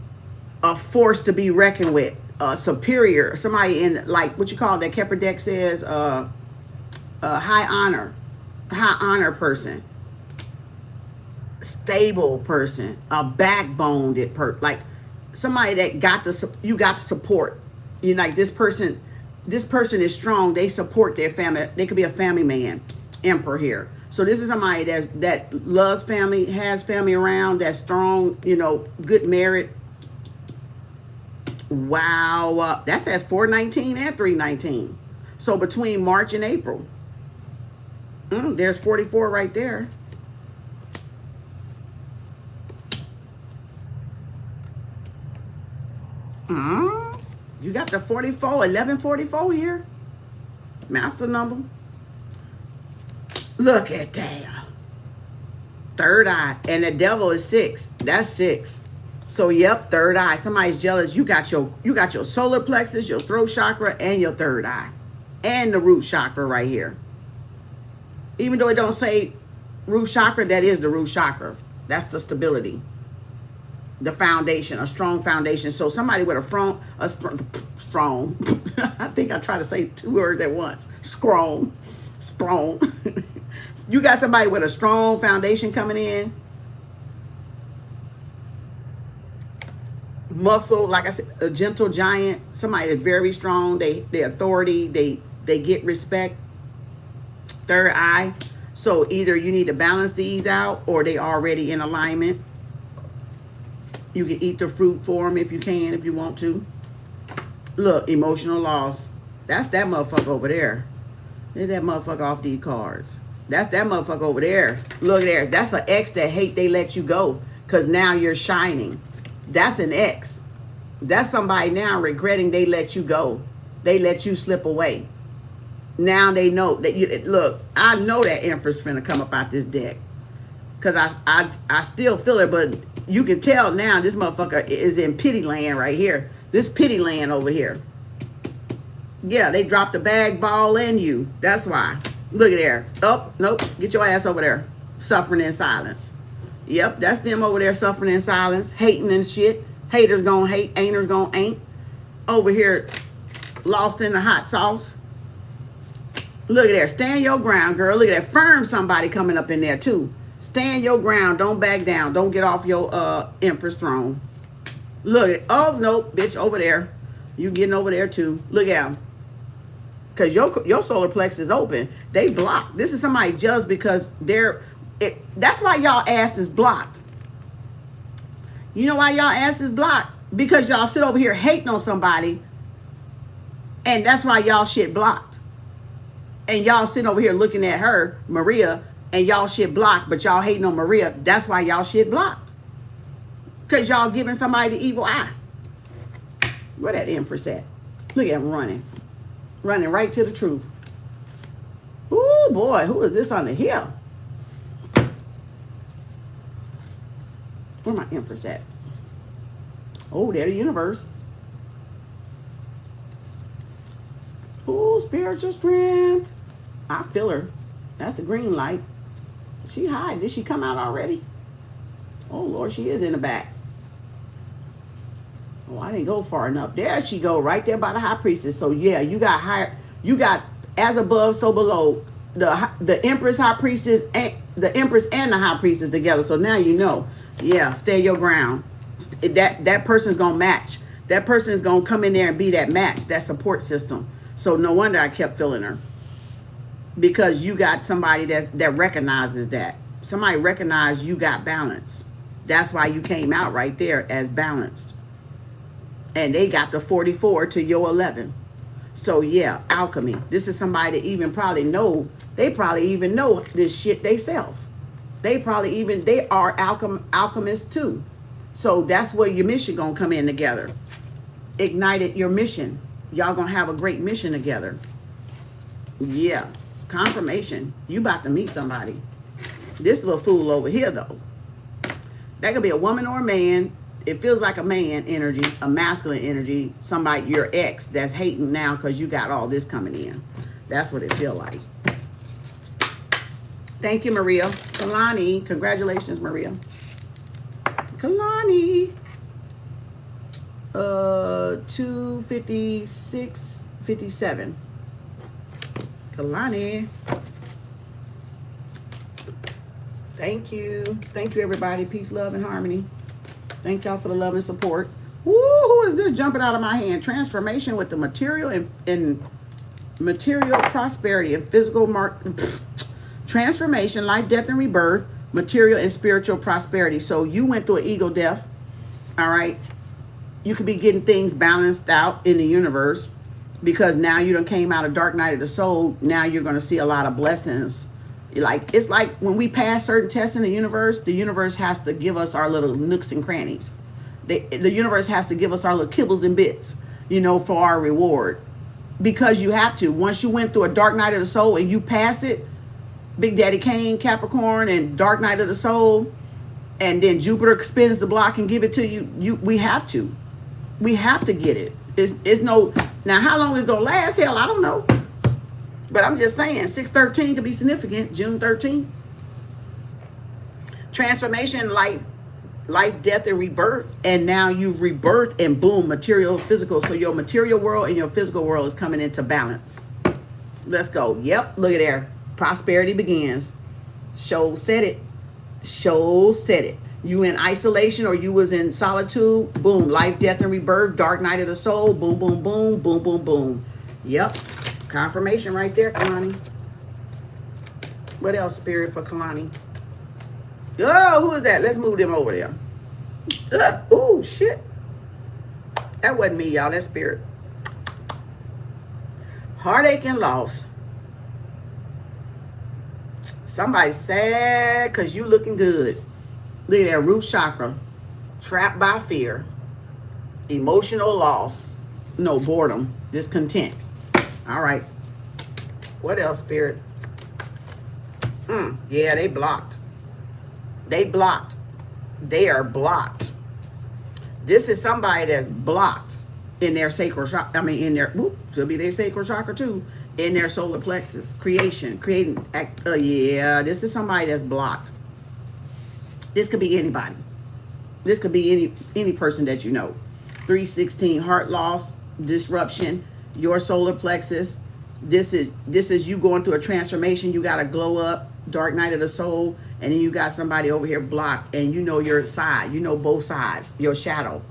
A force to be reckoned with. Superior. Somebody in, like, what you call that Kepler deck says, high honor person, stable person, a backboned like somebody that got you got the support. You like this person is strong. They support their family. They could be a family man. Emperor here. So this is somebody that loves family, has family around, that's strong. You know, good merit. Wow, that's at 419 and 319. So between March and April. There's 44 right there. You got the 44, 1144 here. Master number. Look at that. Third eye. And the devil is 6. That's 6. So yep, third eye. Somebody's jealous. You got your solar plexus, your throat chakra, and your third eye. And the root chakra right here. Even though it don't say root chakra, that is the root chakra. That's the stability. The foundation, a strong foundation. So somebody with a strong. I think I try to say 2 words at once. Strong. You got somebody with a strong foundation coming in. Muscle, like I said, a gentle giant. Somebody is very strong. They authority. They get respect. Third eye. So either you need to balance these out or they already in alignment. You can eat the fruit for them if you can, if you want to. Look, emotional loss. That's that motherfucker over there. Get that motherfucker off these cards. That's that motherfucker over there. Look there. That's an ex that hate they let you go because now you're shining. That's an ex. That's somebody now regretting they let you go. They let you slip away. Now they know that you look. I know that Empress finna come up out this deck, cause I still feel it, but you can tell now this motherfucker is in pity land right here. This pity land over here. Yeah, they dropped the bag, ball, and you. That's why. Look at there. Oh, nope. Get your ass over there. Suffering in silence. Yep, that's them over there suffering in silence, hating and shit. Haters gonna hate, ain'ters gonna ain't. Over here, lost in the hot sauce. Look at there. Stand your ground, girl. Look at that. Firm somebody coming up in there, too. Stand your ground. Don't back down. Don't get off your Empress throne. Look at, oh, no, bitch, over there. You getting over there, too. Look at them. Because your solar plex is open. They blocked. This is somebody just because that's why y'all ass is blocked. You know why y'all ass is blocked? Because y'all sit over here hating on somebody. And that's why y'all shit blocked. And y'all sitting over here looking at her, Maria, and y'all shit blocked, but y'all hating on Maria. That's why y'all shit blocked. Because y'all giving somebody the evil eye. Where that Empress at? Look at him running. Running right to the truth. Ooh, boy, who is this on the hill? Where my Empress at? Oh, there the universe. Ooh, spiritual strength. I feel her. That's the green light. She hide. Did she come out already? Oh, Lord, she is in the back. Oh, I didn't go far enough. There she go, right there by the high priestess. So yeah, you got higher. You got as above, so below. The Empress, high priestess, and the Empress and the high priestess together. So now you know. Yeah, stay your ground. That person's gonna match. That person is gonna come in there and be that match, that support system. So no wonder I kept feeling her, because you got somebody that recognizes that. Somebody recognized you got balance. That's why you came out right there as balanced. And they got the 44 to your 11. So yeah, alchemy. This is somebody that even probably know. They probably even know this shit they self. They are alchemists too. So that's where your mission gonna come in together. Ignited your mission. Y'all gonna have a great mission together. Yeah, confirmation. You about to meet somebody. This little fool over here though. That could be a woman or a man. It feels like a man energy, a masculine energy. Somebody, your ex, that's hating now because you got all this coming in. That's what it feel like. Thank you, Maria. Kalani, congratulations, Maria. Kalani. 256.57. Kalani. Thank you. Thank you, everybody. Peace, love, and harmony. Thank y'all for the love and support. Woo, who is this jumping out of my hand? Transformation with the material and material prosperity and physical transformation, life, death, and rebirth, material and spiritual prosperity. So you went through an ego death. All right. You could be getting things balanced out in the universe, because now you done came out of dark night of the soul. Now you're going to see a lot of blessings. It's like when we pass certain tests in the universe has to give us our little nooks and crannies. The universe has to give us our little kibbles and bits, for our reward. Because you have to. Once you went through a dark night of the soul and you pass it, Big Daddy Cain, Capricorn, and dark night of the soul, and then Jupiter spins the block and give it to you, we have to. We have to get it. It's no, now how long it's going to last? Hell, I don't know. But I'm just saying, 6/13 could be significant. June 13th. Transformation, life, death, and rebirth. And now you rebirth and boom, material, physical. So your material world and your physical world is coming into balance. Let's go. Yep, look at there. Prosperity begins. Show said it. Show said it. You in isolation or you was in solitude. Boom, life, death, and rebirth. Dark night of the soul. Boom, boom, boom, boom, boom, boom. Yep. Confirmation right there, Kalani. What else, Spirit, for Kalani? Oh, who is that? Let's move them over there. Oh, shit. That wasn't me, y'all. That's Spirit. Heartache and loss. Somebody's sad because you looking good. Look at that root chakra. Trapped by fear. Emotional loss. No, boredom. Discontent. All right. What else, Spirit? Yeah, they blocked. They blocked. They are blocked. This is somebody that's blocked. in their sacral chakra. I mean, in their, whoop, should be their sacral chakra too, in their solar plexus. Creating. Yeah, this is somebody that's blocked. This could be anybody. This could be any person that you know. 316, heart loss, disruption, your solar plexus. This is you going through a transformation. You got to glow up, dark night of the soul, and then you got somebody over here blocked, and you know your side. You know both sides, your shadow.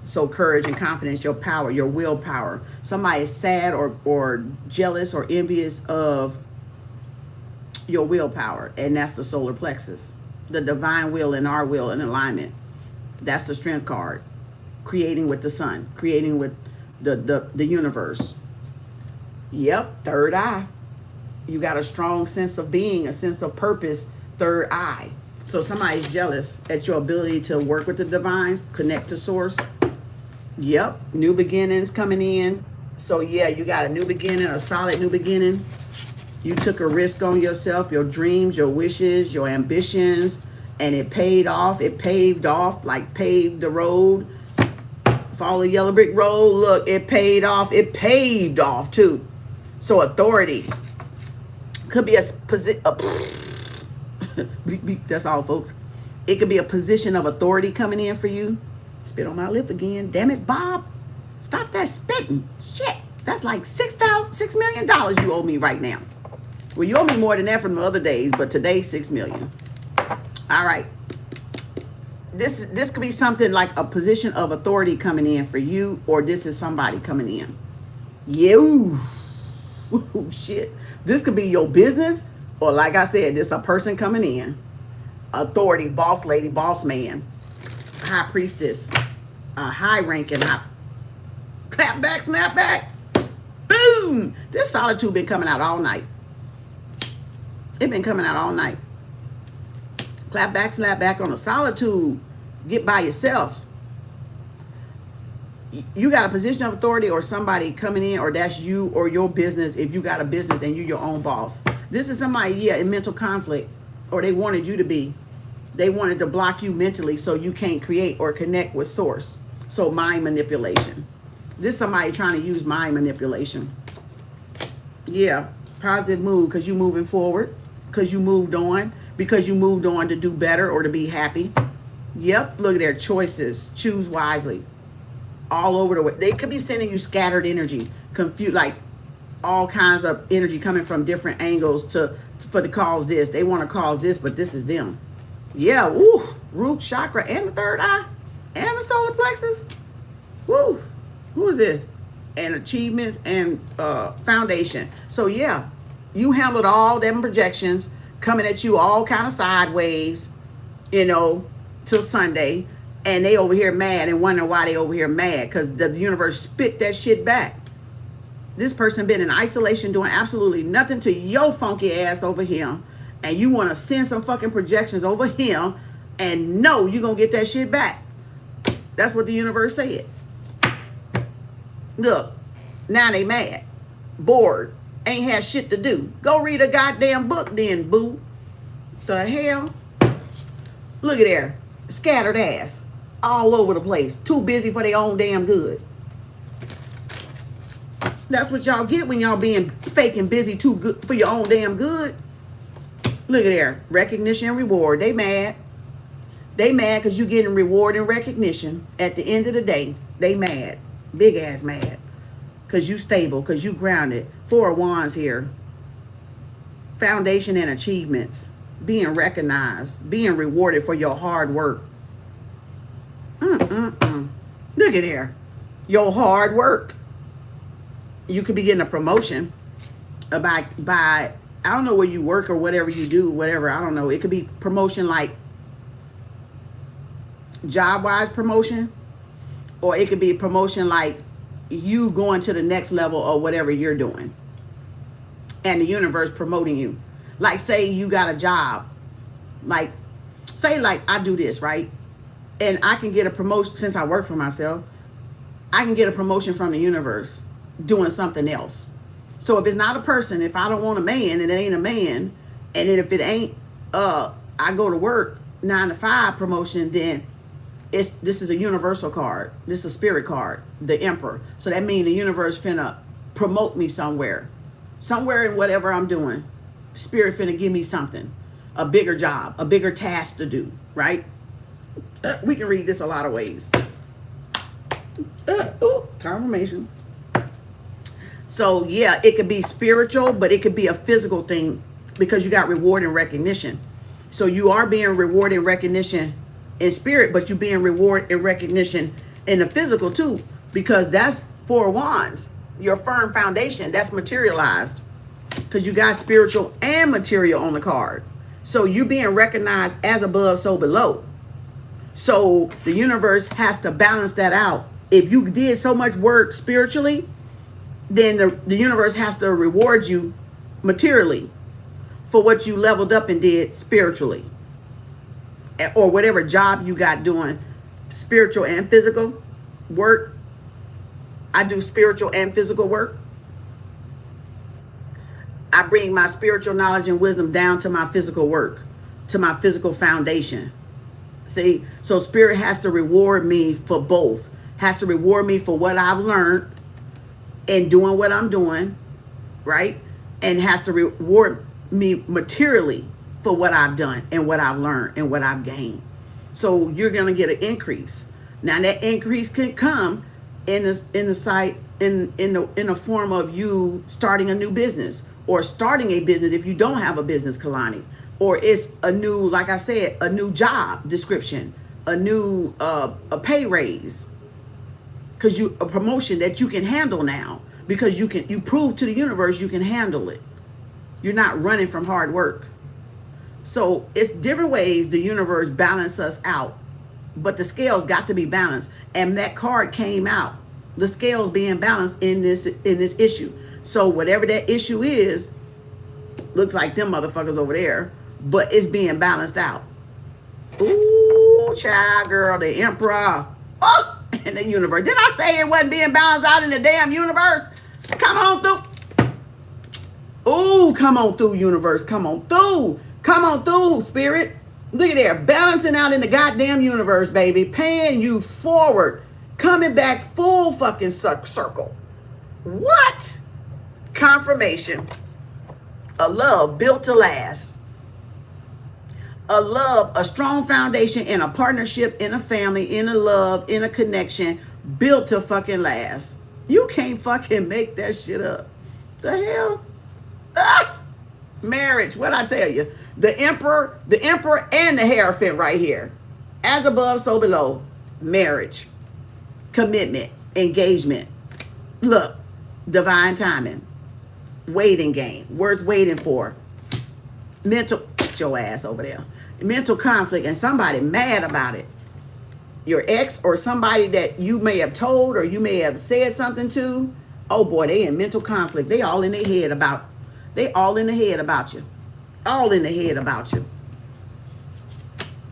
So courage and confidence, your power, your willpower. Somebody is sad or jealous or envious of your willpower, and that's the solar plexus. The divine will and our will in alignment. That's the strength card. Creating with the sun, creating with the universe. Yep, third eye. You got a strong sense of being, a sense of purpose, third eye. So somebody's jealous at your ability to work with the divine, connect to source. Yep, new beginnings coming in. So yeah, you got a new beginning, a solid new beginning. You took a risk on yourself, your dreams, your wishes, your ambitions, and it paid off. It paved off, like paved the road. Follow the yellow brick road. Look, it paid off. It paved off too. So authority could be a position. That's all, folks. It could be a position of authority coming in for you. Spit on my lip again. Damn it, Bob. Stop that spitting. Shit. That's like $6 million you owe me right now. Well, you owe me more than that from the other days, but today, $6 million. All right. This could be something like a position of authority coming in for you, or this is somebody coming in. Yeah. Ooh, shit. This could be your business, or like I said, this a person coming in. Authority, boss lady, boss man, high priestess, high ranking, clap back, snap back. Boom. This solitude been coming out all night. It been coming out all night. Clap back, slap back on the solitude. Get by yourself. You got a position of authority or somebody coming in, or that's you or your business if you got a business and you're your own boss. This is somebody, yeah, in mental conflict, or they wanted you to be. They wanted to block you mentally so you can't create or connect with source. So mind manipulation. This is somebody trying to use mind manipulation. Yeah, positive mood because you moving forward, because you moved on. Because you moved on to do better or to be happy. Yep, look at their choices. Choose wisely. All over the way. They could be sending you scattered energy, confused, like all kinds of energy coming from different angles to cause this. They want to cause this, but this is them. Yeah, woo, root chakra and the third eye and the solar plexus. Woo, who is this? And achievements and foundation. So yeah, you handled all them projections coming at you all kind of sideways, you know, till Sunday, and they over here mad and wondering why they over here mad because the universe spit that shit back. This person been in isolation doing absolutely nothing to your funky ass over here, and you want to send some fucking projections over here, and no, you gonna get that shit back. That's what the universe said. Look, now they mad, bored, ain't had shit to do. Go read a goddamn book then, boo. The hell? Look at there. Scattered ass. All over the place. Too busy for their own damn good. That's what y'all get when y'all being fake and busy too good for your own damn good. Look at there. Recognition and reward. They mad. They mad because you getting reward and recognition. At the end of the day, they mad. Big ass mad. Because you stable. Because you grounded. Four of Wands here. Foundation and achievements. Being recognized. Being rewarded for your hard work. Look at there. Your hard work. You could be getting a promotion by I don't know where you work or whatever you do, whatever. I don't know. It could be promotion like job-wise promotion. Or it could be promotion like you going to the next level or whatever you're doing. And the universe promoting you. Like say you got a job. Like say like I do this, right? And I can get a promotion since I work for myself. I can get a promotion from the universe doing something else. So if it's not a person, if I don't want a man and it ain't a man, and then if it ain't I go to work 9 to 5 promotion, then This is a universal card. This is a spirit card, the Emperor. So that means the universe finna promote me somewhere in whatever I'm doing. Spirit finna give me something, a bigger job, a bigger task to do, right? We can read this a lot of ways. Confirmation. So yeah, it could be spiritual, but it could be a physical thing because you got reward and recognition. So you are being rewarded and recognition in spirit, but you're being reward and recognition in the physical too, because that's 4 of Wands, your firm foundation. That's materialized because you got spiritual and material on the card. So you're being recognized as above, so below. So the universe has to balance that out. If you did so much work spiritually, then the universe has to reward you materially for what you leveled up and did spiritually, or whatever job you got doing spiritual and physical work. I do spiritual and physical work. I bring my spiritual knowledge and wisdom down to my physical work, to my physical foundation. See, so spirit has to reward me for both, has to reward me for what I've learned and doing what I'm doing, right? And has to reward me materially for what I've done and what I've learned and what I've gained. So you're gonna get an increase. Now that increase can come in the form of you starting a new business, or starting a business if you don't have a business, Kalani, or it's a new, like I said, a new job description, a new a pay raise, because a promotion that you can handle now, because you prove to the universe you can handle it. You're not running from hard work. So it's different ways the universe balance us out, but the scales got to be balanced. And that card came out, the scales being balanced in this issue. So whatever that issue is, looks like them motherfuckers over there, but it's being balanced out. Ooh, child, girl, the Emperor. Oh, in the universe. Did I say it wasn't being balanced out in the damn universe? Come on through. Ooh, come on through, universe. Come on through. Come on through, spirit. Look at there. Balancing out in the goddamn universe, baby. Paying you forward. Coming back full fucking circle. What? Confirmation. A love built to last. A love, a strong foundation in a partnership, in a family, in a love, in a connection, built to fucking last. You can't fucking make that shit up. The hell? Ah! Marriage, what'd I tell you? The emperor and the Hierophant right here. As above, so below. Marriage. Commitment. Engagement. Look, divine timing. Waiting game. Worth waiting for. Mental, get your ass over there. Mental conflict and somebody mad about it. Your ex or somebody that you may have told or you may have said something to. Oh boy, they in mental conflict. They all in their head about you. All in the head about you.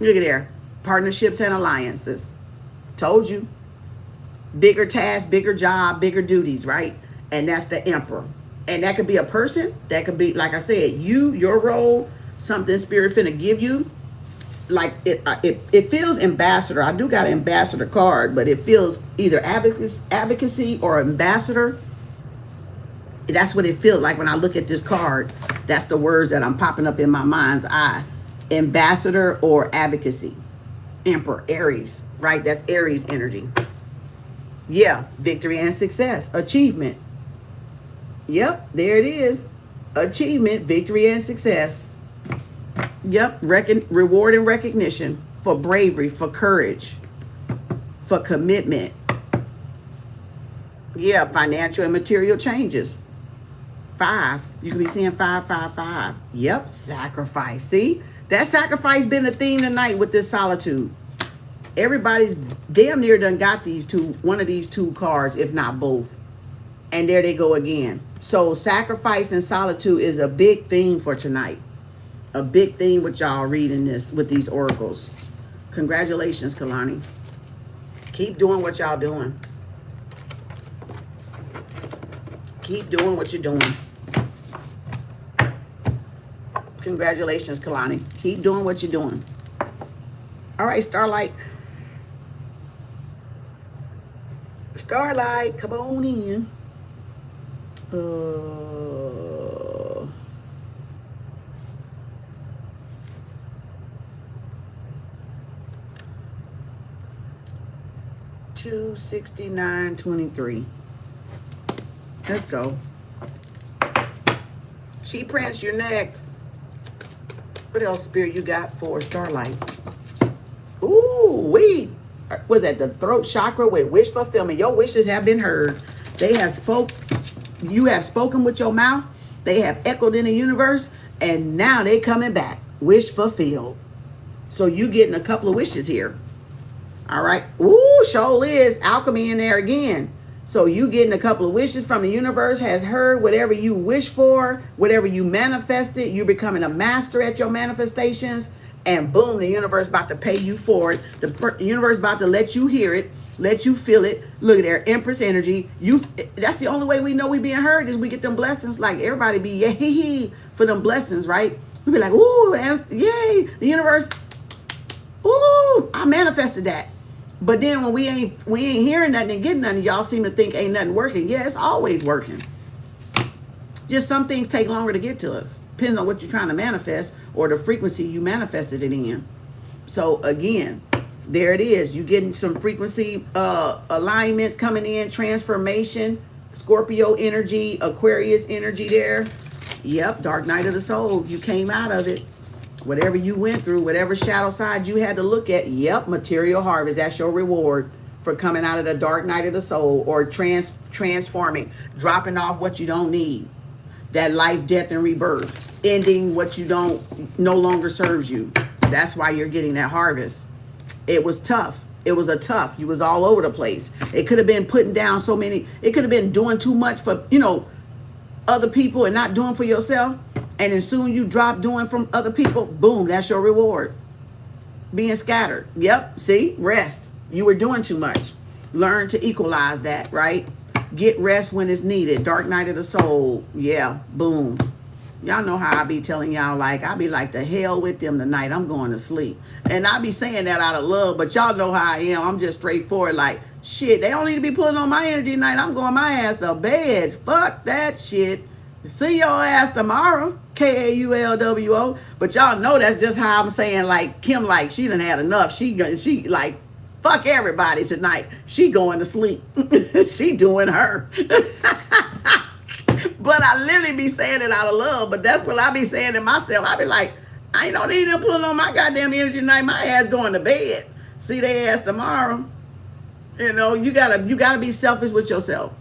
Look at there. Partnerships and alliances. Told you. Bigger tasks, bigger job, bigger duties, right? And that's the Emperor. And that could be a person. That could be, like I said, your role, something spirit finna give you. Like it feels ambassador. I do got an ambassador card, but it feels either advocacy or ambassador. That's what it feels like when I look at this card. That's the words that I'm popping up in my mind's eye. Ambassador or advocacy. Emperor, Aries, right? That's Aries energy. Yeah, victory and success. Achievement. Yep, there it is. Achievement, victory, and success. Yep, reward and recognition for bravery, for courage, for commitment. Yeah, financial and material changes. 5. You can be seeing 5, 5, 5. Yep, sacrifice. See, that sacrifice been the theme tonight with this solitude. Everybody's damn near done got one of these two cards, if not both. And there they go again. So sacrifice and solitude is a big theme for tonight. A big theme with y'all reading this with these oracles. Congratulations, Kalani. Keep doing what y'all doing. Keep doing what you're doing. Congratulations, Kalani. Keep doing what you're doing. All right, Starlight. Starlight, come on in. 269.23. Let's go. She Prince, you're next. What else, Spirit, you got for Starlight? Ooh, was that the throat chakra with wish fulfillment? Your wishes have been heard. They have you have spoken with your mouth. They have echoed in the universe, and now they coming back. Wish fulfilled. So you getting a couple of wishes here. All right. Ooh, show is alchemy in there again. So you getting a couple of wishes from the universe, has heard whatever you wish for, whatever you manifested. You're becoming a master at your manifestations. And boom, the universe about to pay you for it. The universe about to let you hear it, let you feel it. Look at there, Empress energy. That's the only way we know we being heard is we get them blessings. Like everybody be yay for them blessings, right? We be like, ooh, yay, the universe. Ooh, I manifested that. But then when we ain't hearing nothing and getting nothing, y'all seem to think ain't nothing working. Yeah, it's always working. Just some things take longer to get to us, depending on what you're trying to manifest or the frequency you manifested it in. So again, there it is. You getting some frequency alignments coming in, transformation, Scorpio energy, Aquarius energy there. Yep, dark night of the soul. You came out of it. Whatever you went through, whatever shadow side you had to look at, yep, material harvest. That's your reward for coming out of the dark night of the soul or transforming, dropping off what you don't need. That life, death, and rebirth, ending what you no longer serves you. That's why you're getting that harvest. It was tough. It was you was all over the place. It could have been putting down so many, it could have been doing too much for, other people and not doing for yourself. And as soon you drop doing from other people, boom, that's your reward. Being scattered. Yep, see, rest. You were doing too much. Learn to equalize that, right? Get rest when it's needed. Dark night of the soul. Yeah, boom. Y'all know how I be telling y'all, like, I be like, the hell with them tonight. I'm going to sleep. And I be saying that out of love, but y'all know how I am. I'm just straightforward, like, shit, they don't need to be putting on my energy tonight. I'm going my ass to bed. Fuck that shit. See your ass tomorrow. KAU LWO. But y'all know that's just how I'm saying, like, Kim, like, she done had enough. She like, fuck everybody tonight. She going to sleep. She doing her. But I literally be saying it out of love. But that's what I be saying to myself. I be like, I ain't no need to put on my goddamn energy tonight. My ass going to bed. See their ass tomorrow. You gotta be selfish with yourself.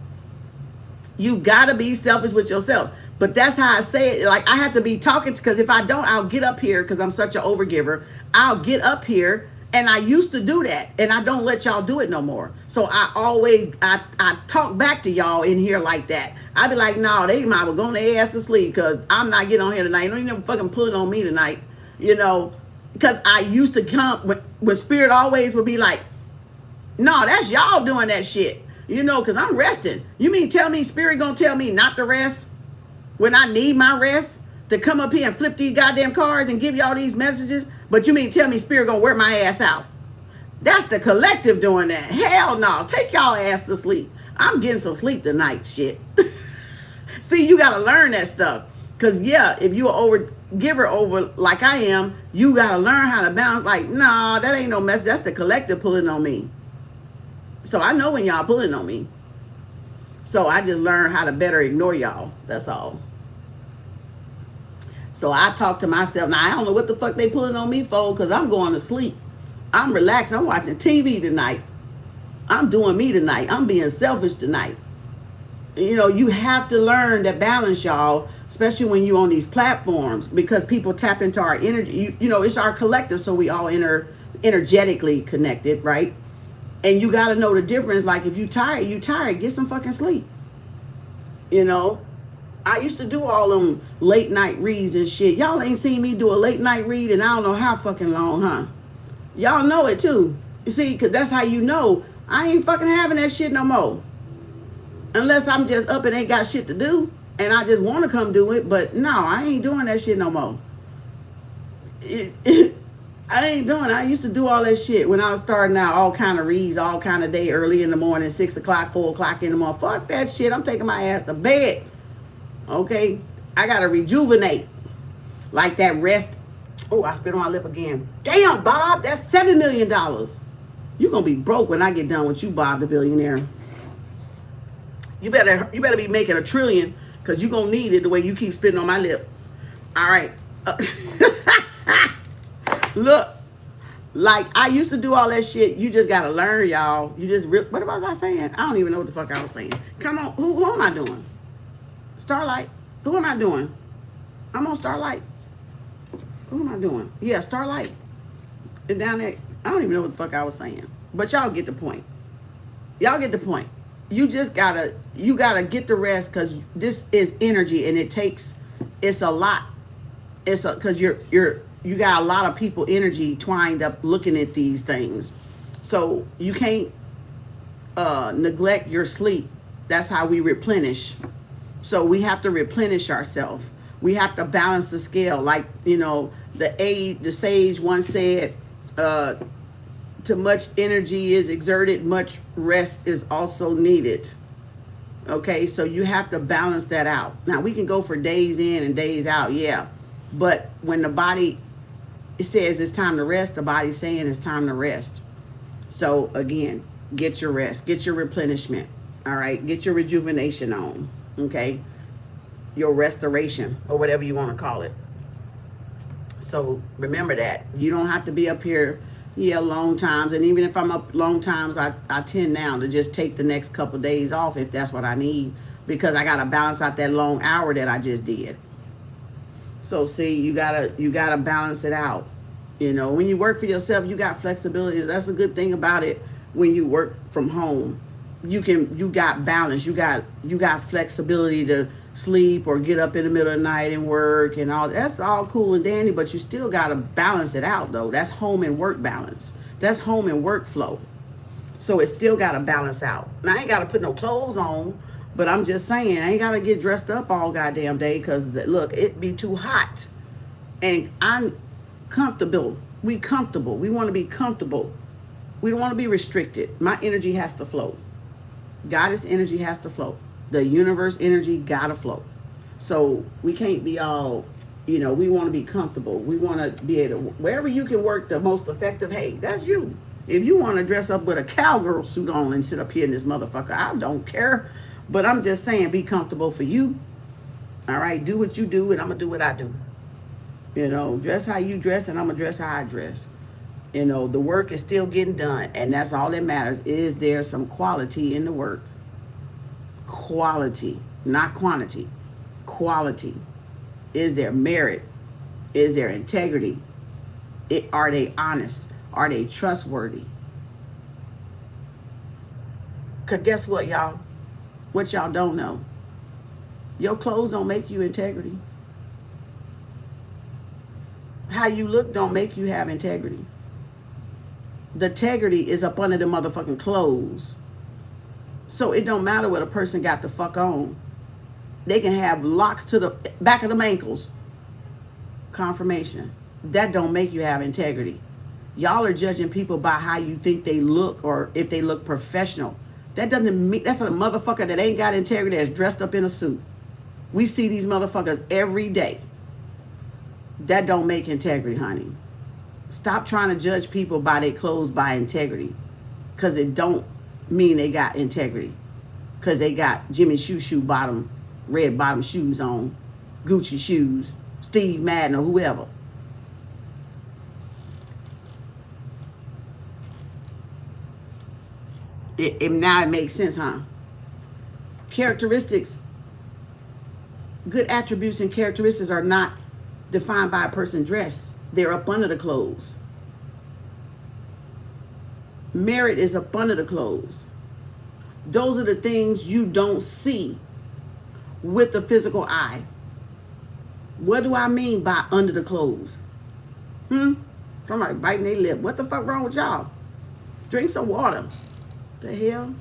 You gotta be selfish with yourself. But that's how I say it. Like, I have to be talking, because if I don't, I'll get up here, because I'm such an overgiver. I'll get up here, and I used to do that, and I don't let y'all do it no more. So I talk back to y'all in here like that. I be like, no, they might well go their ass to sleep, because I'm not getting on here tonight. Don't even fucking pull it on me tonight, because I used to come, when Spirit always would be like, no, that's y'all doing that shit. Because I'm resting. You mean tell me Spirit gonna tell me not to rest when I need my rest, to come up here and flip these goddamn cards and give y'all these messages? But you mean tell me Spirit gonna wear my ass out? That's the collective doing that. Hell no. Take y'all ass to sleep. I'm getting some sleep tonight, shit. See, you gotta learn that stuff. Because, yeah, if you're giver over like I am, you gotta learn how to balance. Like, nah, that ain't no mess. That's the collective pulling on me. So I know when y'all pulling on me. So I just learned how to better ignore y'all. That's all. So I talk to myself. Now, I don't know what the fuck they pulling on me for, because I'm going to sleep. I'm relaxed. I'm watching TV tonight. I'm doing me tonight. I'm being selfish tonight. You have to learn that balance, y'all, especially when you're on these platforms, because people tap into our energy. It's our collective, so we all energetically connected, right? And you got to know the difference. Like, if you tired, get some fucking sleep. I used to do all them late night reads and shit. Y'all ain't seen me do a late night read and I don't know how fucking long, huh? Y'all know it too. You see, because that's how you know I ain't fucking having that shit no more. Unless I'm just up and ain't got shit to do and I just want to come do it. But no, I ain't doing that shit no more. I ain't doing it. I used to do all that shit when I was starting out, all kind of reads, all kind of day, early in the morning, 6 o'clock, 4 o'clock in the morning. Fuck that shit. I'm taking my ass to bed. Okay? I gotta rejuvenate. Like that rest. Oh, I spit on my lip again. Damn, Bob, that's $7 million. You're gonna be broke when I get done with you, Bob the billionaire. You better be making $1 trillion, because you're gonna need it the way you keep spitting on my lip. All right. Look, like I used to do all that shit. You just gotta learn, y'all. You just what was I saying? I don't even know what the fuck I was saying. Come on, who am I doing? Starlight. Who am I doing? I'm on Starlight. Who am I doing? Yeah, Starlight. And down there. I don't even know what the fuck I was saying. But y'all get the point. Y'all get the point. You just gotta get the rest, because this is energy, and it's a lot. Because you got a lot of people energy twined up looking at these things. So you can't neglect your sleep. That's how we replenish. So we have to replenish ourselves. We have to balance the scale. Like, the sage once said, too much energy is exerted, much rest is also needed. Okay, so you have to balance that out. Now, we can go for days in and days out, yeah. But when the body says it's time to rest, the body's saying it's time to rest. So again, get your rest, get your replenishment, all right? Get your rejuvenation on, okay? Your restoration, or whatever you want to call it. So remember that. You don't have to be up here, long times. And even if I'm up long times, I tend now to just take the next couple of days off if that's what I need, because I got to balance out that long hour that I just did. So see, you gotta balance it out. When you work for yourself, you got flexibility. That's a good thing about it. When you work from home, you got balance. You got flexibility to sleep or get up in the middle of the night and work and all. That's all cool and dandy, but you still gotta balance it out though. That's home and work balance. That's home and workflow. So it still gotta balance out. Now, I ain't gotta put no clothes on. But I'm just saying, I ain't got to get dressed up all goddamn day, because, look, it be too hot. And I'm comfortable. We comfortable. We want to be comfortable. We don't want to be restricted. My energy has to flow. Goddess energy has to flow. The universe energy got to flow. So we can't be all, we want to be comfortable. We want to be able to, wherever you can work the most effective, hey, that's you. If you want to dress up with a cowgirl suit on and sit up here in this motherfucker, I don't care. But I'm just saying, be comfortable for you. All right, do what you do, and I'm going to do what I do. Dress how you dress, and I'm going to dress how I dress. The work is still getting done, and that's all that matters. Is there some quality in the work? Quality, not quantity. Quality. Is there merit? Is there integrity? Are they honest? Are they trustworthy? Because guess what, y'all? What y'all don't know, your clothes don't make you integrity. How you look don't make you have integrity. The integrity is up under the motherfucking clothes. So it don't matter what a person got the fuck on. They can have locks to the back of them ankles. Confirmation. That don't make you have integrity. Y'all are judging people by how you think they look, or if they look professional. That doesn't mean, that's a motherfucker that ain't got integrity, that's dressed up in a suit. We see these motherfuckers every day. That don't make integrity, honey. Stop trying to judge people by their clothes by integrity, because it don't mean they got integrity, because they got Jimmy Choo bottom, red bottom shoes on, Gucci shoes, Steve Madden or whoever. Now it makes sense, huh? Characteristics, good attributes and characteristics are not defined by a person's dress. They're up under the clothes. Merit is up under the clothes. Those are the things you don't see with the physical eye. What do I mean by under the clothes? Somebody biting their lip. What the fuck wrong with y'all? Drink some water. The hell?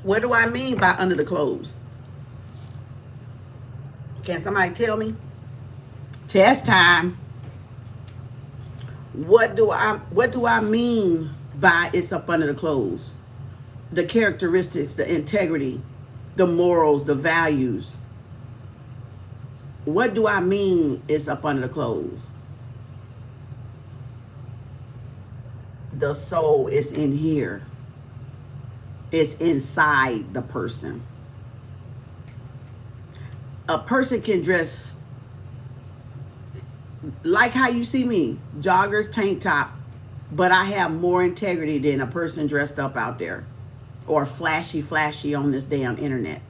What do I mean by under the clothes? Can somebody tell me? Test time. What do I mean by it's up under the clothes? The characteristics, the integrity, the morals, the values. What do I mean it's up under the clothes? The soul is in here. It's inside the person. A person can dress like how you see me, joggers, tank top, but I have more integrity than a person dressed up out there or flashy on this damn internet.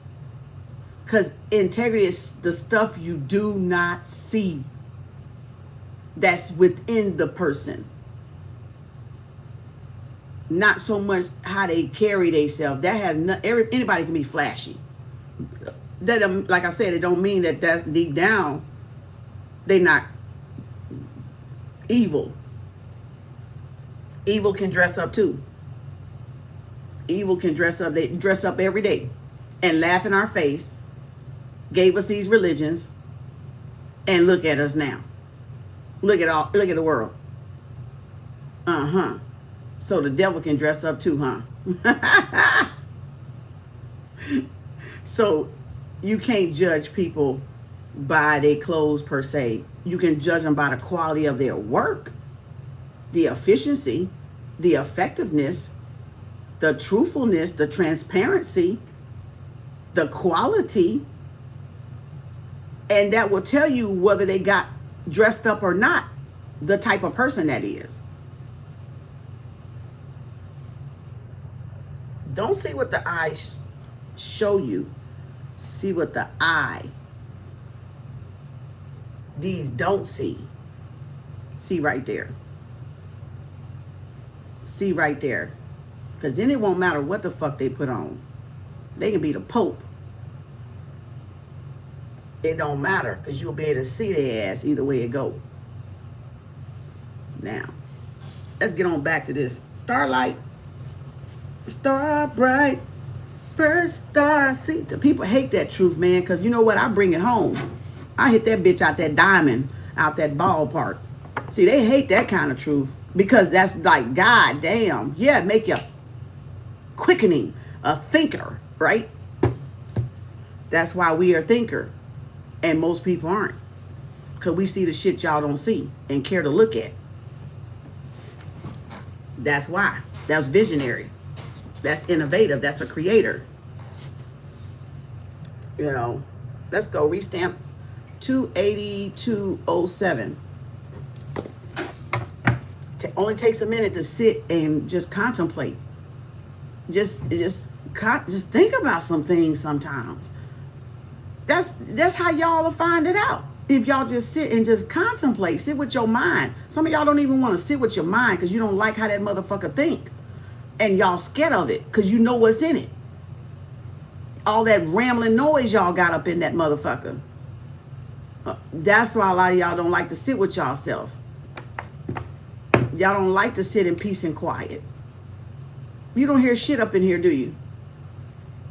Because integrity is the stuff you do not see that's within the person. Not so much how they carry themselves. That has anybody can be flashy. That, like I said, it don't mean that that's deep down they not evil. Evil can dress up too. Evil can dress up. They dress up every day and laugh in our face. Gave us these religions, and look at us now. Look at the world. So the devil can dress up too, huh? So you can't judge people by their clothes per se. You can judge them by the quality of their work, the efficiency, the effectiveness, the truthfulness, the transparency, the quality. And that will tell you whether they got dressed up or not, the type of person that is. Don't see what the eyes show you. See what the eye, these don't see. See right there. See right there. Because then it won't matter what the fuck they put on. They can be the Pope. It don't matter because you'll be able to see their ass either way it go. Now, let's get on back to this. Starlight. Star bright. First star. See, the people hate that truth, man, because you know what? I bring it home. I hit that bitch out that diamond, out that ballpark. See, they hate that kind of truth because that's like, God damn. Yeah, make you quickening, a thinker, right? That's why we are thinker. And most people aren't. Because we see the shit y'all don't see and care to look at. That's why. That's visionary. That's innovative. That's a creator. You know, let's go. Restamp 28207. Only takes a minute to sit and just contemplate. Just think about some things sometimes. That's how y'all will find it out. If y'all just sit and just contemplate, sit with your mind. Some of y'all don't even want to sit with your mind because you don't like how that motherfucker think. And y'all scared of it because you know what's in it. All that rambling noise y'all got up in that motherfucker. That's why a lot of y'all don't like to sit with y'all self. Y'all don't like to sit in peace and quiet. You don't hear shit up in here, do you?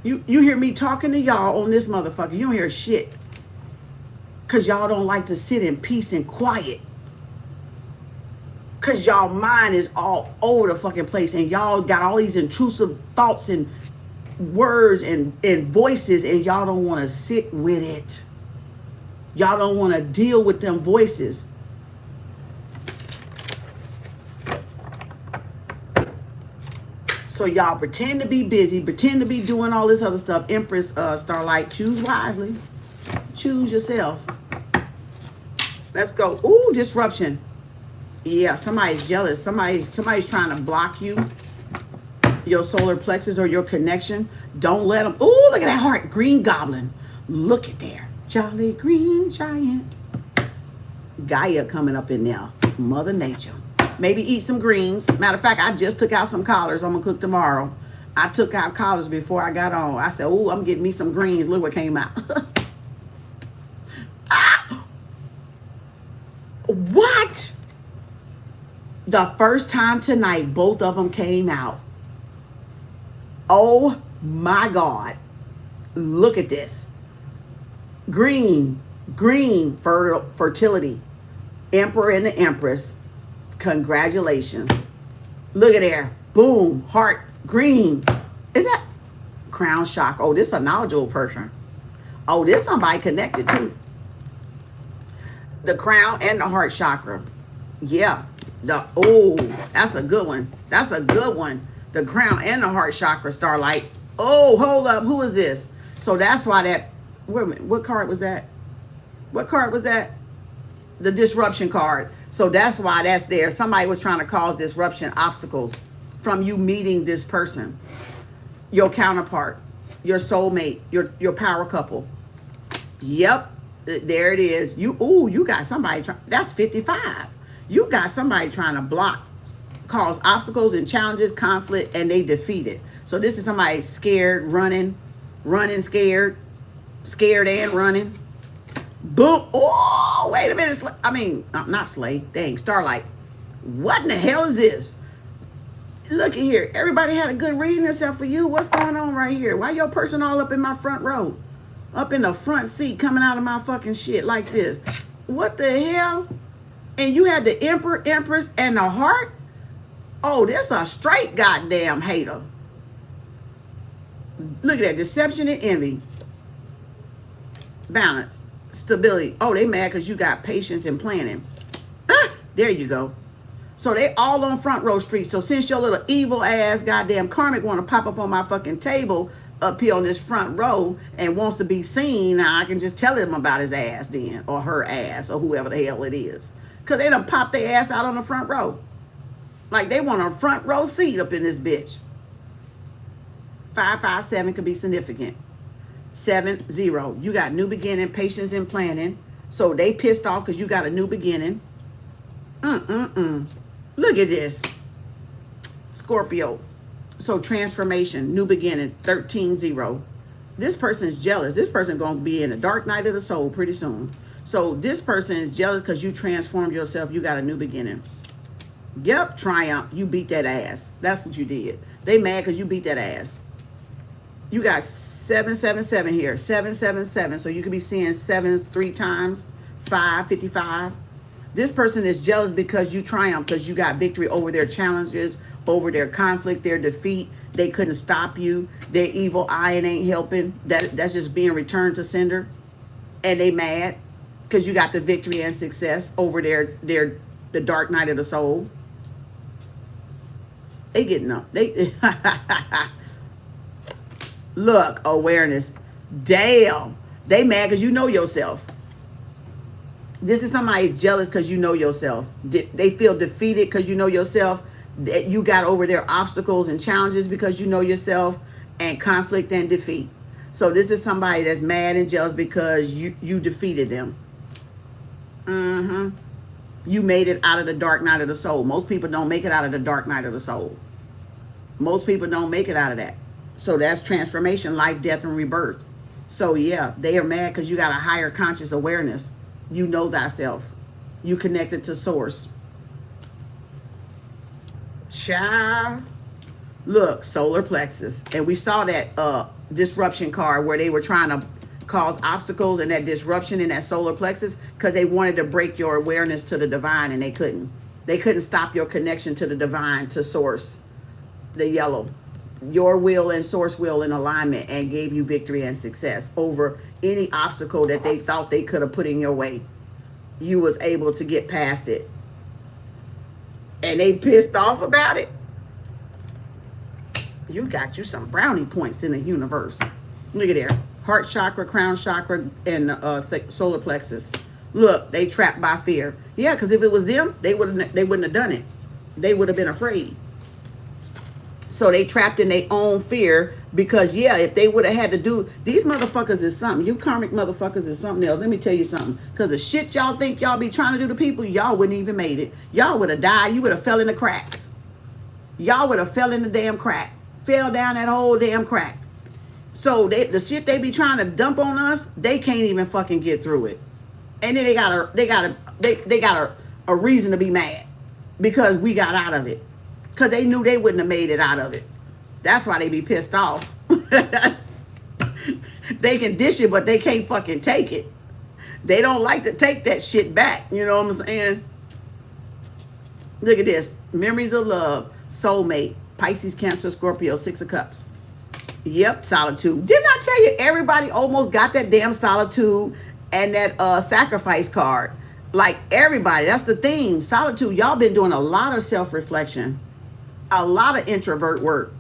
You hear me talking to y'all on this motherfucker. You don't hear shit. Because y'all don't like to sit in peace and quiet. Because y'all mind is all over the fucking place. And y'all got all these intrusive thoughts and words and voices. And y'all don't want to sit with it. Y'all don't want to deal with them voices. So y'all pretend to be busy, pretend to be doing all this other stuff. Empress, Starlight, choose wisely. Choose yourself. Let's go. Ooh, disruption. Yeah, somebody's jealous. Somebody's trying to block you. Your solar plexus or your connection. Don't let them. Ooh, look at that heart. Green goblin. Look at there. Jolly green giant. Gaia coming up in there. Mother Nature. Maybe eat some greens. Matter of fact, I just took out some collards. I'm going to cook tomorrow. I took out collards before I got on. I said, oh, I'm getting me some greens. Look what came out. Ah! What? The first time tonight, both of them came out. Oh My God. Look at this. Green fertility. Emperor and the Empress. Congratulations. Look at there. Boom. Heart. Green. Is that crown chakra? Oh, this is a knowledgeable person. Oh, this somebody connected too. The crown and the heart chakra. Yeah. That's a good one. That's a good one. The crown and the heart chakra, Starlight. Oh, hold up. Who is this? So that's why that, wait a minute, what card was that? What card was that? The disruption card. So that's why that's there. Somebody was trying to cause disruption, obstacles from you meeting this person, your counterpart, your soulmate, your power couple. Yep, there it is. You got somebody trying. That's 55. You got somebody trying to block, cause obstacles and challenges, conflict, and they defeat it. So this is somebody scared, running, scared and running. Boom. Oh, wait a minute. I mean, not Slay. Dang, Starlight. What in the hell is this? Look at here. Everybody had a good reading except for you. What's going on right here? Why your person all up in my front row? Up in the front seat coming out of my fucking shit like this. What the hell? And you had the Emperor, Empress, and the heart? Oh, this a straight goddamn hater. Look at that. Deception and envy. Balance. Stability. Oh, they mad because you got patience and planning. There you go. So they all on front row street. So since your little evil ass goddamn karmic want to pop up on my fucking table up here on this front row and wants to be seen, now I can just tell him about his ass then, or her ass, or whoever the hell it is. Because they done pop their ass out on the front row. Like they want a front row seat up in this bitch. 557 could be significant. 70. You got new beginning, patience and planning. So they pissed off because you got a new beginning. Look at this. Scorpio. So transformation, new beginning, 13-0. This person's jealous. This person going to be in the dark night of the soul pretty soon. So this person is jealous because you transformed yourself. You got a new beginning. Yep, triumph. You beat that ass. That's what you did. They mad because you beat that ass. You got 777 here. 777. So you could be seeing sevens 3 times. 555. This person is jealous because you triumphed, because you got victory over their challenges, over their conflict, their defeat. They couldn't stop you. Their evil eye ain't helping. That's just being returned to sender. And they mad because you got the victory and success over the dark night of the soul. They getting up. They look, awareness. Damn. They mad because you know yourself. This is somebody's jealous because you know yourself. They feel defeated because you know yourself. That you got over their obstacles and challenges because you know yourself, and conflict and defeat. So this is somebody that's mad and jealous because you defeated them. You made it out of the dark night of the soul. Most people don't make it out of the dark night of the soul. Most people don't make it out of that. So that's transformation, life, death, and rebirth. So yeah, they are mad because you got a higher conscious awareness. You know thyself. You connected to source. Child. Look, solar plexus. And we saw that disruption card where they were trying to cause obstacles and that disruption in that solar plexus because they wanted to break your awareness to the divine, and they couldn't. They couldn't stop your connection to the divine, to source. The yellow. Your will and source will in alignment, and gave you victory and success over any obstacle that they thought they could have put in your way. You was able to get past it. And they pissed off about it. You got you some brownie points in the universe. Look at there. Heart chakra, crown chakra, and solar plexus. Look, they trapped by fear. Yeah, because if it was them, they wouldn't have done it. They would have been afraid. So they trapped in their own fear because, yeah, if they would have had to do, these motherfuckers is something. You karmic motherfuckers is something else. Let me tell you something. Because the shit y'all think y'all be trying to do to people, y'all wouldn't even made it. Y'all would have died. You would have fell in the cracks. Y'all would have fell in the damn crack. Fell down that whole damn crack. So the shit they be trying to dump on us, they can't even fucking get through it. And then they got a reason to be mad because we got out of it. Because they knew they wouldn't have made it out of it. That's why they be pissed off. They can dish it, but they can't fucking take it. They don't like to take that shit back. You know what I'm saying? Look at this. Memories of love, soulmate, Pisces, Cancer, Scorpio, 6 of Cups. Yep, solitude. Didn't I tell you everybody almost got that damn solitude and that sacrifice card? Like everybody, that's the theme. Solitude. Y'all been doing a lot of self-reflection, a lot of introvert work.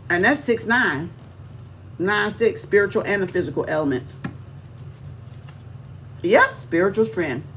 And that's 6-9. 9-6, spiritual and the physical element. Yep, spiritual strength.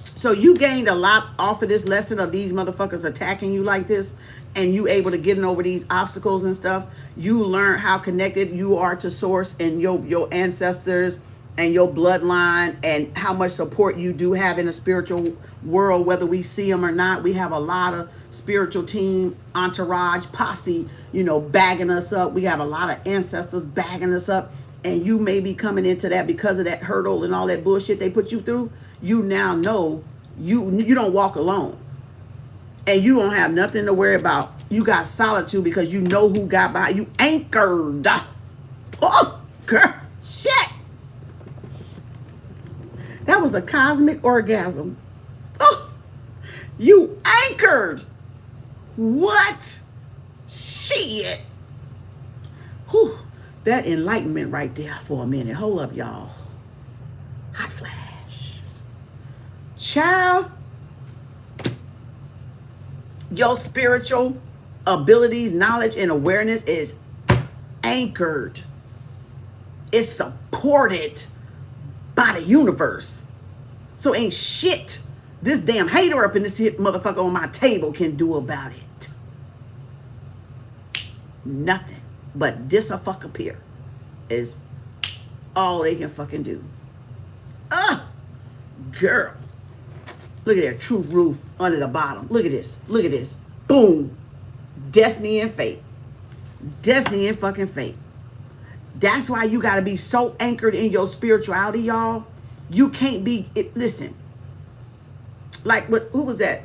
So you gained a lot off of this lesson of these motherfuckers attacking you like this, and you able to get over these obstacles and stuff. You learn how connected you are to source and your ancestors and your bloodline, and how much support you do have in the spiritual world, whether we see them or not. We have a lot of spiritual team, entourage, posse, you know, bagging us up. We have a lot of ancestors bagging us up, and you may be coming into that because of that hurdle and all that bullshit they put you through. You now know you don't walk alone, and you don't have nothing to worry about. You got solitude because you know who got by you. Anchored. Oh, girl, shit. That was a cosmic orgasm. Oh, you anchored. What? Shit. Whew. That enlightenment right there for a minute. Hold up, y'all. Hot flash. Child, your spiritual abilities, knowledge, and awareness is anchored. It's supported by the universe. So ain't shit this damn hater up in this motherfucker on my table can do about it. Nothing. But disappear is all they can fucking do. Girl. Look at that truth roof under the bottom. Look at this. Look at this. Boom. Destiny and fate. Destiny and fucking fate. That's why you got to be so anchored in your spirituality, y'all. You can't be, listen, like who was that?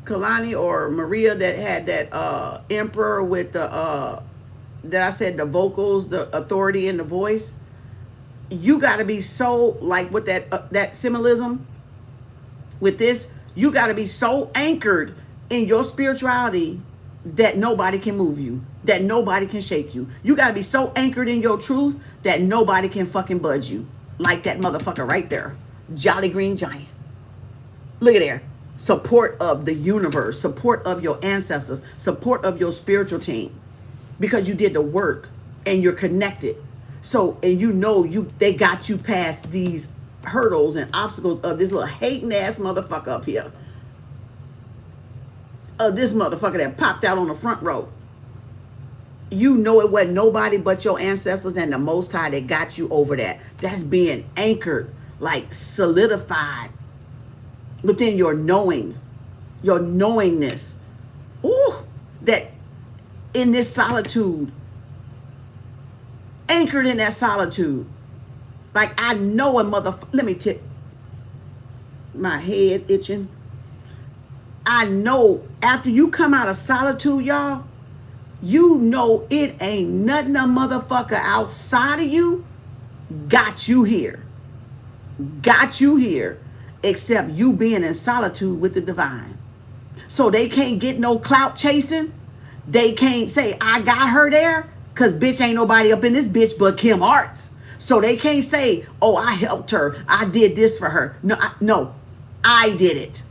Kalani or Maria that had that emperor with the, that I said the vocals, the authority in the voice. You got to be so, like with that symbolism, with this, you got to be so anchored in your spirituality that nobody can move you, that nobody can shake you. You got to be so anchored in your truth that nobody can fucking budge you. Like that motherfucker right there. Jolly Green Giant. Look at there. Support of the universe, support of your ancestors, support of your spiritual team. Because you did the work and you're connected. So, and you know they got you past these hurdles and obstacles of this little hating ass motherfucker up here. Of this motherfucker that popped out on the front row. You know it wasn't nobody but your ancestors and the Most High that got you over that. That's being anchored, like solidified within your knowing, your knowingness. Ooh, that in this solitude, anchored in that solitude. Like I know a motherfucker, let me tip my head itching. I know after you come out of solitude, y'all, you know it ain't nothing a motherfucker outside of you got you here. Got you here, except you being in solitude with the divine. So they can't get no clout chasing. They can't say, I got her there, because bitch ain't nobody up in this bitch but Kem Arts. So they can't say, oh, I helped her. I did this for her. No, I did it.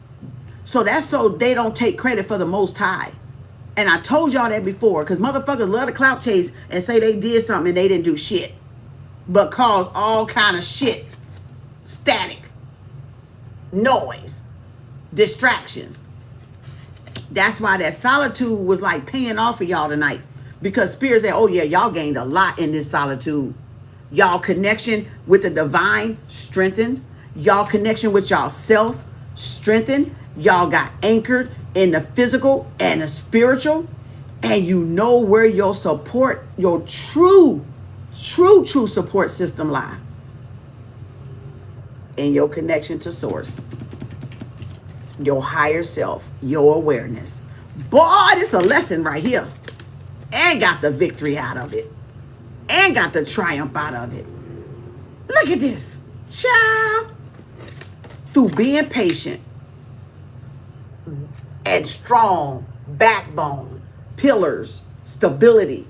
So that's so they don't take credit for the Most High. And I told y'all that before, because motherfuckers love to clout chase and say they did something and they didn't do shit. But cause all kind of shit. Static. Noise. Distractions. That's why that solitude was like paying off for y'all tonight. Because Spirit said, oh yeah, y'all gained a lot in this solitude. Y'all connection with the divine strengthened. Y'all connection with y'all self strengthened. Y'all got anchored in the physical and the spiritual. And you know where your support, your true support system lie. In your connection to source. Your higher self, your awareness. Boy, this is a lesson right here. And and got the victory out of it. And got the triumph out of it. Look at this. Child. Through being patient and strong backbone, pillars, stability,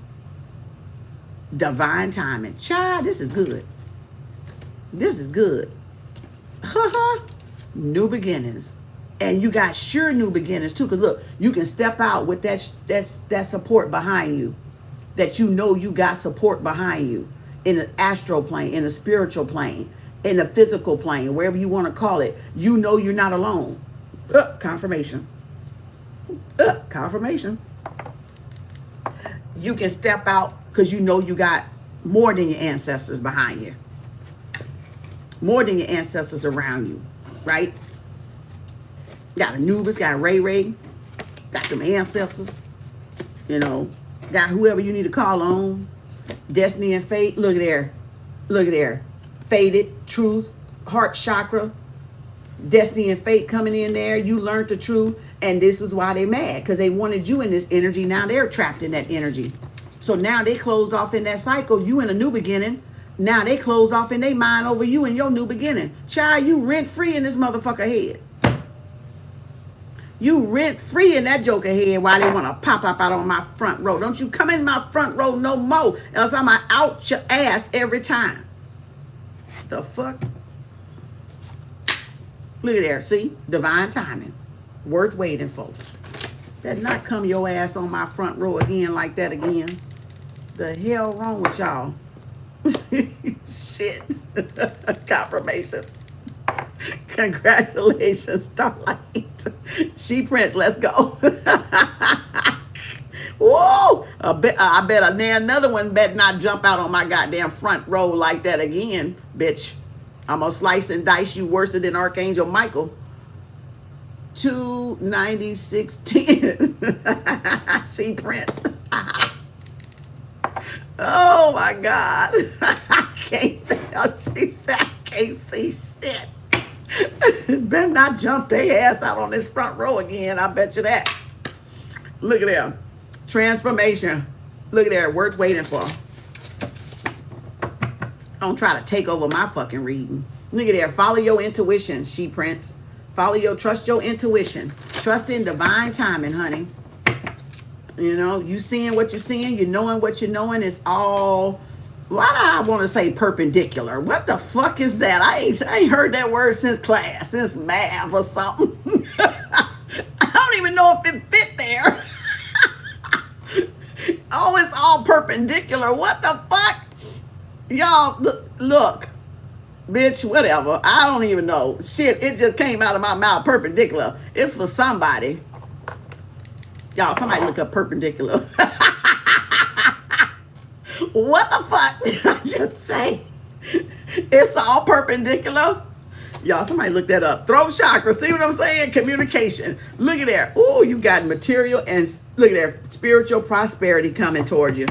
divine timing. Child, this is good. This is good. New beginnings. And you got sure new beginnings too. Because look, you can step out with that support behind you. That you know you got support behind you. In the astral plane, in the spiritual plane, in the physical plane, wherever you want to call it. You know you're not alone. Confirmation. Confirmation. You can step out because you know you got more than your ancestors behind you. More than your ancestors around you. Right? Got Anubis, got Ray, got them ancestors, you know, got whoever you need to call on, destiny and fate. Look at there, look at there, fated, truth, heart chakra, destiny and fate coming in there. You learned the truth, and this is why they mad, because they wanted you in this energy. Now they're trapped in that energy. So now they closed off in that cycle. You in a new beginning. Now they closed off in their mind over you in your new beginning. Child, you rent free in this motherfucker head. You rent free in that joker head while they want to pop up out on my front row. Don't you come in my front row no more, else I'm going to out your ass every time. The fuck? Look at there. See? Divine timing. Worth waiting for. Better not come your ass on my front row again like that again. The hell wrong with y'all? Shit. Confirmation. Congratulations, Starlight. She Prince, let's go. Whoa! I bet another one better not jump out on my goddamn front row like that again, bitch. I'm gonna slice and dice you worse than Archangel Michael. 29610. She Prince. Oh my God. I can't tell. She said I can't see shit. Better not jump their ass out on this front row again. I bet you that. Look at there. Transformation. Look at there. Worth waiting for. Don't try to take over my fucking reading. Look at there. Follow your intuition, She Prince. Trust your intuition. Trust in divine timing, honey. You know, you seeing what you're seeing. You knowing what you're knowing. It's all... Why do I want to say perpendicular? What the fuck is that? I ain't heard that word since class, since math or something. I don't even know if it fit there. Oh, it's all perpendicular. What the fuck? Y'all, look. Bitch, whatever. I don't even know. Shit, it just came out of my mouth. Perpendicular. It's for somebody. Y'all, somebody look up perpendicular. What the fuck did I just say? It's all perpendicular. Y'all, somebody look that up. Throat chakra. See what I'm saying? Communication. Look at there. Oh, you got material and look at there. Spiritual prosperity coming towards you.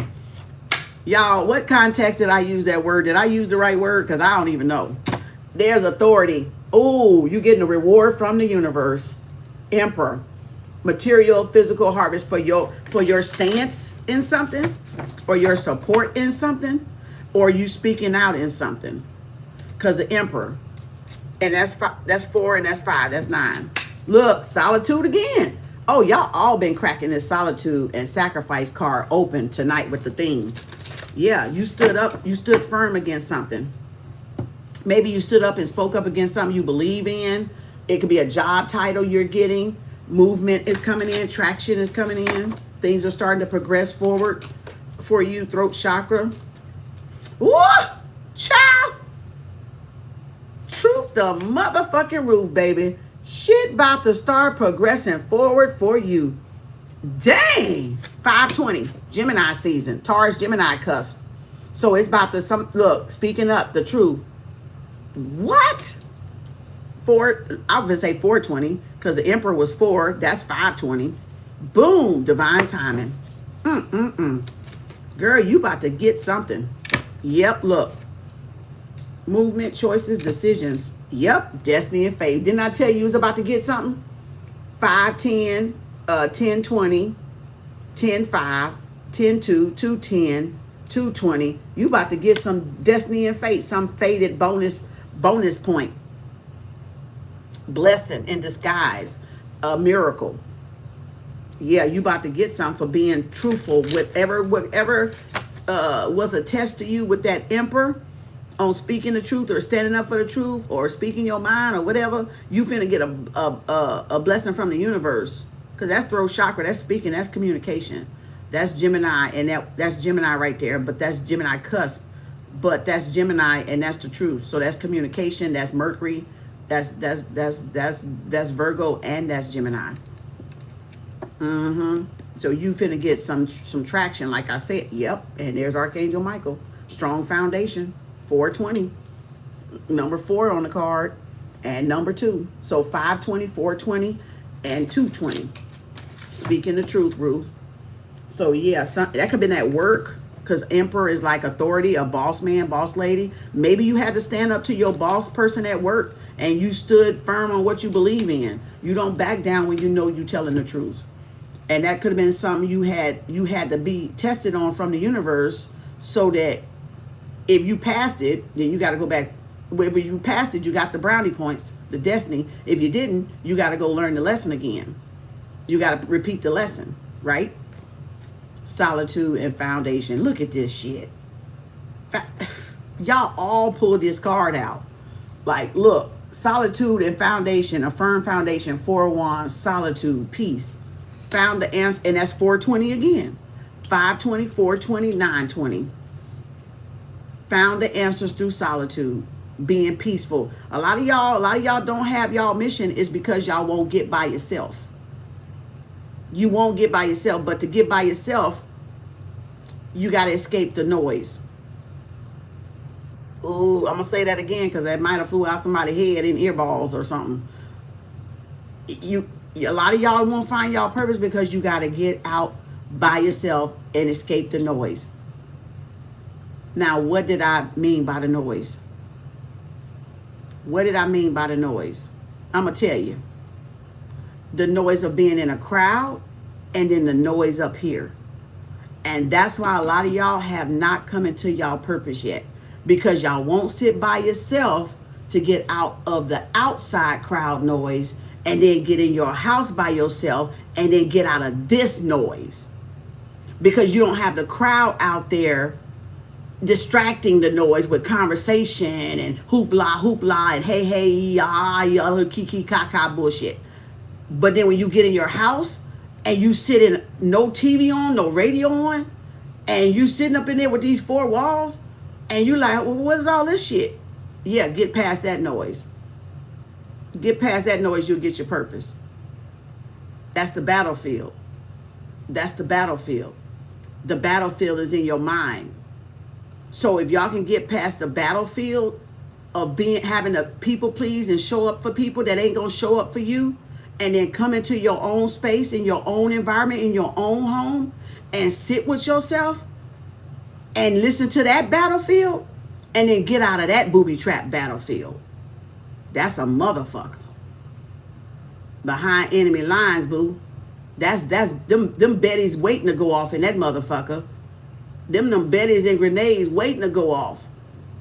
Y'all, what context did I use that word? Did I use the right word? Because I don't even know. There's authority. Oh, you getting a reward from the universe. Emperor. Material, physical harvest for your stance in something, or your support in something, or you speaking out in something. Because the Emperor, and that's 4 and that's 5, that's 9. Look, solitude again. Oh, y'all all been cracking this solitude and sacrifice card open tonight with the theme. Yeah, you stood up, you stood firm against something. Maybe you stood up and spoke up against something you believe in. It could be a job title you're getting. Movement is coming in. Traction is coming in. Things are starting to progress forward for you. Throat chakra. Woo! Child! Truth the motherfucking roof, baby. Shit about to start progressing forward for you. Dang! 520. Gemini season. Taurus Gemini cusp. So it's about to look, speaking up the truth. What? I was gonna say 420 because the Emperor was 4. That's 520. Boom, divine timing. Girl, you about to get something. Yep, look. Movement, choices, decisions. Yep, destiny and fate. Didn't I tell you was about to get something? 5, 10, 10, 20, 10, 5, 10-2, 2-10, 2-20. You about to get some destiny and fate, some fated bonus point. Blessing in disguise, a miracle. Yeah, you about to get some for being truthful. Whatever was a test to you with that emperor on speaking the truth or standing up for the truth or speaking your mind or whatever, you finna get a blessing from the universe. Because that's throat chakra, that's speaking, that's communication. That's Gemini, and that's Gemini right there, but that's Gemini cusp. But that's Gemini, and that's the truth. So that's communication, that's Mercury, that's Virgo, and that's Gemini. So you finna get some traction, like I said. Yep, and there's Archangel Michael. Strong foundation, 420. Number 4 on the card, and number 2. So 520, 420, and 220. Speaking the truth, Ruth. So yeah, that could have been at work, because Emperor is like authority, a boss man, boss lady. Maybe you had to stand up to your boss person at work, and you stood firm on what you believe in. You don't back down when you know you're telling the truth. And that could have been something you had to be tested on from the universe, so that if you passed it, then you got to go back. If you passed it, you got the brownie points, the destiny. If you didn't, you got to go learn the lesson again. You got to repeat the lesson, right? Solitude and foundation. Look at this shit. Y'all all pull this card out. Like, look, solitude and foundation, a firm foundation, 4 of Wands, solitude, peace. Found the answer, and that's 420 again. 520, 420, 920. Found the answers through solitude, being peaceful. A lot of y'all don't have y'all mission is because y'all won't get by yourself. You won't get by yourself, but to get by yourself, you got to escape the noise. Ooh, I'm gonna say that again because that might have flew out somebody's head in earballs or something. A lot of y'all won't find y'all purpose because you got to get out by yourself and escape the noise. Now, what did I mean by the noise? What did I mean by the noise? I'm going to tell you. The noise of being in a crowd, and then the noise up here. And that's why a lot of y'all have not come into y'all purpose yet, because y'all won't sit by yourself to get out of the outside crowd noise, and then get in your house by yourself, and then get out of this noise. Because you don't have the crowd out there distracting the noise with conversation and hoopla, and hey, y'all kiki kaka bullshit. But then when you get in your house and you sit in, no TV on, no radio on, and you sitting up in there with these 4 walls, and you like, well, what is all this shit? Yeah, get past that noise. Get past that noise, you'll get your purpose. That's the battlefield. That's the battlefield. The battlefield is in your mind. So if y'all can get past the battlefield of having to people please and show up for people that ain't gonna show up for you, and then come into your own space, in your own environment, in your own home, and sit with yourself and listen to that battlefield, and then get out of that booby trap battlefield. That's a motherfucker. Behind enemy lines, boo. That's them betties waiting to go off in that motherfucker. Them betties and grenades waiting to go off.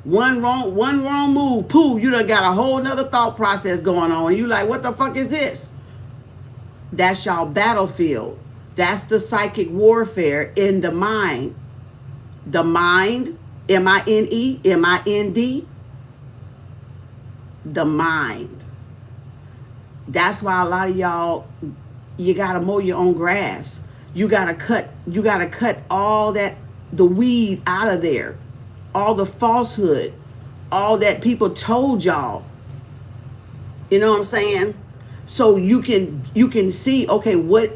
One wrong move, pooh, you done got a whole nother thought process going on. And you like, what the fuck is this? That's y'all battlefield. That's the psychic warfare in the mind. The mind, M-I-N-E, M-I-N-D. The mind. That's why a lot of y'all, you gotta mow your own grass. You gotta cut all that, the weed out of there. All the falsehood, all that people told y'all. You know what I'm saying? So you can see, okay, what,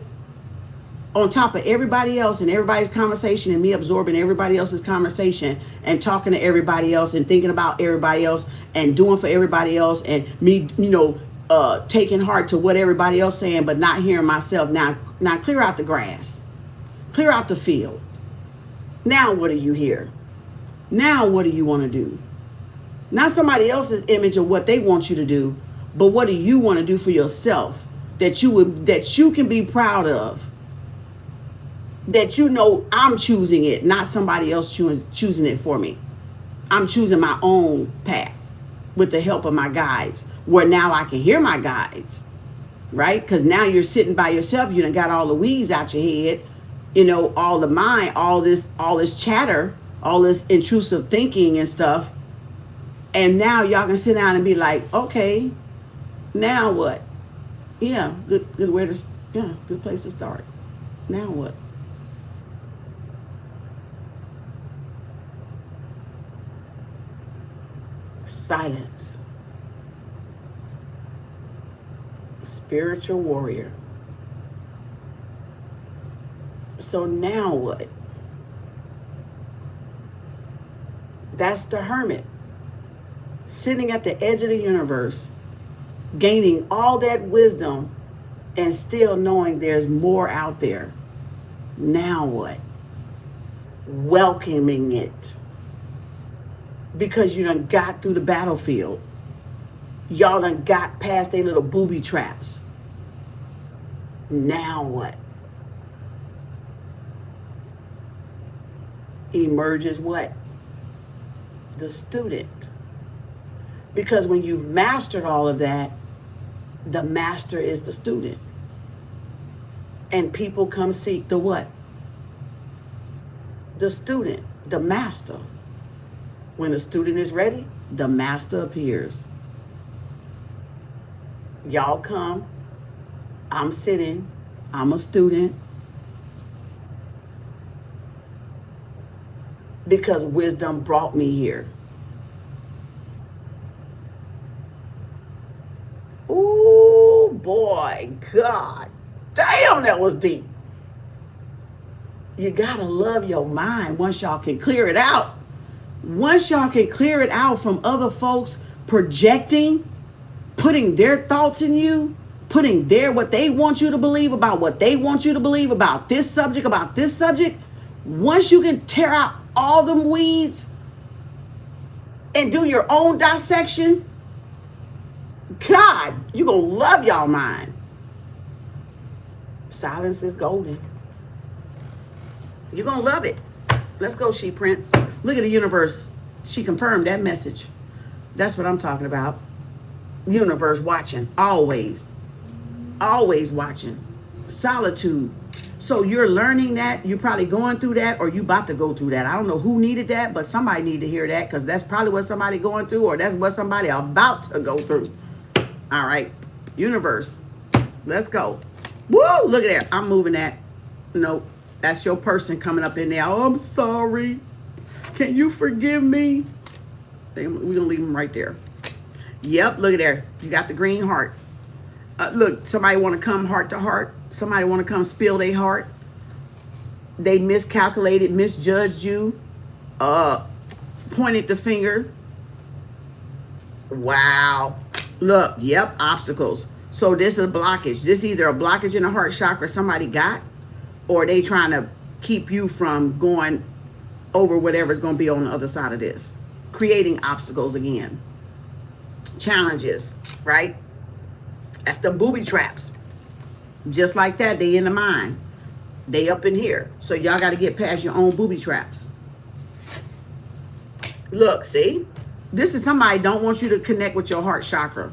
on top of everybody else and everybody's conversation, and me absorbing everybody else's conversation and talking to everybody else and thinking about everybody else and doing for everybody else, and me, taking heart to what everybody else saying, but not hearing myself. Now clear out the grass, clear out the field. Now what do you hear? Now what do you want to do? Not somebody else's image of what they want you to do, but what do you want to do for yourself that you can be proud of? that you know I'm choosing it, not somebody else choosing it for me. I'm choosing my own path with the help of my guides, where now I can hear my guides, right? Because now you're sitting by yourself. You done got all the weeds out your head, you know, all the mind, all this chatter, all this intrusive thinking and stuff. And now y'all can sit down and be like, okay, now what? Yeah, good good place to start. Now what? Silence. Spiritual warrior. So now what? That's the hermit, sitting at the edge of the universe, gaining all that wisdom and still knowing there's more out there. Now what? Welcoming it. Because you done got through the battlefield. Y'all done got past their little booby traps. Now what? Emerges what? The student. Because when you've mastered all of that, the master is the student. And people come seek the what? The student, the master. When the student is ready, the master appears. Y'all come, I'm sitting, I'm a student. Because wisdom brought me here. Ooh, boy, God, damn, that was deep. You gotta love your mind once y'all can clear it out. Once y'all can clear it out from other folks projecting, putting their thoughts in you, putting what they want you to believe about what they want you to believe about this subject, once you can tear out all them weeds and do your own dissection, God, you gonna love y'all mind. Silence is golden. You're gonna love it. Let's go, She Prince. Look at the universe. She confirmed that message. That's what I'm talking about. Universe watching, always watching. Solitude. So you're learning that, you're probably going through that, or you about to go through that. I don't know who needed that, but somebody needed to hear that, because that's probably what somebody going through, or that's what somebody about to go through. All right, universe, let's go. Woo, look at that. I'm moving that. Nope, that's your person coming up in there. Oh, I'm sorry. Can you forgive me? We're going to leave them right there. Yep, look at there. You got the green heart. Look, somebody want to come heart to heart. Somebody want to come spill their heart. They miscalculated, misjudged you, pointed the finger. Wow. Look, yep, obstacles. So this is a blockage. This is either a blockage in the heart chakra somebody got, or they trying to keep you from going over whatever's going to be on the other side of this. Creating obstacles again. Challenges, right? That's them booby traps. Just like that, they in the mind. They up in here. So y'all got to get past your own booby traps. Look, see? This is somebody don't want you to connect with your heart chakra.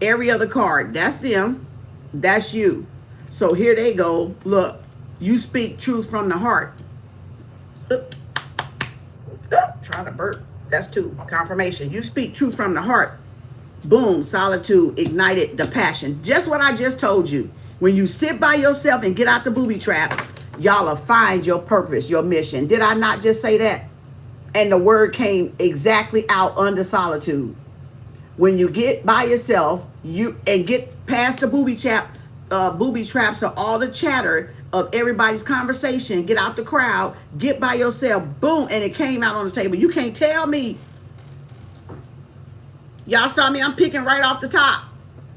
Every other card, that's them. That's you. So here they go. Look, you speak truth from the heart. Trying to burp. That's 2. Confirmation. You speak truth from the heart. Boom, solitude, ignited the passion. Just what I just told you. When you sit by yourself and get out the booby traps, y'all will find your purpose, your mission. Did I not just say that? And the word came exactly out under solitude. When you get by yourself, and get past the booby traps or all the chatter of everybody's conversation, get out the crowd, get by yourself, boom, and it came out on the table. You can't tell me. Y'all saw me, I'm picking right off the top.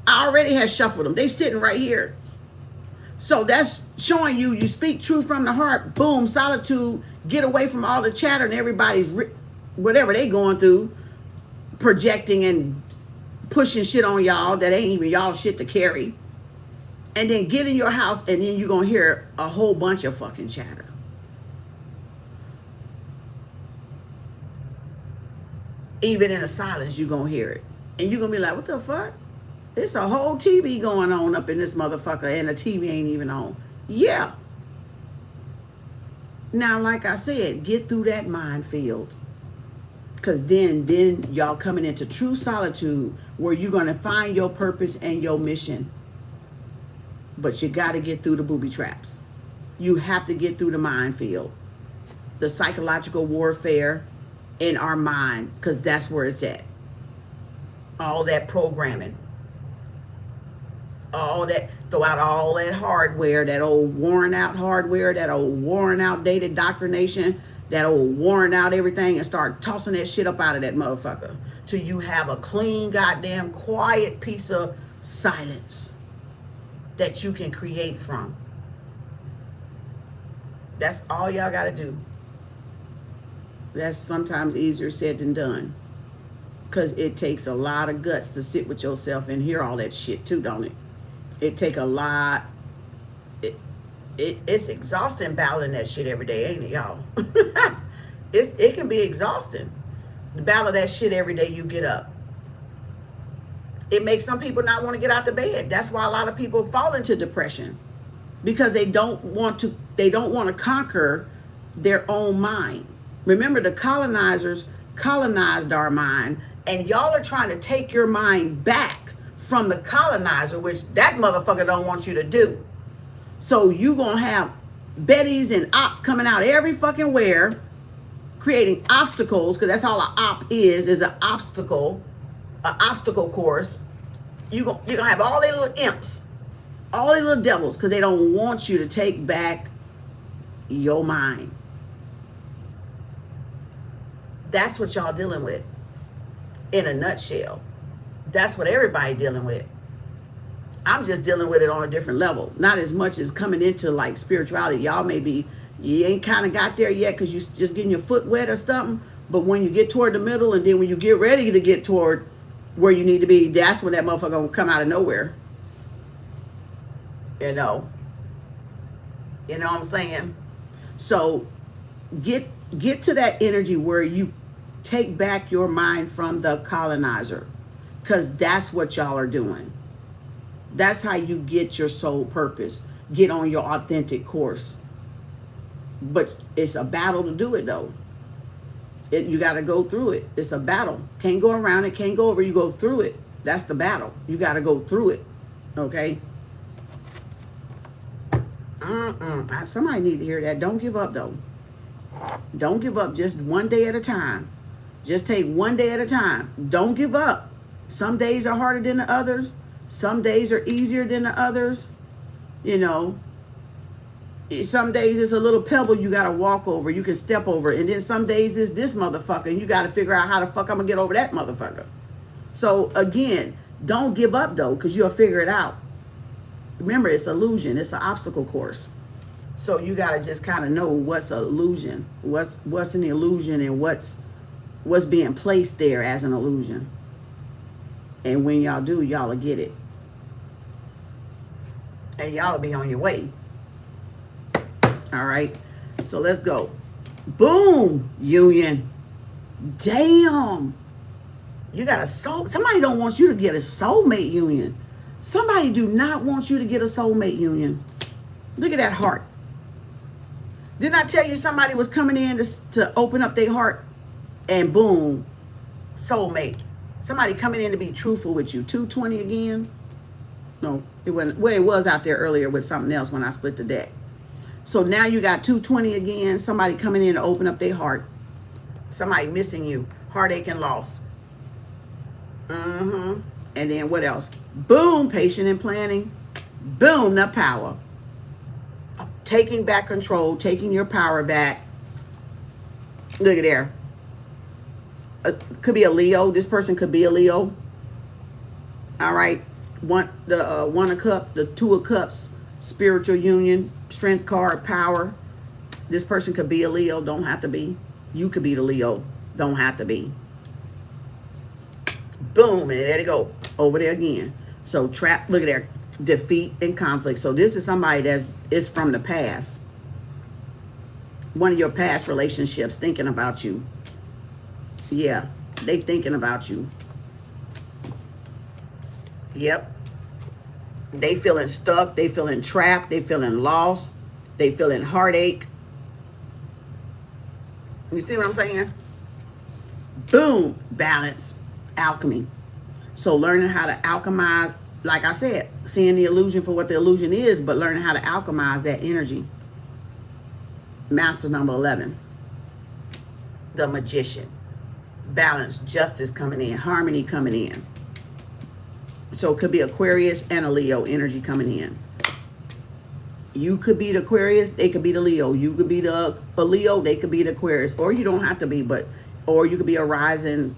I already had shuffled them. They sitting right here. So that's showing you speak truth from the heart. Boom, solitude. Get away from all the chatter and everybody's whatever they going through, projecting and pushing shit on y'all that ain't even y'all shit to carry. And then get in your house, and then you're going to hear a whole bunch of fucking chatter. Even in the silence, you're going to hear it. And you're going to be like, what the fuck? There's a whole TV going on up in this motherfucker, and the TV ain't even on. Yeah. Now, like I said, get through that minefield. Because then y'all coming into true solitude where you're going to find your purpose and your mission. But you got to get through the booby traps. You have to get through the minefield. The psychological warfare in our mind, because that's where it's at. All that programming. All that, throw out all that hardware, that old worn out hardware, that old worn out dated indoctrination, that old worn out everything, and start tossing that shit up out of that motherfucker till you have a clean, goddamn, quiet piece of silence that you can create from. That's all y'all got to do. That's sometimes easier said than done, because it takes a lot of guts to sit with yourself and hear all that shit too, don't it? It take a lot. It's exhausting battling that shit every day, ain't it, y'all? It can be exhausting to battle that shit every day you get up. It makes some people not want to get out of bed. That's why a lot of people fall into depression, because they don't want to conquer their own mind. Remember, the colonizers colonized our mind, and y'all are trying to take your mind back from the colonizer, which that motherfucker don't want you to do. So you gonna have Bettys and ops coming out every fucking where, creating obstacles, because that's all an op is an obstacle course. You're gonna have all these little imps, all these little devils, because they don't want you to take back your mind. That's what y'all dealing with in a nutshell. That's what everybody dealing with. I'm just dealing with it on a different level. Not as much as coming into like spirituality. Y'all maybe, you ain't kind of got there yet because you just getting your foot wet or something. But when you get toward the middle, and then when you get ready to get toward where you need to be, that's when that motherfucker gonna come out of nowhere. You know what I'm saying? So get to that energy where you take back your mind from the colonizer, because that's what y'all are doing. That's how you get your soul purpose, get on your authentic course. But it's a battle to do it, though. You got to go through it. It's a battle. Can't go around it, can't go over. You go through it. That's the battle. You got to go through it. Okay? Somebody need to hear that. Don't give up, though. Don't give up. Just one day at a time. Just take one day at a time. Don't give up. Some days are harder than the others. Some days are easier than the others. You know, some days it's a little pebble you got to walk over. You can step over. And then some days it's this motherfucker, and you got to figure out how the fuck I'm going to get over that motherfucker. So, again, don't give up, though, because you'll figure it out. Remember, it's illusion. It's an obstacle course. So you got to just kind of know what's an illusion, what's an illusion, and what's being placed there as an illusion. And when y'all do, y'all will get it. And y'all will be on your way. All right. So let's go. Boom, union. Damn. You got a soul. Somebody don't want you to get a soulmate union. Somebody do not want you to get a soulmate union. Look at that heart. Didn't I tell you somebody was coming in to open up their heart? And boom, soulmate. Somebody coming in to be truthful with you. 220 again? No, it wasn't. Well, it was out there earlier with something else when I split the deck. So now you got 220 again. Somebody coming in to open up their heart. Somebody missing you. Heartache and loss. And then what else? Boom, patient and planning. Boom, the power. Taking back control, taking your power back. Look at there. Could be a Leo. This person could be a Leo. All right. One of cups, the two of cups, spiritual union, strength card, power. This person could be a Leo. Don't have to be. You could be the Leo. Don't have to be. Boom, and there they go. Over there again. So trap, look at there. defeat and conflict. So this is somebody is from the past. One of your past relationships thinking about you. Yeah, they thinking about you. Yep. They feeling stuck. They feeling trapped. They feeling lost. They feeling heartache. You see what I'm saying? Boom. Balance. Alchemy. So learning how to alchemize, like I said, seeing the illusion for what the illusion is, but learning how to alchemize that energy. Master number 11. The Magician. Balance, justice coming in, harmony coming in. So it could be Aquarius and a Leo energy coming in. You could be the Aquarius, they could be the Leo. You could be the Leo, they could be the Aquarius. Or you don't have to be, or you could be a rising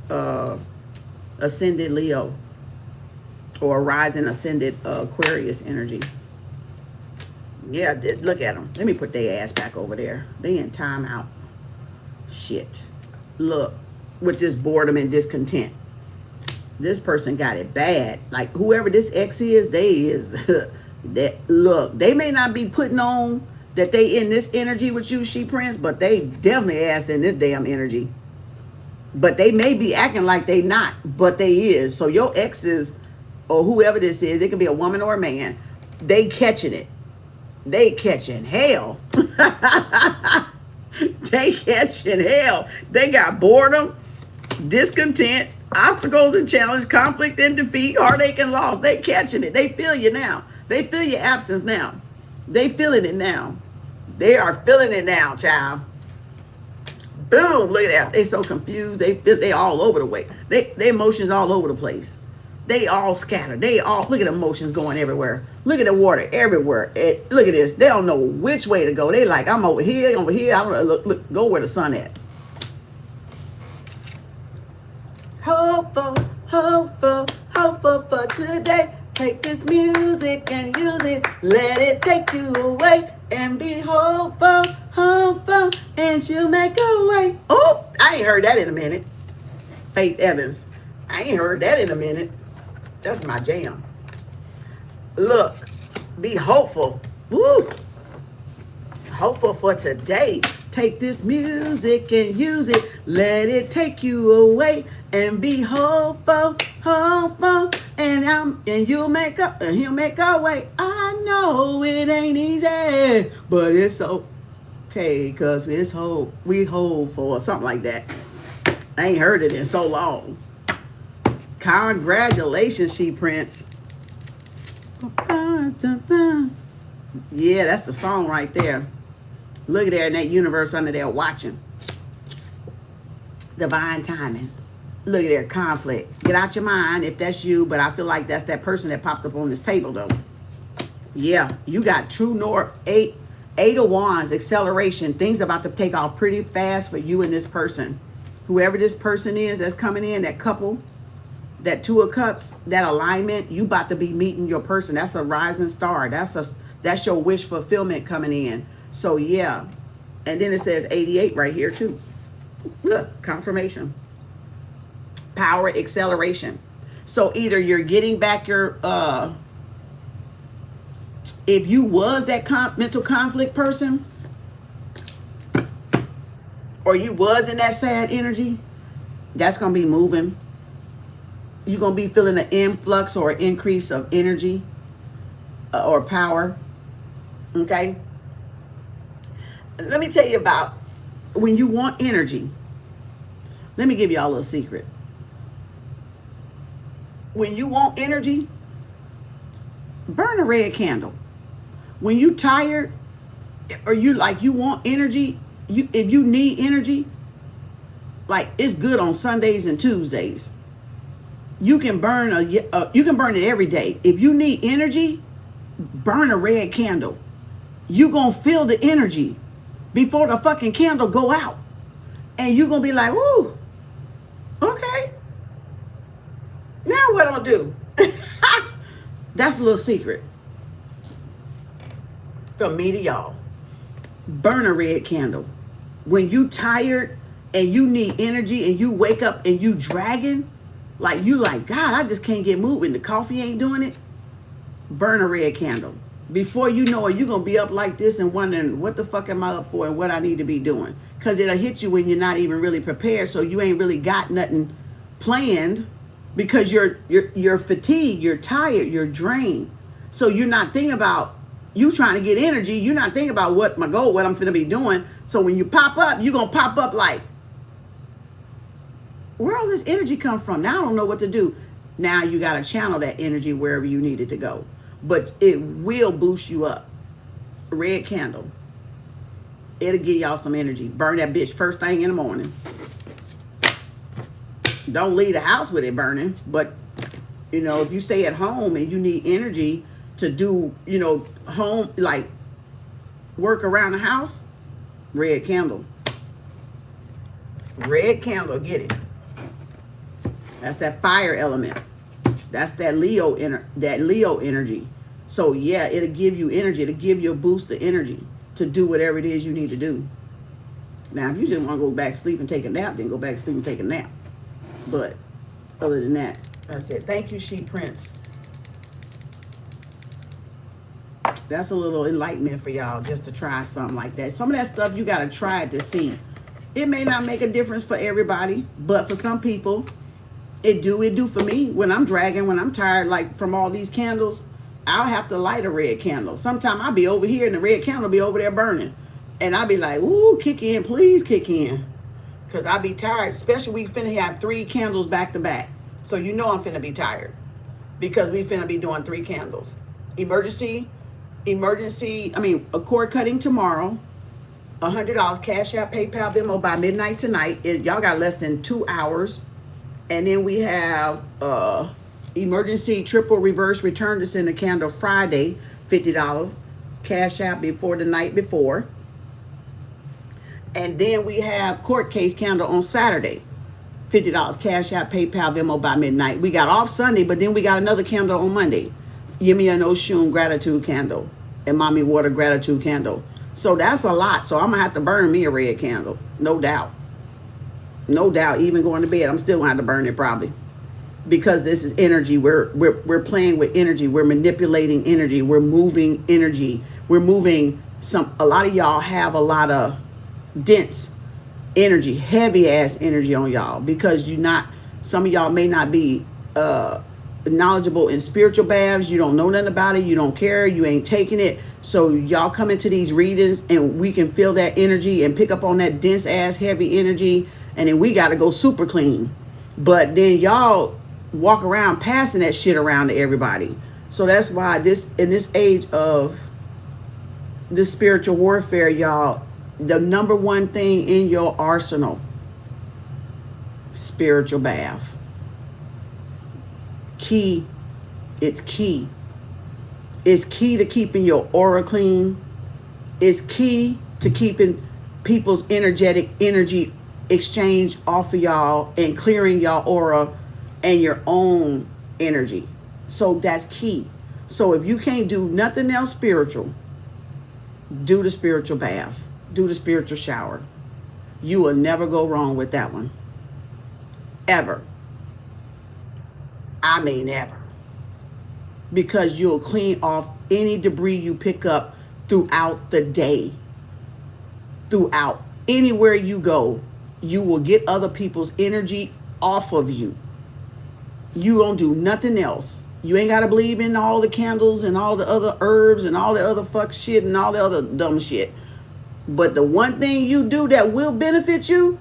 ascended Leo. Or a rising ascended Aquarius energy. Yeah, look at them. Let me put their ass back over there. They in timeout. Shit. Look, with this boredom and discontent. This person got it bad. Like whoever this ex is, that look, they may not be putting on that they in this energy with you, She Prince, but they definitely ass in this damn energy. But they may be acting like they not, but they is. So your exes or whoever this is, it could be a woman or a man, they catching it. They catching hell. They catching hell. They got boredom, discontent, obstacles and challenge, conflict and defeat, heartache and loss. They catching it. They feel you now. They feel your absence now. They feeling it now. They are feeling it now, child. Boom, look at that. They so confused. They all over the way. They emotions all over the place. They all scattered. They all, look at emotions going everywhere. Look at the water everywhere. Look at this. They don't know which way to go. They like, I'm over here, over here. I don't know. Look, go where the sun at. Hopeful, hopeful, hopeful for today. Take this music and use it. Let it take you away. And be hopeful, hopeful, and she'll make a way. Oh, I ain't heard that in a minute. Faith Evans. I ain't heard that in a minute. That's my jam. Look, be hopeful. Woo! Hopeful for today. Take this music and use it. Let it take you away. And be hopeful, hopeful, and you'll make up, and he'll make our way. I know it ain't easy, but it's okay, cause it's hope. We hope for something like that. I ain't heard it in so long. Congratulations, She Prince. Yeah, that's the song right there. Look at there in that universe under there watching. Divine timing. Look at there, conflict. Get out your mind if that's you, but I feel like that's that person that popped up on this table though. Yeah, you got true north, eight of wands, acceleration. Things about to take off pretty fast for you and this person. Whoever this person is that's coming in, that couple, that 2 of cups, that alignment, you about to be meeting your person. That's a rising star. That's your wish fulfillment coming in. So yeah. And then it says 88 right here too. Look, confirmation. Power, acceleration. So either you're getting back your if you was that mental conflict person, or you was in that sad energy, that's gonna be moving. You're gonna be feeling an influx or an increase of energy or power. Okay. Let me tell you about when you want energy. Let me give y'all a little secret. When you want energy, burn a red candle. When you tired or you want energy, if you need energy, like it's good on Sundays and Tuesdays. You can burn you can burn it every day. If you need energy, burn a red candle. You gonna feel the energy before the fucking candle go out, and you gonna be like, "Woo, okay. Now what I'll do?" That's a little secret from me to y'all. Burn a red candle. When you tired and you need energy and you wake up and you dragging, like God, I just can't get moving. The coffee ain't doing it. burn a red candle. Before you know it, you're going to be up like this and wondering, what the fuck am I up for and what I need to be doing? Because it'll hit you when you're not even really prepared. So you ain't really got nothing planned because you're fatigued, you're tired, you're drained. So you're not thinking about, you trying to get energy. You're not thinking about what my goal, what I'm going to be doing. So when you pop up, you're going to pop up like, where all this energy come from? Now I don't know what to do. Now you got to channel that energy wherever you need it to go. But it will boost you up. Red candle. It'll give y'all some energy. Burn that bitch first thing in the morning. Don't leave the house with it burning. But, you know, if you stay at home and you need energy to do, you know, home, like work around the house, red candle. Red candle, get it. That's that fire element. That's that Leo energy. So yeah, it'll give you energy. It'll give you a boost of energy to do whatever it is you need to do. Now, if you just want to go back to sleep and take a nap, then go back to sleep and take a nap. But other than that, that's it. Thank you, Sheep Prince. That's a little enlightenment for y'all, just to try something like that. Some of that stuff you got to try it to see. It may not make a difference for everybody, but for some people, it do for me. When I'm dragging, when I'm tired, like from all these candles, I'll have to light a red candle. Sometimes I'll be over here and the red candle be over there burning. And I'll be like, ooh, kick in, please kick in. Because I'll be tired, especially we finna have 3 candles back to back. So you know I'm finna be tired because we finna be doing 3 candles. Emergency, a cord cutting tomorrow. $100 Cash App, PayPal, Venmo by midnight tonight. Y'all got less than 2 hours. And then we have emergency triple reverse return to send a candle Friday, $50 Cash App before the night before. And then we have court case candle on Saturday, $50 Cash App, PayPal, Venmo by midnight. We got off Sunday, but then we got another candle on Monday. Yemi and Oshun gratitude candle and Mommy Water gratitude candle. So that's a lot. So I'm going to have to burn me a red candle. No doubt. No doubt. Even going to bed, I'm still going to have to burn it probably. Because this is energy. We're playing with energy. We're manipulating energy. We're moving energy. We're moving a lot of y'all have a lot of dense energy, heavy ass energy on y'all because some of y'all may not be knowledgeable in spiritual baths. You don't know nothing about it. You don't care. You ain't taking it. So y'all come into these readings and we can feel that energy and pick up on that dense ass heavy energy. And then we got to go super clean. But then y'all walk around passing that shit around to everybody. So that's why in this age of this spiritual warfare, y'all, the number one thing in your arsenal, spiritual bath. Key. It's key. It's key to keeping your aura clean. It's key to keeping people's energy exchange off of y'all and clearing y'all aura and your own energy. So that's key. So if you can't do nothing else spiritual, do the spiritual bath. Do the spiritual shower. You will never go wrong with that one. Ever. I mean ever. Because you'll clean off any debris you pick up throughout the day. Throughout. Anywhere you go, you will get other people's energy off of you. You don't do nothing else. You ain't got to believe in all the candles and all the other herbs and all the other fuck shit and all the other dumb shit. But the one thing you do that will benefit you,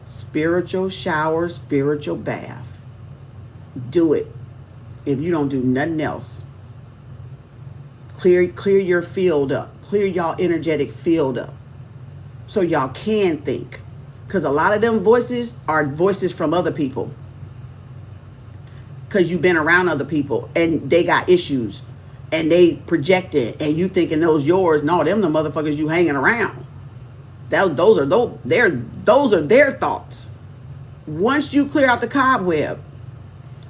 spiritual shower, spiritual bath. Do it. If you don't do nothing else. Clear your field up. Clear y'all energetic field up. So y'all can think. Because a lot of them voices are voices from other people. Because you've been around other people and they got issues. And they project it, and you thinking those yours. No, them the motherfuckers you hanging around. Those are their thoughts. Once you clear out the cobweb,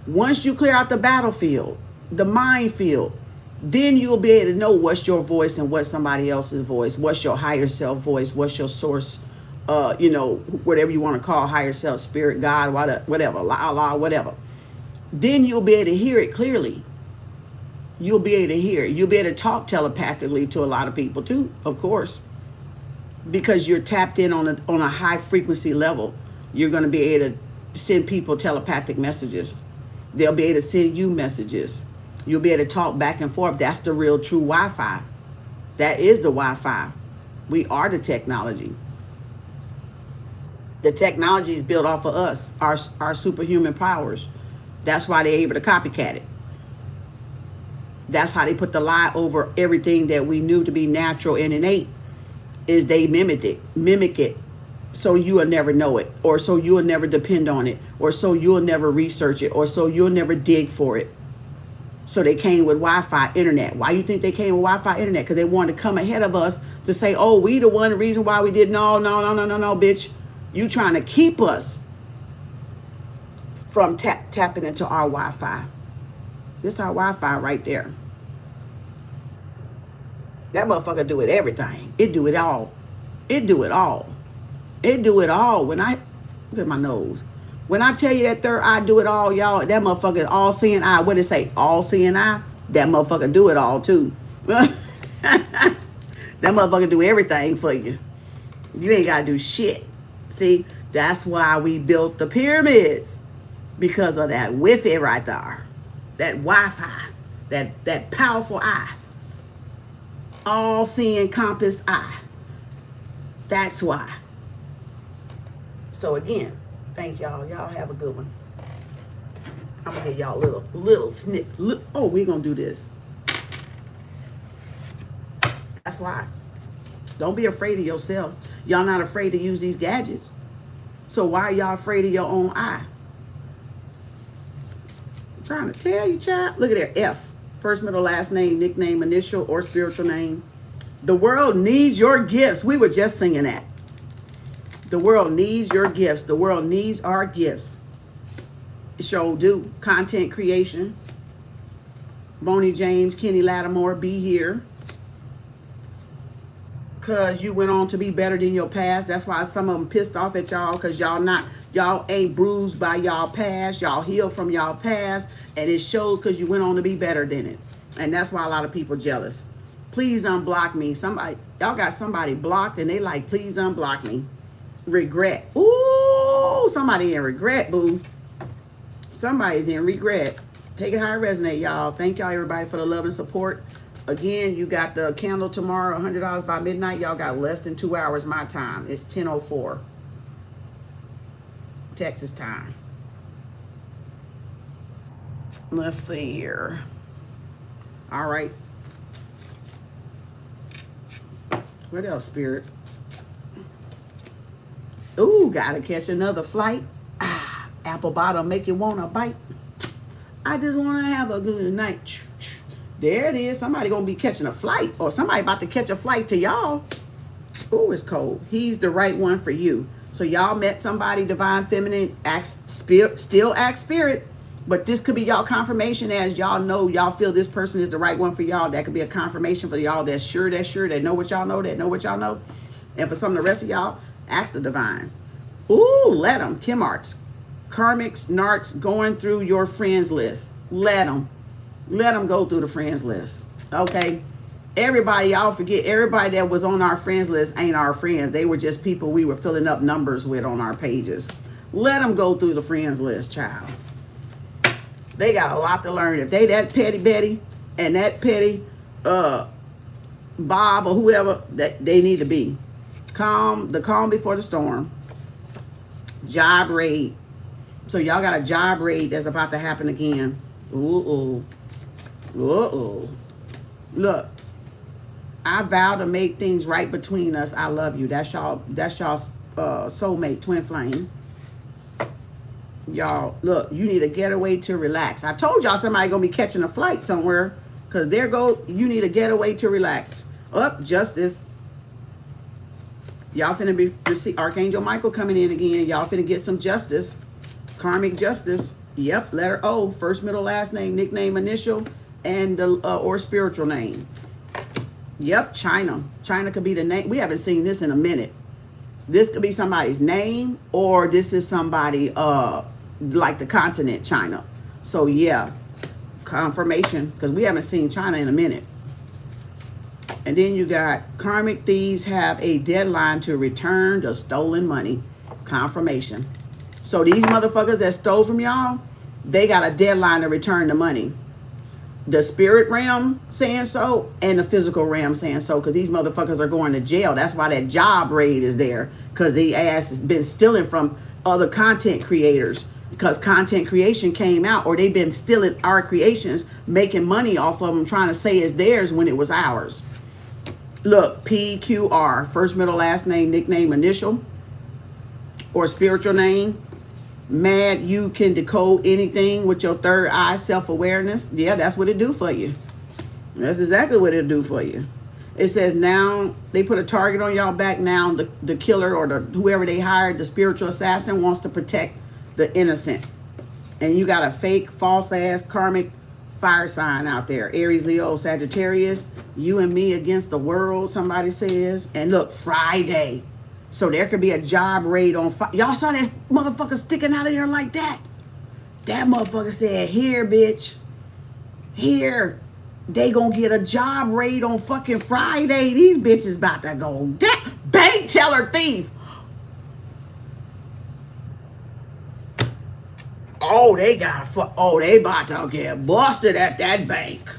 once you clear out the battlefield, the minefield, then you'll be able to know what's your voice and what's somebody else's voice. What's your higher self voice? What's your source? Whatever you want to call higher self, spirit, God, whatever, Allah, whatever. Then you'll be able to hear it clearly. you'll be able to hear. You'll be able to talk telepathically to a lot of people too, of course, because you're tapped in on a high frequency level. You're going to be able to send people telepathic messages. They'll be able to send you messages. You'll be able to talk back and forth. That's the real true Wi-Fi. That is the Wi-Fi. We are the technology. The technology is built off of us, our superhuman powers. That's why they're able to copycat it. That's how they put the lie over everything that we knew to be natural and innate, is they mimic it, so you will never know it, or so you'll never depend on it, or so you'll never research it, or so you'll never dig for it. So they came with Wi-Fi internet. Why you think they came with Wi-Fi internet? Because they wanted to come ahead of us to say, oh, we the one, the reason why we did. No, bitch. You trying to keep us from tapping into our Wi-Fi. This is our Wi-Fi right there. That motherfucker do it everything. It do it all. It do it all. It do it all. When I look at my nose. When I tell you that third eye do it all, y'all, that motherfucker is all seeing eye. What did it say? All seeing eye? That motherfucker do it all too. That motherfucker do everything for you. You ain't gotta do shit. See, that's why we built the pyramids. Because of that Wi-Fi right there. That Wi-Fi. That powerful eye. All seeing compass eye. That's why. So again, thank y'all. Y'all have a good one. I'm gonna get y'all a little snip. Oh, we're gonna do this. That's why. Don't be afraid of yourself. Y'all not afraid to use these gadgets. So why are y'all afraid of your own eye? I'm trying to tell you, child. Look at there. F. First, middle, last name, nickname, initial, or spiritual name. The world needs your gifts. We were just singing that. The world needs your gifts. The world needs our gifts. It sure do. Content creation. Bonnie James, Kenny Lattimore, be here. Because you went on to be better than your past. That's why some of them pissed off at y'all, because y'all ain't bruised by y'all past. Y'all healed from y'all past. And it shows because you went on to be better than it. And that's why a lot of people jealous. Please unblock me. Y'all got somebody blocked and they like, please unblock me. Regret. Ooh, somebody in regret, boo. Somebody's in regret. Take it how it resonate, y'all. Thank y'all, everybody, for the love and support. Again, you got the candle tomorrow, $100 by midnight. Y'all got less than 2 hours my time. It's 10:04 Texas time. Let's see here. All right. What else, Spirit? Ooh, gotta catch another flight. Ah, apple bottom make you wanna bite. I just wanna have a good night. There it is. Somebody gonna be catching a flight, or somebody about to catch a flight to y'all. Ooh, it's cold. He's the right one for you. So y'all met somebody, divine feminine, still act spirit, but this could be y'all confirmation, as y'all know, y'all feel this person is the right one for y'all. That could be a confirmation for y'all that's sure, that know what y'all know, that know what y'all know. And for some of the rest of y'all, ask the divine. Ooh, let them. Kem Arts. Karmics, narcs, going through your friends list. Let them go through the friends list. Okay? Everybody, y'all forget, everybody that was on our friends list ain't our friends. They were just people we were filling up numbers with on our pages. Let them go through the friends list, child. They got a lot to learn. If they that petty Betty and that petty Bob or whoever, that they need to be. The calm before the storm. Job raid. So y'all got a job raid that's about to happen again. Ooh. Look, I vow to make things right between us. I love you. That's y'all soulmate, twin flame. Y'all, look, you need a getaway to relax. I told y'all somebody gonna be catching a flight somewhere, because there go, you need a getaway to relax. Up, justice. Y'all finna be receive Archangel Michael coming in again. Y'all finna get some justice. Karmic justice. Yep, letter O, first, middle, last name, nickname, initial, and the or spiritual name. Yep, China. China could be the name. We haven't seen this in a minute. This could be somebody's name, or this is somebody like the continent China. So yeah, Confirmation, because we haven't seen China in a minute. And then you got karmic thieves have a deadline to return the stolen money. Confirmation. So these motherfuckers that stole from y'all, they got a deadline to return the money. The spirit realm saying so, and the physical realm saying so, because these motherfuckers are going to jail. That's why that job raid is there, because the ass has been stealing from other content creators, because content creation came out, or they've been stealing our creations, making money off of them, trying to say it's theirs when it was ours. Look, PQR, first, middle, last name, nickname, initial, or spiritual name. Mad, you can decode anything with your third eye, self-awareness. Yeah, that's what it do for you. That's exactly what it do for you. It says now they put a target on y'all back. Now the killer or whoever they hired, the spiritual assassin, wants to protect the innocent. And you got a fake, false ass karmic fire sign out there. Aries, Leo, Sagittarius. You and me against the world, somebody says. And look, Friday. So there could be a job raid on fire. Y'all saw that motherfucker sticking out of there like that? That motherfucker said, here, bitch. Here. They gonna get a job raid on fucking Friday. These bitches about to go. Bank teller thief. Oh, they about to get busted at that bank.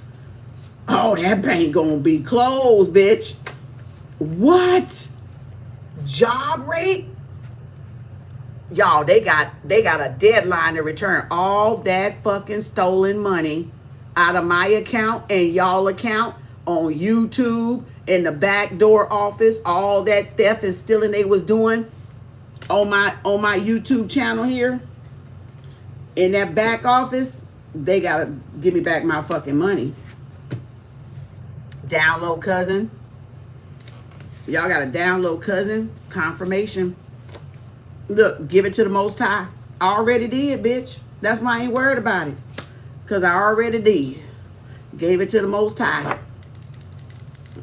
Oh, that bank gonna be closed, bitch. What? Job rate? Y'all, they got a deadline to return all that fucking stolen money out of my account and y'all account on YouTube, in the backdoor office, all that theft and stealing they was doing on my YouTube channel here. In that back office, they gotta give me back my fucking money. Download cousin. Y'all got a download cousin. Confirmation. Look, give it to the Most High. I already did, bitch. That's why I ain't worried about it. Because I already did. Gave it to the Most High.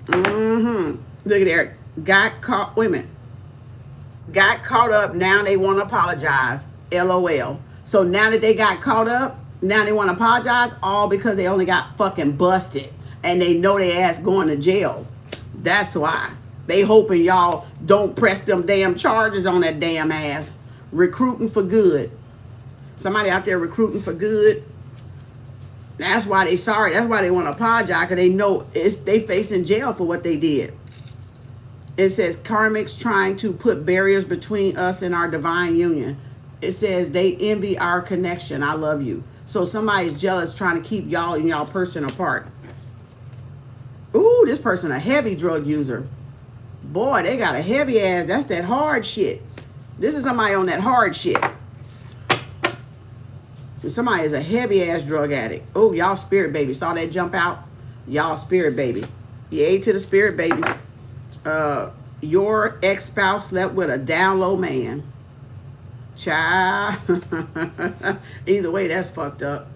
Look at there. Got caught. Wait a minute. Got caught up. Now they want to apologize. LOL. So now that they got caught up, now they want to apologize, all because they only got fucking busted. And they know they ass going to jail. That's why. They hoping y'all don't press them damn charges on that damn ass. Recruiting for good. Somebody out there recruiting for good. That's why they sorry. That's why they want to apologize, because they know they facing jail for what they did. It says karmics trying to put barriers between us and our divine union. It says they envy our connection. I love you. So somebody's jealous, trying to keep y'all and y'all person apart. Ooh, this person a heavy drug user. Boy, they got a heavy ass. That's that hard shit. This is somebody on that hard shit. Somebody is a heavy ass drug addict. Oh, y'all spirit baby. Saw that jump out? Y'all spirit baby. Yay to the spirit babies. Your ex-spouse slept with a down low man. Child. Either way, that's fucked up.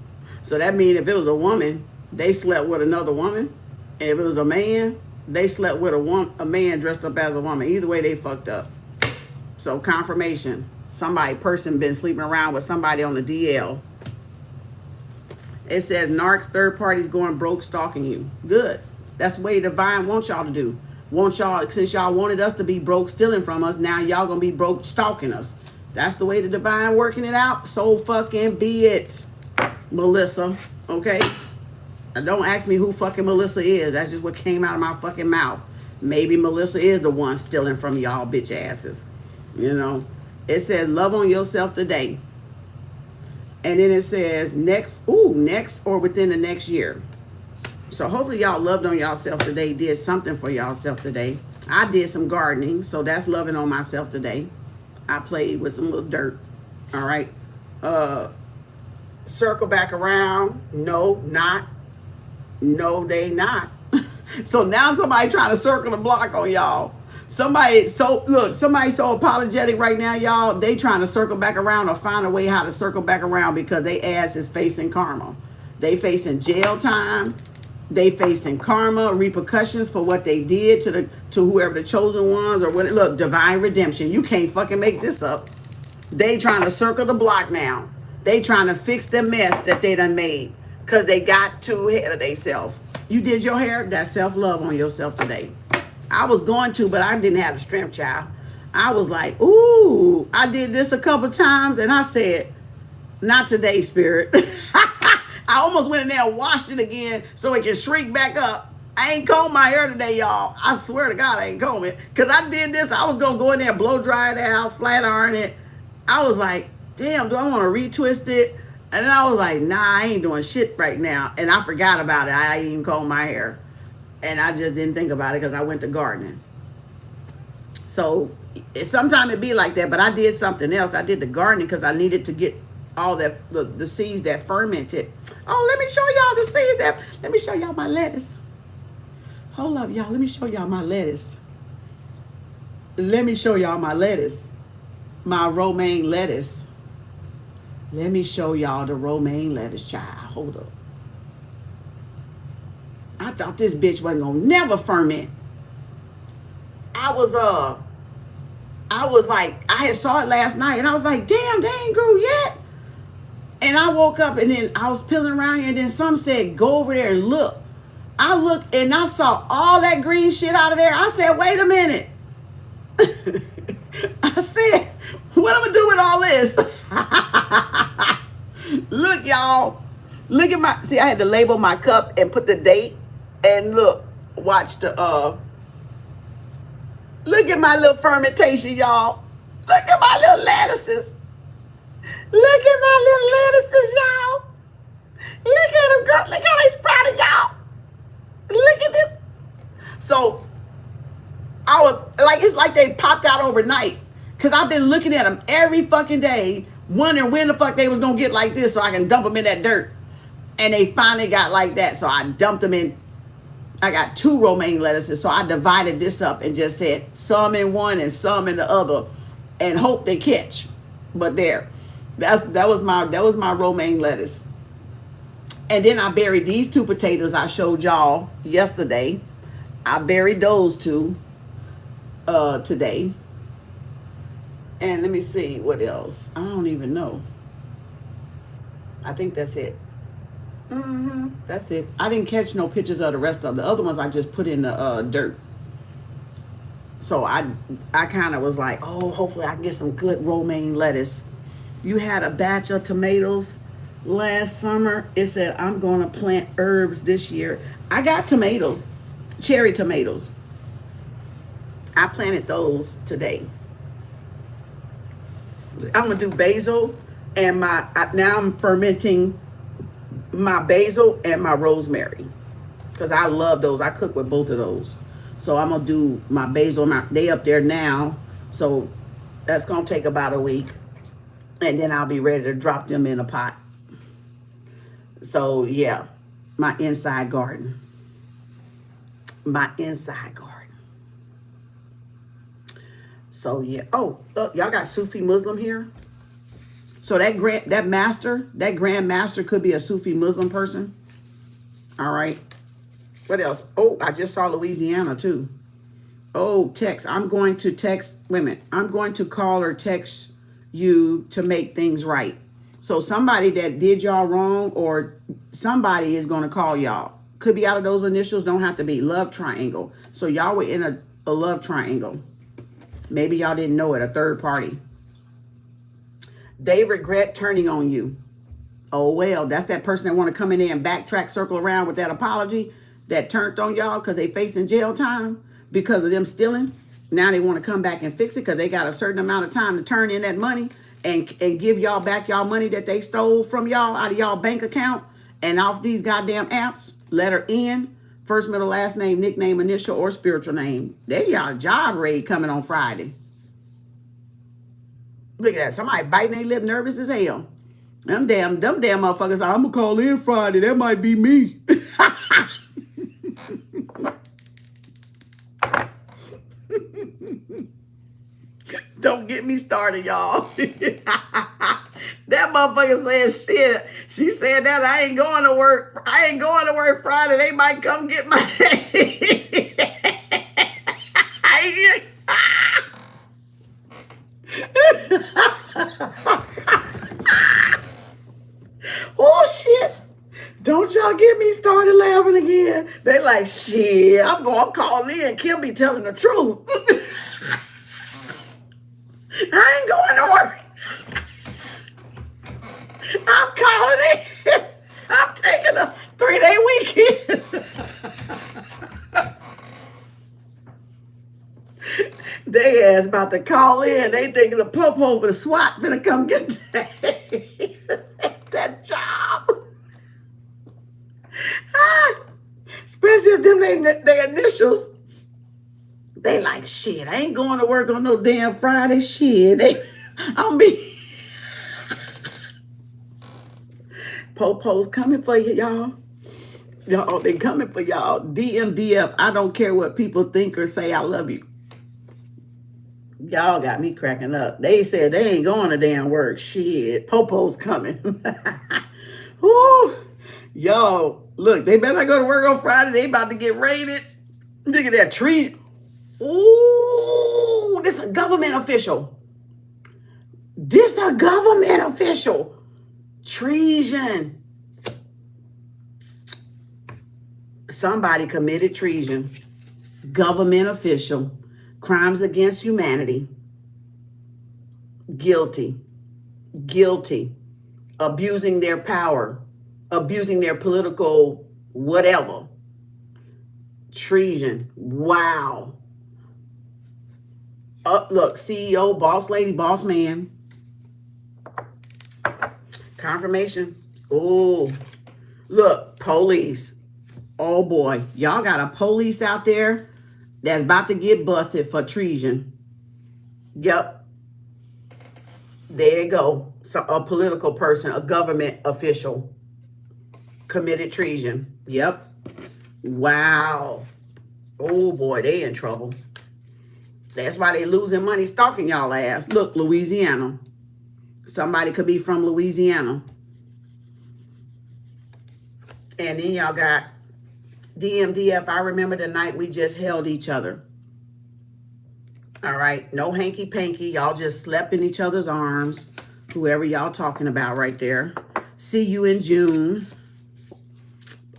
So that means if it was a woman, they slept with another woman. And if it was a man, they slept with a man dressed up as a woman. Either way, they fucked up. So confirmation. Person been sleeping around with somebody on the DL. It says narcs, third parties going broke, stalking you. Good. That's the way divine wants y'all to do. Since y'all wanted us to be broke, stealing from us, now y'all gonna be broke, stalking us. That's the way the divine working it out. So fucking be it, Melissa. Okay? Now don't ask me who fucking Melissa is. That's just what came out of my fucking mouth. Maybe Melissa is the one stealing from y'all bitch asses. You know? It says love on yourself today. And then it says next or within the next year. So hopefully y'all loved on yourself today, did something for yourself today. I did some gardening, so that's loving on myself today. I played with some little dirt. All right. Circle back around. No, not. No, they not. So now somebody trying to circle the block on y'all. Somebody so apologetic right now, y'all. They trying to circle back around or find a way how to circle back around because they ass is facing karma. They facing jail time. They facing karma, repercussions for what they did to whoever the chosen ones or what. Look, divine redemption. You can't fucking make this up. They trying to circle the block now. They trying to fix the mess that they done made. because they got too ahead of themselves. You did your hair? That's self-love on yourself today. I was going to, but I didn't have the strength, child. I was like, ooh, I did this a couple times, and I said, not today, spirit. I almost went in there and washed it again so it can shrink back up. I ain't combed my hair today, y'all. I swear to God, I ain't comb it. Because I did this. I was going to go in there, blow dry it out, flat iron it. I was like, damn, do I want to retwist it? And then I was like, nah, I ain't doing shit right now. And I forgot about it. I didn't even comb my hair. And I just didn't think about it because I went to gardening. So sometimes it be like that, but I did something else. I did the gardening because I needed to get all that the seeds that fermented. Oh, let me show y'all the seeds let me show y'all my lettuce. Hold up, y'all. Let me show y'all my lettuce. Let me show y'all my lettuce. My romaine lettuce. Let me show y'all the romaine lettuce, child. Hold up. I thought this bitch wasn't gonna never ferment. I was like, I had saw it last night and I was like, damn, they ain't grew yet. And I woke up and then I was peeling around here and then some said, go over there and look. I looked and I saw all that green shit out of there. I said, wait a minute. I said, what am I do with all this? Look, y'all. Look at my, see, I had to label my cup and put the date. And look, watch the, look at my little fermentation, y'all. Look at my little lettuces. Look at my little lettuces, y'all. Look at them, girl. Look how they sprouted, y'all. Look at them. So, I was, like, it's like they popped out overnight. Because I've been looking at them every fucking day, wondering when the fuck they was going to get like this so I can dump them in that dirt. And they finally got like that, so I dumped them in. I got 2 romaine lettuces, so I divided this up and just said some in one and some in the other and hope they catch. But there. That was my romaine lettuce. And then I buried these 2 potatoes I showed y'all yesterday. I buried those 2 today. And let me see what else. I don't even know. I think that's it. That's it. I didn't catch no pictures of the rest of the other ones. I just put in the dirt. So I kind of was like, oh, hopefully I can get some good romaine lettuce. You had a batch of tomatoes last summer. It said, I'm going to plant herbs this year. I got tomatoes, cherry tomatoes. I planted those today. I'm going to do basil and now I'm fermenting my basil and my rosemary because I love those. I cook with both of those. So I'm going to do my basil. They up there now. So that's going to take about a week. And then I'll be ready to drop them in a pot. So, yeah, my inside garden. My inside garden. So, yeah. Oh, y'all got Sufi Muslim here? So that Grand Master could be a Sufi Muslim person. All right. What else? Oh, I just saw Louisiana, too. Oh, text. I'm going to text. Wait a minute. I'm going to call or text you to make things right. So somebody that did y'all wrong or somebody is going to call y'all. Could be out of those initials. Don't have to be. Love triangle. So y'all were in a love triangle. Maybe y'all didn't know it. A third party. They regret turning on you. Oh, well, that's that person that want to come in there and backtrack, circle around with that apology that turned on y'all because they facing jail time because of them stealing. Now they want to come back and fix it because they got a certain amount of time to turn in that money and give y'all back y'all money that they stole from y'all out of y'all bank account and off these goddamn apps. Letter N, first, middle, last name, nickname, initial, or spiritual name. They y'all job raid coming on Friday. Look at that. Somebody biting their lip, nervous as hell. Them damn motherfuckers. I'm going to call in Friday. That might be me. Don't get me started, y'all. That motherfucker said shit. She said that I ain't going to work. I ain't going to work Friday. They might come get my... Oh, shit. Don't y'all get me started laughing again. They like, shit, I'm going to call in. Kim be telling the truth. I ain't going to work. I'm calling in. I'm taking a 3-day weekend. They ass about to call in. They thinking the popo with the SWAT finna come get that job. Especially if them they initials. They like, shit, I ain't going to work on no damn Friday. Shit. I'm be Popo's coming for you, y'all. Y'all, they coming for y'all. DMDF, I don't care what people think or say, I love you. Y'all got me cracking up. They said they ain't going to damn work. Shit, Popo's coming. Woo. Yo, look, they better not go to work on Friday. They about to get raided. Look at that tree. Ooh, this a government official. This a government official. Treason. Somebody committed treason. Government official. Crimes against humanity. Guilty. Guilty. Abusing their power. Abusing their political whatever. Treason. Wow. Look, CEO, boss lady, boss man. Confirmation. Oh, look, police. Oh boy, y'all got a police out there that's about to get busted for treason. Yep. There you go. So a political person, a government official committed treason. Yep. Wow. Oh boy, they in trouble. That's why they losing money stalking y'all ass. Look, Louisiana. Somebody could be from Louisiana. And then y'all got DMDF. I remember the night we just held each other. All right. No hanky-panky. Y'all just slept in each other's arms. Whoever y'all talking about right there. See you in June.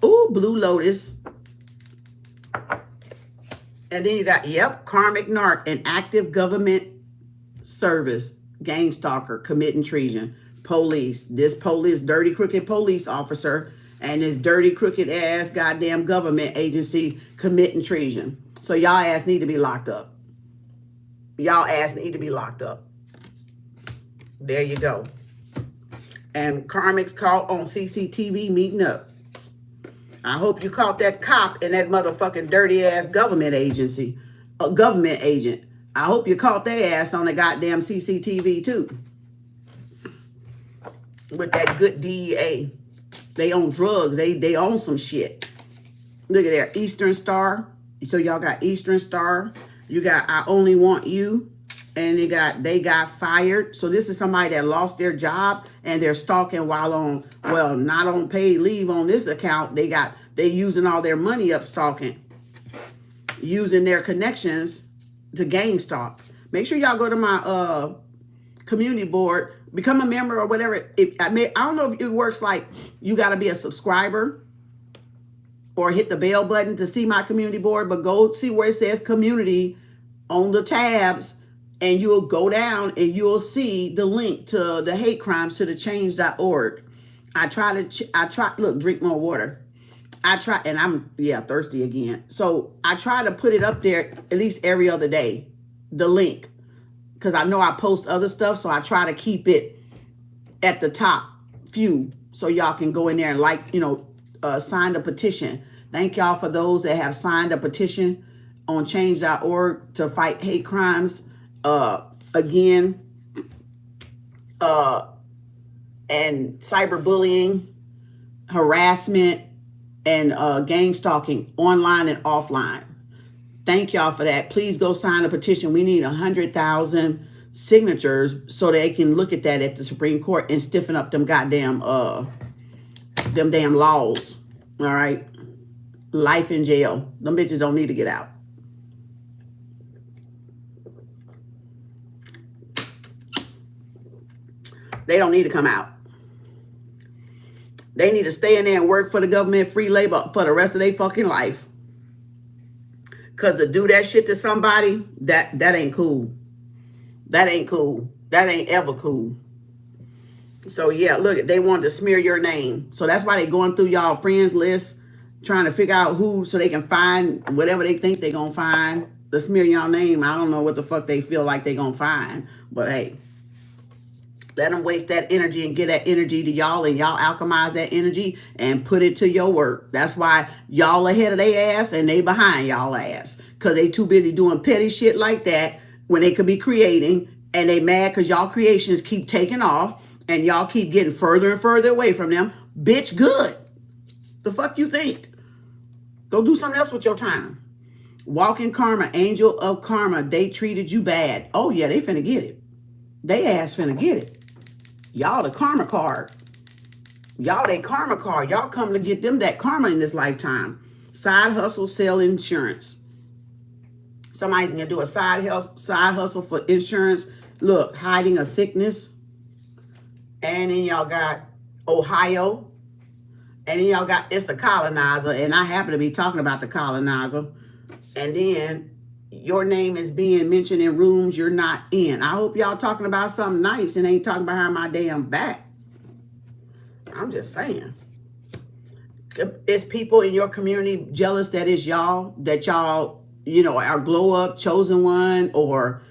Ooh, Blue Lotus. And then you got, yep, karmic narc, an active government service, gang stalker, committing treason, police. This police, dirty, crooked police officer, and this dirty, crooked ass goddamn government agency committing treason. So y'all ass need to be locked up. Y'all ass need to be locked up. There you go. And karmic's caught on CCTV meeting up. I hope you caught that cop and that motherfucking dirty ass government agency, a government agent. I hope you caught their ass on the goddamn CCTV too. With that good DEA. They own drugs. They own some shit. Look at there, Eastern Star. So y'all got Eastern Star. You got I Only Want You. And they got fired. So this is somebody that lost their job and they're stalking while on, well, not on paid leave on this account. They using all their money up stalking. Using their connections to gang stalk. Make sure y'all go to my community board, become a member or whatever. I don't know if it works like you got to be a subscriber or hit the bell button to see my community board, but go see where it says community on the tabs. And you'll go down and you'll see the link to the hate crimes to the change.org. Look, drink more water. And I'm, thirsty again. So I try to put it up there at least every other day, the link. Because I know I post other stuff, so I try to keep it at the top few so y'all can go in there and sign the petition. Thank y'all for those that have signed a petition on change.org to fight hate crimes. And cyberbullying, harassment, and gang stalking online and offline. Thank y'all for that. Please go sign a petition. We need 100,000 signatures so they can look at that at the Supreme Court and stiffen up them goddamn them damn laws. All right, life in jail. Them bitches don't need to get out. They don't need to come out. They need to stay in there and work for the government, free labor for the rest of their fucking life. Because to do that shit to somebody, that ain't cool. That ain't cool. That ain't ever cool. So yeah, look, they wanted to smear your name. So that's why they going through y'all friends list, trying to figure out who, so they can find whatever they think they gonna find to smear y'all name. I don't know what the fuck they feel like they gonna find. But hey, let them waste that energy and get that energy to y'all, and y'all alchemize that energy and put it to your work. That's why y'all ahead of their ass and they behind y'all ass. Because they too busy doing petty shit like that when they could be creating, and they mad because y'all creations keep taking off and y'all keep getting further and further away from them. Bitch, good. The fuck you think? Go do something else with your time. Walk in karma, angel of karma. They treated you bad. Oh yeah, they finna get it. They ass finna get it. Y'all the karma card. Y'all they karma card. Y'all come to get them that karma in this lifetime. Side hustle, sell insurance. Somebody's gonna do a side hustle for insurance. Look, hiding a sickness. And then y'all got Ohio. And then y'all got it's a colonizer. And I happen to be talking about the colonizer. And then your name is being mentioned in rooms you're not in. I hope y'all talking about something nice and ain't talking behind my damn back. I'm just saying. Is people in your community jealous that it's y'all, that y'all, you know, are glow up, chosen one, or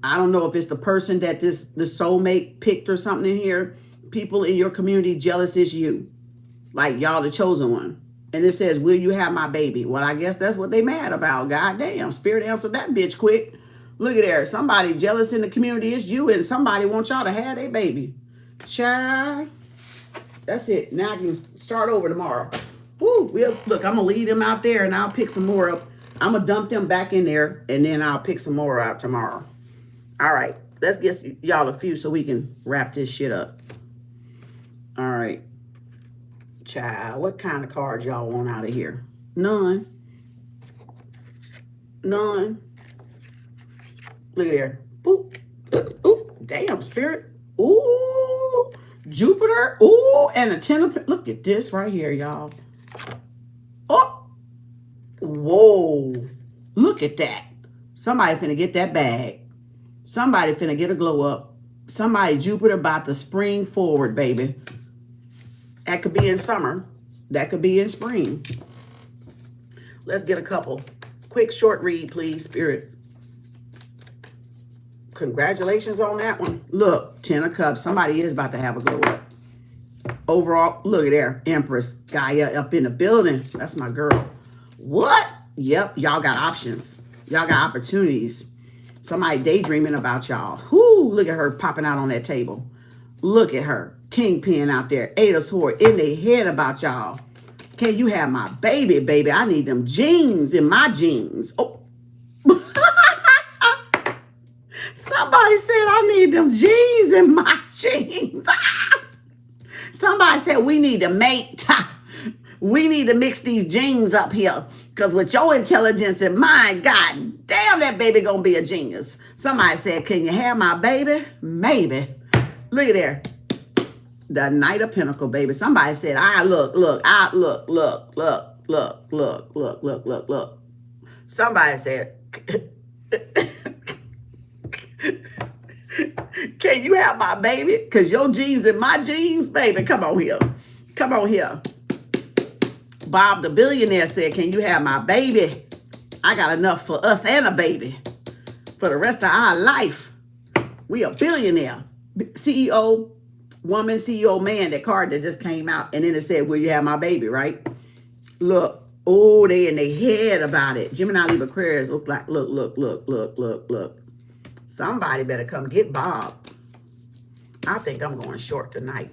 I don't know if it's the person that the soulmate picked or something in here. People in your community jealous is you. Like y'all the chosen one. And it says, will you have my baby? Well, I guess that's what they mad about. God damn, Spirit answered that bitch quick. Look at there. Somebody jealous in the community is you, and somebody wants y'all to have their baby. Child. That's it. Now I can start over tomorrow. Woo. Look, I'm going to leave them out there, and I'll pick some more up. I'm going to dump them back in there, and then I'll pick some more out tomorrow. All right. Let's get y'all a few so we can wrap this shit up. All right. Child, what kind of cards y'all want out of here? None. None. Look at there. Boop. Ooh, damn, Spirit. Ooh, Jupiter. Ooh, and a 10 of... Look at this right here, y'all. Oh. Whoa. Look at that. Somebody finna get that bag. Somebody finna get a glow up. Somebody, Jupiter, about to spring forward, baby. That could be in summer. That could be in spring. Let's get a couple. Quick, short read, please, Spirit. Congratulations on that one. Look, 10 of Cups. Somebody is about to have a glow up. Overall, look at there. Empress. Gaia up in the building. That's my girl. What? Yep, y'all got options. Y'all got opportunities. Somebody daydreaming about y'all. Whoo, look at her popping out on that table. Look at her. Kingpin out there, 8 of Swords in their head about y'all. Can you have my baby, baby? I need them jeans in my jeans. Oh. Somebody said I need them jeans in my jeans. Somebody said we need to mate. We need to mix these jeans up here. Because with your intelligence and mine, God damn, that baby gonna be a genius. Somebody said, can you have my baby? Maybe. Look at there. The Knight of Pentacle, baby. Somebody said, look. Somebody said, can you have my baby? Because your jeans and my jeans, baby. Come on here. Come on here. Bob the billionaire said, can you have my baby? I got enough for us and a baby. For the rest of our life. We a billionaire. CEO, woman, CEO, man, that card that just came out. And then it said, will you have my baby, right? Look. Oh, they in their head about it. Gemini, Libra, Aquarius look like, look. Somebody better come get Bob. I think I'm going short tonight.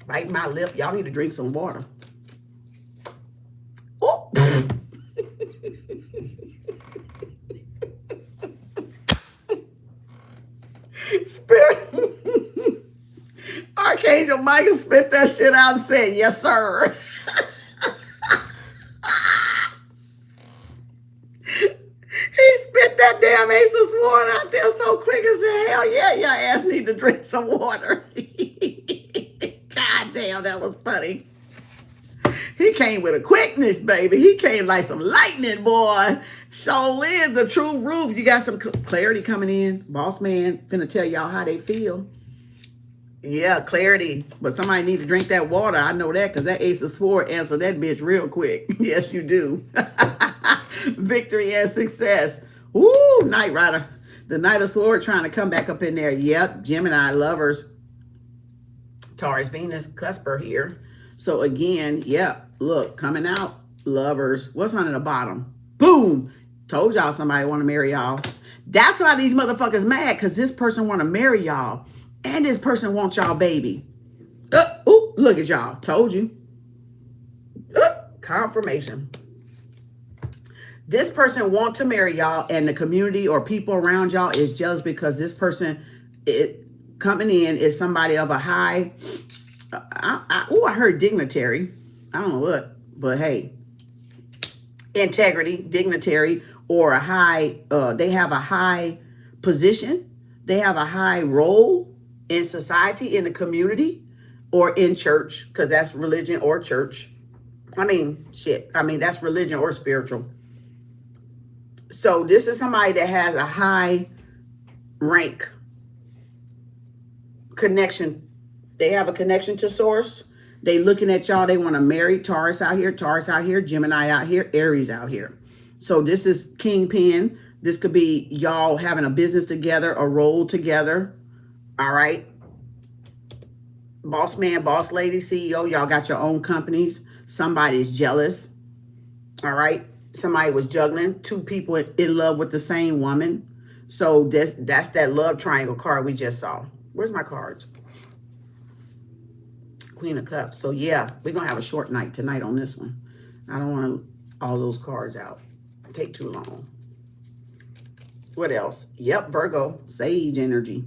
Bite my lip. Y'all need to drink some water. Oh. Spirit. Archangel Michael spit that shit out and said, yes, sir. He spit that damn Ace of water out there so quick as hell. Yeah, your ass need to drink some water. God damn, that was funny. He came with a quickness, baby. He came like some lightning, boy. Show is the true roof. You got some clarity coming in. Boss man finna tell y'all how they feel. Yeah, clarity. But somebody need to drink that water. I know that because that Ace of Swords answered that bitch real quick. Yes, you do. Victory and success. Woo, Knight Rider. The Knight of Swords trying to come back up in there. Yep, Gemini, lovers. Taurus, Venus, Cusper here. So again, yep, look, coming out, lovers. What's on the bottom? Boom. Told y'all somebody want to marry y'all. That's why these motherfuckers mad, because this person want to marry y'all. And this person wants y'all baby. Ooh, look at y'all. Told you. Confirmation. This person want to marry y'all, and the community or people around y'all is jealous because this person coming in is somebody of a high, I heard dignitary. I don't know what, but hey, integrity, dignitary, or a high, they have a high position. They have a high role in society, in the community, or in church, because that's religion or church. I mean, shit. I mean, that's religion or spiritual. So this is somebody that has a high rank connection. They have a connection to source. They looking at y'all. They want to marry. Taurus out here, Gemini out here, Aries out here. So this is Kingpin. This could be y'all having a business together, a role together. All right. Boss man, boss lady, CEO, y'all got your own companies. Somebody's jealous. All right. Somebody was juggling. Two people in love with the same woman. So that's that love triangle card we just saw. Where's my cards? Queen of Cups. So yeah, we're going to have a short night tonight on this one. I don't want all those cards out. Take too long. What else? Yep, Virgo. Sage energy.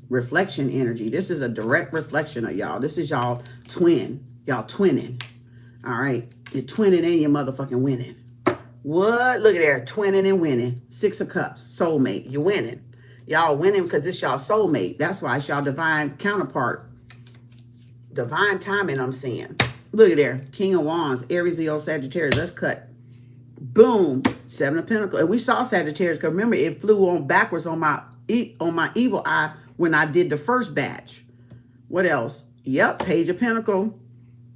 Reflection energy. This is a direct reflection of y'all. This is y'all twin. Y'all twinning. All right. You're twinning and you're motherfucking winning. What? Look at there. Twinning and winning. Six of Cups. Soulmate. You're winning. Y'all winning because it's y'all soulmate. That's why it's y'all divine counterpart. Divine timing, I'm seeing. Look at there. King of Wands. Aries, Leo, Sagittarius. Let's cut. Boom. Seven of Pentacles. And we saw Sagittarius because remember, it flew on backwards on my evil eye when I did the first batch. What else? Yep. Page of Pentacle.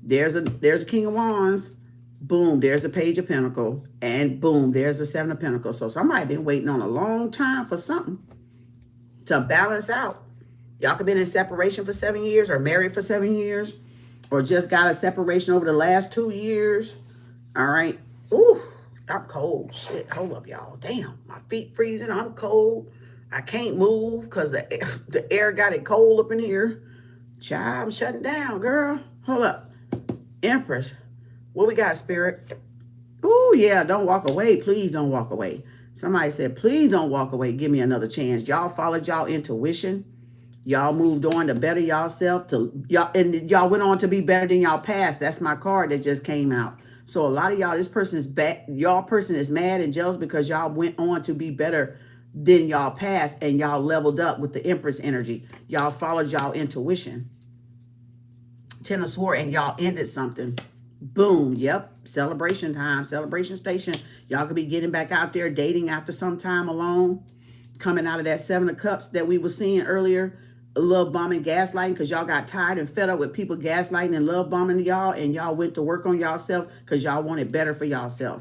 There's a King of Wands. Boom, there's a Page of Pentacle. And boom, there's the Seven of Pentacles. So somebody been waiting on a long time for something to balance out. Y'all could have been in separation for 7 years or married for 7 years or just got a separation over the last 2 years. All right. Ooh, I'm cold. Shit, hold up, y'all. Damn, my feet freezing. I'm cold. I can't move because the air got it cold up in here. Child, I'm shutting down, girl. Hold up. Empress. What we got, Spirit? Oh, yeah, don't walk away. Please don't walk away. Somebody said, please don't walk away. Give me another chance. Y'all followed y'all intuition. Y'all moved on to better yourself. And y'all went on to be better than y'all past. That's my card that just came out. So a lot of y'all, this person is bad. Y'all person is mad and jealous because y'all went on to be better than y'all past and y'all leveled up with the Empress energy. Y'all followed y'all intuition. Ten of Swords, and y'all ended something. Boom. Yep. Celebration time. Celebration station. Y'all could be getting back out there dating after some time alone. Coming out of that Seven of Cups that we were seeing earlier. Love bombing, gaslighting, because y'all got tired and fed up with people gaslighting and love bombing y'all, and y'all went to work on y'allself because y'all wanted better for y'allself.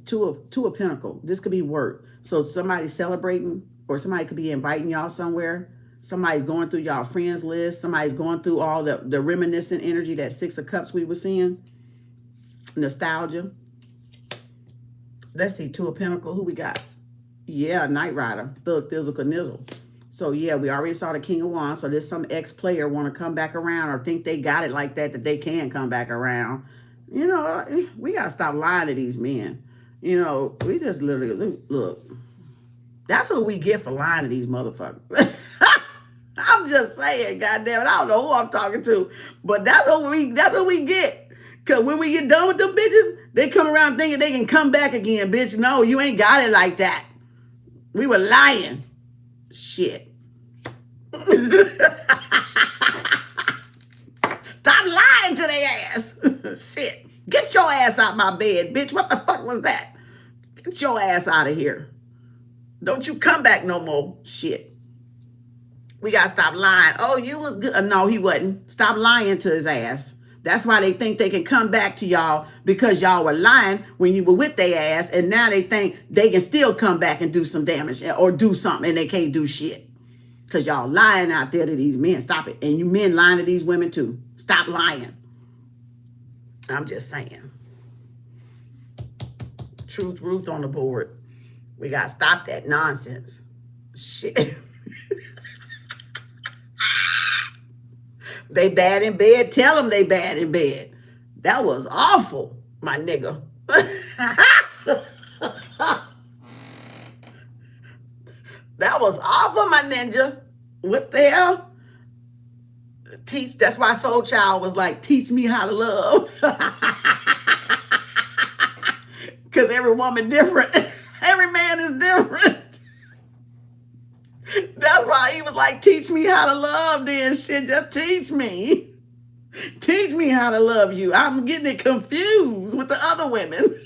Two of Pentacles. This could be work. So somebody's celebrating, or somebody could be inviting y'all somewhere. Somebody's going through y'all friends list. Somebody's going through all the reminiscent energy, that Six of Cups we were seeing. Nostalgia. Let's see, Two of Pentacles. Who we got? Yeah, Knight Rider. Thug, Thizzle, Knizzle. So, yeah, we already saw the King of Wands. So, there's some ex-player want to come back around or think they got it like that they can come back around. You know, we got to stop lying to these men. You know, we just literally, look. That's what we get for lying to these motherfuckers. I'm just saying, goddamn it. I don't know who I'm talking to. But that's what we get. Because when we get done with them bitches, they come around thinking they can come back again, bitch. No, you ain't got it like that. We were lying. Shit. Stop lying to their ass. Shit. Get your ass out my bed, bitch. What the fuck was that? Get your ass out of here. Don't you come back no more. Shit. We got to stop lying. Oh, you was good. No, he wasn't. Stop lying to his ass. That's why they think they can come back to y'all, because y'all were lying when you were with their ass, and now they think they can still come back and do some damage or do something, and they can't do shit. Because y'all lying out there to these men. Stop it. And you men lying to these women too. Stop lying. I'm just saying. Truth, Ruth on the board. We got to stop that nonsense. Shit. They bad in bed. Tell them they bad in bed. That was awful, my nigga. That was awful, my ninja. What the hell? Teach. That's why Soul Child was like, teach me how to love. Because every woman different. Every man is different. That's why he was like, teach me how to love then. Shit, just teach me. Teach me how to love you. I'm getting it confused with the other women.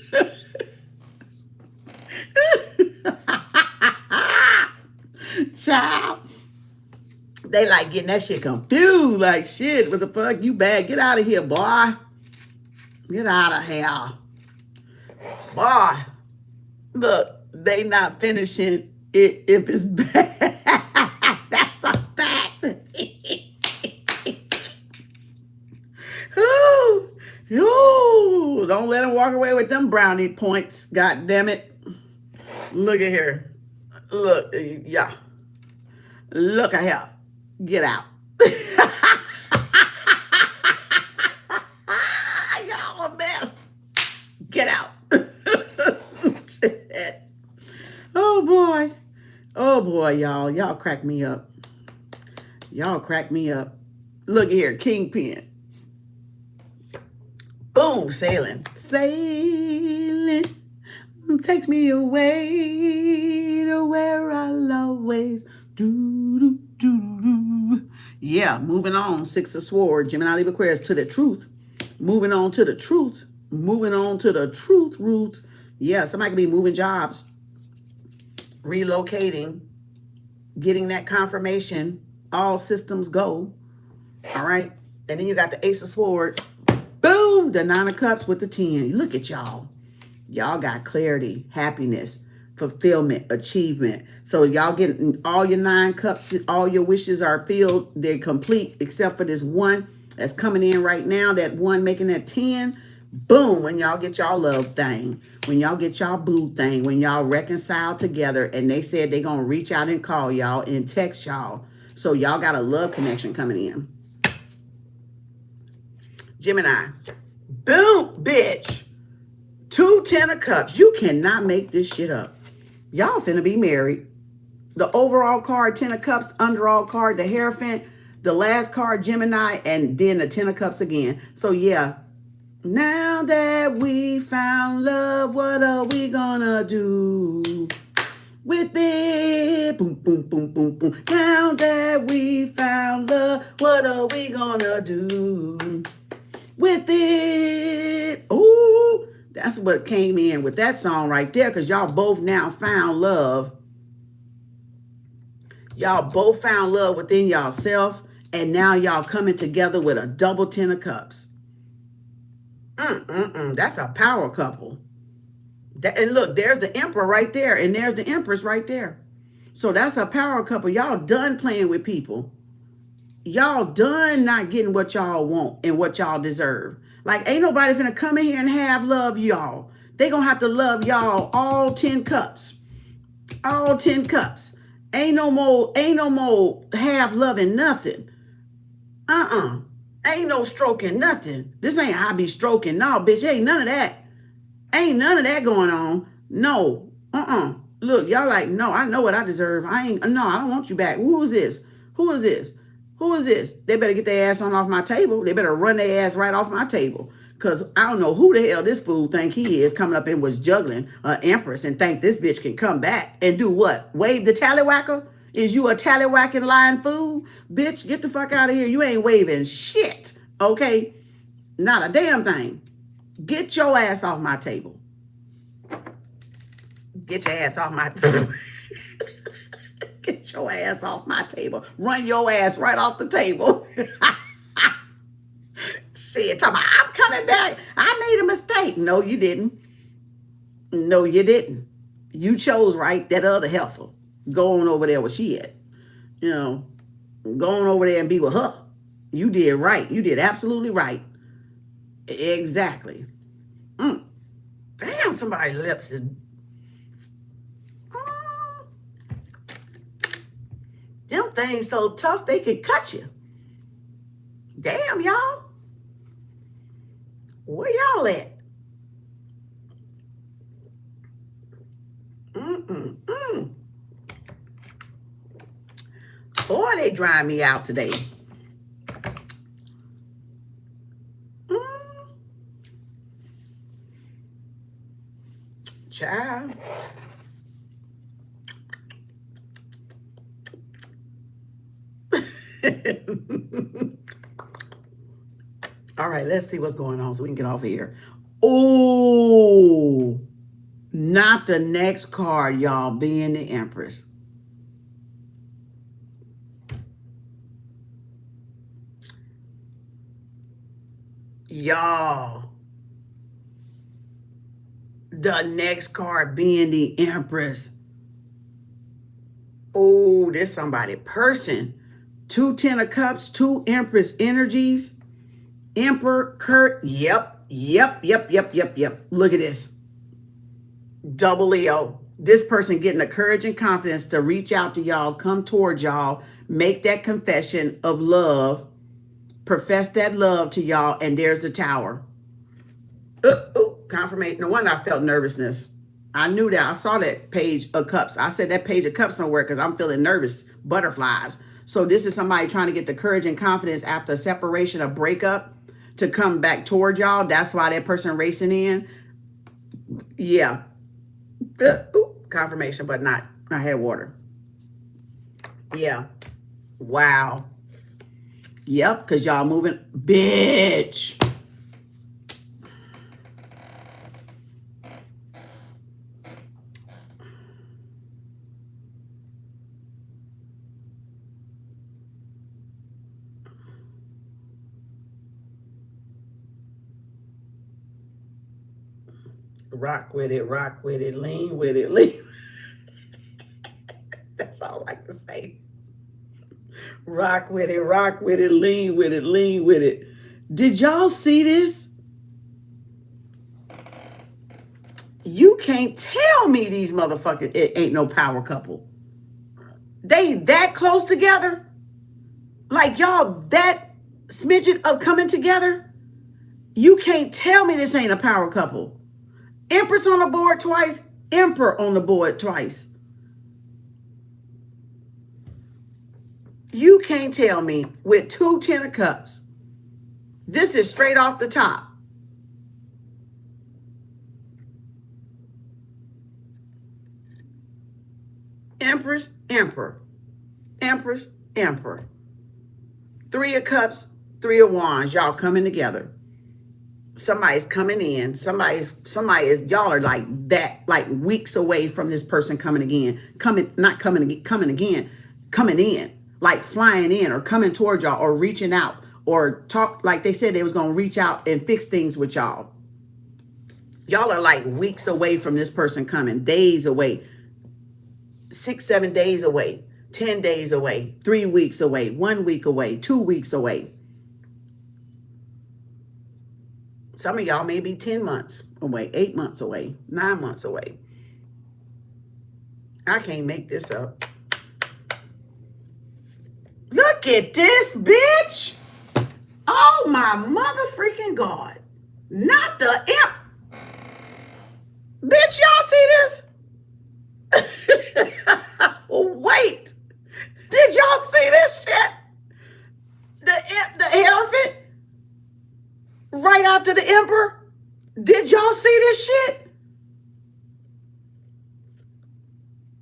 Child. They like getting that shit confused. Like, shit, what the fuck? You bad. Get out of here, boy. Get out of here. Boy. Look, they not finishing it if it's bad. That's a fact. Ooh, don't let him walk away with them brownie points. God damn it. Look at here. Look, yeah. Look at here. Get out. Y'all a mess. Get out. Oh boy. Oh boy, y'all. Y'all crack me up. Y'all crack me up. Look here, Kingpin. Boom, sailing. Sailing takes me away to where I'll always do. Yeah, moving on. Six of Swords, Gemini, Libra, Aquarius, to the truth. Moving on to the truth. Moving on to the truth, Ruth. Yeah, somebody could be moving jobs, relocating, getting that confirmation. All systems go. All right. And then you got the Ace of Swords. Boom, the Nine of Cups with the 10. Look at y'all. Y'all got clarity, happiness, fulfillment, achievement. So y'all getting all your 9 cups, all your wishes are filled. They're complete except for this one that's coming in right now, that one making that 10. Boom, when y'all get y'all love thing, when y'all get y'all boo thing, when y'all reconcile together, and they said they're going to reach out and call y'all and text y'all. So y'all got a love connection coming in. Gemini. Boom, bitch. 2 10 of Cups. You cannot make this shit up. Y'all finna be married. The overall card, 10 of Cups, underall card, the Hierophant, the last card, Gemini, and then the 10 of Cups again. So yeah, now that we found love, what are we gonna do with it? Boom, boom, boom, boom, boom. Now that we found love, what are we gonna do with it? Ooh, that's what came in with that song right there, because y'all both now found love. Y'all both found love within yourself, and now y'all coming together with a double 10 of Cups. That's a power couple. And look, there's the Emperor right there, and there's the Empress right there. So that's a power couple. Y'all done playing with people. Y'all done not getting what y'all want and what y'all deserve. Like, ain't nobody finna come in here and have love y'all. They gonna have to love y'all all 10 cups. All 10 cups. Ain't no more have loving nothing. Ain't no stroking nothing. This ain't I be stroking. No, bitch, ain't none of that. Ain't none of that going on. No. Look, y'all like, no, I know what I deserve. I don't want you back. Who is this? Who is this? Who is this? They better get their ass on off my table. They better run their ass right off my table. Because I don't know who the hell this fool think he is coming up and was juggling an empress and think this bitch can come back and do what? Wave the tallywhacker? Is you a tallywhacking lying fool? Bitch, get the fuck out of here. You ain't waving shit, okay? Not a damn thing. Get your ass off my table. Get your ass off my table. Get your ass off my table. Run your ass right off the table. Shit, talking about, I'm coming back. I made a mistake. No, you didn't. No, you didn't. You chose right, that other heifer. Go on over there where she at. You know, go on over there and be with her. You did right. You did absolutely right. Exactly. Damn, somebody's lips is... Them things so tough they could cut you. Damn, y'all. Where y'all at? Boy, they drive me out today. Child. All right, let's see what's going on so we can get off of here. Oh, not the next card, y'all, being the Empress. Y'all, the next card being the Empress. Oh, there's somebody. Person. 2 Ten of Cups, 2 Empress energies. Emperor, Kurt. Yep. Look at this. Double Leo. This person getting the courage and confidence to reach out to y'all, come towards y'all, make that confession of love, profess that love to y'all, and there's the Tower. Confirmation. No wonder I felt nervousness. I knew that. I saw that Page of Cups. I said that Page of Cups somewhere because I'm feeling nervous. Butterflies. So this is somebody trying to get the courage and confidence after a separation, a breakup, to come back toward y'all. That's why that person racing in. Yeah. Confirmation, but not. I had water. Yeah. Wow. Yep, because y'all moving. Bitch. Rock with it, lean with it, lean. That's all I like to say. Rock with it, lean with it, lean with it. Did y'all see this? You can't tell me these motherfuckers, it ain't no power couple. They that close together? Like y'all that smidgen of coming together? You can't tell me this ain't a power couple. Empress on the board twice, Emperor on the board twice. You can't tell me with 2 Ten of Cups. This is straight off the top. Empress, Emperor. Empress, Emperor. 3 of Cups, 3 of Wands. Y'all coming together. Somebody's coming in. Somebody is, y'all are like that, like weeks away from this person coming again. Coming in. Like flying in or coming towards y'all or reaching out or talk like they said they was going to reach out and fix things with y'all. Y'all are like weeks away from this person coming, days away, 6, 7 days away, 10 days away, 3 weeks away, 1 week away, 2 weeks away. Some of y'all may be 10 months away, 8 months away, 9 months away. I can't make this up. Look at this, bitch. Oh, my mother freaking God. Not the imp. Bitch, y'all see this? Wait. Did y'all see this shit? The elephant right out after the emperor? Did y'all see this shit?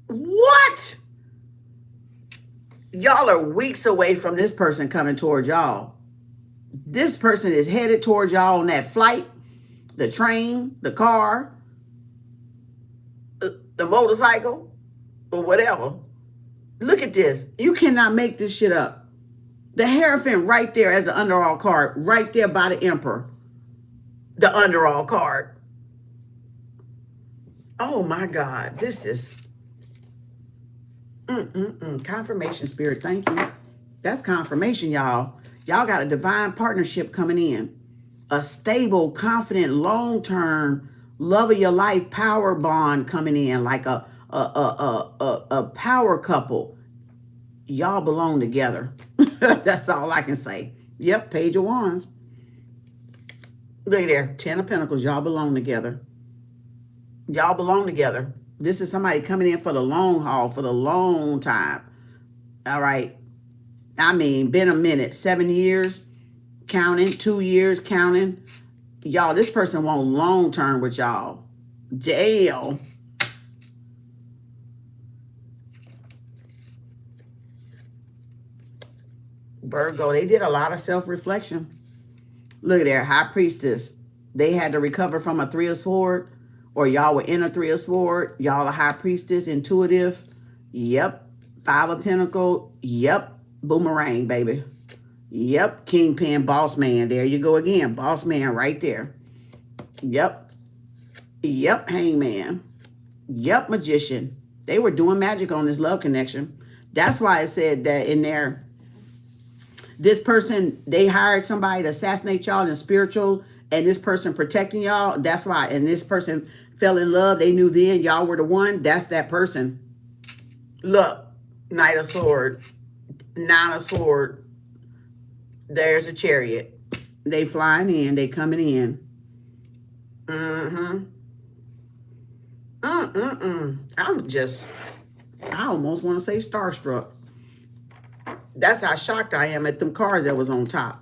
What? Y'all are weeks away from this person coming towards y'all. This person is headed towards y'all on that flight, the train, the car, the motorcycle, or whatever. Look at this. You cannot make this shit up. The Hierophant right there as the underall card, right there by the emperor. The underall card. Oh my God, this is confirmation, spirit. Thank you. That's confirmation, y'all. Y'all got a divine partnership coming in. A stable, confident, long-term, love of your life power bond coming in, like a power couple. Y'all belong together. That's all I can say. Yep, Page of Wands. Look at there, 10 of Pentacles. Y'all belong together. Y'all belong together. This is somebody coming in for the long haul, for the long time. All right. I mean, been a minute. 7 years, counting. 2 years, counting. Y'all, this person want long term with y'all. Damn. Virgo, they did a lot of self-reflection. Look at there, High Priestess. They had to recover from a 3 of Swords, or y'all were in a 3 of Swords. Y'all a High Priestess, intuitive. Yep. 5 of Pentacles. Yep. Boomerang, baby. Yep. Kingpin, boss man. There you go again. Boss man right there. Yep. Yep. Hangman. Yep. Magician. They were doing magic on this love connection. That's why it said that in there. This person, they hired somebody to assassinate y'all in spiritual, and this person protecting y'all. That's why. And this person fell in love. They knew then y'all were the one. That's that person. Look, Knight of Sword, 9 of Sword. There's a Chariot. They flying in. They coming in. I almost want to say starstruck. That's how shocked I am at them cards that was on top.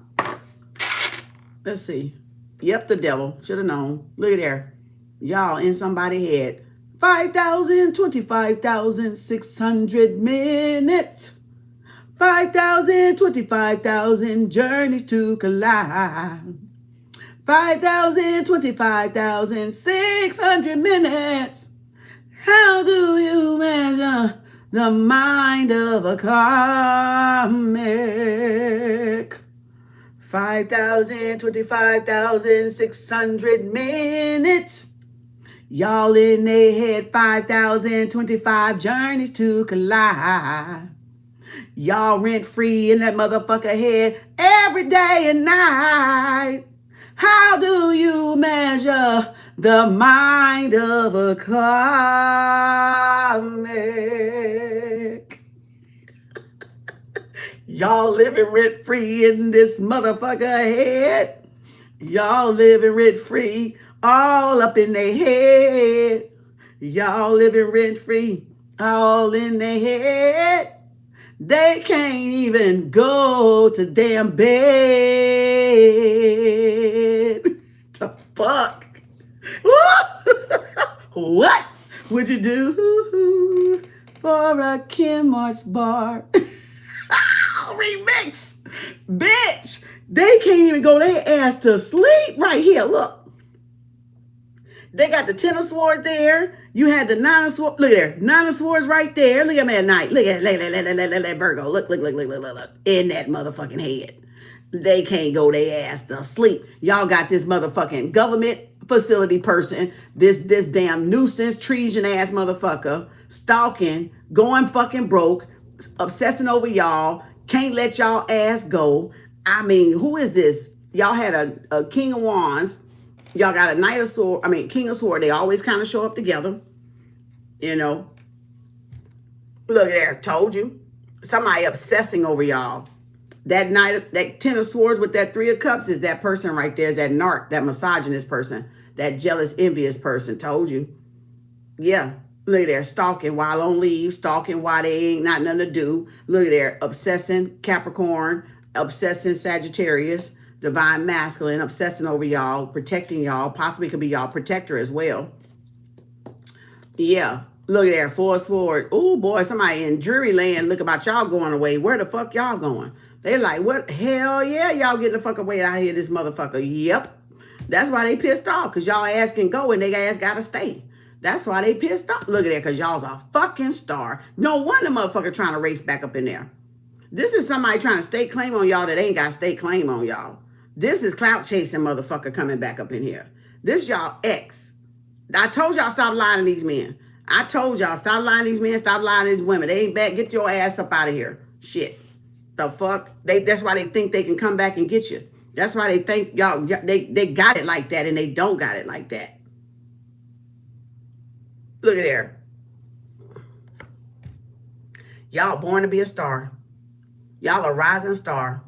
Let's see. Yep, the devil. Should have known. Look at there. Y'all in somebody's head. 5,000, 25,600 minutes. 5,000, 25,000 journeys to collide. 5,000, 25,600 minutes. How do you measure the mind of a comic? 5,000, 25,600 minutes. Y'all in their head, 5,025 journeys to collide. Y'all rent free in that motherfucker head every day and night. How do you measure the mind of a comic? Y'all living rent free in this motherfucker head. Y'all living rent free all up in their head. Y'all living rent free all in their head. They can't even go to damn bed. The fuck? What would you do for a Kem Arts bar? Remix. Bitch. They can't even go their ass to sleep right here. Look. They got the 10 of Swords there. You had the 9 of Swords. Look there. 9 of Swords right there. Look at me at night. Look at Virgo. Look. In that motherfucking head. They can't go their ass to sleep. Y'all got this motherfucking government facility person. This damn nuisance, treason ass motherfucker. Stalking. Going fucking broke. Obsessing over y'all. Can't let y'all ass go. I mean, who is this? Y'all had a King of Wands. Y'all got a Knight of Sword. I mean, King of Sword. They always kind of show up together. You know. Look there. Told you. Somebody obsessing over y'all. That that 10 of Swords with that 3 of Cups is that person right there. Is that narc, that misogynist person. That jealous, envious person. Told you. Yeah. Look there. Stalking while on leave. Stalking while they ain't nothing to do. Look there. Obsessing Capricorn. Obsessing Sagittarius. divine masculine, obsessing over y'all, protecting y'all, possibly could be y'all protector as well. Yeah, look at there, 4 of Swords. Oh boy, somebody in jury land, look about y'all going away. Where the fuck y'all going? They like, what? Hell yeah, y'all getting the fuck away out here, this motherfucker. Yep. That's why they pissed off, because y'all ass can go and they ass gotta stay. That's why they pissed off. Look at that, because y'all's a fucking star. No wonder motherfucker trying to race back up in there. This is somebody trying to stake claim on y'all that ain't got stake claim on y'all. This is clout chasing motherfucker coming back up in here. This y'all ex. I told y'all stop lying to these men. I told y'all stop lying to these men, stop lying to these women. They ain't back. Get your ass up out of here. Shit. The fuck? That's why they think they can come back and get you. That's why they think y'all, they got it like that and they don't got it like that. Look at there. Y'all born to be a star. Y'all a rising star.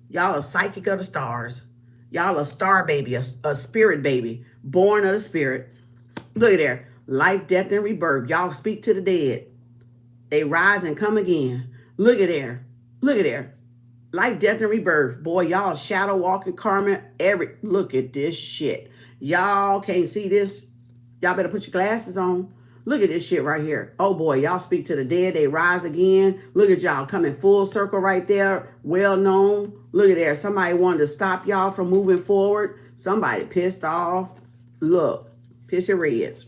Y'all a psychic of the stars. Y'all a star baby, a spirit baby, born of the spirit. Look at there. Life, death, and rebirth. Y'all speak to the dead. They rise and come again. Look at there. Look at there. Life, death, and rebirth. Boy, y'all shadow walking karma. Look at this shit. Y'all can't see this. Y'all better put your glasses on. Look at this shit right here. Oh boy, y'all speak to the dead. They rise again. Look at y'all coming full circle right there. Well known. Look at there. Somebody wanted to stop y'all from moving forward. Somebody pissed off. Look, pissy reds.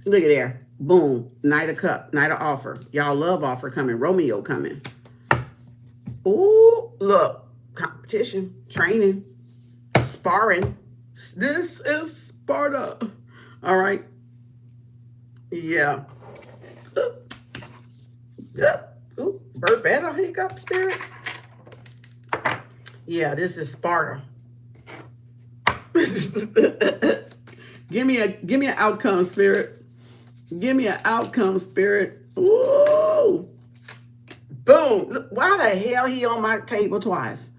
Look at there. Boom. Knight of Cup. Knight of Offer. Y'all love offer coming. Romeo coming. Ooh, look. Competition. Training. Sparring. This is Sparta. All right. Yeah. Ooh, burp at a hiccup, spirit. Yeah, this is Sparta. Give me an outcome, spirit. Give me an outcome, spirit. Ooh. Boom. Look, why the hell he on my table twice?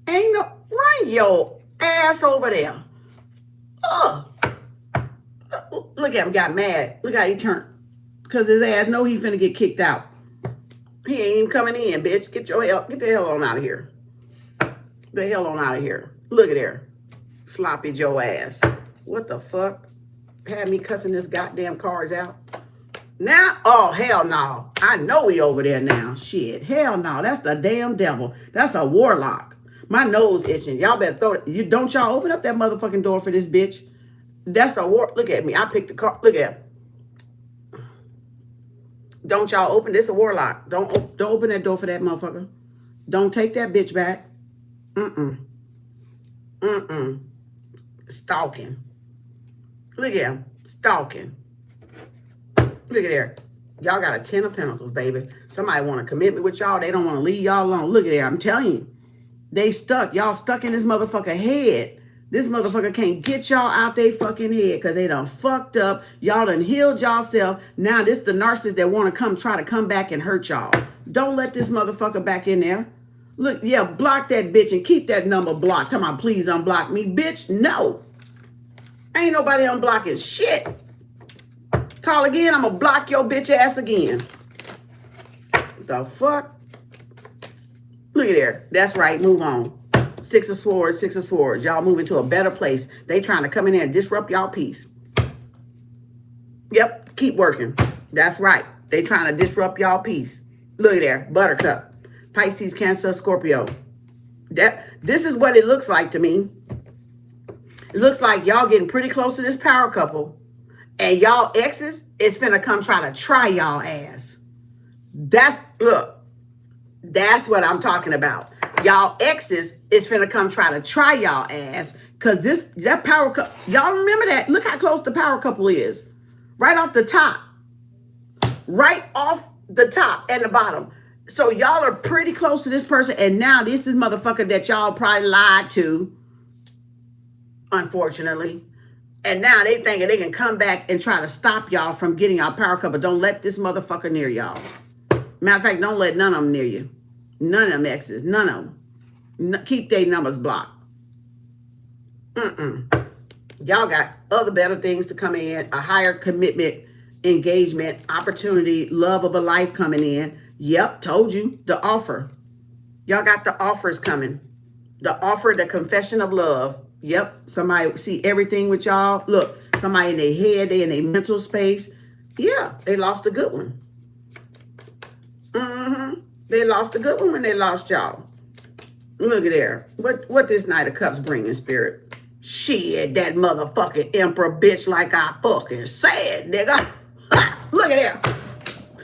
Ain't no, run your ass over there. Ugh. Look at him, got mad. Look how he turned. Because his ass know he finna get kicked out. He ain't even coming in, bitch. Get the hell on out of here. The hell on out of here. Look at there. Sloppy Joe ass. What the fuck? Had me cussing this goddamn cards out. Now, oh, hell no. I know he over there now. Shit, hell no. That's the damn devil. That's a warlock. My nose itching. Y'all better throw it. Don't y'all open up that motherfucking door for this bitch. That's a war. Look at me. I picked the card. Look at him. Don't y'all open. This a warlock. Don't open that door for that motherfucker. Don't take that bitch back. Stalking. Look at him. Stalking. Look at there. Y'all got a 10 of Pentacles, baby. Somebody want to commit me with y'all. They don't want to leave y'all alone. Look at there. I'm telling you. They stuck. Y'all stuck in this motherfucker head. This motherfucker can't get y'all out they fucking head because they done fucked up. Y'all done healed y'allself. Now this the narcissist that want to try to come back and hurt y'all. Don't let this motherfucker back in there. Look, yeah, block that bitch and keep that number blocked. Tell me, please unblock me. Bitch, no. Ain't nobody unblocking shit. Call again, I'm gonna block your bitch ass again. The fuck? Look at there. That's right, move on. 6 of Swords, 6 of Swords. Y'all moving to a better place. They trying to come in there and disrupt y'all peace. Yep, keep working. That's right. They trying to disrupt y'all peace. Look at there, Buttercup. Pisces, Cancer, Scorpio. This is what it looks like to me. It looks like y'all getting pretty close to this power couple. And y'all exes is finna come try to try y'all ass. Look, that's what I'm talking about. Y'all exes is finna come try to try y'all ass. Cause that power couple, y'all remember that? Look how close the power couple is. Right off the top. Right off the top and the bottom. So y'all are pretty close to this person. And now this is motherfucker that y'all probably lied to. Unfortunately. And now they thinking they can come back and try to stop y'all from getting our power couple. Don't let this motherfucker near y'all. Matter of fact, don't let none of them near you. None of them exes. None of them. Keep their numbers blocked. Y'all got other better things to come in. A higher commitment, engagement, opportunity, love of a life coming in. Yep, told you. The offer. Y'all got the offers coming. The offer, the confession of love. Yep. Somebody see everything with y'all. Look, somebody in their head, they in their mental space. Yeah, they lost a good one. They lost a good one when they lost y'all. Look at there. What this Knight of Cups bring in spirit? Shit, that motherfucking emperor bitch, like I fucking said, nigga. Ha, look at there.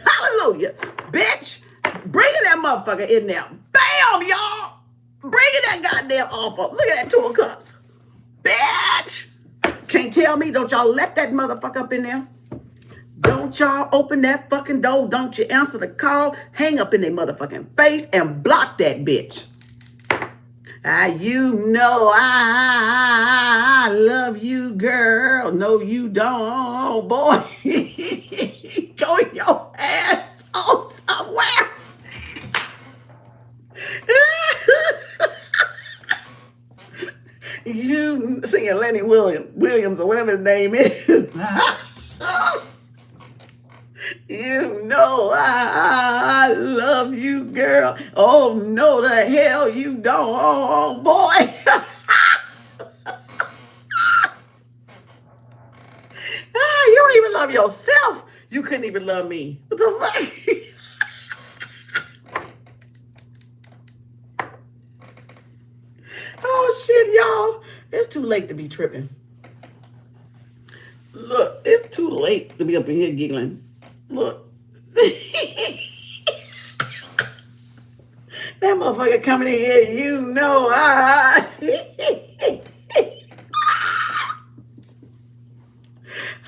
Hallelujah. Bitch, bringing that motherfucker in there. Bam, y'all. Bringing that goddamn offer. Look at that 2 of Cups. Bitch. Can't tell me, don't y'all let that motherfucker up in there. Don't y'all open that fucking door. Don't you answer the call. Hang up in their motherfucking face and block that bitch. You know I love you, girl. No, you don't, boy. Go your ass on somewhere. You singing Lenny Williams or whatever his name is. You know I love you, girl. Oh, no, the hell you don't, boy. You don't even love yourself. You couldn't even love me. What the fuck? Oh, shit, y'all. It's too late to be tripping. Look, it's too late to be up in here giggling. Look. That motherfucker coming in here, you know I.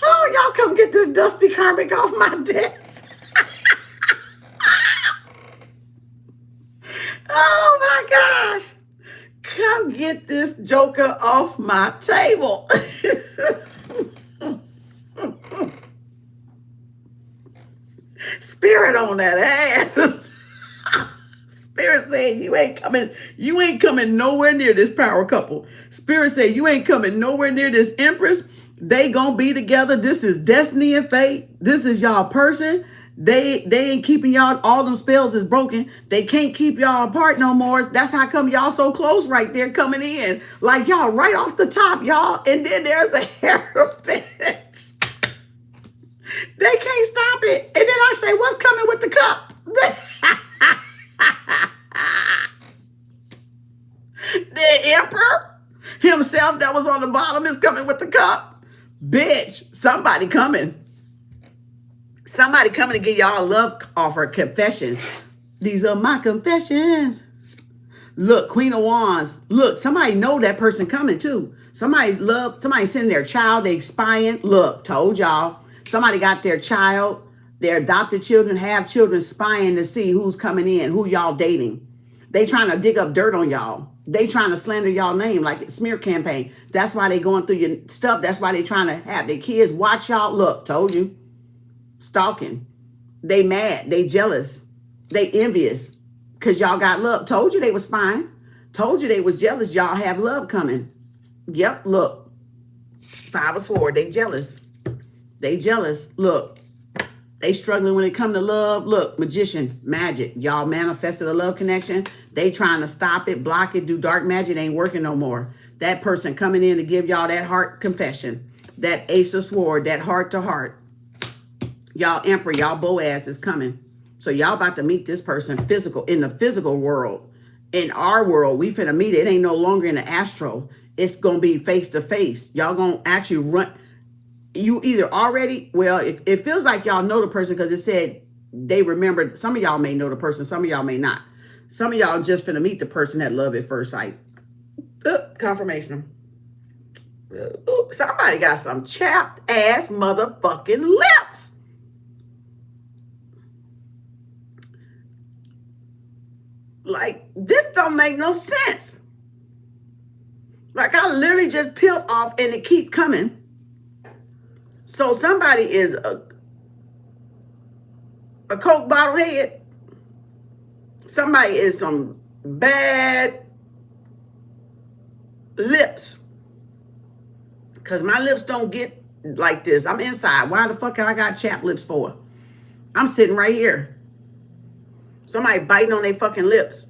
Oh, y'all come get this dusty karmic off my desk. Oh my gosh. Come get this joker off my table. Spirit on that ass. Spirit said you ain't coming nowhere near this power couple. Spirit said you ain't coming nowhere near this empress. They gonna be together. This is destiny and fate. This is y'all person. They ain't keeping y'all. All them spells is broken. They can't keep y'all apart no more. That's how come y'all so close right there coming in. Like y'all right off the top, y'all. And then there's the hierophant. They can't stop it. And then I say, what's coming with the cup? The emperor himself that was on the bottom is coming with the cup. Bitch, somebody coming. Somebody coming to give y'all a love offer, confession. These are my confessions. Look, Queen of Wands. Look, somebody know that person coming too. Somebody's sending their child, they spying. Look, told y'all. Somebody got their child, their adopted children, have children spying to see who's coming in, who y'all dating. They trying to dig up dirt on y'all. They trying to slander y'all name like a smear campaign. That's why they going through your stuff. That's why they trying to have their kids watch y'all. Look, told you. Stalking. They mad. They jealous. They envious. Because y'all got love. Told you they was spying. Told you they was jealous. Y'all have love coming. Yep, look. 5 of Swords. They jealous. They jealous. Look. They struggling when it come to love. Look, magician, magic. Y'all manifested a love connection. They trying to stop it, block it, do dark magic. It ain't working no more. That person coming in to give y'all that heart confession. That Ace of Swords, that heart to heart. Y'all Emperor, y'all Boaz is coming. So y'all about to meet this person physical, in the physical world. In our world, we finna meet it. It ain't no longer in the astral. It's going to be face to face. Y'all going to actually run. You either already, well, it feels like y'all know the person because it said they remembered. Some of y'all may know the person. Some of y'all may not. Some of y'all just finna meet the person at love at first sight. Confirmation. Somebody got some chapped ass motherfucking lips. Like, this don't make no sense. Like, I literally just peeled off and it keep coming. So somebody is a Coke bottle head. Somebody is some bad lips. Because my lips don't get like this. I'm inside. Why the fuck I got chapped lips for? I'm sitting right here. Somebody biting on their fucking lips.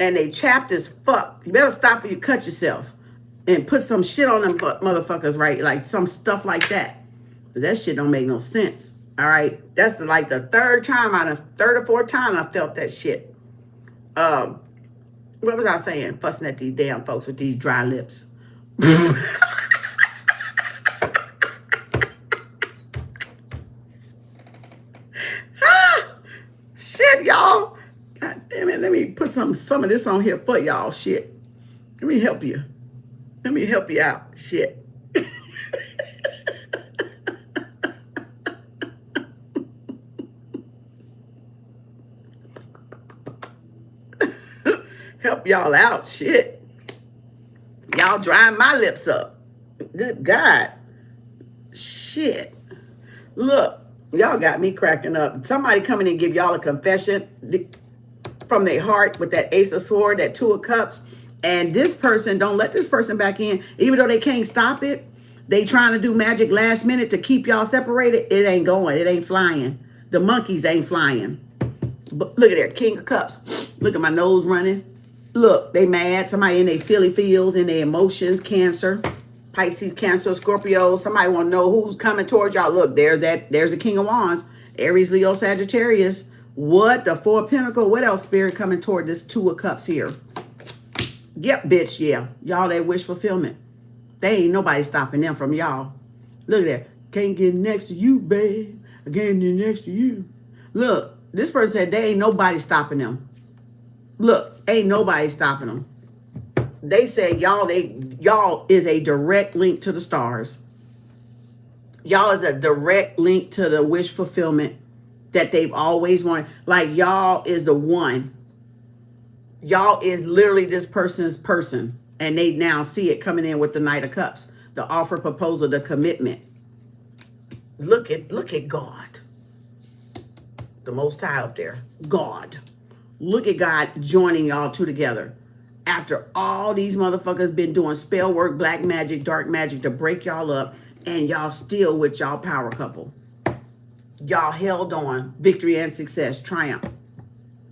and they chapped as fuck. You better stop before you cut yourself and put some shit on them motherfuckers, right? Like some stuff like that. That shit don't make no sense. All right. That's like the third or fourth time I felt that shit. What was I saying? Fussing at these damn folks with these dry lips. Shit, y'all. God damn it. Let me put some of this on here for y'all. Shit. Let me help you. Let me help you out. Shit. Help y'all out. Shit. Y'all drying my lips up. Good God. Shit. Look, y'all got me cracking up. Somebody coming and give y'all a confession from their heart with that Ace of Swords, that Two of Cups. And this person, don't let this person back in. Even though they can't stop it, they trying to do magic last minute to keep y'all separated. It ain't going. It ain't flying. The monkeys ain't flying. But look at there, King of Cups. Look at my nose running. Look, they mad. Somebody in their feels, in their emotions. Cancer, Pisces, Cancer, Scorpio. Somebody want to know who's coming towards y'all. Look, there's the King of Wands. Aries, Leo, Sagittarius. What? The Four of Pentacles. What else, Spirit, coming toward this Two of Cups here? Yep, bitch, yeah. Y'all that wish fulfillment. They ain't nobody stopping them from y'all. Look at that. Can't get next to you, babe. I can't get next to you. Look, this person said they ain't nobody stopping them. Look, ain't nobody stopping them. They said y'all is a direct link to the stars. Y'all is a direct link to the wish fulfillment that they've always wanted. Like y'all is the one. Y'all is literally this person's person. And they now see it coming in with the Knight of Cups. The offer, proposal, the commitment. Look at God. The Most High up there. God. Look at God joining y'all two together. After all these motherfuckers been doing spell work, black magic, dark magic to break y'all up. And y'all still with y'all power couple. Y'all held on. Victory and success. Triumph.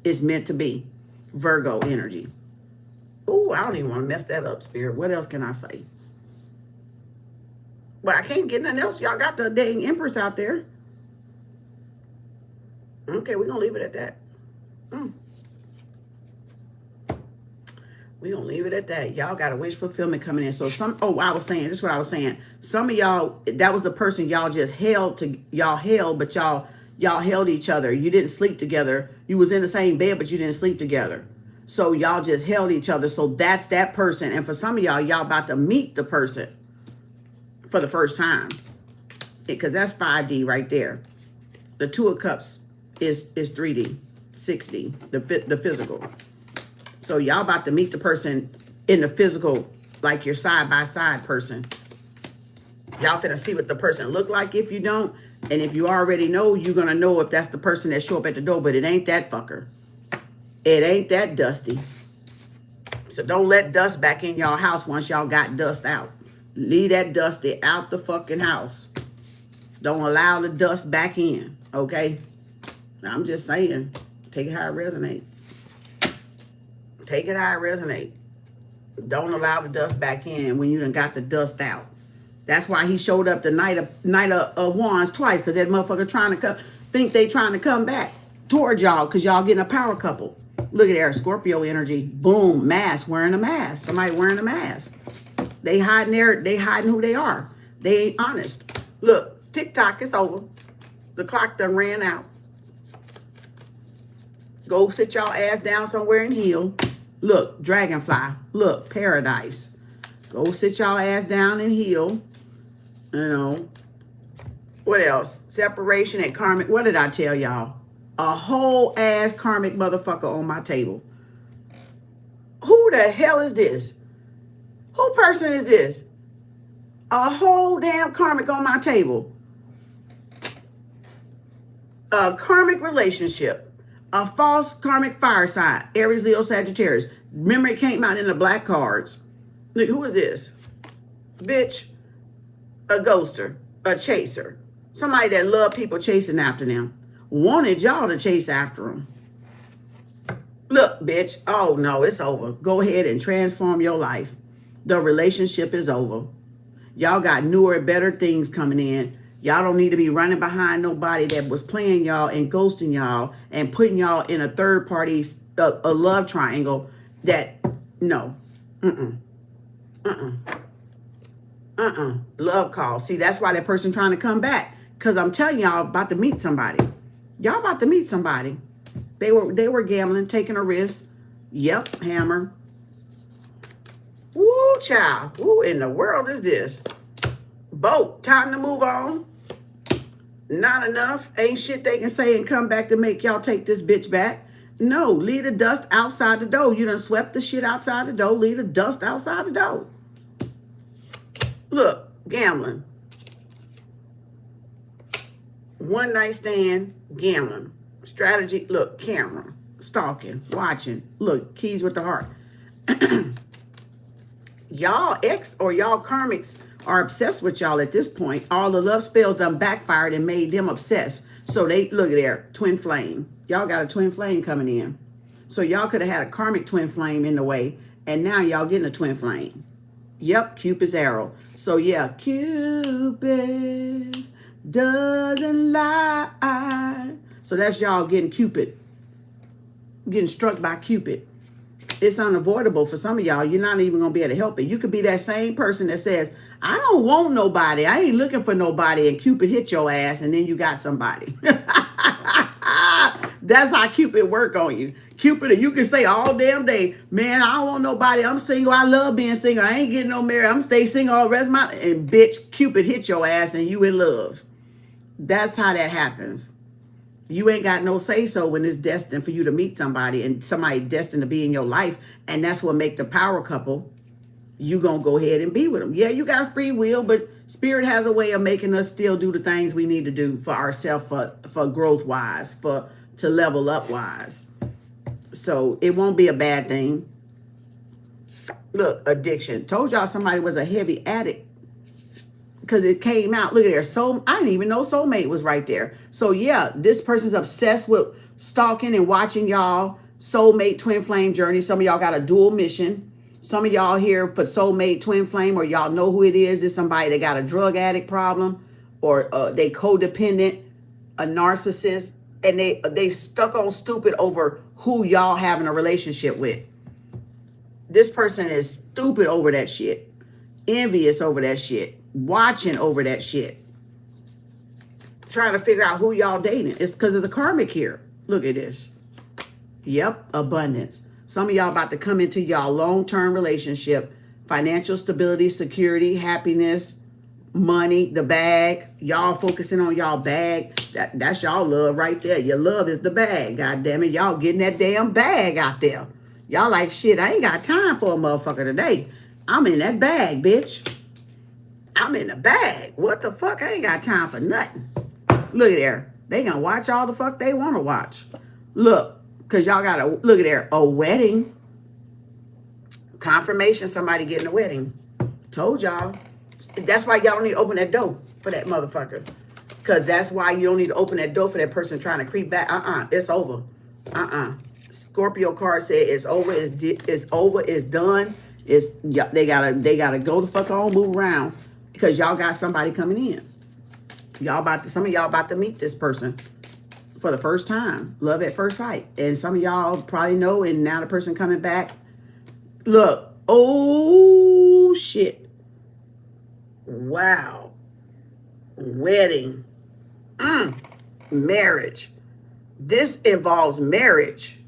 It's meant to be. Virgo energy. Oh, I don't even want to mess that up, Spirit. What else can I say? But I can't get nothing else. Y'all got the dang Empress out there. Okay, we're going to leave it at that. We're going to leave it at that. Y'all got a wish fulfillment coming in. So this is what I was saying. Some of y'all, that was the person y'all just held, but y'all held each other. You didn't sleep together. You was in the same bed, but you didn't sleep together. So y'all just held each other. So that's that person. And for some of y'all about to meet the person for the first time. Because that's 5D right there. The Two of Cups is 3D, 6D, the physical. So y'all about to meet the person in the physical, like your side-by-side person. Y'all finna see what the person look like if you don't. And if you already know, you're going to know if that's the person that show up at the door. But it ain't that fucker. It ain't that dusty. So don't let dust back in y'all house once y'all got dust out. Leave that dusty out the fucking house. Don't allow the dust back in, okay? I'm just saying, take it how it resonate. Take it how it resonate. Don't allow the dust back in when you done got the dust out. That's why he showed up the Knight of Wands twice, because that motherfucker think they trying to come back towards y'all because y'all getting a power couple. Look at there, Scorpio energy. Boom, mask, wearing a mask. Somebody wearing a mask. They hiding who they are. They ain't honest. Look, TikTok, it's over. The clock done ran out. Go sit y'all ass down somewhere and heal. Look, dragonfly. Look, paradise. Go sit y'all ass down and heal. You know. What else? Separation and karmic. What did I tell y'all? A whole ass karmic motherfucker on my table. Who the hell is this? Who person is this? A whole damn karmic on my table. A karmic relationship. A false karmic fire sign. Aries, Leo, Sagittarius. Remember it came out in the black cards. Look, who is this? Bitch. A ghoster. A chaser. Somebody that loved people chasing after them. Wanted y'all to chase after them. Look, bitch. Oh, no, it's over. Go ahead and transform your life. The relationship is over. Y'all got newer, better things coming in. Y'all don't need to be running behind nobody that was playing y'all and ghosting y'all and putting y'all in a third party, a love triangle that, no. Love call. See, that's why that person trying to come back. Because I'm telling y'all about to meet somebody. Y'all about to meet somebody. They were gambling, taking a risk. Yep, hammer. Woo, child. Who in the world is this? Boat. Time to move on. Not enough. Ain't shit they can say and come back to make y'all take this bitch back. No, leave the dust outside the door. You done swept the shit outside the door. Leave the dust outside the door. Look, gambling. One night stand, gambling. Strategy, look, camera. Stalking, watching. Look, keys with the heart. Y'all ex or y'all karmics are obsessed with y'all at this point. All the love spells done backfired and made them obsessed. So they, look at there, twin flame. Y'all got a twin flame coming in. So y'all could have had a karmic twin flame in the way, and now y'all getting a twin flame. Yep, Cupid's arrow. So yeah, Cupid doesn't lie. So that's y'all getting Cupid. Getting struck by Cupid. It's unavoidable for some of y'all. You're not even going to be able to help it. You could be that same person that says, I don't want nobody. I ain't looking for nobody. And Cupid hit your ass and then you got somebody. That's how Cupid work on you. Cupid, you can say all damn day, man, I don't want nobody. I'm single. I love being single. I ain't getting no married. I'm stay single all the rest of my... And bitch, Cupid hit your ass and you in love. That's how that happens. You ain't got no say-so when it's destined for you to meet somebody and somebody destined to be in your life. And that's what make the power couple. You gonna go ahead and be with them. Yeah, you got free will, but spirit has a way of making us still do the things we need to do for ourselves, for growth-wise, to level up-wise. So it won't be a bad thing. Look, addiction. Told y'all somebody was a heavy addict. Because it came out. Look at there. So I didn't even know soulmate was right there. So yeah, this person's obsessed with stalking and watching y'all soulmate twin flame journey. Some of y'all got a dual mission. Some of y'all here for soulmate twin flame, or y'all know who it is. It's somebody that got a drug addict problem, or they codependent, a narcissist, and they stuck on stupid over who y'all having a relationship with. This person is stupid over that shit, envious over that shit, watching over that shit, trying to figure out who y'all dating. It's because of the karmic here. Look at this. Yep, abundance. Some of y'all about to come into y'all long-term relationship, financial stability, security, happiness, money, the bag. Y'all focusing on y'all bag. That's y'all love right there. Your love is the bag. God damn it, y'all getting that damn bag out there. Y'all like, shit, I ain't got time for a motherfucker today. I'm in that bag, bitch. I'm in the bag. What the fuck? I ain't got time for nothing. Look at there. They gonna watch all the fuck they want to watch. Look, because y'all got to, look at there, a wedding. Confirmation somebody getting a wedding. Told y'all. That's why y'all don't need to open that door for that motherfucker. Because that's why you don't need to open that door for that person trying to creep back. It's over. Scorpio card said it's over. It's over. It's done. It's, they gotta go the fuck on, move around. Because y'all got somebody coming in. Some of y'all about to meet this person for the first time. Love at first sight. And some of y'all probably know, and now the person coming back. Look. Oh, shit. Wow. Wedding. Marriage. This involves marriage.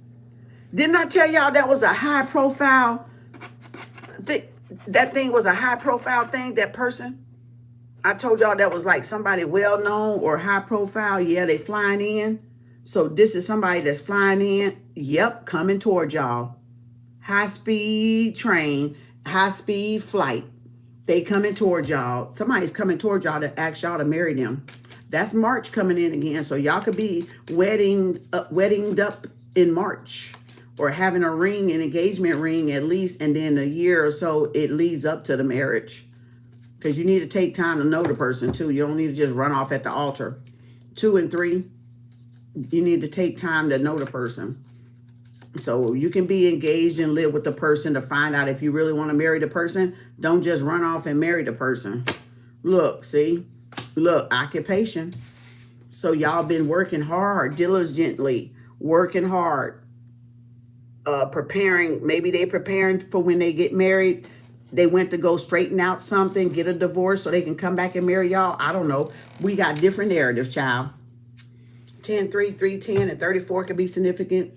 Didn't I tell y'all that was a high profile thing? That thing was a high profile thing, that person. I told y'all that was like somebody well known or high profile. Yeah, they flying in. So this is somebody that's flying in. Yep, coming toward y'all. High speed train, high speed flight. They coming toward y'all. Somebody's coming toward y'all to ask y'all to marry them. That's March coming in again. So y'all could be weddinged up in March, or having a ring, an engagement ring at least, and then a year or so it leads up to the marriage. Because you need to take time to know the person too. You don't need to just run off at the altar. 2 and 3, you need to take time to know the person. So you can be engaged and live with the person to find out if you really want to marry the person. Don't just run off and marry the person. Look, see? Look, occupation. So y'all been working hard, diligently, working hard, preparing. Maybe they preparing for when they get married. They went to go straighten out something, get a divorce so they can come back and marry y'all. I don't know. We got different narratives, child. 10, 3, 3, 10, and 34 can be significant.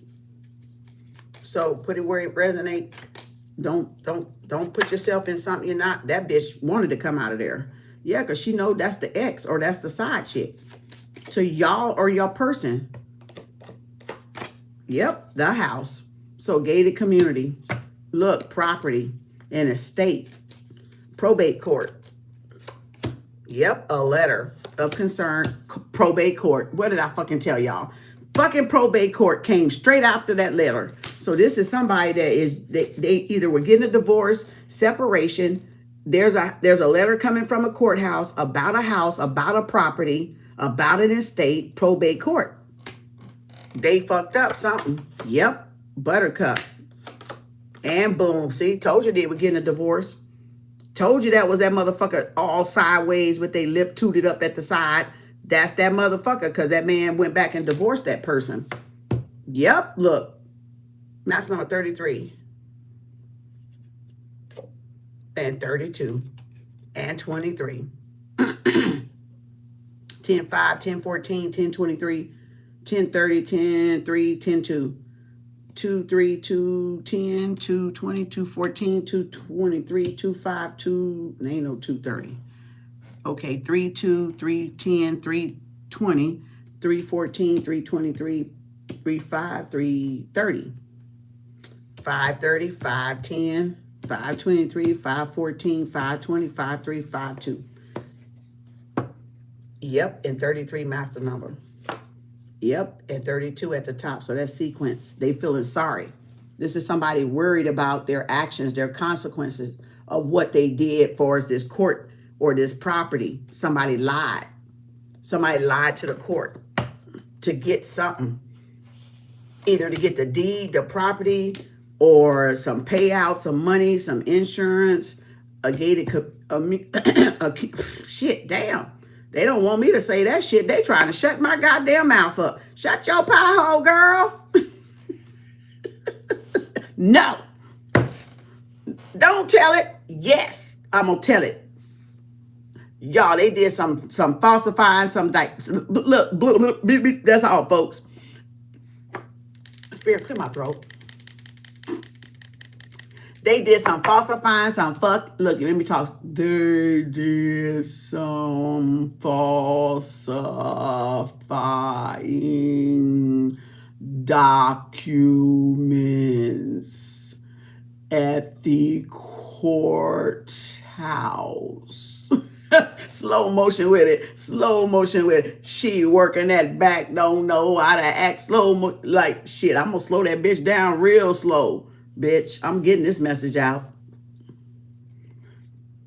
So put it where it resonates. Don't put yourself in something you're not. That bitch wanted to come out of there. Yeah, because she know that's the ex or that's the side chick to y'all or your person. Yep, the house. So gated community. Look, property, an estate, probate court. Yep, a letter of concern, probate court. What did I fucking tell y'all? Fucking probate court came straight after that letter. So this is somebody that is, they either were getting a divorce, separation. There's a letter coming from a courthouse about a house, about a property, about an estate, probate court. They fucked up something. Yep, buttercup. And boom, see, told you they were getting a divorce. Told you that was that motherfucker all sideways with their lip tooted up at the side. That's that motherfucker because that man went back and divorced that person. Yep, look. That's number 33. And 32. And 23. 10, 5, 10, 14, 10, 23, 10, 30, 10, 3, 10, 2. 2, 3, 2, 10, 2, 20, 2, 14, 2, 23, 2, 5, 2, ain't no 2, 30. Okay, 3, 2, 3, 10, 3, 20, 3, 14, 3, 23, 3, 5, 3, 30. 5, 30, 5, 10, 5, 23, 5, 14, 5, 20, 5, 3, 5, 2. Yep, and 33 master number. Yep, and 32 at the top. So that's sequence. They feeling sorry. This is somebody worried about their actions, their consequences of what they did for us, this court or this property. Somebody lied. Somebody lied to the court to get something. Either to get the deed, the property, or some payout, some money, some insurance, a gated, shit, damn. They don't want me to say that shit. They trying to shut my goddamn mouth up. Shut your pie hole, girl. No. Don't tell it. Yes, I'm going to tell it. Y'all, they did some falsifying, some like, look, that's all, folks. Spirit, clear my throat. They did some falsifying, some look, let me talk. They did some falsifying documents at the courthouse. Slow motion with it. Slow motion with it. She working that back, don't know how to act slow. Like, shit, I'm going to slow that bitch down real slow. Bitch, I'm getting this message out.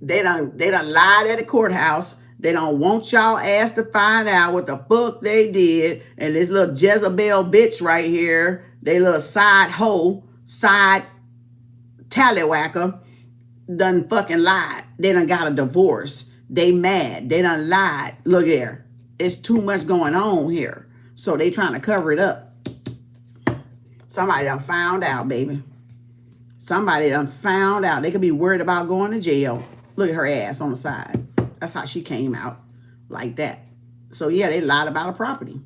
They done lied at the courthouse. They don't want y'all ass to find out what the fuck they did. And this little Jezebel bitch right here, they little side hoe, side tallywhacker, done fucking lied. They done got a divorce. They mad. They done lied. Look here. It's too much going on here. So they trying to cover it up. Somebody done found out, baby. Somebody done found out. They could be worried about going to jail. Look at her ass on the side. That's how she came out. Like that. So, yeah, they lied about a property.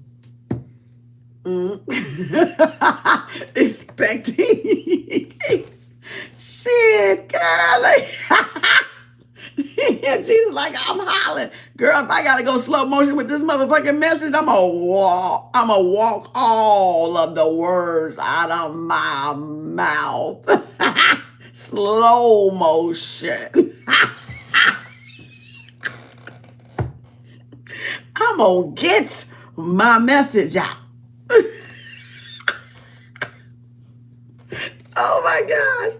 Expecting. Shit, girl. Jesus, like I'm hollering. Girl, if I got to go slow motion with this motherfucking message, I'm going to walk all of the words out of my mouth. Slow motion. I'm going to get my message out. Oh, my gosh.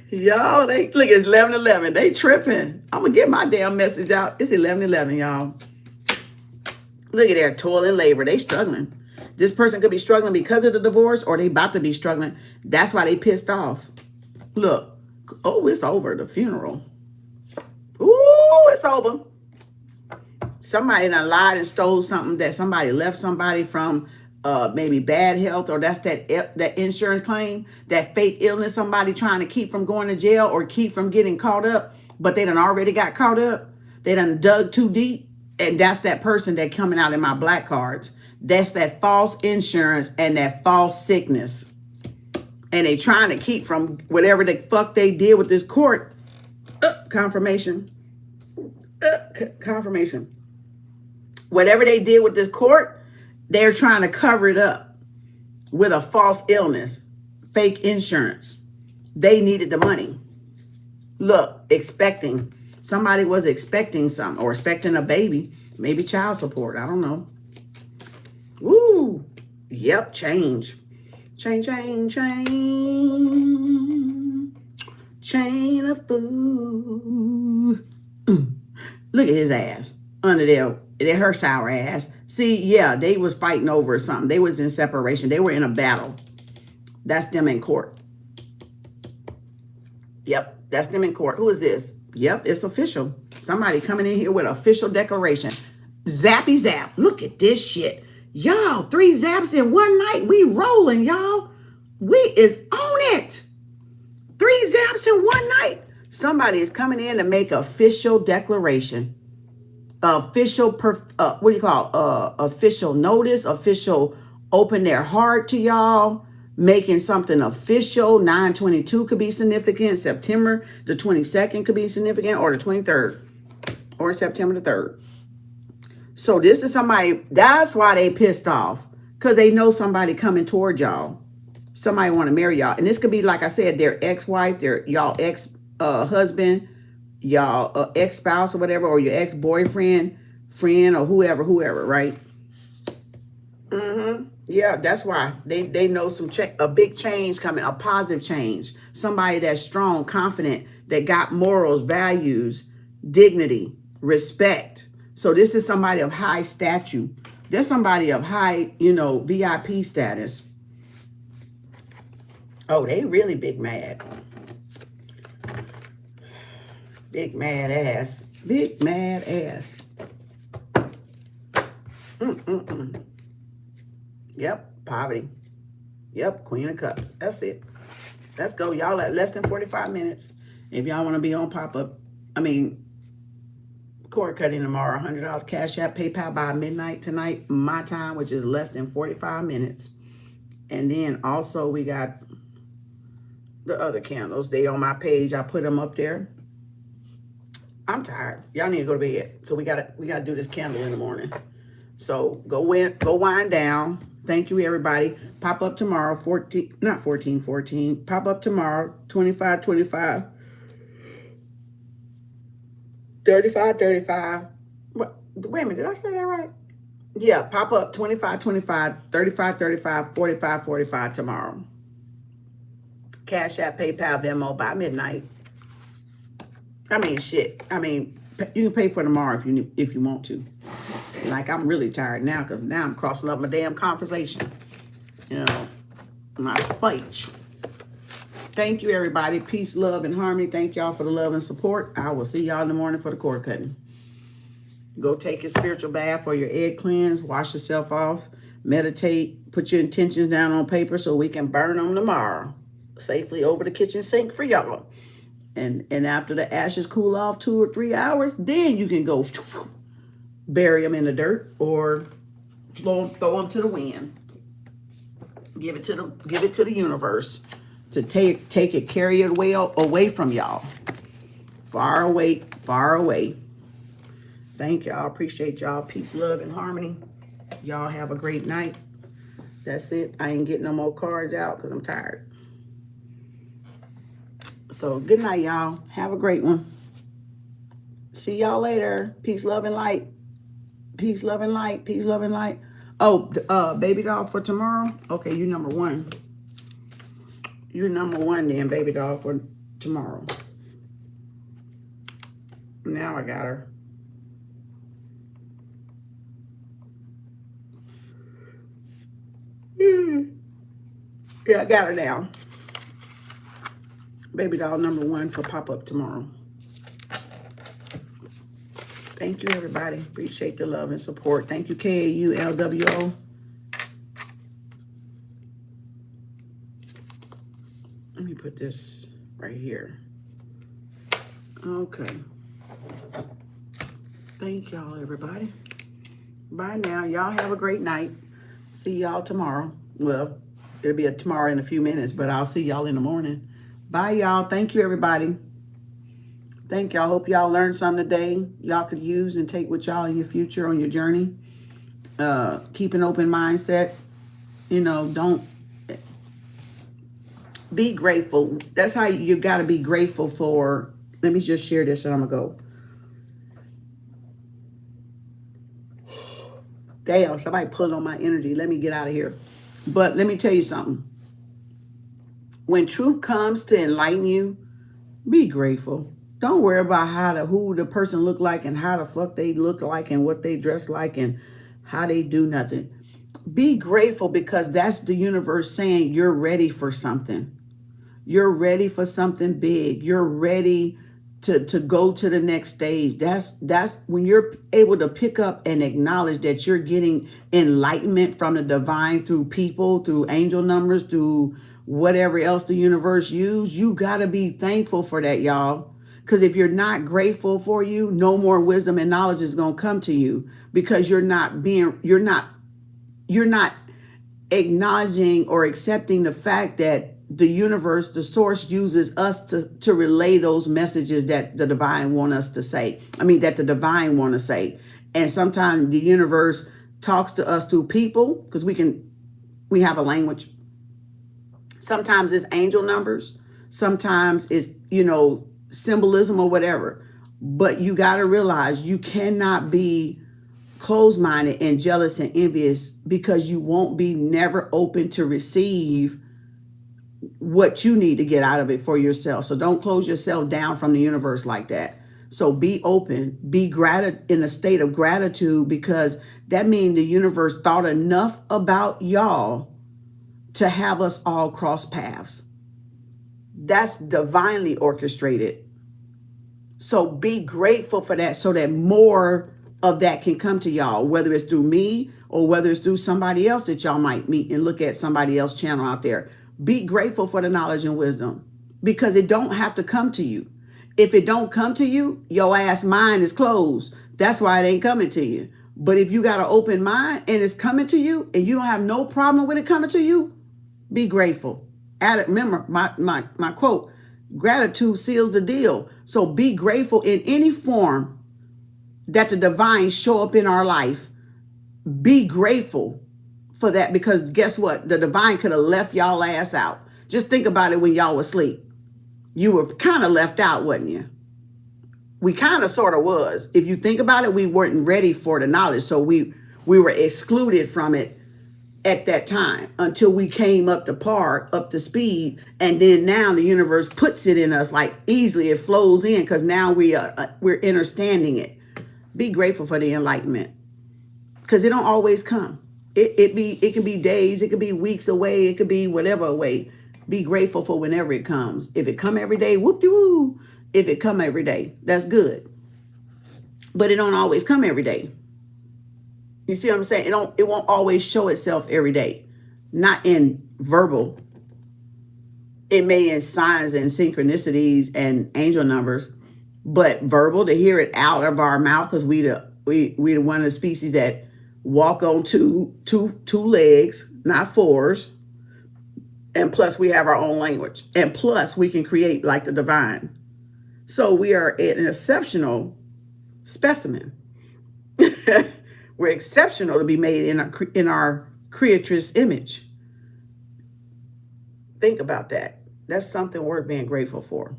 Y'all, they look, it's 11:11. They tripping. I'm going to get my damn message out. It's 11:11, y'all. Look at their toil and labor. They struggling. This person could be struggling because of the divorce, or they about to be struggling. That's why they pissed off. Look. Oh, it's over. The funeral. Ooh, it's over. Somebody done lied and stole something that somebody left somebody from maybe bad health, or that's that insurance claim, that fake illness somebody trying to keep from going to jail or keep from getting caught up, but they done already got caught up. They done dug too deep, and that's that person that coming out in my black cards. That's that false insurance and that false sickness. And they trying to keep from whatever the fuck they did with this court. Confirmation. Confirmation. Whatever they did with this court, they're trying to cover it up with a false illness, fake insurance. They needed the money. Look, expecting. Somebody was expecting something, or expecting a baby, maybe child support. I don't know. Woo. Yep, change. Chain, chain, chain. Chain of food. Look at his ass under there. Her sour ass. See, yeah, they was fighting over something. They was in separation. They were in a battle. That's them in court. Yep, that's them in court. Who is this? Yep, it's official. Somebody coming in here with an official declaration. Zappy zap. Look at this shit. Y'all, 3 zaps in one night. We rolling, y'all. We is on it. 3 zaps in one night. Somebody is coming in to make official declaration. Official, what do you call official notice, official open their heart to y'all, making something official. 9/22 could be significant. September the 22nd could be significant, or the 23rd, or September the 3rd. So this is somebody, that's why they pissed off, because they know somebody coming toward y'all. Somebody want to marry y'all. And this could be, like I said, their ex-wife, their y'all ex-husband, y'all ex-spouse or whatever, or your ex-boyfriend, friend, or whoever, right? Yeah, that's why they know a big change coming, a positive change. Somebody that's strong, confident, that got morals, values, dignity, respect. So this is somebody of high stature. There's somebody of high, VIP status. Oh, they really big mad. Big mad ass. Big mad ass. Yep, poverty. Yep, Queen of Cups. That's it. Let's go. Y'all at less than 45 minutes. If y'all want to be on pop-up, cord cutting tomorrow, $100 Cash App, PayPal by midnight tonight, my time, which is less than 45 minutes. And then also we got the other candles. They on my page. I put them up there. I'm tired. Y'all need to go to bed. So we gotta do this candle in the morning. So go wind down. Thank you, everybody. Pop up tomorrow, 14. Pop up tomorrow, 25, 25. 35, 35. What? Wait a minute, did I say that right? Yeah, pop up 25, 25, 35, 35, 45, 45 tomorrow. Cash App, PayPal, Venmo by midnight. Shit. You can pay for tomorrow if you want to. Like, I'm really tired now, because now I'm crossing up my damn conversation. My speech. Thank you, everybody. Peace, love, and harmony. Thank y'all for the love and support. I will see y'all in the morning for the cord cutting. Go take your spiritual bath or your egg cleanse. Wash yourself off. Meditate. Put your intentions down on paper so we can burn them tomorrow. Safely over the kitchen sink for y'all. And after the ashes cool off 2 or 3 hours, then you can go bury them in the dirt or throw them to the wind. Give it to the universe to take it, carry it away from y'all. Far away, far away. Thank y'all. Appreciate y'all. Peace, love, and harmony. Y'all have a great night. That's it. I ain't getting no more cards out because I'm tired. So good night, y'all. Have a great one. See y'all later. Peace, love, and light. Peace, love, and light. Peace, love, and light. Oh, baby doll for tomorrow? Okay, you number 1. You're number 1 then, baby doll, for tomorrow. Now I got her. Yeah, I got her now. Baby doll #1 for pop-up tomorrow. Thank you, everybody. Appreciate the love and support. Thank you, KAU LWO. Let me put this right here. Okay. Thank y'all, everybody. Bye now. Y'all have a great night. See y'all tomorrow. Well, it'll be tomorrow in a few minutes, but I'll see y'all in the morning. Bye, y'all. Thank you, everybody. Thank y'all. Hope y'all learned something today. Y'all could use and take with y'all in your future on your journey. Keep an open mindset. You know, don't be grateful. That's how you got to be grateful for. Let me just share this and I'm going to go. Damn, somebody pulled on my energy. Let me get out of here. But let me tell you something. When truth comes to enlighten you, be grateful. Don't worry about who the person look like and how the fuck they look like and what they dress like and how they do nothing. Be grateful because that's the universe saying you're ready for something. You're ready for something big. You're ready to go to the next stage. That's when you're able to pick up and acknowledge that you're getting enlightenment from the divine through people, through angel numbers, through whatever else the universe uses. You got to be thankful for that, y'all. Because if you're not grateful for you, no more wisdom and knowledge is going to come to you because you're not acknowledging or accepting the fact that the universe, the source uses us to relay those messages that the divine want us to say. I mean, that the divine want to say. And sometimes the universe talks to us through people because we have a language. Sometimes it's angel numbers. Sometimes it's, symbolism or whatever. But you got to realize you cannot be closed-minded and jealous and envious because you won't be never open to receive what you need to get out of it for yourself. So don't close yourself down from the universe like that. So be open, be in a state of gratitude because that means the universe thought enough about y'all to have us all cross paths. That's divinely orchestrated. So be grateful for that so that more of that can come to y'all, whether it's through me or whether it's through somebody else that y'all might meet and look at somebody else's channel out there. Be grateful for the knowledge and wisdom because it don't have to come to you. If it don't come to you, your ass mind is closed. That's why it ain't coming to you. But if you got an open mind and it's coming to you and you don't have no problem with it coming to you, be grateful. Remember my quote, gratitude seals the deal. So be grateful in any form that the divine show up in our life. Be grateful for that because guess what? The divine could have left y'all ass out. Just think about it when y'all was asleep. You were kind of left out, wasn't you? We kind of sort of was. If you think about it, we weren't ready for the knowledge. So we were excluded from it at that time until we came up to par, up to speed. And then now the universe puts it in us like easily. It flows in because now we're understanding it. Be grateful for the enlightenment because it don't always come. It can be days, it could be weeks away, it could be whatever away. Be grateful for whenever it comes. If it come every day, whoop-de-woo. If it come every day, that's good. But it don't always come every day. You see what I'm saying? It won't always show itself every day. Not in verbal. It may in signs and synchronicities and angel numbers, but verbal, to hear it out of our mouth, because we the one of the species that walk on two legs, not fours. And plus we have our own language. And plus we can create like the divine. So we are an exceptional specimen. We're exceptional to be made in our creatress image. Think about that. That's something worth being grateful for.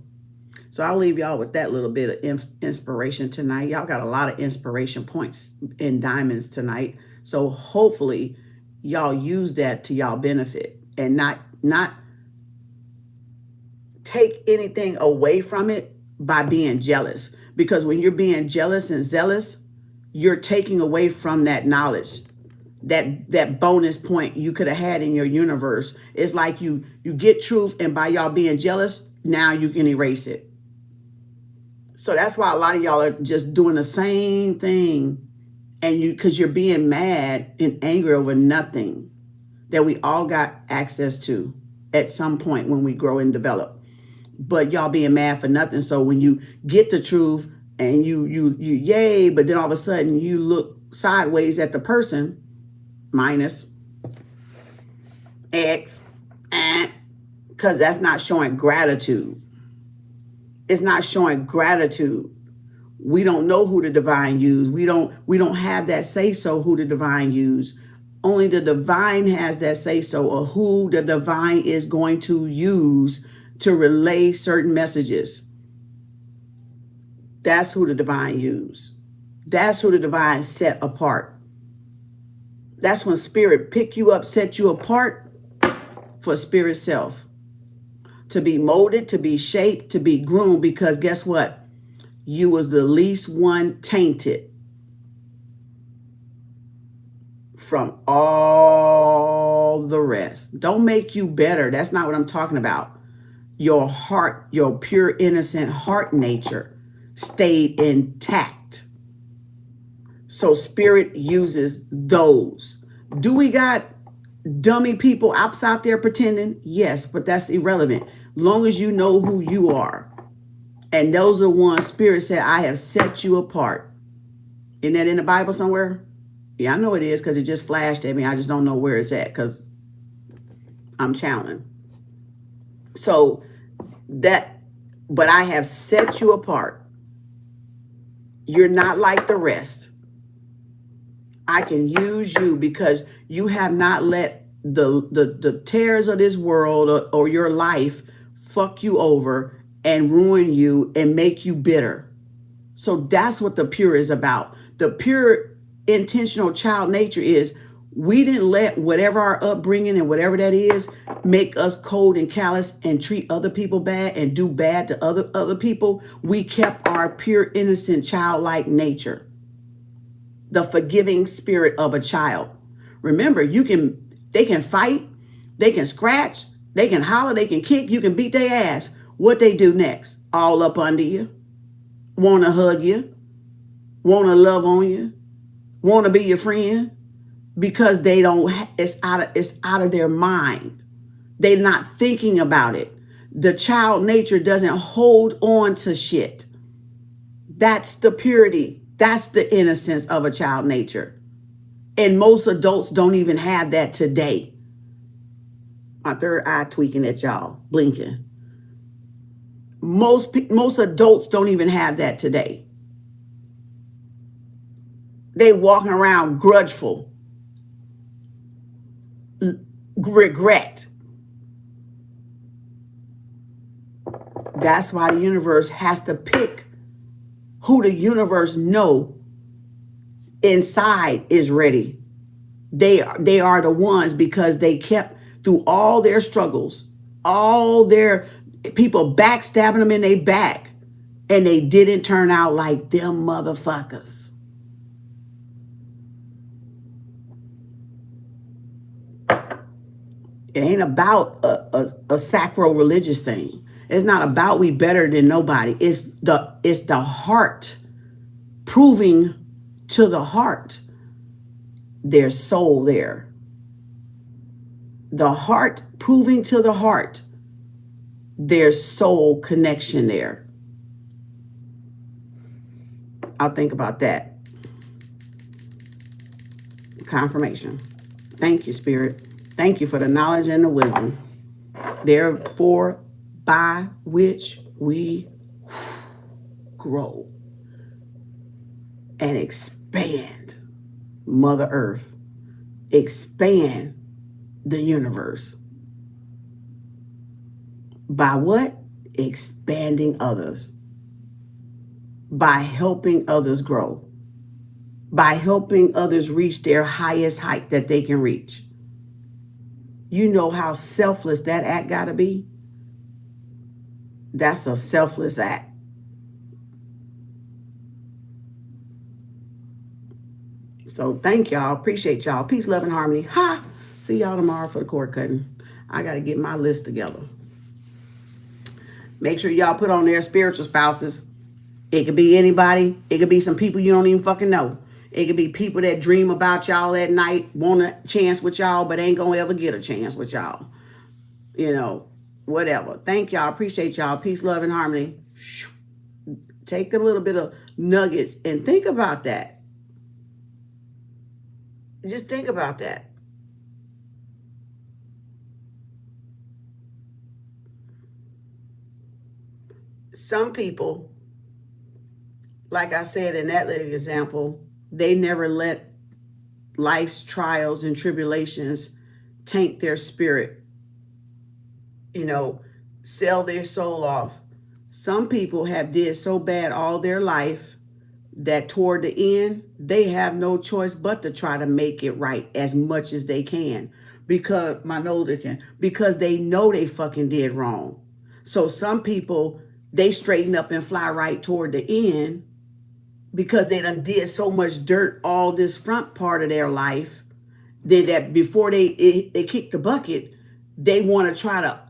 So I'll leave y'all with that little bit of inspiration tonight. Y'all got a lot of inspiration points in diamonds tonight. So hopefully y'all use that to y'all benefit and not take anything away from it by being jealous. Because when you're being jealous and zealous, you're taking away from that knowledge. that bonus point you could have had in your universe. It's like you get truth, and by y'all being jealous, now you can erase it. So that's why a lot of y'all are just doing the same thing, and because you're being mad and angry over nothing that we all got access to at some point when we grow and develop. But y'all being mad for nothing. So when you get the truth and you yay, but then all of a sudden you look sideways at the person, minus X, because that's not showing gratitude. It's not showing gratitude. We don't know who the divine use. We don't have that say so who the divine use. Only the divine has that say so of who the divine is going to use to relay certain messages. That's who the divine use. That's who the divine set apart. That's when spirit pick you up, set you apart for spirit self. To be molded, to be shaped, to be groomed, because guess what? You was the least one tainted from all the rest. Don't make you better. That's not what I'm talking about. Your heart, your pure, innocent heart nature stayed intact. So spirit uses those. Do we got dummy people out there pretending? Yes, but that's irrelevant. Long as you know who you are. And those are the ones spirit said, I have set you apart. Isn't that in the Bible somewhere? Yeah, I know it is because it just flashed at me. I just don't know where it's at because I'm channeling. So but I have set you apart. You're not like the rest. I can use you because you have not let the tears of this world or your life fuck you over and ruin you and make you bitter. So that's what the pure is about. The pure intentional child nature is we didn't let whatever our upbringing and whatever that is make us cold and callous and treat other people bad and do bad to other people. We kept our pure, innocent, childlike nature. The forgiving spirit of a child. Remember, they can fight, they can scratch, they can holler, they can kick, you can beat their ass. What they do next? All up under you, want to hug you, want to love on you, want to be your friend, because they don't. It's out of their mind. They're not thinking about it. The child nature doesn't hold on to shit. That's the purity. That's the innocence of a child nature. And most adults don't even have that today. My third eye tweaking at y'all, blinking. Most adults don't even have that today. They walking around grudgeful, regret. That's why the universe has to pick who the universe know inside is ready. They are the ones because they kept through all their struggles, all their people backstabbing them in their back, and they didn't turn out like them motherfuckers. It ain't about a sacro-religious thing. It's not about we better than nobody. It's the heart proving to the heart there's soul there. The heart proving to the heart there's soul connection there. I'll think about that. Confirmation. Thank you, Spirit. Thank you for the knowledge and the wisdom. Therefore, by which we grow and expand Mother Earth, expand the universe. By what? Expanding others. By helping others grow. By helping others reach their highest height that they can reach. You know how selfless that act gotta be? That's a selfless act. So thank y'all. Appreciate y'all. Peace, love, and harmony. Ha! See y'all tomorrow for the cord cutting. I got to get my list together. Make sure y'all put on their spiritual spouses. It could be anybody. It could be some people you don't even fucking know. It could be people that dream about y'all at night, want a chance with y'all, but ain't gonna ever get a chance with y'all. You know, whatever. Thank y'all. Appreciate y'all. Peace, love, and harmony. Take them little bit of nuggets and think about that. Just think about that. Some people, like I said in that little example, they never let life's trials and tribulations taint their spirit, you know, sell their soul off. Some people have did so bad all their life that toward the end, they have no choice but to try to make it right as much as they can because because they know they fucking did wrong. So some people, they straighten up and fly right toward the end because they done did so much dirt all this front part of their life that before they kick the bucket, they want to try to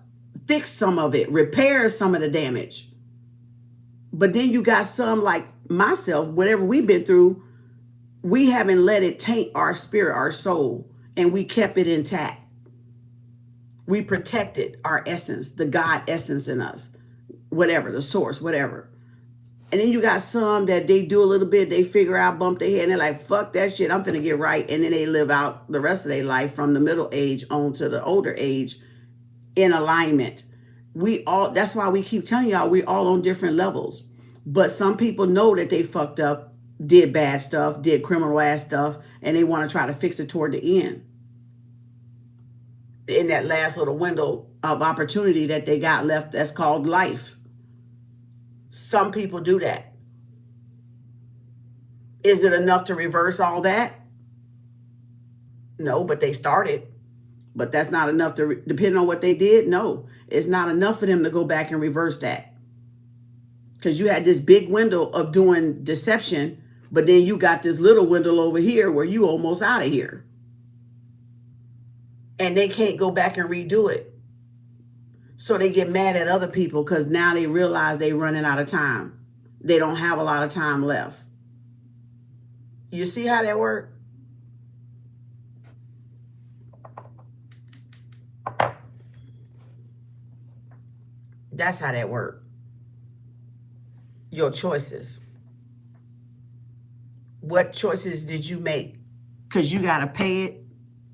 fix some of it, repair some of the damage. But then you got some like myself, whatever we've been through, we haven't let it taint our spirit, our soul, and we kept it intact. We protected our essence, the God essence in us, whatever, the source, whatever. And then you got some that they do a little bit, they figure out, bump their head, and they're like, fuck that shit, I'm finna get right. And then they live out the rest of their life from the middle age on to the older age in alignment. That's why we keep telling y'all we all on different levels. But some people know that they fucked up, did bad stuff, did criminal ass stuff, and they want to try to fix it toward the end. In that last little window of opportunity that they got left, that's called life. Some people do that. Is it enough to reverse all that? No, but they started. But that's not enough to, depending on what they did, no. It's not enough for them to go back and reverse that. Because you had this big window of doing deception, but then you got this little window over here where you almost out of here. And they can't go back and redo it. So they get mad at other people because now they realize they're running out of time. They don't have a lot of time left. You see how that works? That's how that works. Your choices. What choices did you make? Because you got to pay it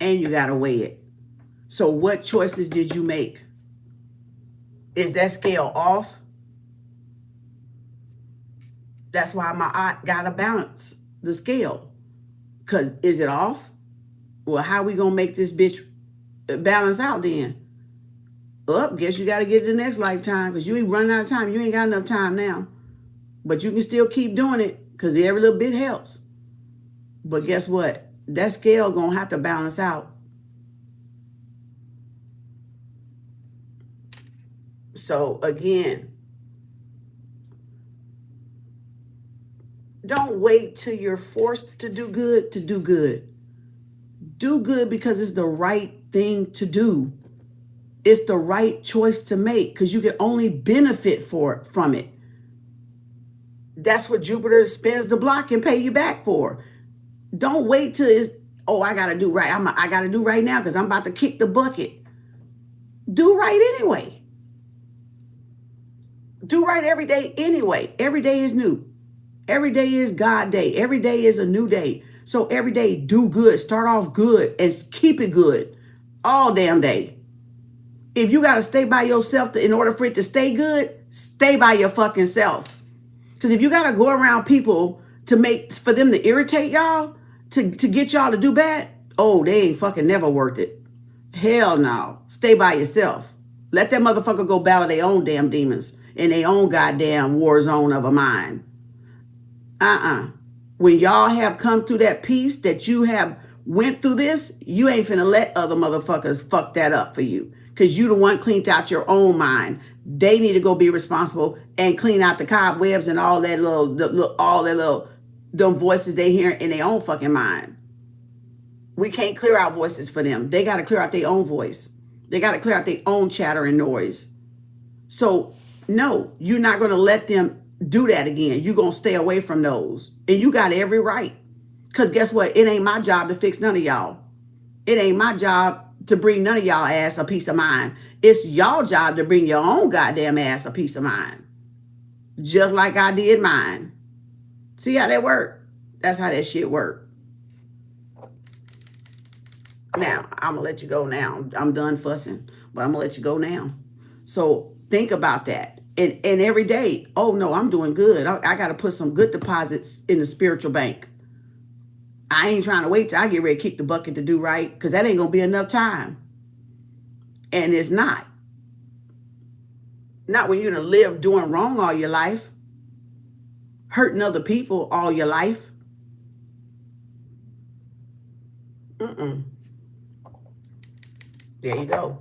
and you got to weigh it. So what choices did you make? Is that scale off? That's why my eye got to balance the scale. Because is it off? Well, how we going to make this bitch balance out then? Guess you got to get it the next lifetime because you ain't running out of time. You ain't got enough time now. But you can still keep doing it because every little bit helps. But guess what? That scale going to have to balance out. So again, don't wait till you're forced to do good to do good. Do good because it's the right thing to do. It's the right choice to make because you can only benefit from it. That's what Jupiter spins the block and pay you back for. Don't wait till it's, I got to do right. I got to do right now because I'm about to kick the bucket. Do right anyway. Do right every day anyway. Every day is new. Every day is God day. Every day is a new day. So every day, do good. Start off good and keep it good all damn day. If you got to stay by yourself in order for it to stay good, stay by your fucking self. Because if you got to go around people for them to irritate y'all, to get y'all to do bad, they ain't fucking never worth it. Hell no. Stay by yourself. Let that motherfucker go battle their own damn demons in their own goddamn war zone of a mind. When y'all have come through that peace that you have went through this, you ain't finna let other motherfuckers fuck that up for you. Because you the one cleaned out your own mind. They need to go be responsible and clean out the cobwebs and all that little them voices they hear in their own fucking mind. We can't clear out voices for them. They got to clear out their own voice. They got to clear out their own chatter and noise. So, no, you're not going to let them do that again. You're going to stay away from those. And you got every right. Because guess what? It ain't my job to fix none of y'all. It ain't my job to bring none of y'all ass a peace of mind. It's y'all job to bring your own goddamn ass a peace of mind. Just like I did mine. See how that work? That's how that shit work. Now, I'm going to let you go now. I'm done fussing, but I'm going to let you go now. So think about that. And every day, oh no, I'm doing good. I got to put some good deposits in the spiritual bank. I ain't trying to wait till I get ready to kick the bucket to do right, because that ain't going to be enough time. And it's not. Not when you're going to live doing wrong all your life, hurting other people all your life. There you go.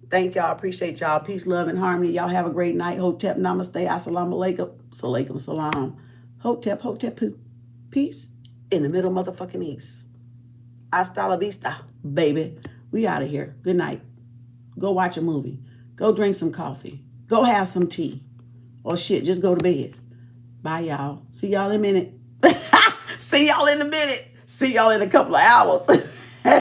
Thank y'all. Appreciate y'all. Peace, love, and harmony. Y'all have a great night. Hotep, namaste, assalamu alaikum, salaikum salam. Hotep, poo. Peace in the middle motherfucking east. Hasta la vista, baby. We out of here. Good night. Go watch a movie. Go drink some coffee. Go have some tea. Or shit, just go to bed. Bye, y'all. See y'all in a minute. See y'all in a minute. See y'all in a couple of hours.